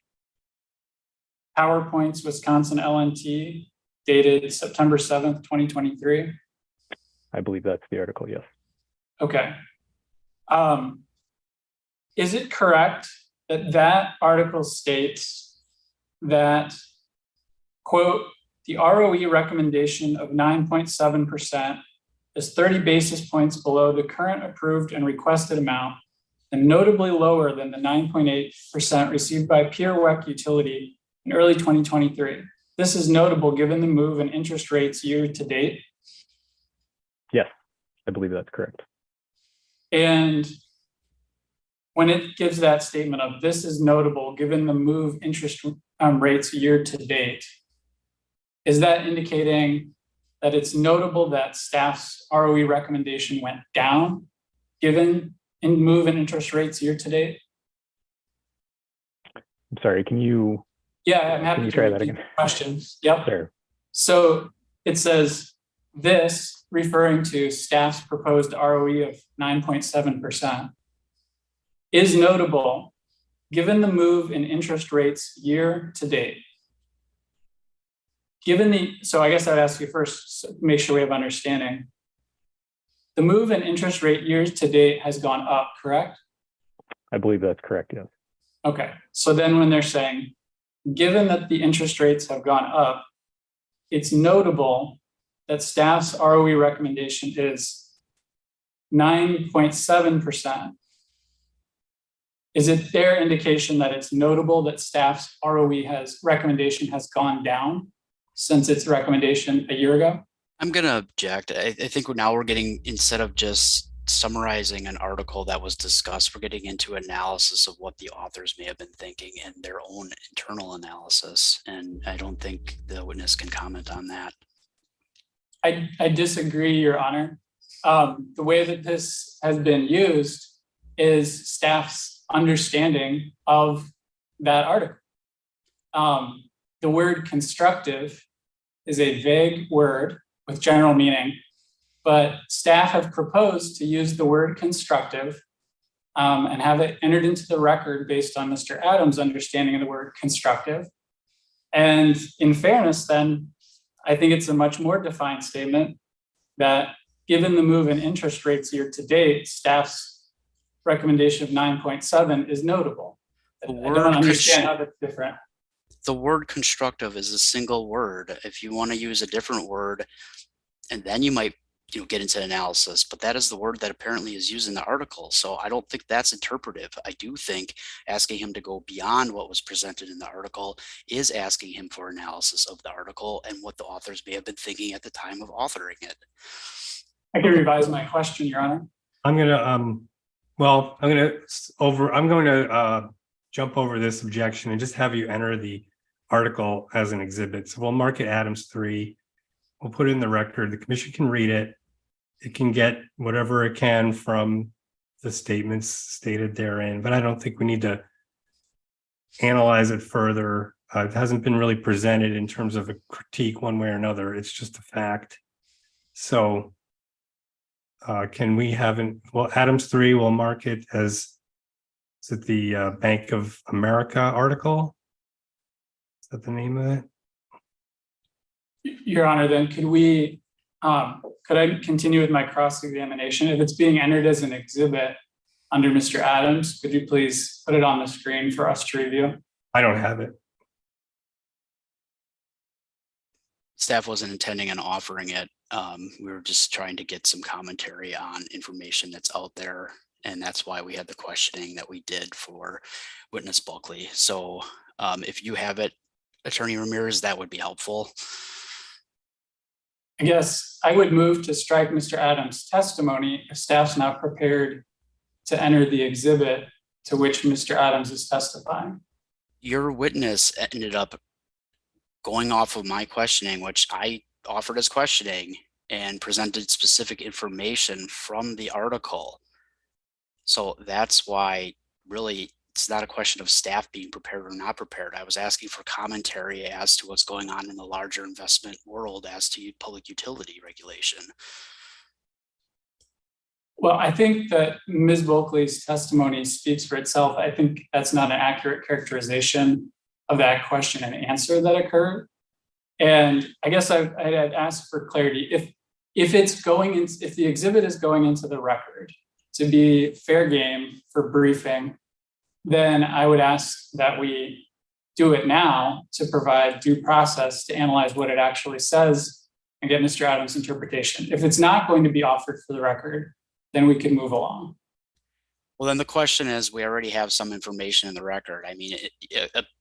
PowerPoints Wisconsin LNT dated September 7th, 2023? I believe that's the article, yes. Okay. Is it correct that that article states that, quote, the ROE recommendation of 9.7% is 30 basis points below the current approved and requested amount and notably lower than the 9.8% received by peer WEC utility in early 2023. This is notable given the move in interest rates year to date. Yes, I believe that's correct. And when it gives that statement of this is notable given the move interest rates year to date, is that indicating that it's notable that staff's ROE recommendation went down given in move in interest rates year to date? I'm sorry, can you? Yeah, I'm happy can you to try that repeat again? the question. Yep. Sure. So it says this, referring to staff's proposed ROE of 9.7%, is notable given the move in interest rates year to date. So I guess I'd ask you first, so make sure we have understanding. The move in interest rate years to date has gone up, correct? I believe that's correct, yes. Okay, so then when they're saying, given that the interest rates have gone up, it's notable that staff's ROE recommendation is 9.7%. Is it their indication that it's notable that staff's ROE recommendation has gone down since its recommendation a year ago? I'm gonna object. I think now we're getting, instead of just summarizing an article that was discussed, we're getting into analysis of what the authors may have been thinking and their own internal analysis. And I don't think the witness can comment on that. I disagree, Your Honor. The way that this has been used is staff's understanding of that article. The word constructive is a vague word with general meaning, but staff have proposed to use the word constructive and have it entered into the record based on Mr. Adams' understanding of the word constructive. And in fairness, then, I think it's a much more defined statement that given the move in interest rates year to date, staff's recommendation of 9.7 is notable. I don't understand how that's different. The word constructive is a single word. If you want to use a different word, and then you might get into analysis, but that is the word that apparently is used in the article. So I don't think that's interpretive. I do think asking him to go beyond what was presented in the article is asking him for analysis of the article and what the authors may have been thinking at the time of authoring it. I can revise my question, Your Honor. I'm going to jump over this objection and just have you enter the article as an exhibit. So we'll mark it Adams 3. We'll put it in the record. The commission can read it. It can get whatever it can from the statements stated therein, but I don't think we need to analyze it further. It hasn't been really presented in terms of a critique one way or another. It's just a fact. So can we have Adams 3 will mark it as, is it the Bank of America article? Is that the name of it? Your Honor, then could I continue with my cross-examination? If it's being entered as an exhibit under Mr. Adams, could you please put it on the screen for us to review? I don't have it. Staff wasn't intending on offering it. We were just trying to get some commentary on information that's out there. And that's why we had the questioning that we did for witness Bulkley. So if you have it, Attorney Ramirez, that would be helpful. I guess I would move to strike Mr. Adams' testimony if staff's not prepared to enter the exhibit to which Mr. Adams is testifying. Your witness ended up going off of my questioning, which I offered as questioning, and presented specific information from the article. So that's why really it's not a question of staff being prepared or not prepared. I was asking for commentary as to what's going on in the larger investment world as to public utility regulation. Well, I think that Ms. Bulkley's testimony speaks for itself. I think that's not an accurate characterization of that question and answer that occurred. And I guess I'd ask for clarity. If the exhibit is going into the record to be fair game for briefing, then I would ask that we do it now to provide due process to analyze what it actually says and get Mr. Adams' interpretation. If it's not going to be offered for the record, then we can move along. Well, then the question is, we already have some information in the record. I mean,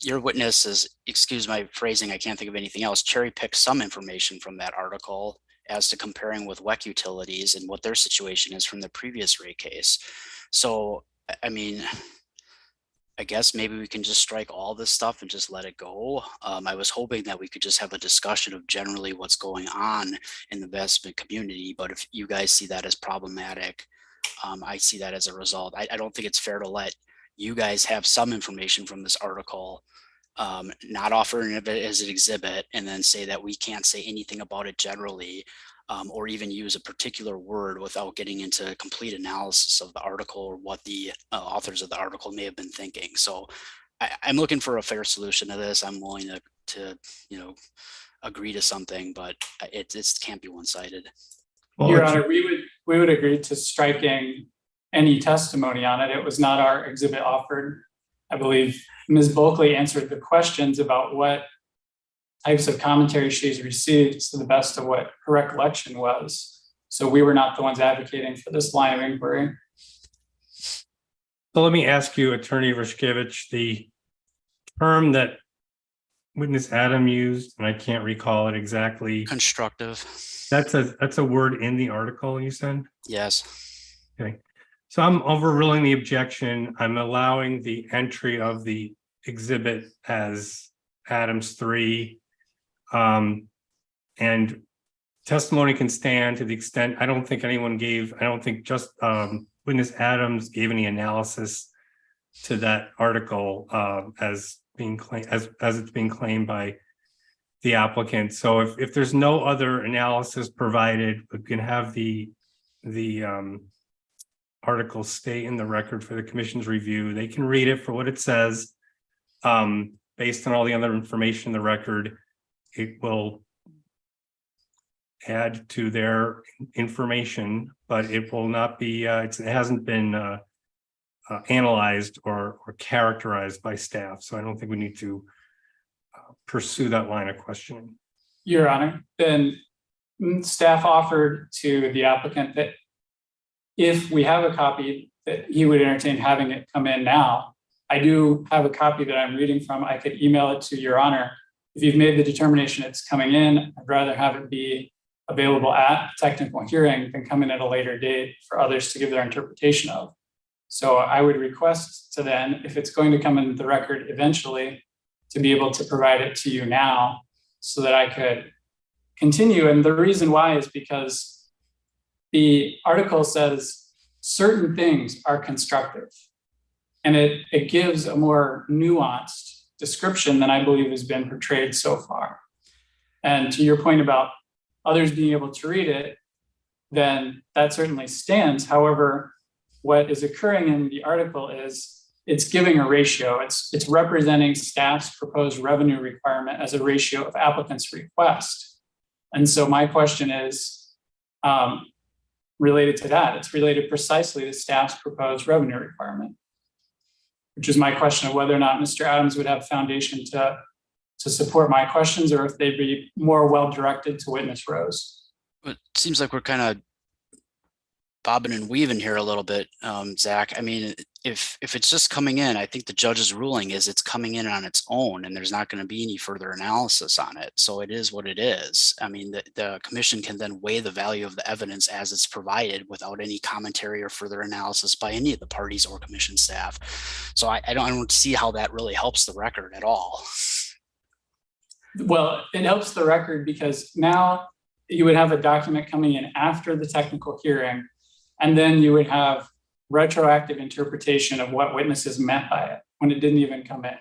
your witness is, excuse my phrasing, I can't think of anything else, cherry picked some information from that article as to comparing with WEC utilities and what their situation is from the previous rate case. So, I mean, I guess maybe we can just strike all this stuff and just let it go. I was hoping that we could just have a discussion of generally what's going on in the investment community, but if you guys see that as problematic, I see that as a result. I don't think it's fair to let you guys have some information from this article, not offering it as an exhibit, and then say that we can't say anything about it generally, or even use a particular word without getting into complete analysis of the article or what the authors of the article may have been thinking. So I'm looking for a fair solution to this. I'm willing to agree to something, but it can't be one-sided. Your Honor, we would agree to striking any testimony on it. It was not our exhibit offered. I believe Ms. Bulkley answered the questions about what types of commentary she's received to the best of what her recollection was. So we were not the ones advocating for this line of inquiry. So let me ask you, Attorney Rishkevich, the term that witness Adam used, and I can't recall it exactly. Constructive. That's a word in the article you said? Yes. Okay. So I'm overruling the objection. I'm allowing the entry of the exhibit as Adams 3. And testimony can stand to the extent, I don't think just witness Adams gave any analysis to that article as being claimed as it's being claimed by the applicant. So if there's no other analysis provided, we can have the article stay in the record for the commission's review. They can read it for what it says. Based on all the other information in the record, it will add to their information, but it will not be, it hasn't been analyzed or characterized by staff. So I don't think we need to pursue that line of questioning. Your Honor, then staff offered to the applicant that if we have a copy, that he would entertain having it come in now. I do have a copy that I'm reading from. I could email it to Your Honor. If you've made the determination it's coming in, I'd rather have it be available at technical hearing than come in at a later date for others to give their interpretation of. So I would request to then, if it's going to come into the record eventually, to be able to provide it to you now so that I could continue. And the reason why is because the article says certain things are constructive, and it gives a more nuanced description than I believe has been portrayed so far. And to your point about others being able to read it, then that certainly stands. However, what is occurring in the article is it's giving a ratio. It's representing staff's proposed revenue requirement as a ratio of applicant's request. And so my question is related to that. It's related precisely to staff's proposed revenue requirement, which is my question of whether or not Mr. Adams would have foundation to support my questions, or if they'd be more well-directed to witness Rose. It seems like we're kind of bobbing and weaving here a little bit, Zach. I mean, if it's just coming in, I think the judge's ruling is it's coming in on its own and there's not going to be any further analysis on it. So it is what it is. I mean, the commission can then weigh the value of the evidence as it's provided without any commentary or further analysis by any of the parties or commission staff. So I don't see how that really helps the record at all. Well, it helps the record because now you would have a document coming in after the technical hearing, and then you would have retroactive interpretation of what witnesses meant by it when it didn't even come in.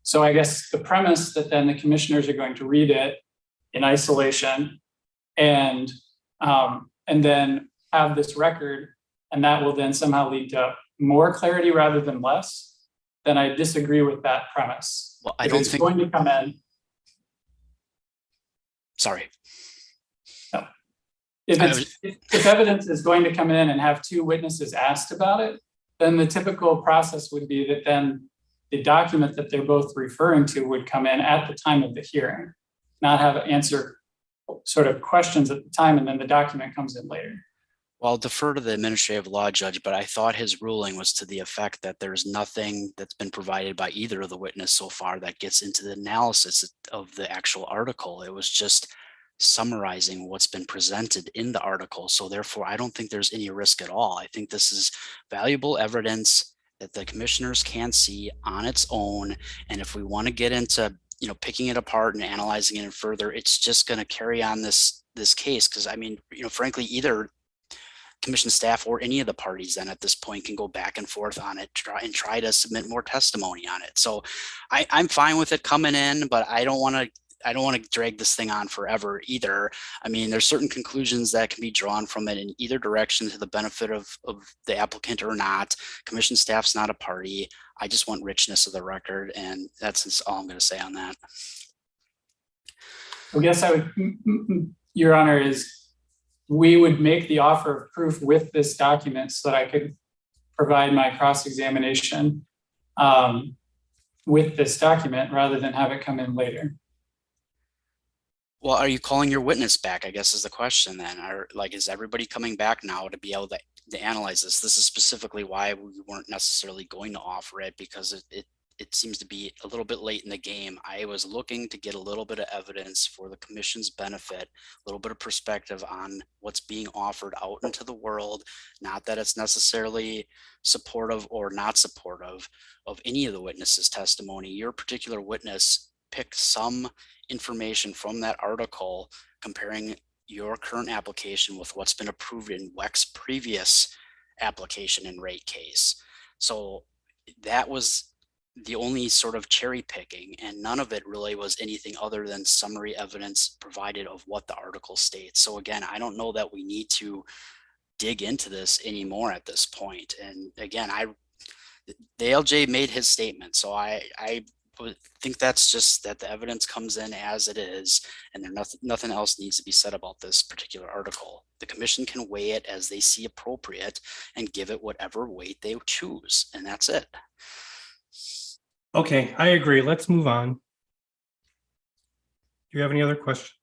So I guess the premise that then the commissioners are going to read it in isolation and then have this record, and that will then somehow lead to more clarity rather than less, then I disagree with that premise. Well, I don't think it's going to come in. Sorry. No. If evidence is going to come in and have two witnesses asked about it, then the typical process would be that then the document that they're both referring to would come in at the time of the hearing, not have answer sort of questions at the time, and then the document comes in later. Well, I'll defer to the administrative law judge, but I thought his ruling was to the effect that there's nothing that's been provided by either of the witness so far that gets into the analysis of the actual article. It was just summarizing what's been presented in the article. So therefore, I don't think there's any risk at all. I think this is valuable evidence that the commissioners can see on its own. And if we want to get into, picking it apart and analyzing it further, it's just going to carry on this case. Because I mean, frankly, either commission staff or any of the parties then at this point can go back and forth on it, try to submit more testimony on it. So I'm fine with it coming in, but I don't want to drag this thing on forever either. I mean, there's certain conclusions that can be drawn from it in either direction to the benefit of the applicant or not. Commission staff's not a party. I just want richness of the record, and that's all I'm going to say on that. I guess Your Honor, we would make the offer of proof with this document so that I could provide my cross-examination with this document rather than have it come in later. Well, are you calling your witness back, I guess is the question then, or like, is everybody coming back now to be able to analyze this? This is specifically why we weren't necessarily going to offer it, because it seems to be a little bit late in the game. I was looking to get a little bit of evidence for the commission's benefit, a little bit of perspective on what's being offered out into the world. Not that it's necessarily supportive or not supportive of any of the witnesses' testimony. Your particular witness picked some information from that article comparing your current application with what's been approved in WEC's previous application and rate case. So that was the only sort of cherry picking, and none of it really was anything other than summary evidence provided of what the article states. So again, I don't know that we need to dig into this anymore at this point. And again, the ALJ made his statement, so I think that's just that the evidence comes in as it is, and nothing else needs to be said about this particular article. The commission can weigh it as they see appropriate and give it whatever weight they choose, and that's it. Okay, I agree. Let's move on. Do you have any other questions?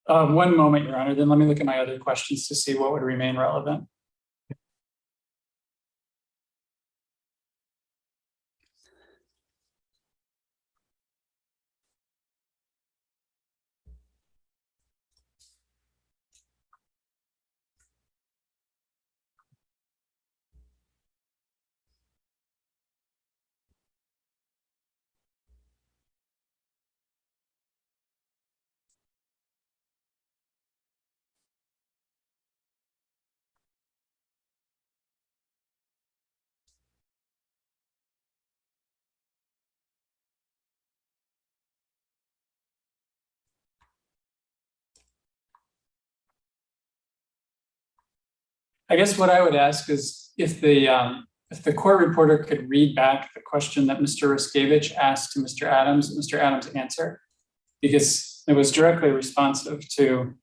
One moment, Your Honor, then let me look at my other questions to see what would remain relevant. I guess what I would ask is if the court reporter could read back the question that Mr. Ruskevich asked to Mr. Adams' answer, because it was directly responsive to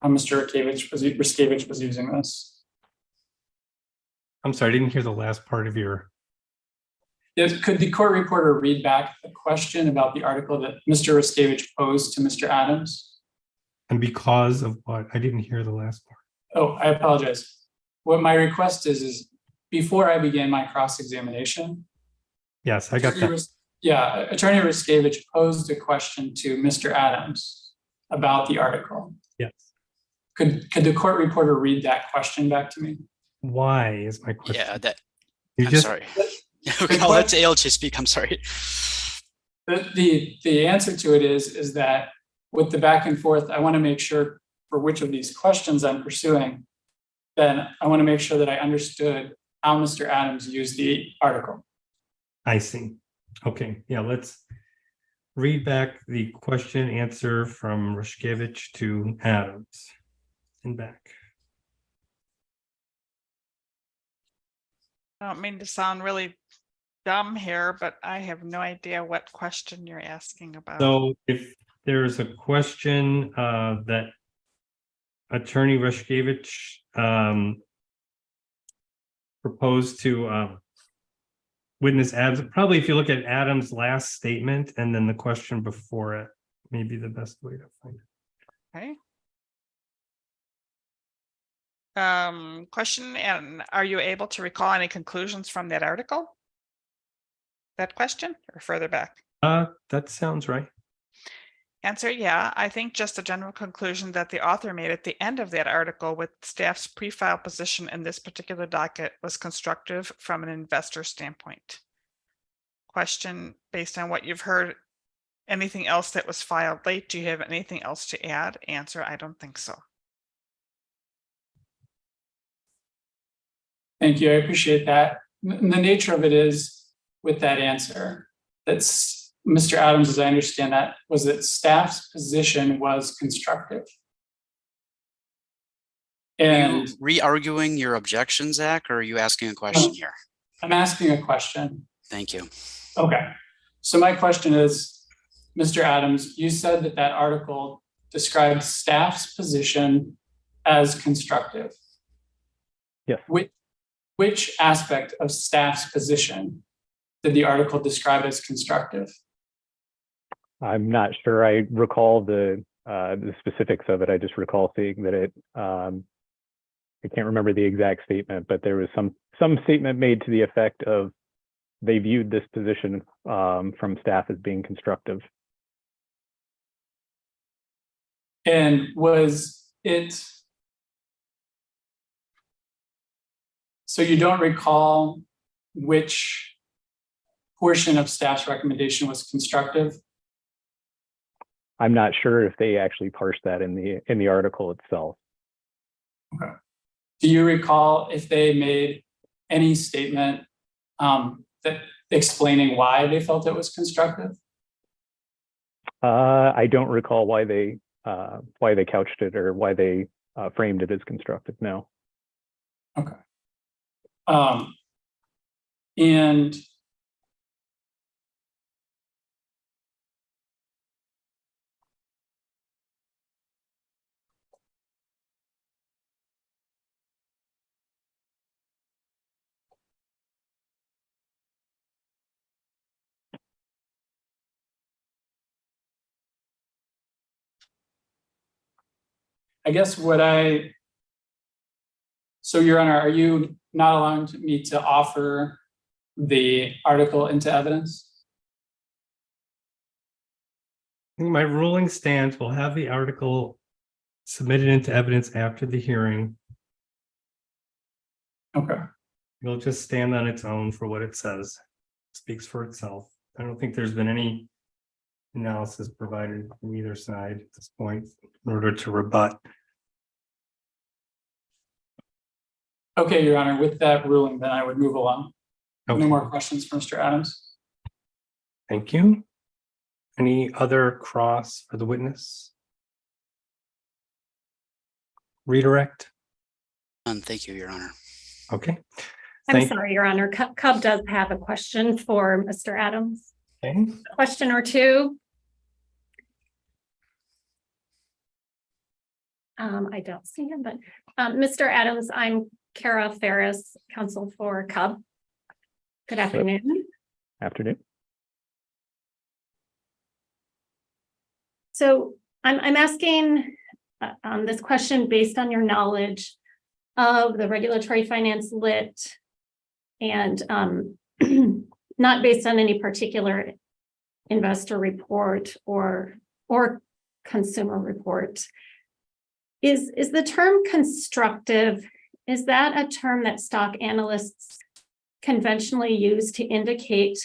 how Mr. Ruskevich was using this. I'm sorry, I didn't hear the last part of your. Yes, could the court reporter read back the question about the article that Mr. Ruskevich posed to Mr. Adams? And because of what? I didn't hear the last part. Oh, I apologize. What my request is before I begin my cross-examination. Yes, I got that. Yeah, Attorney Ruskevich posed a question to Mr. Adams about the article. Yes. Could the court reporter read that question back to me? Why is my question? Yeah, I'm just sorry. Okay, I'll let ALJ speak. I'm sorry. The answer to it is that with the back and forth, I want to make sure for which of these questions I'm pursuing, then I want to make sure that I understood how Mr. Adams used the article. I see. Okay, yeah, let's read back the question and answer from Ruskevich to Adams and back. I don't mean to sound really dumb here, but I have no idea what question you're asking about. So if there's a question that Attorney Ruskevich proposed to witness Adams, probably if you look at Adams' last statement and then the question before it, may be the best way to find it. Okay. Question, and are you able to recall any conclusions from that article? That question or further back? That sounds right. Answer, yeah. I think just a general conclusion that the author made at the end of that article with staff's pre-file position in this particular docket was constructive from an investor standpoint. Question, based on what you've heard, anything else that was filed late? Do you have anything else to add? Answer, I don't think so. Thank you. I appreciate that. The nature of it is with that answer, that's Mr. Adams, as I understand that, was that staff's position was constructive. And are you re-arguing your objection, Zach, or are you asking a question here? I'm asking a question. Thank you. Okay. So my question is, Mr. Adams, you said that that article described staff's position as constructive. Yes. Which aspect of staff's position did the article describe as constructive? I'm not sure I recall the specifics of it. I just recall seeing that it, I can't remember the exact statement, but there was some statement made to the effect of they viewed this position from staff as being constructive. And was it, so you don't recall which portion of staff's recommendation was constructive? I'm not sure if they actually parsed that in the article itself. Okay. Do you recall if they made any statement that explaining why they felt it was constructive? I don't recall why they couched it or why they framed it as constructive. No. Okay. And I guess so Your Honor, are you not allowing me to offer the article into evidence? I think my ruling stands. We'll have the article submitted into evidence after the hearing. Okay. It'll just stand on its own for what it says. It speaks for itself. I don't think there's been any analysis provided from either side at this point in order to rebut. Okay, Your Honor, with that ruling, then I would move along. Okay. No more questions for Mr. Adams. Thank you. Any other cross for the witness? Redirect? Thank you, Your Honor. Okay. I'm sorry, Your Honor. Cub does have a question for Mr. Adams. Okay. A question or two. I don't see him, but Mr. Adams, I'm Kara Ferris, counsel for Cub. Good afternoon. Afternoon. So I'm asking this question based on your knowledge of the regulatory finance lit and not based on any particular investor report or consumer report. Is the term constructive, is that a term that stock analysts conventionally use to indicate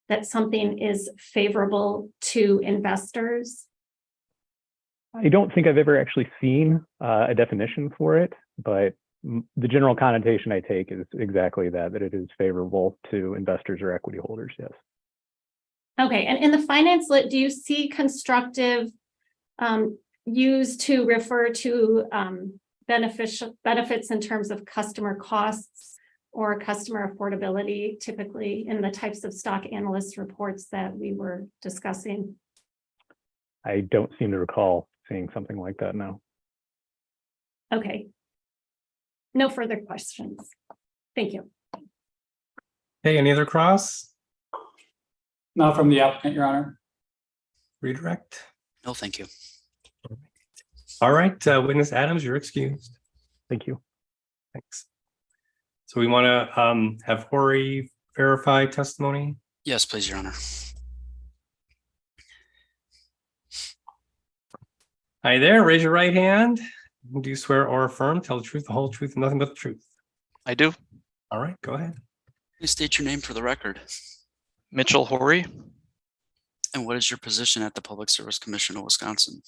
that something is favorable to investors? I don't think I've ever actually seen a definition for it, but the general connotation I take is exactly that it is favorable to investors or equity holders, yes. Okay, and in the finance lit, do you see constructive used to refer to benefits in terms of customer costs or customer affordability, typically in the types of stock analyst reports that we were discussing? I don't seem to recall seeing something like that now. Okay. No further questions. Thank you. Hey, any other cross? Not from the applicant, Your Honor. Redirect? No, thank you. All right, witness Adams, you're excused. Thank you. Thanks. So we want to have Hori verify testimony? Yes, please, Your Honor. Hi there, raise your right hand. Do you swear or affirm, tell the truth, the whole truth, and nothing but the truth? I do. All right, go ahead. Please state your name for the record. Mitchell Horry. And what is your position at the Public Service Commission of Wisconsin?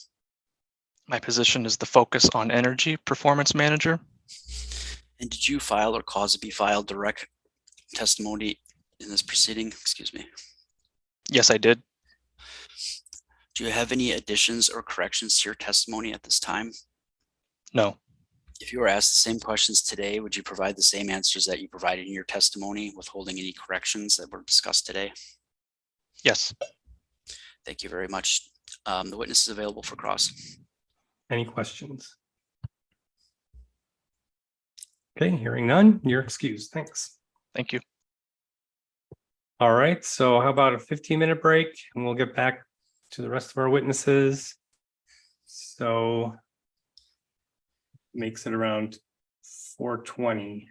My position is the Focus on Energy Performance Manager. And did you file or cause to be filed direct testimony in this proceeding? Excuse me. Yes, I did. Do you have any additions or corrections to your testimony at this time? No. If you were asked the same questions today, would you provide the same answers that you provided in your testimony, withholding any corrections that were discussed today? Yes. Thank you very much. The witness is available for cross. Any questions? Okay, hearing none, you're excused. Thanks. Thank you. All right, so how about a 15-minute break and we'll get back to the rest of our witnesses. So makes it around 4:20.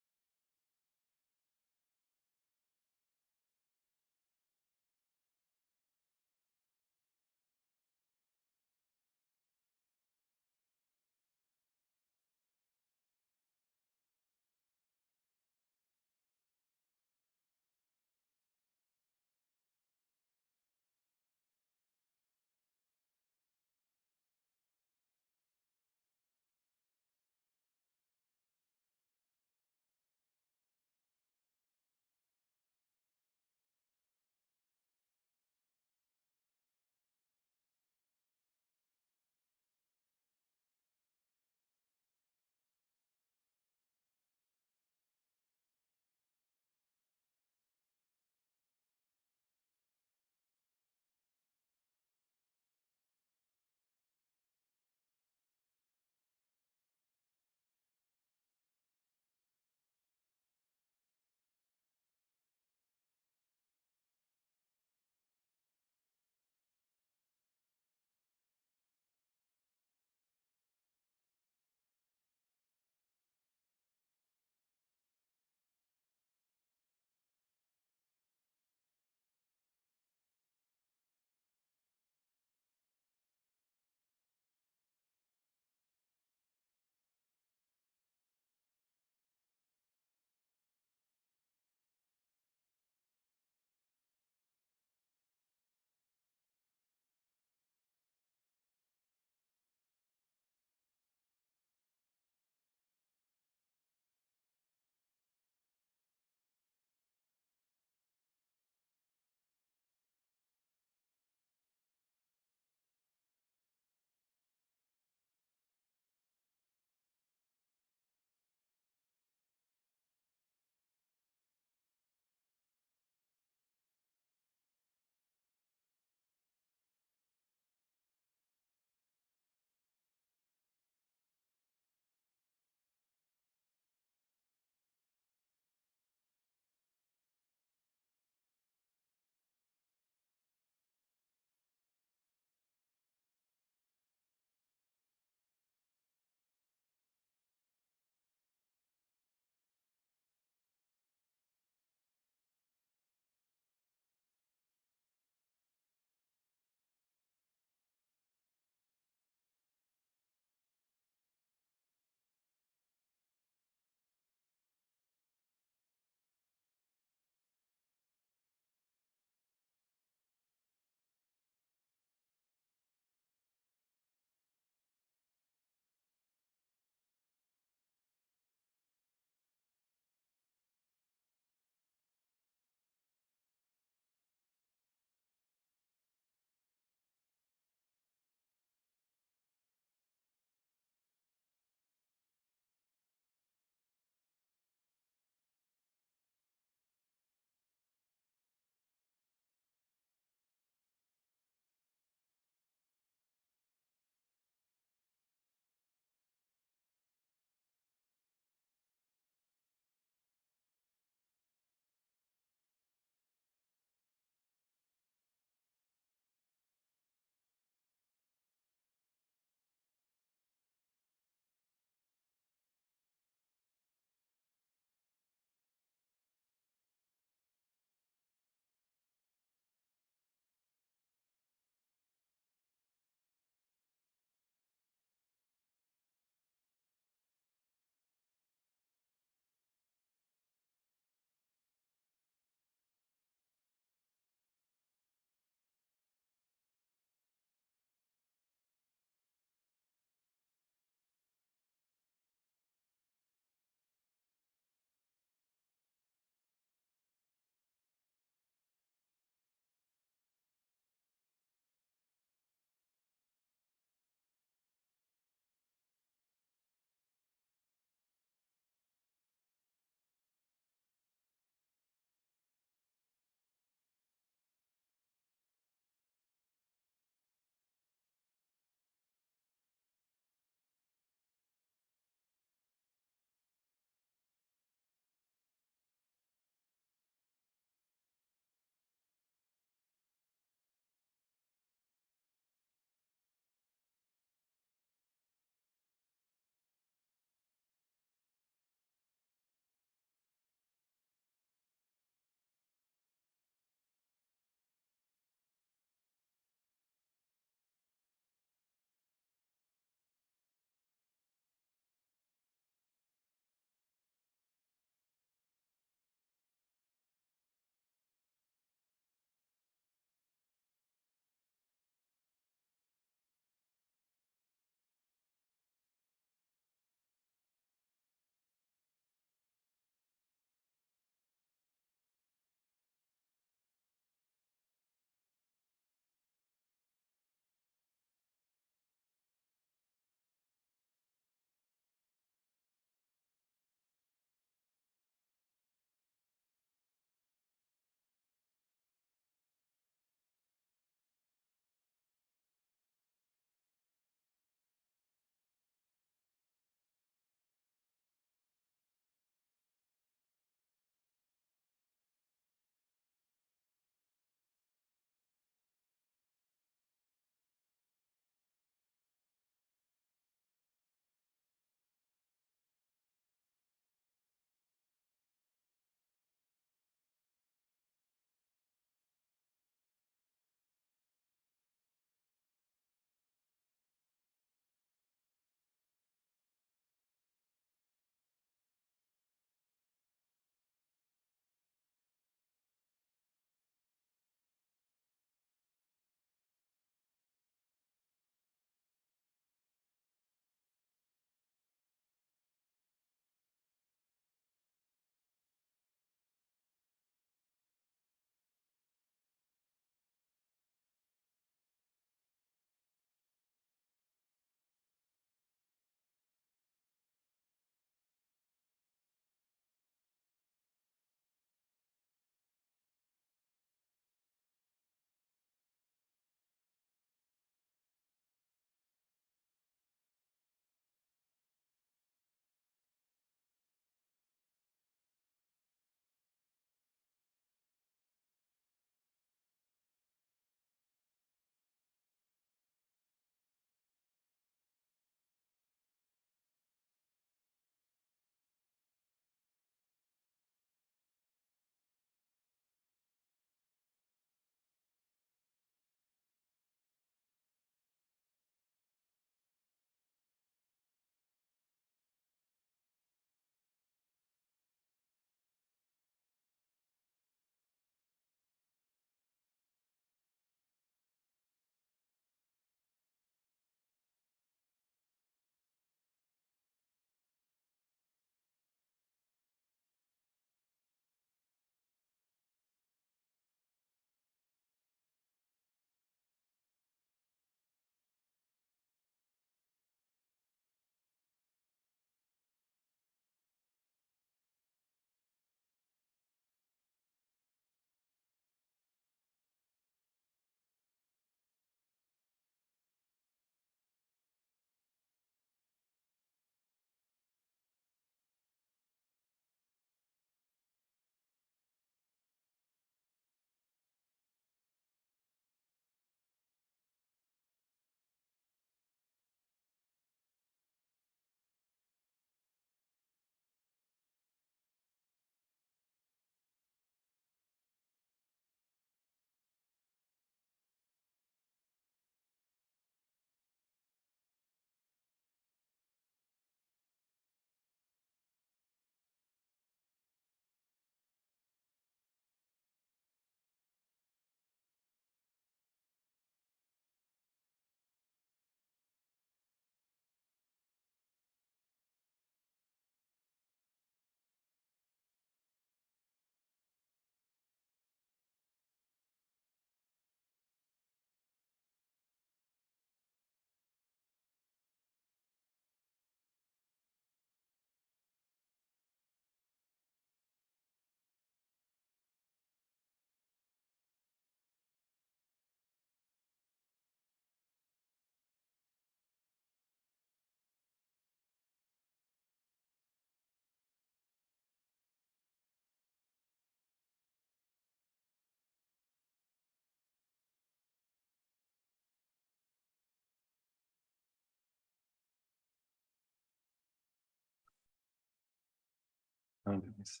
nice.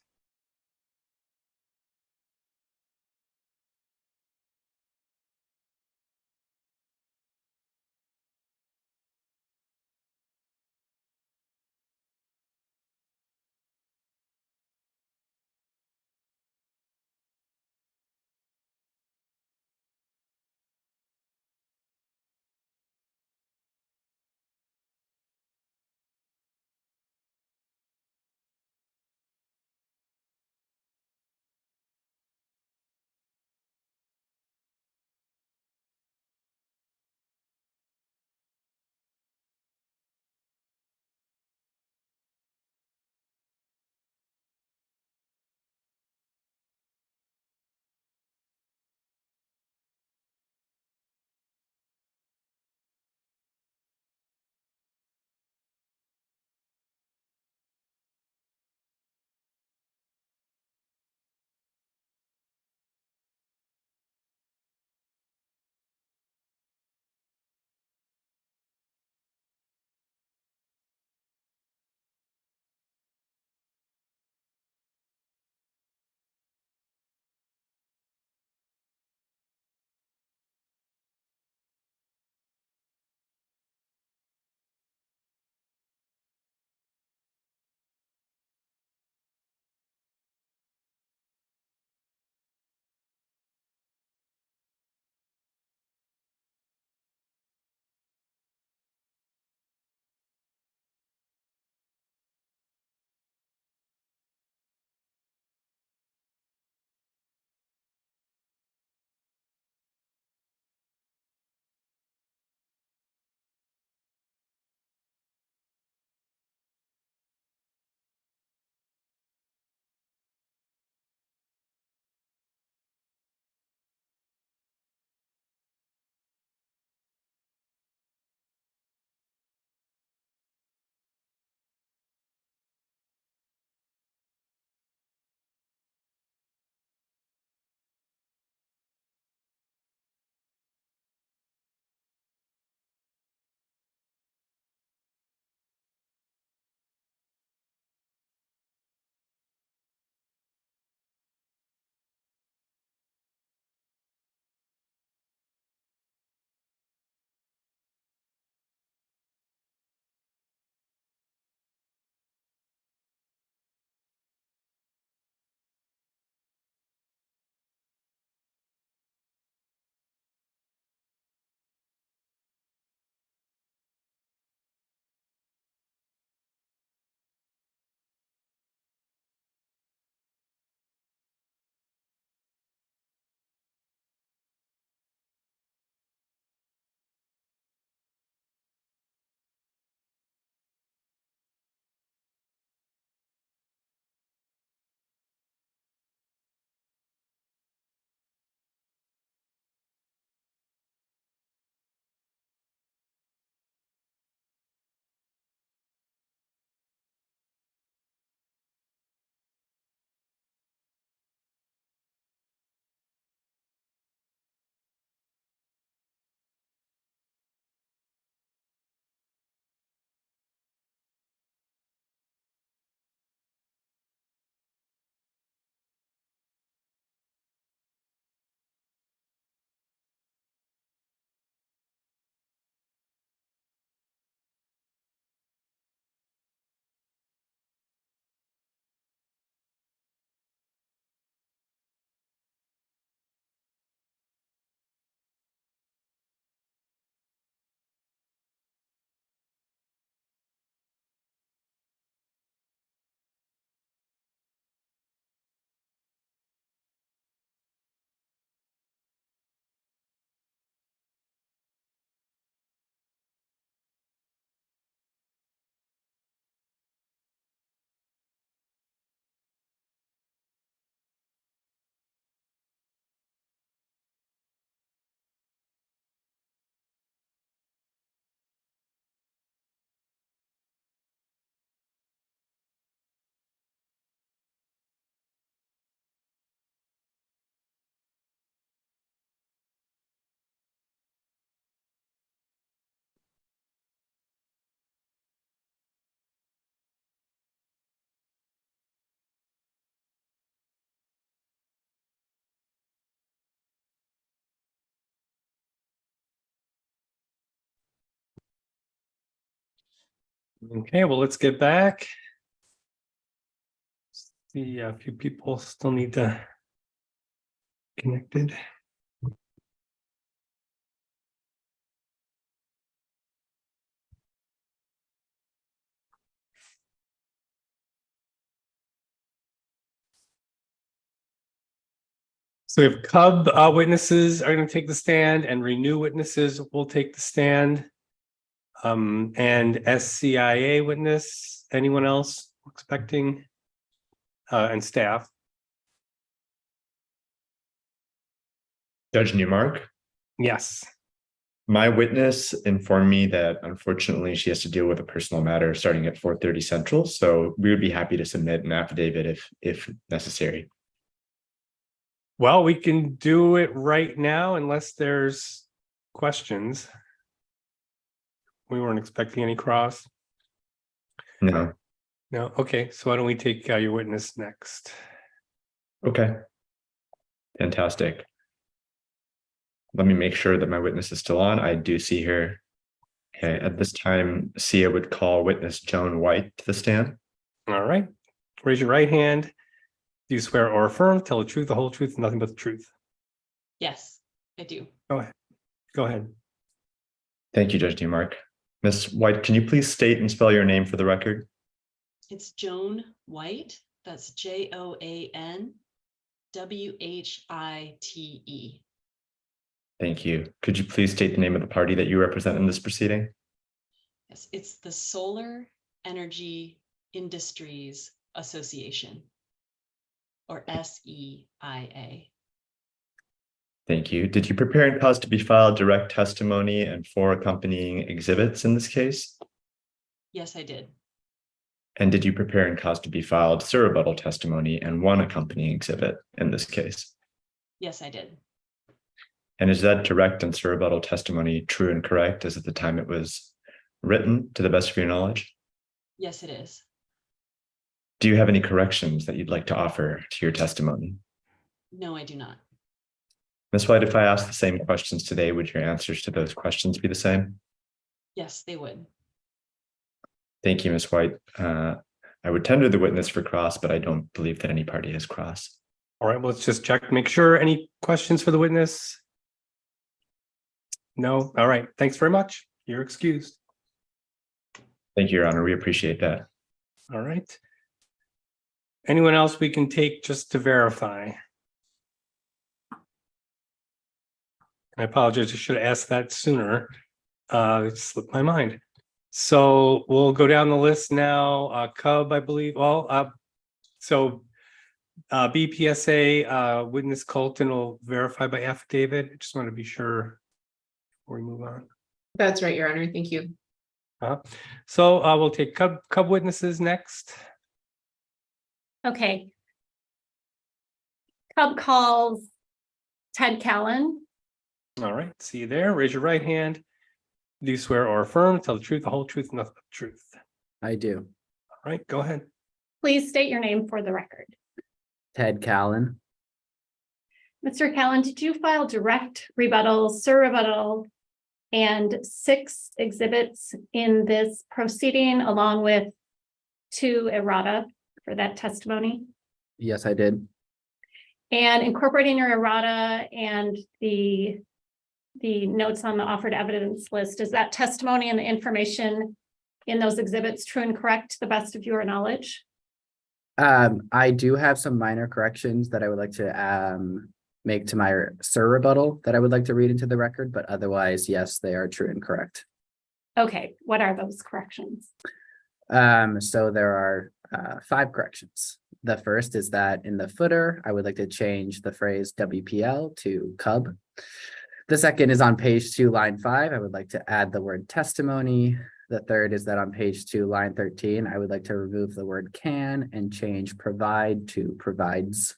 Okay, well, let's get back. See, a few people still need to connected. So we have Cub witnesses are going to take the stand, and Renew witnesses will take the stand. And SCIA witness, anyone else expecting? And staff. Judge Newmark, Yes. my witness informed me that unfortunately she has to deal with a personal matter starting at 4:30 Central. So we would be happy to submit an affidavit if necessary. Well, we can do it right now unless there's questions. We weren't expecting any cross. No. No. Okay. So why don't we take your witness next? Okay. Fantastic. Let me make sure that my witness is still on. I do see her. Okay. At this time, Sia would call witness Joan White to the stand. All right. Raise your right hand. Do you swear or affirm, tell the truth, the whole truth, and nothing but the truth? Yes, I do. Go ahead. Go ahead. Thank you, Judge Newmark. Ms. White, can you please state and spell your name for the record? It's Joan White. That's JoanWhite. Thank you. Could you please state the name of the party that you represent in this proceeding? Yes, it's the Solar Energy Industries Association, or SEIA. Thank you. Did you prepare and cause to be filed direct testimony and 4 accompanying exhibits in this case? Yes, I did. And did you prepare and cause to be filed surrebuttal testimony and 1 accompanying exhibit in this case? Yes, I did. And is that direct and surrebuttal testimony true and correct as at the time it was written, to the best of your knowledge? Yes, it is. Do you have any corrections that you'd like to offer to your testimony? No, I do not. Ms. White, if I ask the same questions today, would your answers to those questions be the same? Yes, they would. Thank you, Ms. White. I would tender the witness for cross, but I don't believe that any party has cross. All right, well, let's just check, make sure. Any questions for the witness? No? All right, thanks very much. You're excused. Thank you, Your Honor. We appreciate that. All right. Anyone else we can take just to verify? I apologize, I should have asked that sooner. It slipped my mind. So we'll go down the list now. Cub, I believe. Well, so BPSA witness Colton will verify by affidavit. I just want to be sure before we move on. That's right, Your Honor. Thank you. So we'll take Cub witnesses next. Okay. Cub calls Ted Callan. All right, see you there. Raise your right hand. Do you swear or affirm, tell the truth, the whole truth, and nothing but the truth? I do. All right, go ahead. Please state your name for the record. Ted Callan. Mr. Callan, did you file direct rebuttal, surrebuttal, and 6 exhibits in this proceeding, along with 2 errata for that testimony? Yes, I did. And incorporating your errata and the notes on the offered evidence list, is that testimony and the information in those exhibits true and correct to the best of your knowledge? I do have some minor corrections that I would like to make to my surrebuttal that I would like to read into the record, but otherwise, yes, they are true and correct. Okay, what are those corrections? So there are 5 corrections. The first is that in the footer, I would like to change the phrase WPL to Cub. The second is on page 2, line 5. I would like to add the word testimony. The third is that on page 2, line 13, I would like to remove the word can and change provide to provides.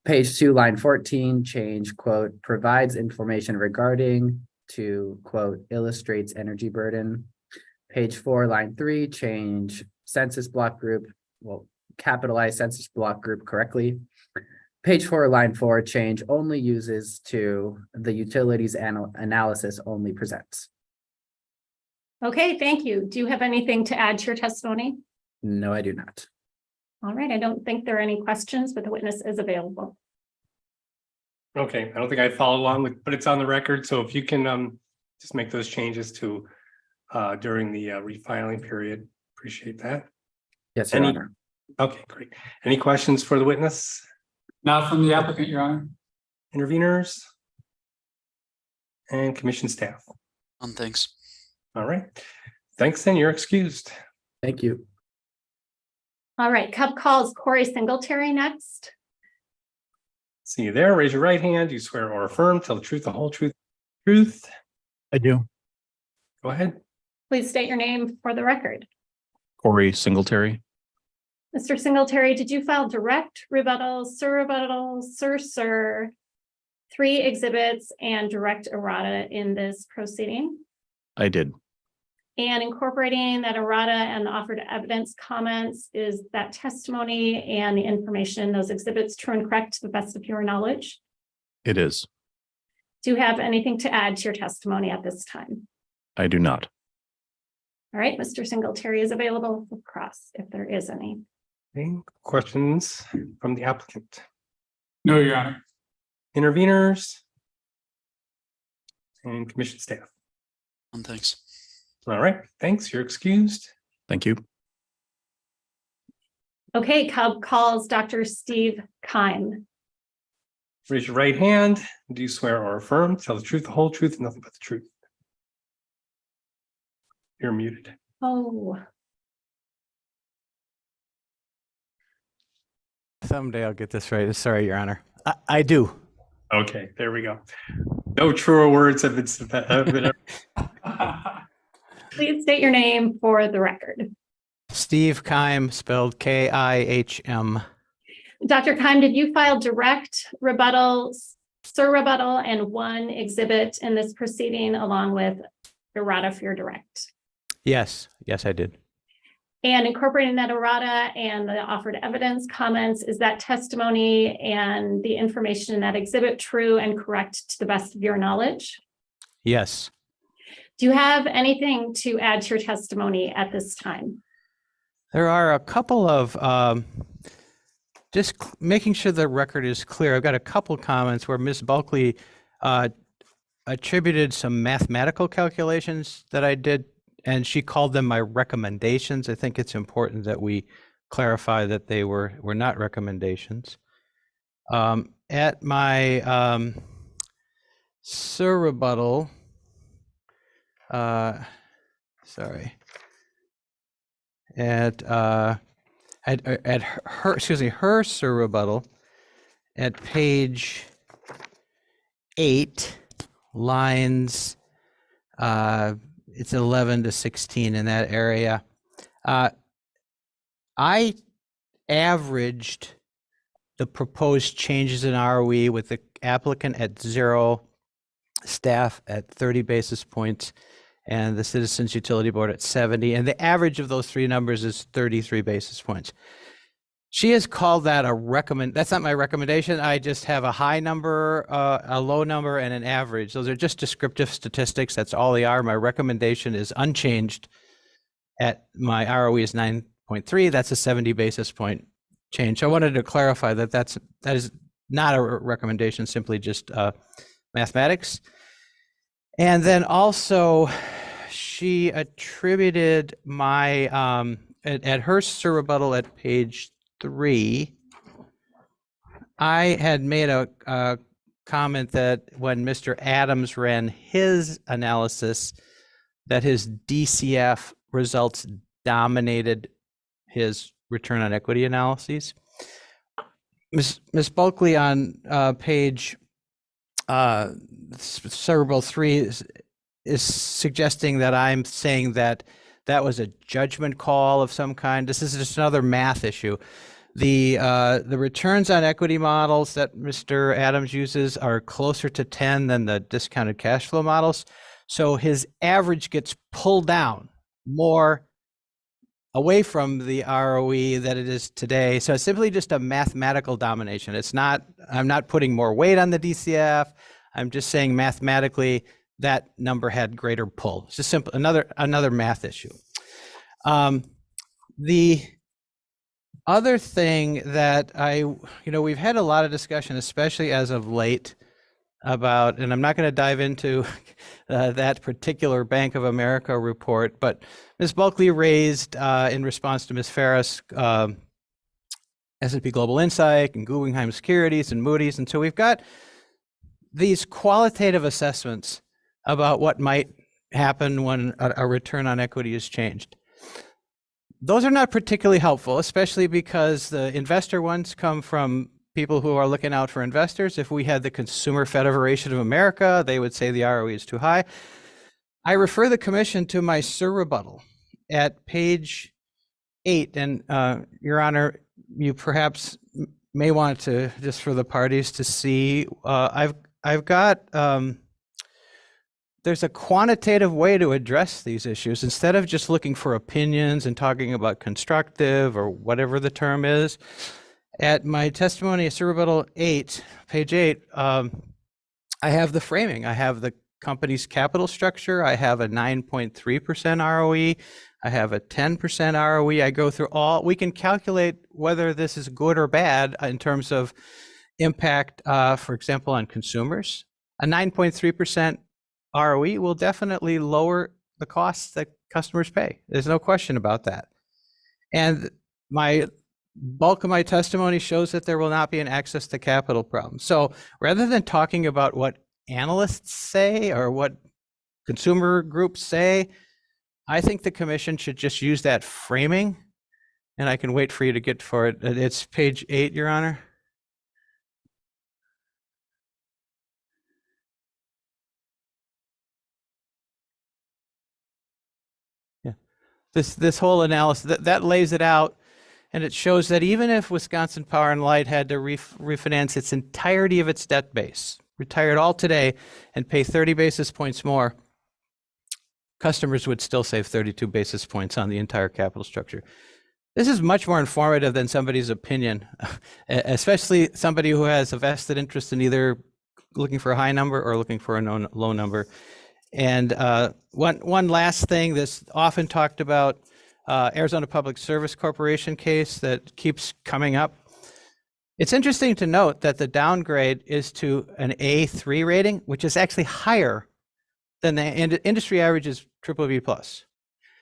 Page 2, line 14, change quote, provides information regarding to quote, illustrates energy burden. Page 4, line 3, change census block group, well, capitalize census block group correctly. Page 4, line 4, change only uses to the utilities analysis only presents. Okay, thank you. Do you have anything to add to your testimony? No, I do not. All right, I don't think there are any questions, but the witness is available. Okay, I don't think I followed along with, but it's on the record, so if you can just make those changes to during the refiling period, appreciate that. Yes, Your Any, Honor. okay, great. Any questions for the witness? Not from the applicant, Your Honor. Interveners? And commission staff? Thanks. All right, thanks, then you're excused. Thank you. All right, Cub calls Corey Singletary next. See you there, raise your right hand, do you swear or affirm, tell the truth, the whole truth? I do. Go ahead. Please state your name for the record. Corey Singletary. Mr. Singletary, did you file direct rebuttal, sir, 3 exhibits and direct errata in this proceeding? I did. And incorporating that errata and the offered evidence comments, is that testimony and the information in those exhibits true and correct to the best of your knowledge? It is. Do you have anything to add to your testimony at this time? I do not. All right, Mr. Singletary is available for cross if there is any. Any questions from the applicant? No, Your Honor. Interveners? And commission staff? Thanks. All right, thanks, you're excused. Thank you. Okay, Cub calls Dr. Steve Keim. Raise your right hand. Do you swear or affirm, tell the truth, the whole truth, and nothing but the truth? You're muted. Oh, Someday I'll get this right. Sorry, Your Honor. I do. Okay, there we go. No truer words have been please state your name for the record. Steve Keim, spelled K-I-H-M. Dr. Keim, did you file direct rebuttal, rebuttal, and 1 exhibit in this proceeding along with errata for your direct? Yes, I did. And incorporating that errata and the offered evidence comments, is that testimony and the information in that exhibit true and correct to the best of your knowledge? Yes. Do you have anything to add to your testimony at this time? There are a couple of, just making sure the record is clear. I've got a couple comments where Ms. Bulkley attributed some mathematical calculations that I did, and she called them my recommendations. I think it's important that we clarify that they were not recommendations. At my rebuttal, sorry, at her rebuttal at page 8, lines it's 11 to 16 in that area. I averaged the proposed changes in ROE with the applicant at 0, staff at 30 basis points, and the Citizens Utility Board at 70. And the average of those 3 numbers is 33 basis points. She has called that that's not my recommendation. I just have a high number, a low number, and an average. Those are just descriptive statistics. That's all they are. My recommendation is unchanged. At my ROE is 9.3. That's a 70 basis point change. So I wanted to clarify that is not a recommendation, simply just mathematics. And then also, she attributed my at her rebuttal at page 3, I had made a comment that when Mr. Adams ran his analysis, that his DCF results dominated his return on equity analyses. Ms. Bulkley on page cerebral 3 is suggesting that I'm saying that was a judgment call of some kind. This is just another math issue. The returns on equity models that Mr. Adams uses are closer to 10 than the discounted cash flow models. So his average gets pulled down more away from the ROE that it is today. So it's simply just a mathematical domination. I'm not putting more weight on the DCF. I'm just saying mathematically that number had greater pull. It's just simple, another math issue. The other thing that we've had a lot of discussion, especially as of late, about, and I'm not going to dive into that particular Bank of America report, but Ms. Bulkley raised in response to Ms. Ferris, S&P Global Insight and Guggenheim Securities and Moody's. And so we've got these qualitative assessments about what might happen when a return on equity is changed. Those are not particularly helpful, especially because the investor ones come from people who are looking out for investors. If we had the Consumer Federation of America, they would say the ROE is too high. I refer the commission to my SIR rebuttal at page 8. And Your Honor, you perhaps may want to, just for the parties to see, I've got, there's a quantitative way to address these issues. Instead of just looking for opinions and talking about constructive or whatever the term is, at my testimony, SIR rebuttal 8, page 8, I have the framing. I have the company's capital structure. I have a 9.3% ROE. I have a 10% ROE. I go through all, we can calculate whether this is good or bad in terms of impact, for example, on consumers. A 9.3% ROE will definitely lower the costs that customers pay. There's no question about that. And my bulk of my testimony shows that there will not be an access to capital problem. So rather than talking about what analysts say or what consumer groups say, I think the commission should just use that framing, and I can wait for you to get for it. It's page 8, Your Honor. Yeah, this whole analysis that lays it out, and it shows that even if Wisconsin Power and Light had to refinance its entirety of its debt base, retire it all today, and pay 30 basis points more, customers would still save 32 basis points on the entire capital structure. This is much more informative than somebody's opinion, especially somebody who has a vested interest in either looking for a high number or looking for a low number. And one last thing that's often talked about, Arizona Public Service Corporation case that keeps coming up. It's interesting to note that the downgrade is to an A3 rating, which is actually higher than the industry average is BBB+.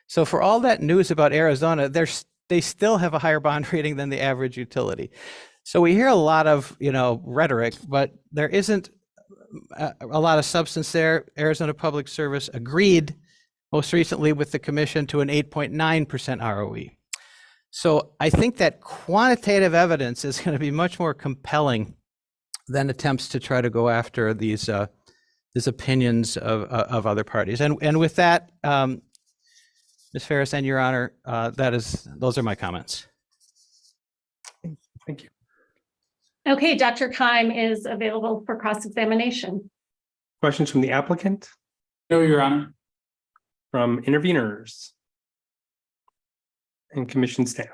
So for all that news about Arizona, they still have a higher bond rating than the average utility. So we hear a lot of rhetoric, but there isn't a lot of substance there. Arizona Public Service agreed most recently with the commission to an 8.9% ROE. So I think that quantitative evidence is going to be much more compelling than attempts to try to go after these opinions of other parties. And with that, Ms. Ferris and Your Honor, those are my comments. Thank you. Okay, Dr. Keim is available for cross-examination. Questions from the applicant? No, Your Honor. From interveners and commission staff?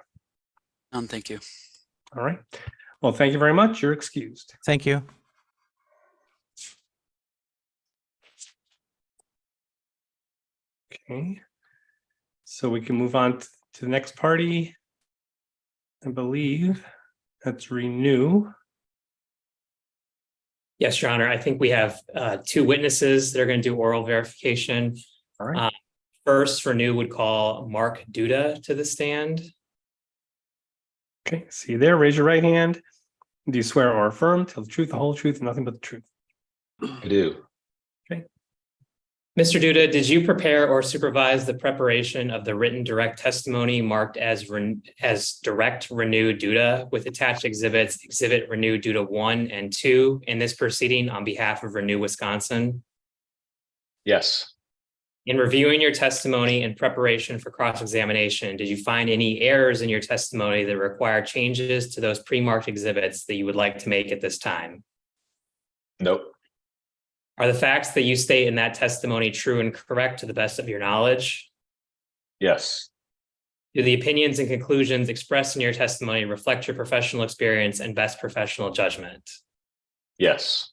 Thank you. All right. Well, thank you very much. You're excused. Thank you. Okay. So we can move on to the next party. I believe that's Renew. Yes, Your Honor. I think we have 2 witnesses that are going to do oral verification. All right. First, Renew would call Mark Duda to the stand. Okay, see you there. Raise your right hand. Do you swear or affirm to tell the truth, the whole truth, and nothing but the truth? I do. Okay. Mr. Duda, did you prepare or supervise the preparation of the written direct testimony marked as direct Renew Duda with attached exhibits, Exhibit Renew Duda 1 and 2 in this proceeding on behalf of Renew Wisconsin? Yes. In reviewing your testimony in preparation for cross-examination, did you find any errors in your testimony that require changes to those pre-marked exhibits that you would like to make at this time? Nope. Are the facts that you state in that testimony true and correct to the best of your knowledge? Yes. Do the opinions and conclusions expressed in your testimony reflect your professional experience and best professional judgment? Yes.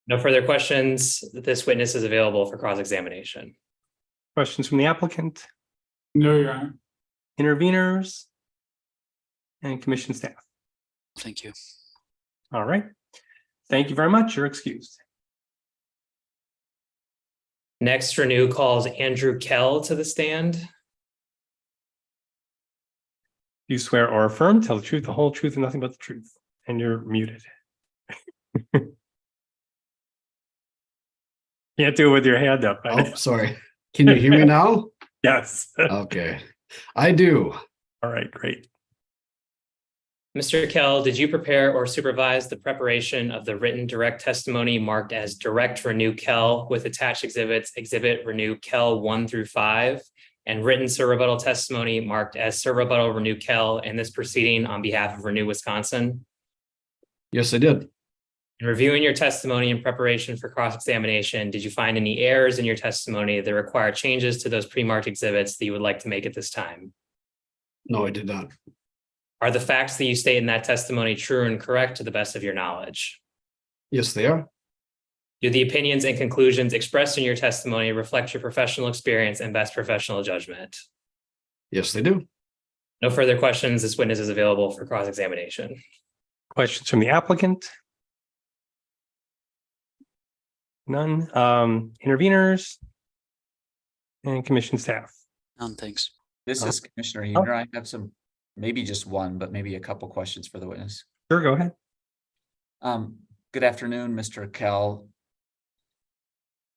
No further questions. This witness is available for cross-examination. Questions from the applicant, No, Your Honor. interveners, and commission staff? Thank you. All right. Thank you very much. You're excused. Next, Renew calls Andrew Kell to the stand. You swear or affirm, tell the truth, the whole truth, and nothing but the truth. And you're muted. Can't do it with your hand up. Oh, sorry. Can you hear me now? Yes. Okay, I do. All right, great. Mr. Kell, did you prepare or supervise the preparation of the written direct testimony marked as Direct Renew Kell with attached exhibits, Exhibit Renew Kell 1 through 5, and written Sir Rebuttal testimony marked as Sir Rebuttal Renew Kell in this proceeding on behalf of Renew Wisconsin? Yes, I did. In reviewing your testimony in preparation for cross-examination, did you find any errors in your testimony that require changes to those pre-marked exhibits that you would like to make at this time? No, I did not. Are the facts that you state in that testimony true and correct to the best of your knowledge? Yes, they are. Do the opinions and conclusions expressed in your testimony reflect your professional experience and best professional judgment? Yes, they do. No further questions. This witness is available for cross-examination. Questions from the applicant? None. Interveners and commission staff? None, thanks. This is Commissioner Huber. I have some, maybe just one, but maybe a couple questions for the witness. Sure, go ahead. Good afternoon, Mr. Kell.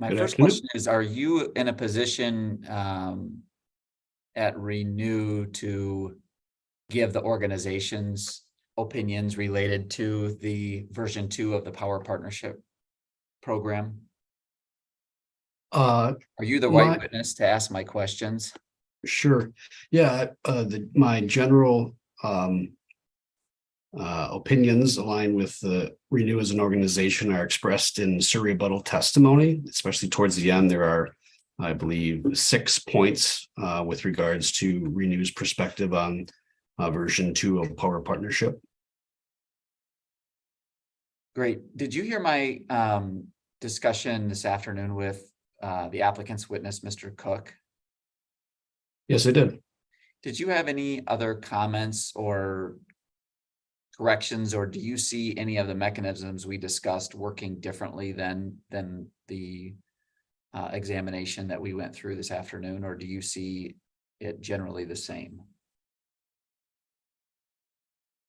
My Good first afternoon. question is, are you in a position at Renew to give the organization's opinions related to the version 2 of the Power Partnership program? Are you the right witness to ask my questions? Sure. Yeah, my general opinions align with the Renew as an organization are expressed in Sir Rebuttal testimony, especially towards the end. There are, I believe, 6 points with regards to Renew's perspective on version 2 of Power Partnership. Great. Did you hear my discussion this afternoon with the applicant's witness, Mr. Cook? Yes, I did. Did you have any other comments or corrections, or do you see any of the mechanisms we discussed working differently than the examination that we went through this afternoon, or do you see it generally the same?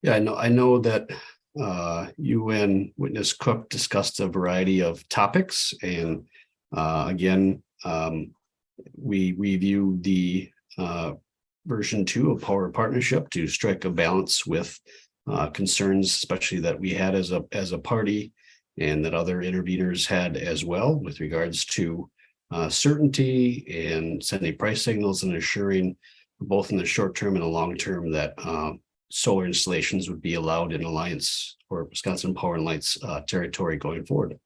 Yeah, I know that you and witness Cook discussed a variety of topics, and again, we review the version 2 of Power Partnership to strike a balance with concerns, especially that we had as a party, and that other interveners had as well, with regards to certainty and sending price signals and assuring both in the short term and the long term that solar installations would be allowed in Alliance or Wisconsin Power and Light's territory going forward.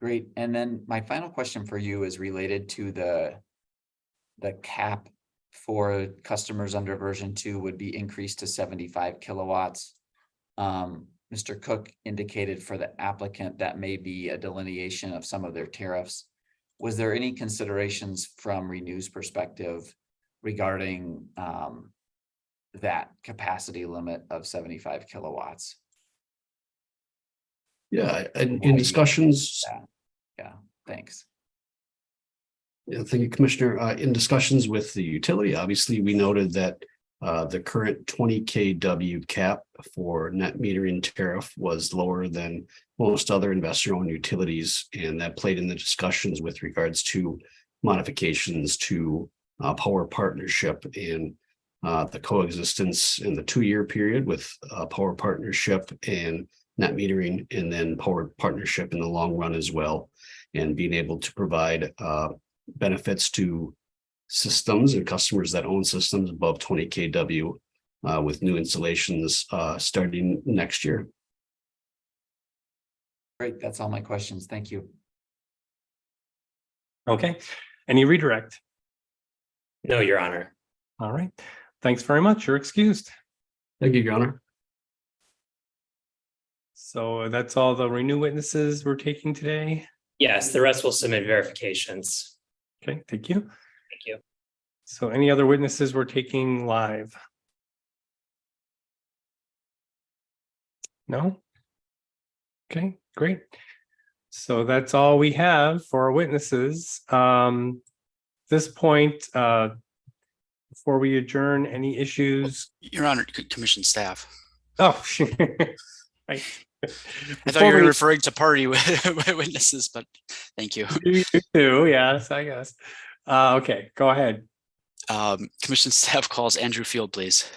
Great. And then my final question for you is related to the cap for customers under version 2 would be increased to 75 kilowatts. Mr. Cook indicated for the applicant that may be a delineation of some of their tariffs. Was there any considerations from Renew's perspective regarding that capacity limit of 75 kilowatts? Yeah, in discussions. Yeah, thanks. Yeah, thank you, Commissioner. In discussions with the utility, obviously, we noted that the current 20 kW cap for net metering tariff was lower than most other investor-owned utilities, and that played in the discussions with regards to modifications to Power Partnership and the coexistence in the 2-year period with Power Partnership and net metering, and then Power Partnership in the long run as well, and being able to provide benefits to systems and customers that own systems above 20 kW with new installations starting next year. Great. That's all my questions. Thank you. Okay. Any redirect? No, Your Honor. All right. Thanks very much. You're excused. Thank you, Your Honor. So that's all the renew witnesses we're taking today. Yes, the rest will submit verifications. Okay, thank you. Thank you. So any other witnesses we're taking live? No? Okay, great. So that's all we have for our witnesses. This point, before we adjourn, any issues? Your Honor, Commission staff. Oh, right. I thought you were referring to party witnesses, but thank you. You too, yes, I guess. Okay, go ahead. Commission staff calls Andrew Field, please.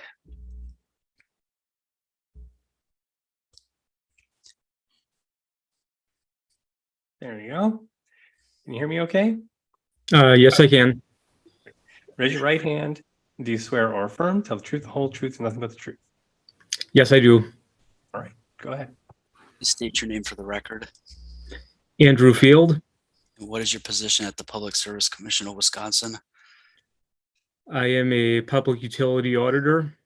There you go. Can you hear me okay? Yes, I can. Raise your right hand. Do you swear or affirm, tell the truth, the whole truth, and nothing but the truth? Yes, I do. All right, go ahead. Please state your name for the record. Andrew Field. And what is your position at the Public Service Commission of Wisconsin? I am a public utility auditor.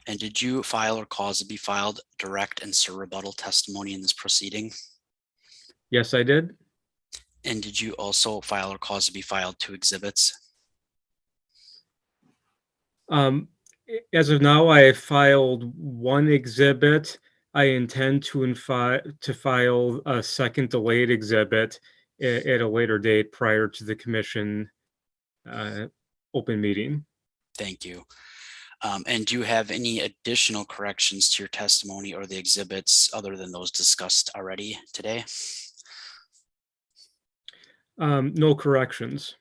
And did you file or cause to be filed direct and sir rebuttal testimony in this proceeding? Yes, I did. And did you also file or cause to be filed 2 exhibits? As of now, I have filed 1 exhibit. I intend to file a second delayed exhibit at a later date prior to the commission open meeting. Thank you. And do you have any additional corrections to your testimony or the exhibits other than those discussed already today? No corrections.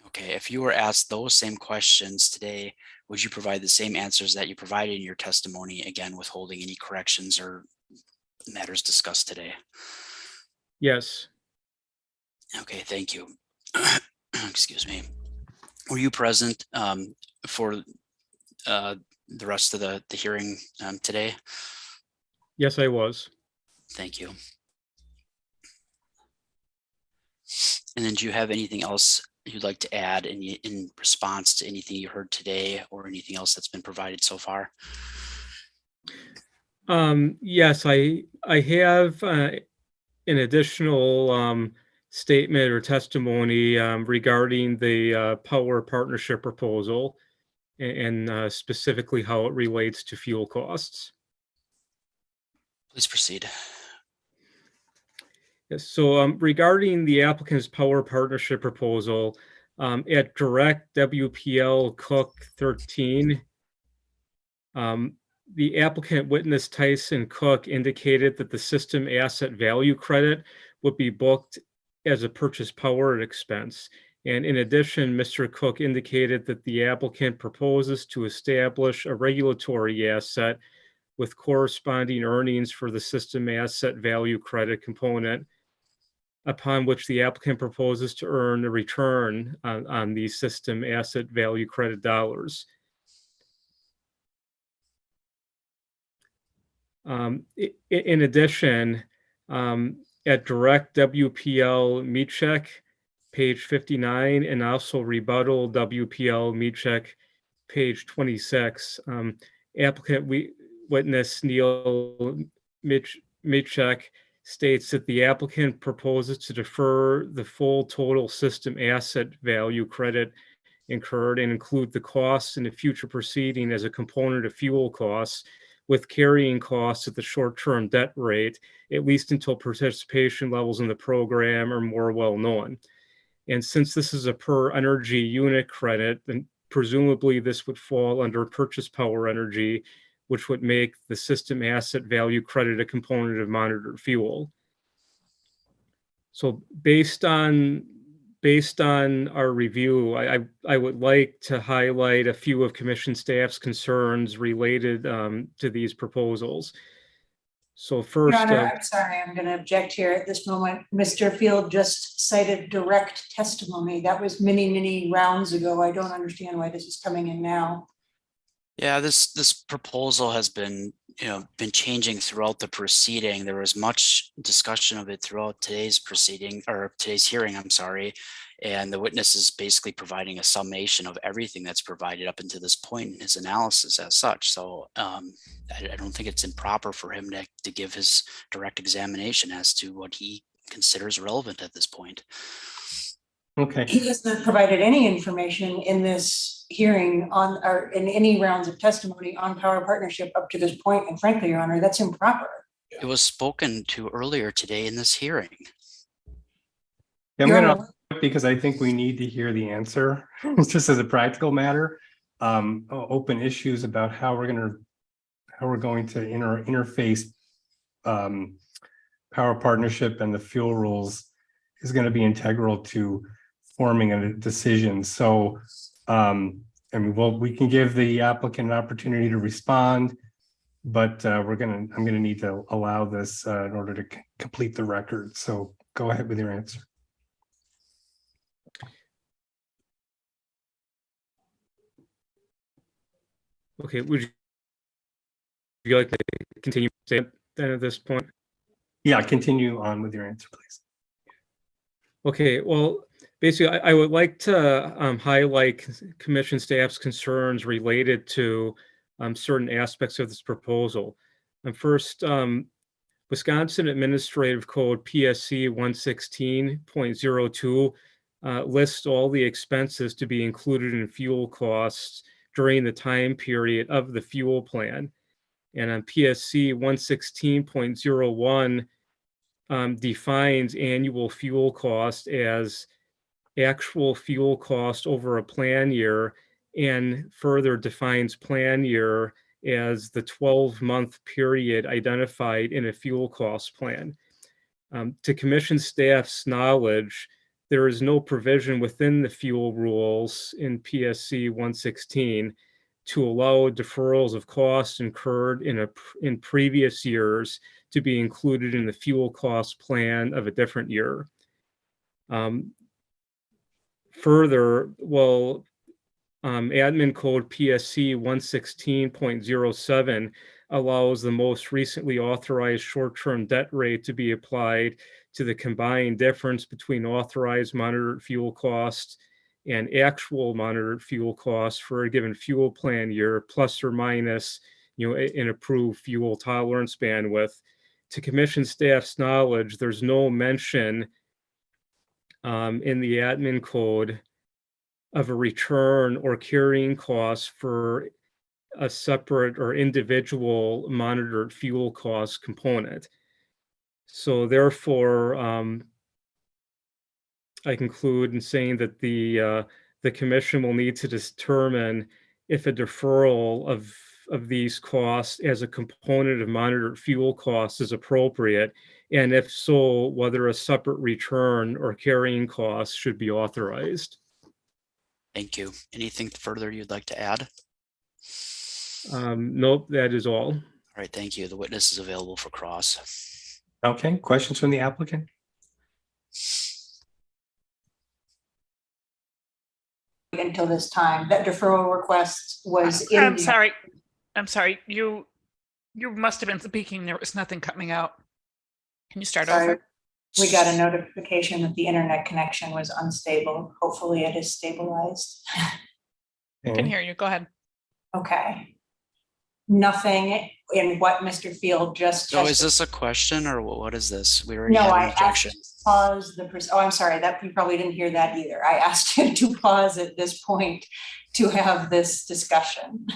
Okay, if you were asked those same questions today, would you provide the same answers that you provided in your testimony, again, withholding any corrections or matters discussed today? Yes. Okay, thank you. Excuse me. Were you present for the rest of the hearing today? Yes, I was. Thank you. And then do you have anything else you'd like to add in response to anything you heard today or anything else that's been provided so far? Yes, I have an additional statement or testimony regarding the power partnership proposal and specifically how it relates to fuel costs. Please proceed. Yes, so regarding the applicant's power partnership proposal, at direct WPL Cook 13, the applicant witness Tyson Cook indicated that the system asset value credit would be booked as a purchase power expense. And in addition, Mr. Cook indicated that the applicant proposes to establish a regulatory asset with corresponding earnings for the system asset value credit component, upon which the applicant proposes to earn a return on the system asset value credit dollars. In addition, at direct WPL meet check, page 59, and also rebuttal WPL meet check, page 26, applicant witness Neil Mitchek states that the applicant proposes to defer the full total system asset value credit incurred and include the costs in a future proceeding as a component of fuel costs, with carrying costs at the short-term debt rate, at least until participation levels in the program are more well known. And since this is a per energy unit credit, then presumably this would fall under purchase power energy, which would make the system asset value credit a component of monitored fuel. So based on our review, I would like to highlight a few of commission staff's concerns related to these proposals. So first, Your Honor, I'm sorry, I'm going to object here at this moment. Mr. Field just cited direct testimony. That was many, many rounds ago. I don't understand why this is coming in now. Yeah, this proposal has been been changing throughout the proceeding. There was much discussion of it throughout today's proceeding, or today's hearing, I'm sorry. And the witness is basically providing a summation of everything that's provided up until this point in his analysis as such. So I don't think it's improper for him to give his direct examination as to what he considers relevant at this point. Okay. He has not provided any information in this hearing on, or in any rounds of testimony on power partnership up to this point. And frankly, Your Honor, that's improper. It was spoken to earlier today in this hearing. I'm gonna, because I think we need to hear the answer, just as a practical matter. Open issues about how we're going to interface power partnership and the fuel rules is going to be integral to forming a decision. So I mean, we can give the applicant an opportunity to respond, but I'm going to need to allow this in order to complete the record. So go ahead with your answer. Okay, would you like to continue then at this point? Yeah, continue on with your answer, please. Okay, well, basically, I would like to highlight commission staff's concerns related to certain aspects of this proposal. And first, Wisconsin Administrative Code PSC 116.02 lists all the expenses to be included in fuel costs during the time period of the fuel plan. And on PSC 116.01 defines annual fuel cost as actual fuel cost over a plan year, and further defines plan year as the 12-month period identified in a fuel cost plan. To commission staff's knowledge, there is no provision within the fuel rules in PSC 116 to allow deferrals of costs incurred in previous years to be included in the fuel cost plan of a different year. Further, well, admin code PSC 116.07 allows the most recently authorized short-term debt rate to be applied to the combined difference between authorized monitored fuel costs and actual monitored fuel costs for a given fuel plan year, plus or minus, an approved fuel tolerance bandwidth. To commission staff's knowledge, there's no mention in the admin code of a return or carrying cost for a separate or individual monitored fuel cost component. So therefore, I conclude in saying that the commission will need to determine if a deferral of these costs as a component of monitored fuel costs is appropriate, and if so, whether a separate return or carrying costs should be authorized. Thank you. Anything further you'd like to add? Nope, that is all. All right, thank you. The witness is available for cross. Okay, questions from the applicant? Until this time, that deferral request was I'm sorry. You must have been speaking. There was nothing coming out. Can you start over? We got a notification that the internet connection was unstable. Hopefully it is stabilized. I can hear you. Go ahead. Okay. Nothing in what Mr. Field just So is this a question or what is this? We already No, had an I objection. asked to pause the, oh, I'm sorry, that you probably didn't hear that either. I asked him to pause at this point to have this discussion.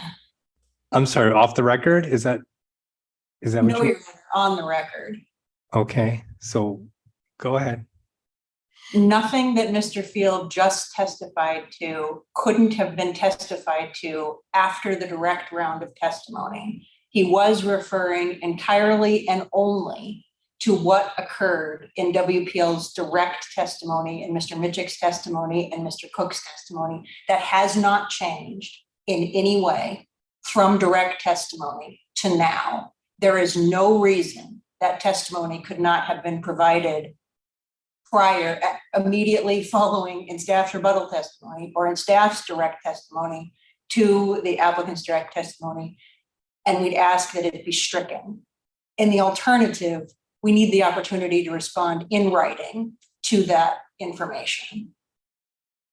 I'm sorry, off the record? Is that what No, you? you're on the record. Okay, so go ahead. Nothing that Mr. Field just testified to couldn't have been testified to after the direct round of testimony. He was referring entirely and only to what occurred in WPL's direct testimony and Mr. Mitchick's testimony and Mr. Cook's testimony. That has not changed in any way from direct testimony to now. There is no reason that testimony could not have been provided prior, immediately following in staff's rebuttal testimony or in staff's direct testimony to the applicant's direct testimony. and we'd ask that it be stricken. In the alternative, we need the opportunity to respond in writing to that information.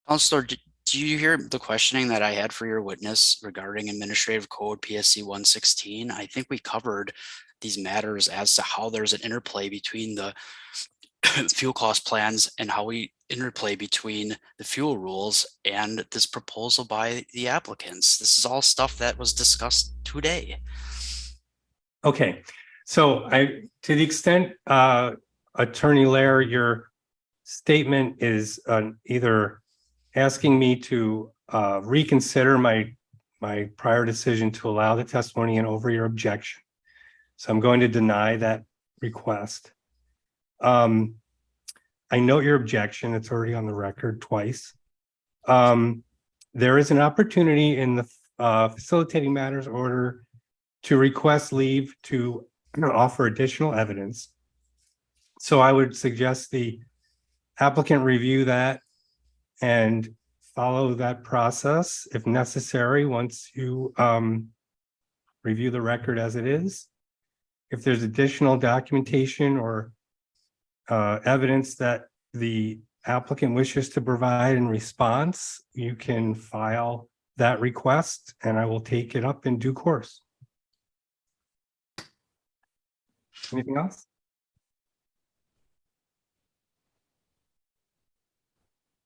Counselor, do you hear the questioning that I had for your witness regarding Administrative Code PSC 116? I think we covered these matters as to how there's an interplay between the fuel cost plans and how we interplay between the fuel rules and this proposal by the applicants. This is all stuff that was discussed today. Okay, so to the extent, Attorney Lair, your statement is either asking me to reconsider my prior decision to allow the testimony and over your objection. So I'm going to deny that request. I note your objection. It's already on the record twice. There is an opportunity in the facilitating matters order to request leave to offer additional evidence. So I would suggest the applicant review that and follow that process if necessary once you review the record as it is. If there's additional documentation or evidence that the applicant wishes to provide in response, you can file that request and I will take it up in due course. Anything else?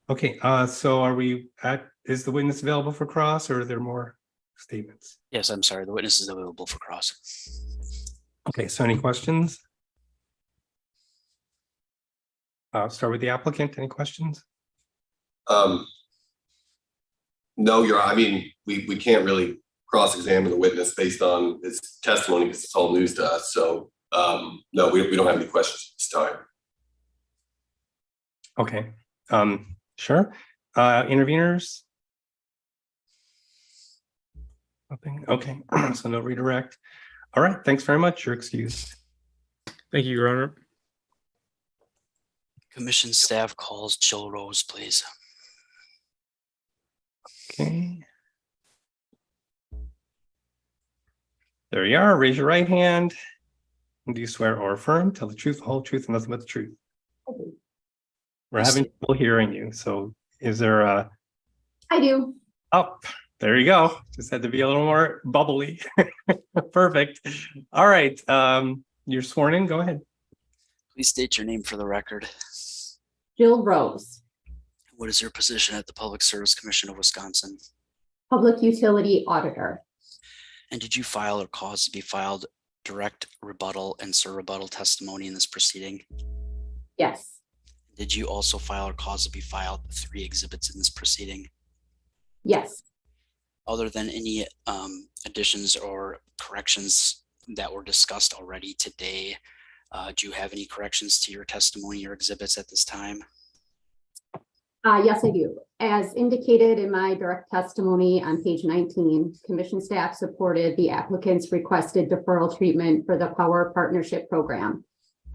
Okay, so are we is the witness available for cross or are there more statements? Yes, I'm sorry. The witness is available for cross. Okay, so any questions? Start with the applicant. Any questions? No, I mean, we can't really cross-examine the witness based on his testimony because it's all news to us. So no, we don't have any questions this time. Okay, sure. Interveners? Nothing. Okay, so no redirect. All right, thanks very much. You're excused. Thank you, Your Honor. Commission staff calls Jill Rose, please. Okay. There you are. Raise your right hand. Do you swear or affirm? Tell the truth, the whole truth, and nothing but the truth. We're having trouble hearing you. So is there a... I do. Oh, there you go. Just had to be a little more bubbly. Perfect. All right. You're sworn in. Go ahead. Please state your name for the record. Jill Rose, What is your position at the Public Service Commission of Wisconsin? Public Utility Auditor. And did you file or cause to be filed direct rebuttal and surrebuttal testimony in this proceeding? Yes. Did you also file or cause to be filed 3 exhibits in this proceeding? Yes. Other than any additions or corrections that were discussed already today, do you have any corrections to your testimony or exhibits at this time? Yes, I do. As indicated in my direct testimony on page 19, Commission staff supported the applicant's requested deferral treatment for the Power Partnership Program.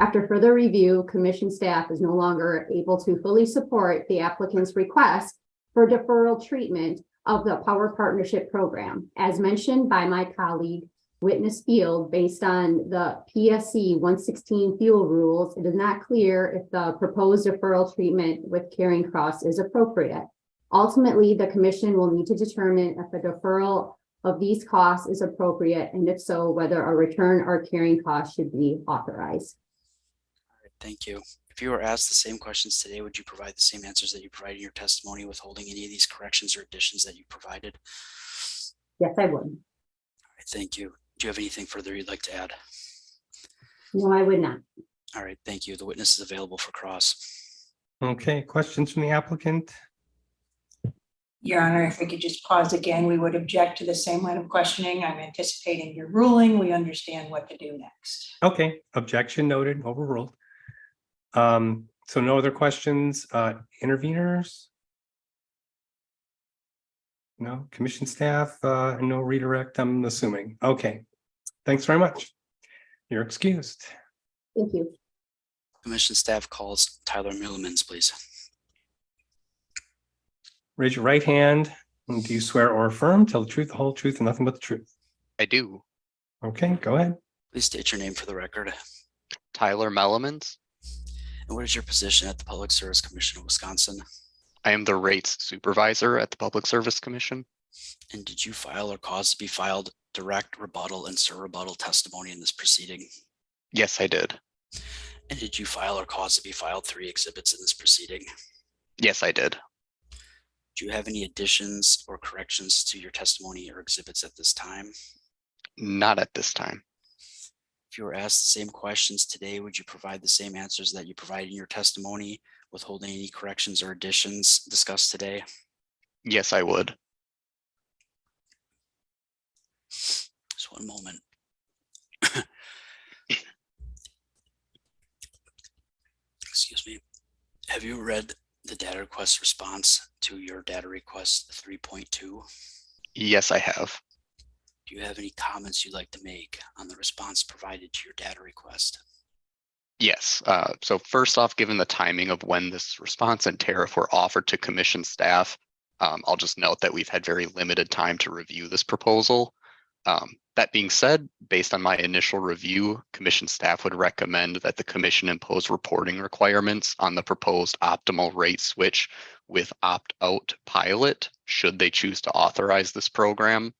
After further review, Commission staff is no longer able to fully support the applicant's request for deferral treatment of the Power Partnership Program. As mentioned by my colleague, Witness Field, based on the PSC 116 fuel rules, it is not clear if the proposed deferral treatment with carrying costs is appropriate. Ultimately, the Commission will need to determine if a deferral of these costs is appropriate, and if so, whether a return or carrying cost should be authorized. All right, thank you. If you were asked the same questions today, would you provide the same answers that you provided in your testimony, withholding any of these corrections or additions that you provided? Yes, I would. All right, thank you. Do you have anything further you'd like to add? No, I would not. All right, thank you. The witness is available for cross. Okay, questions from the applicant? Your Honor, if we could just pause again, we would object to the same line of questioning. I'm anticipating your ruling. We understand what to do next. Okay, objection noted, overruled. So no other questions, interveners? No, commission staff, no redirect, I'm assuming. Okay, thanks very much. You're excused. Thank you. Commission staff calls Tyler Mulemans, please. Raise your right hand. And do you swear or affirm? Tell the truth, the whole truth, and nothing but the truth? I do. Okay, go ahead. Please state your name for the record. Tyler Mellemans. And what is your position at the Public Service Commission of Wisconsin? I am the rates supervisor at the Public Service Commission. And did you file or cause to be filed direct, rebuttal, and surrebuttal testimony in this proceeding? Yes, I did. And did you file or cause to be filed 3 exhibits in this proceeding? Yes, I did. Do you have any additions or corrections to your testimony or exhibits at this time? Not at this time. If you were asked the same questions today, would you provide the same answers that you provided in your testimony, withholding any corrections or additions discussed today? Yes, I would. Just one moment. Excuse me. Have you read the data request response to your data request 3.2? Yes, I have. Do you have any comments you'd like to make on the response provided to your data request? Yes. So first off, given the timing of when this response and tariff were offered to commission staff, I'll just note that we've had very limited time to review this proposal. That being said, based on my initial review, commission staff would recommend that the commission impose reporting requirements on the proposed optimal rate switch with opt-out pilot, should they choose to authorize this program.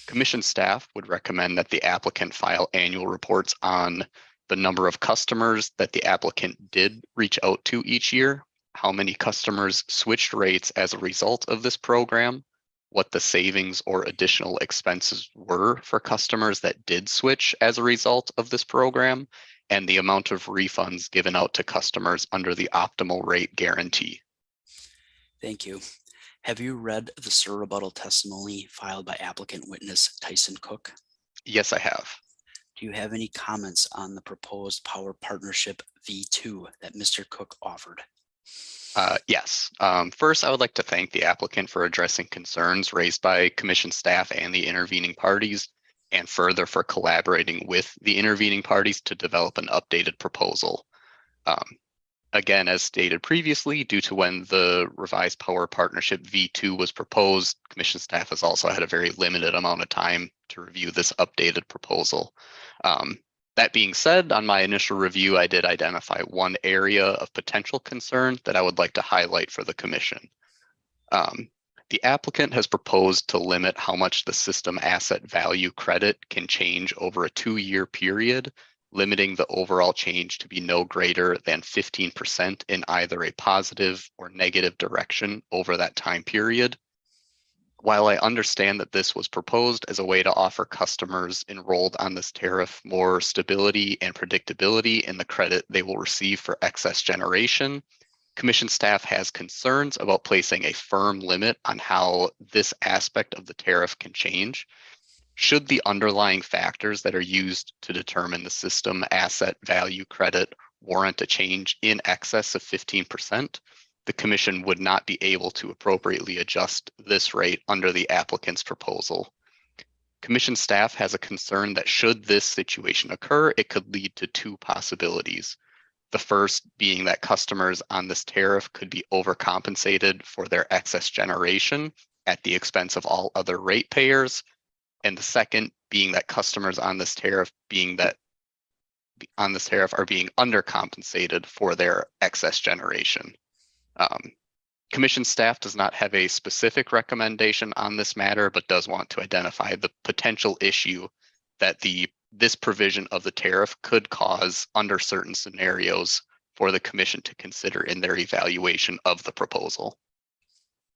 Commission staff would recommend that the applicant file annual reports on the number of customers that the applicant did reach out to each year, how many customers switched rates as a result of this program, what the savings or additional expenses were for customers that did switch as a result of this program, and the amount of refunds given out to customers under the optimal rate guarantee. Thank you. Have you read the surrebuttal testimony filed by applicant witness Tyson Cook? Yes, I have. Do you have any comments on the proposed power partnership V2 that Mr. Cook offered? Yes. First, I would like to thank the applicant for addressing concerns raised by commission staff and the intervening parties, and further for collaborating with the intervening parties to develop an updated proposal. Again, as stated previously, due to when the revised power partnership V2 was proposed, commission staff has also had a very limited amount of time to review this updated proposal. That being said, on my initial review, I did identify one area of potential concern that I would like to highlight for the commission. The applicant has proposed to limit how much the system asset value credit can change over a 2-year period, limiting the overall change to be no greater than 15% in either a positive or negative direction over that time period. While I understand that this was proposed as a way to offer customers enrolled on this tariff more stability and predictability in the credit they will receive for excess generation, commission staff has concerns about placing a firm limit on how this aspect of the tariff can change. Should the underlying factors that are used to determine the system asset value credit warrant a change in excess of 15%, the commission would not be able to appropriately adjust this rate under the applicant's proposal. Commission staff has a concern that should this situation occur, it could lead to 2 possibilities. The first being that customers on this tariff could be overcompensated for their excess generation at the expense of all other ratepayers. And the second being that customers on this tariff are being undercompensated for their excess generation. Commission staff does not have a specific recommendation on this matter, but does want to identify the potential issue that this provision of the tariff could cause under certain scenarios for the commission to consider in their evaluation of the proposal.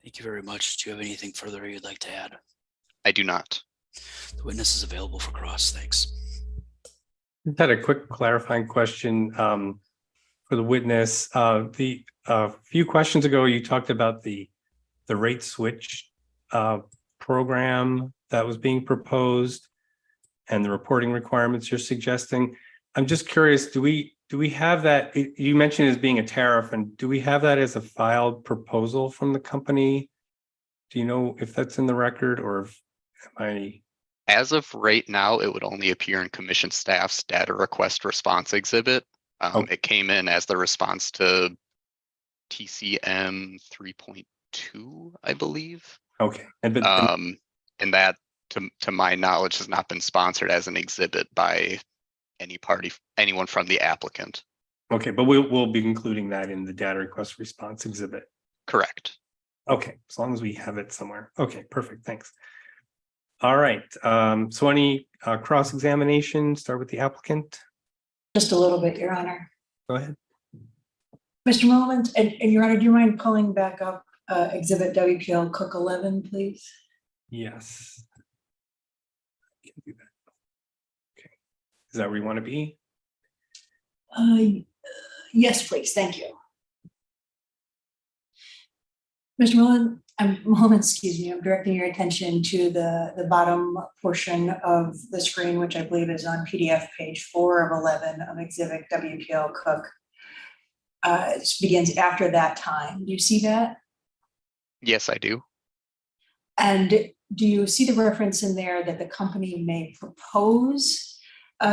Thank you very much. Do you have anything further you'd like to add? I do not. The witness is available for cross. Thanks. Just had a quick clarifying question for the witness. A few questions ago, you talked about the rate switch program that was being proposed and the reporting requirements you're suggesting. I'm just curious, do we have that? You mentioned it as being a tariff, and do we have that as a filed proposal from the company? Do you know if that's in the record, or am I? As of right now, it would only appear in commission staff's data request response exhibit. It came in as the response to TCM 3.2, I believe. Okay. And that to my knowledge, has not been sponsored as an exhibit by anyone from the applicant. Okay, but we'll be including that in the data request response exhibit. Correct. Okay, as long as we have it somewhere. Okay, perfect, thanks. All right, so any cross-examination, start with the applicant? Just a little bit, Your Honor. Go ahead. Mr. Mullins, and Your Honor, do you mind pulling back up exhibit WPL Cook 11, please? Yes. I can do that. Okay, is that where you want to be? Yes, please, thank you. Mr. Mullins, excuse me, I'm directing your attention to the bottom portion of the screen, which I believe is on PDF page 4 of 11 of exhibit WPL Cook. It begins after that time. Do you see that? Yes, I do. And do you see the reference in there that the company may propose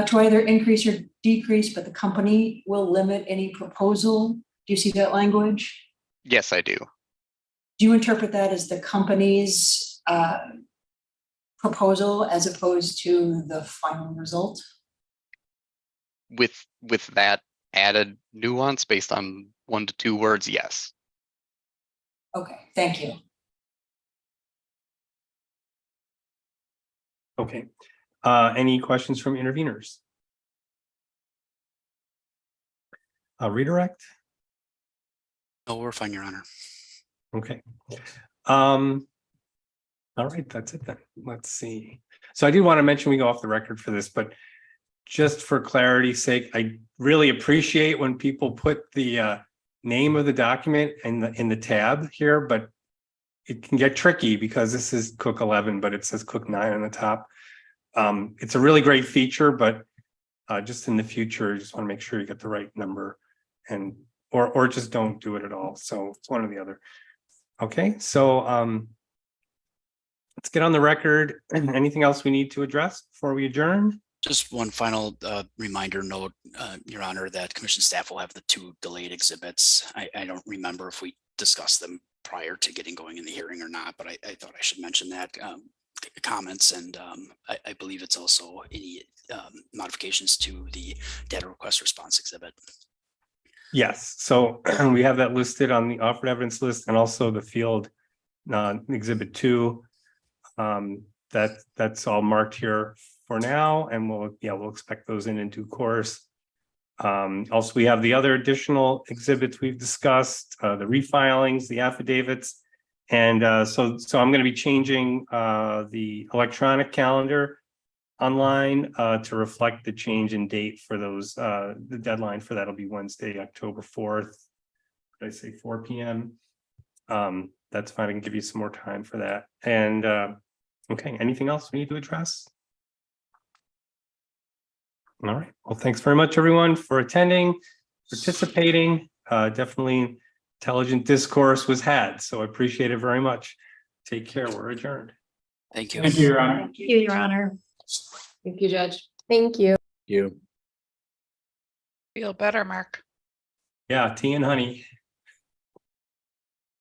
to either increase or decrease, but the company will limit any proposal? Do you see that language? Yes, I do. Do you interpret that as the company's proposal as opposed to the final result? With that added nuance based on 1 to 2 words, yes. Okay, thank you. Okay, any questions from interveners? Redirect? No, we're fine, Your Honor. Okay. All right, that's it then. Let's see. So I do want to mention, we go off the record for this, but just for clarity's sake, I really appreciate when people put the name of the document in the tab here, but it can get tricky because this is Cook 11, but it says Cook 9 on the top. It's a really great feature, but just in the future, you just want to make sure you get the right number, and or just don't do it at all. So it's one or the other. Okay, so let's get on the record. Anything else we need to address before we adjourn? Just one final reminder note, Your Honor, that commission staff will have the 2 delayed exhibits. I don't remember if we discussed them prior to getting going in the hearing or not, but I thought I should mention that comments, and I believe it's also any modifications to the data request response exhibit. Yes, so we have that listed on the offered evidence list, and also the field exhibit 2. That's all marked here for now, and we'll expect those in due course. Also, we have the other additional exhibits we've discussed, the refilings, the affidavits, and so I'm going to be changing the electronic calendar online to reflect the change in date for those. The deadline for that will be Wednesday, October 4th. Did I say 4 p.m.? That's fine. I can give you some more time for that. And okay, anything else we need to address? All right. Well, thanks very much, everyone, for attending, participating. Definitely intelligent discourse was had, so I appreciate it very much. Take care. We're adjourned. Thank you. Thank you, Your Honor. Thank you, Your Honor. Thank you, Judge. Thank you. You. Feel better, Mark. Yeah, tea and honey.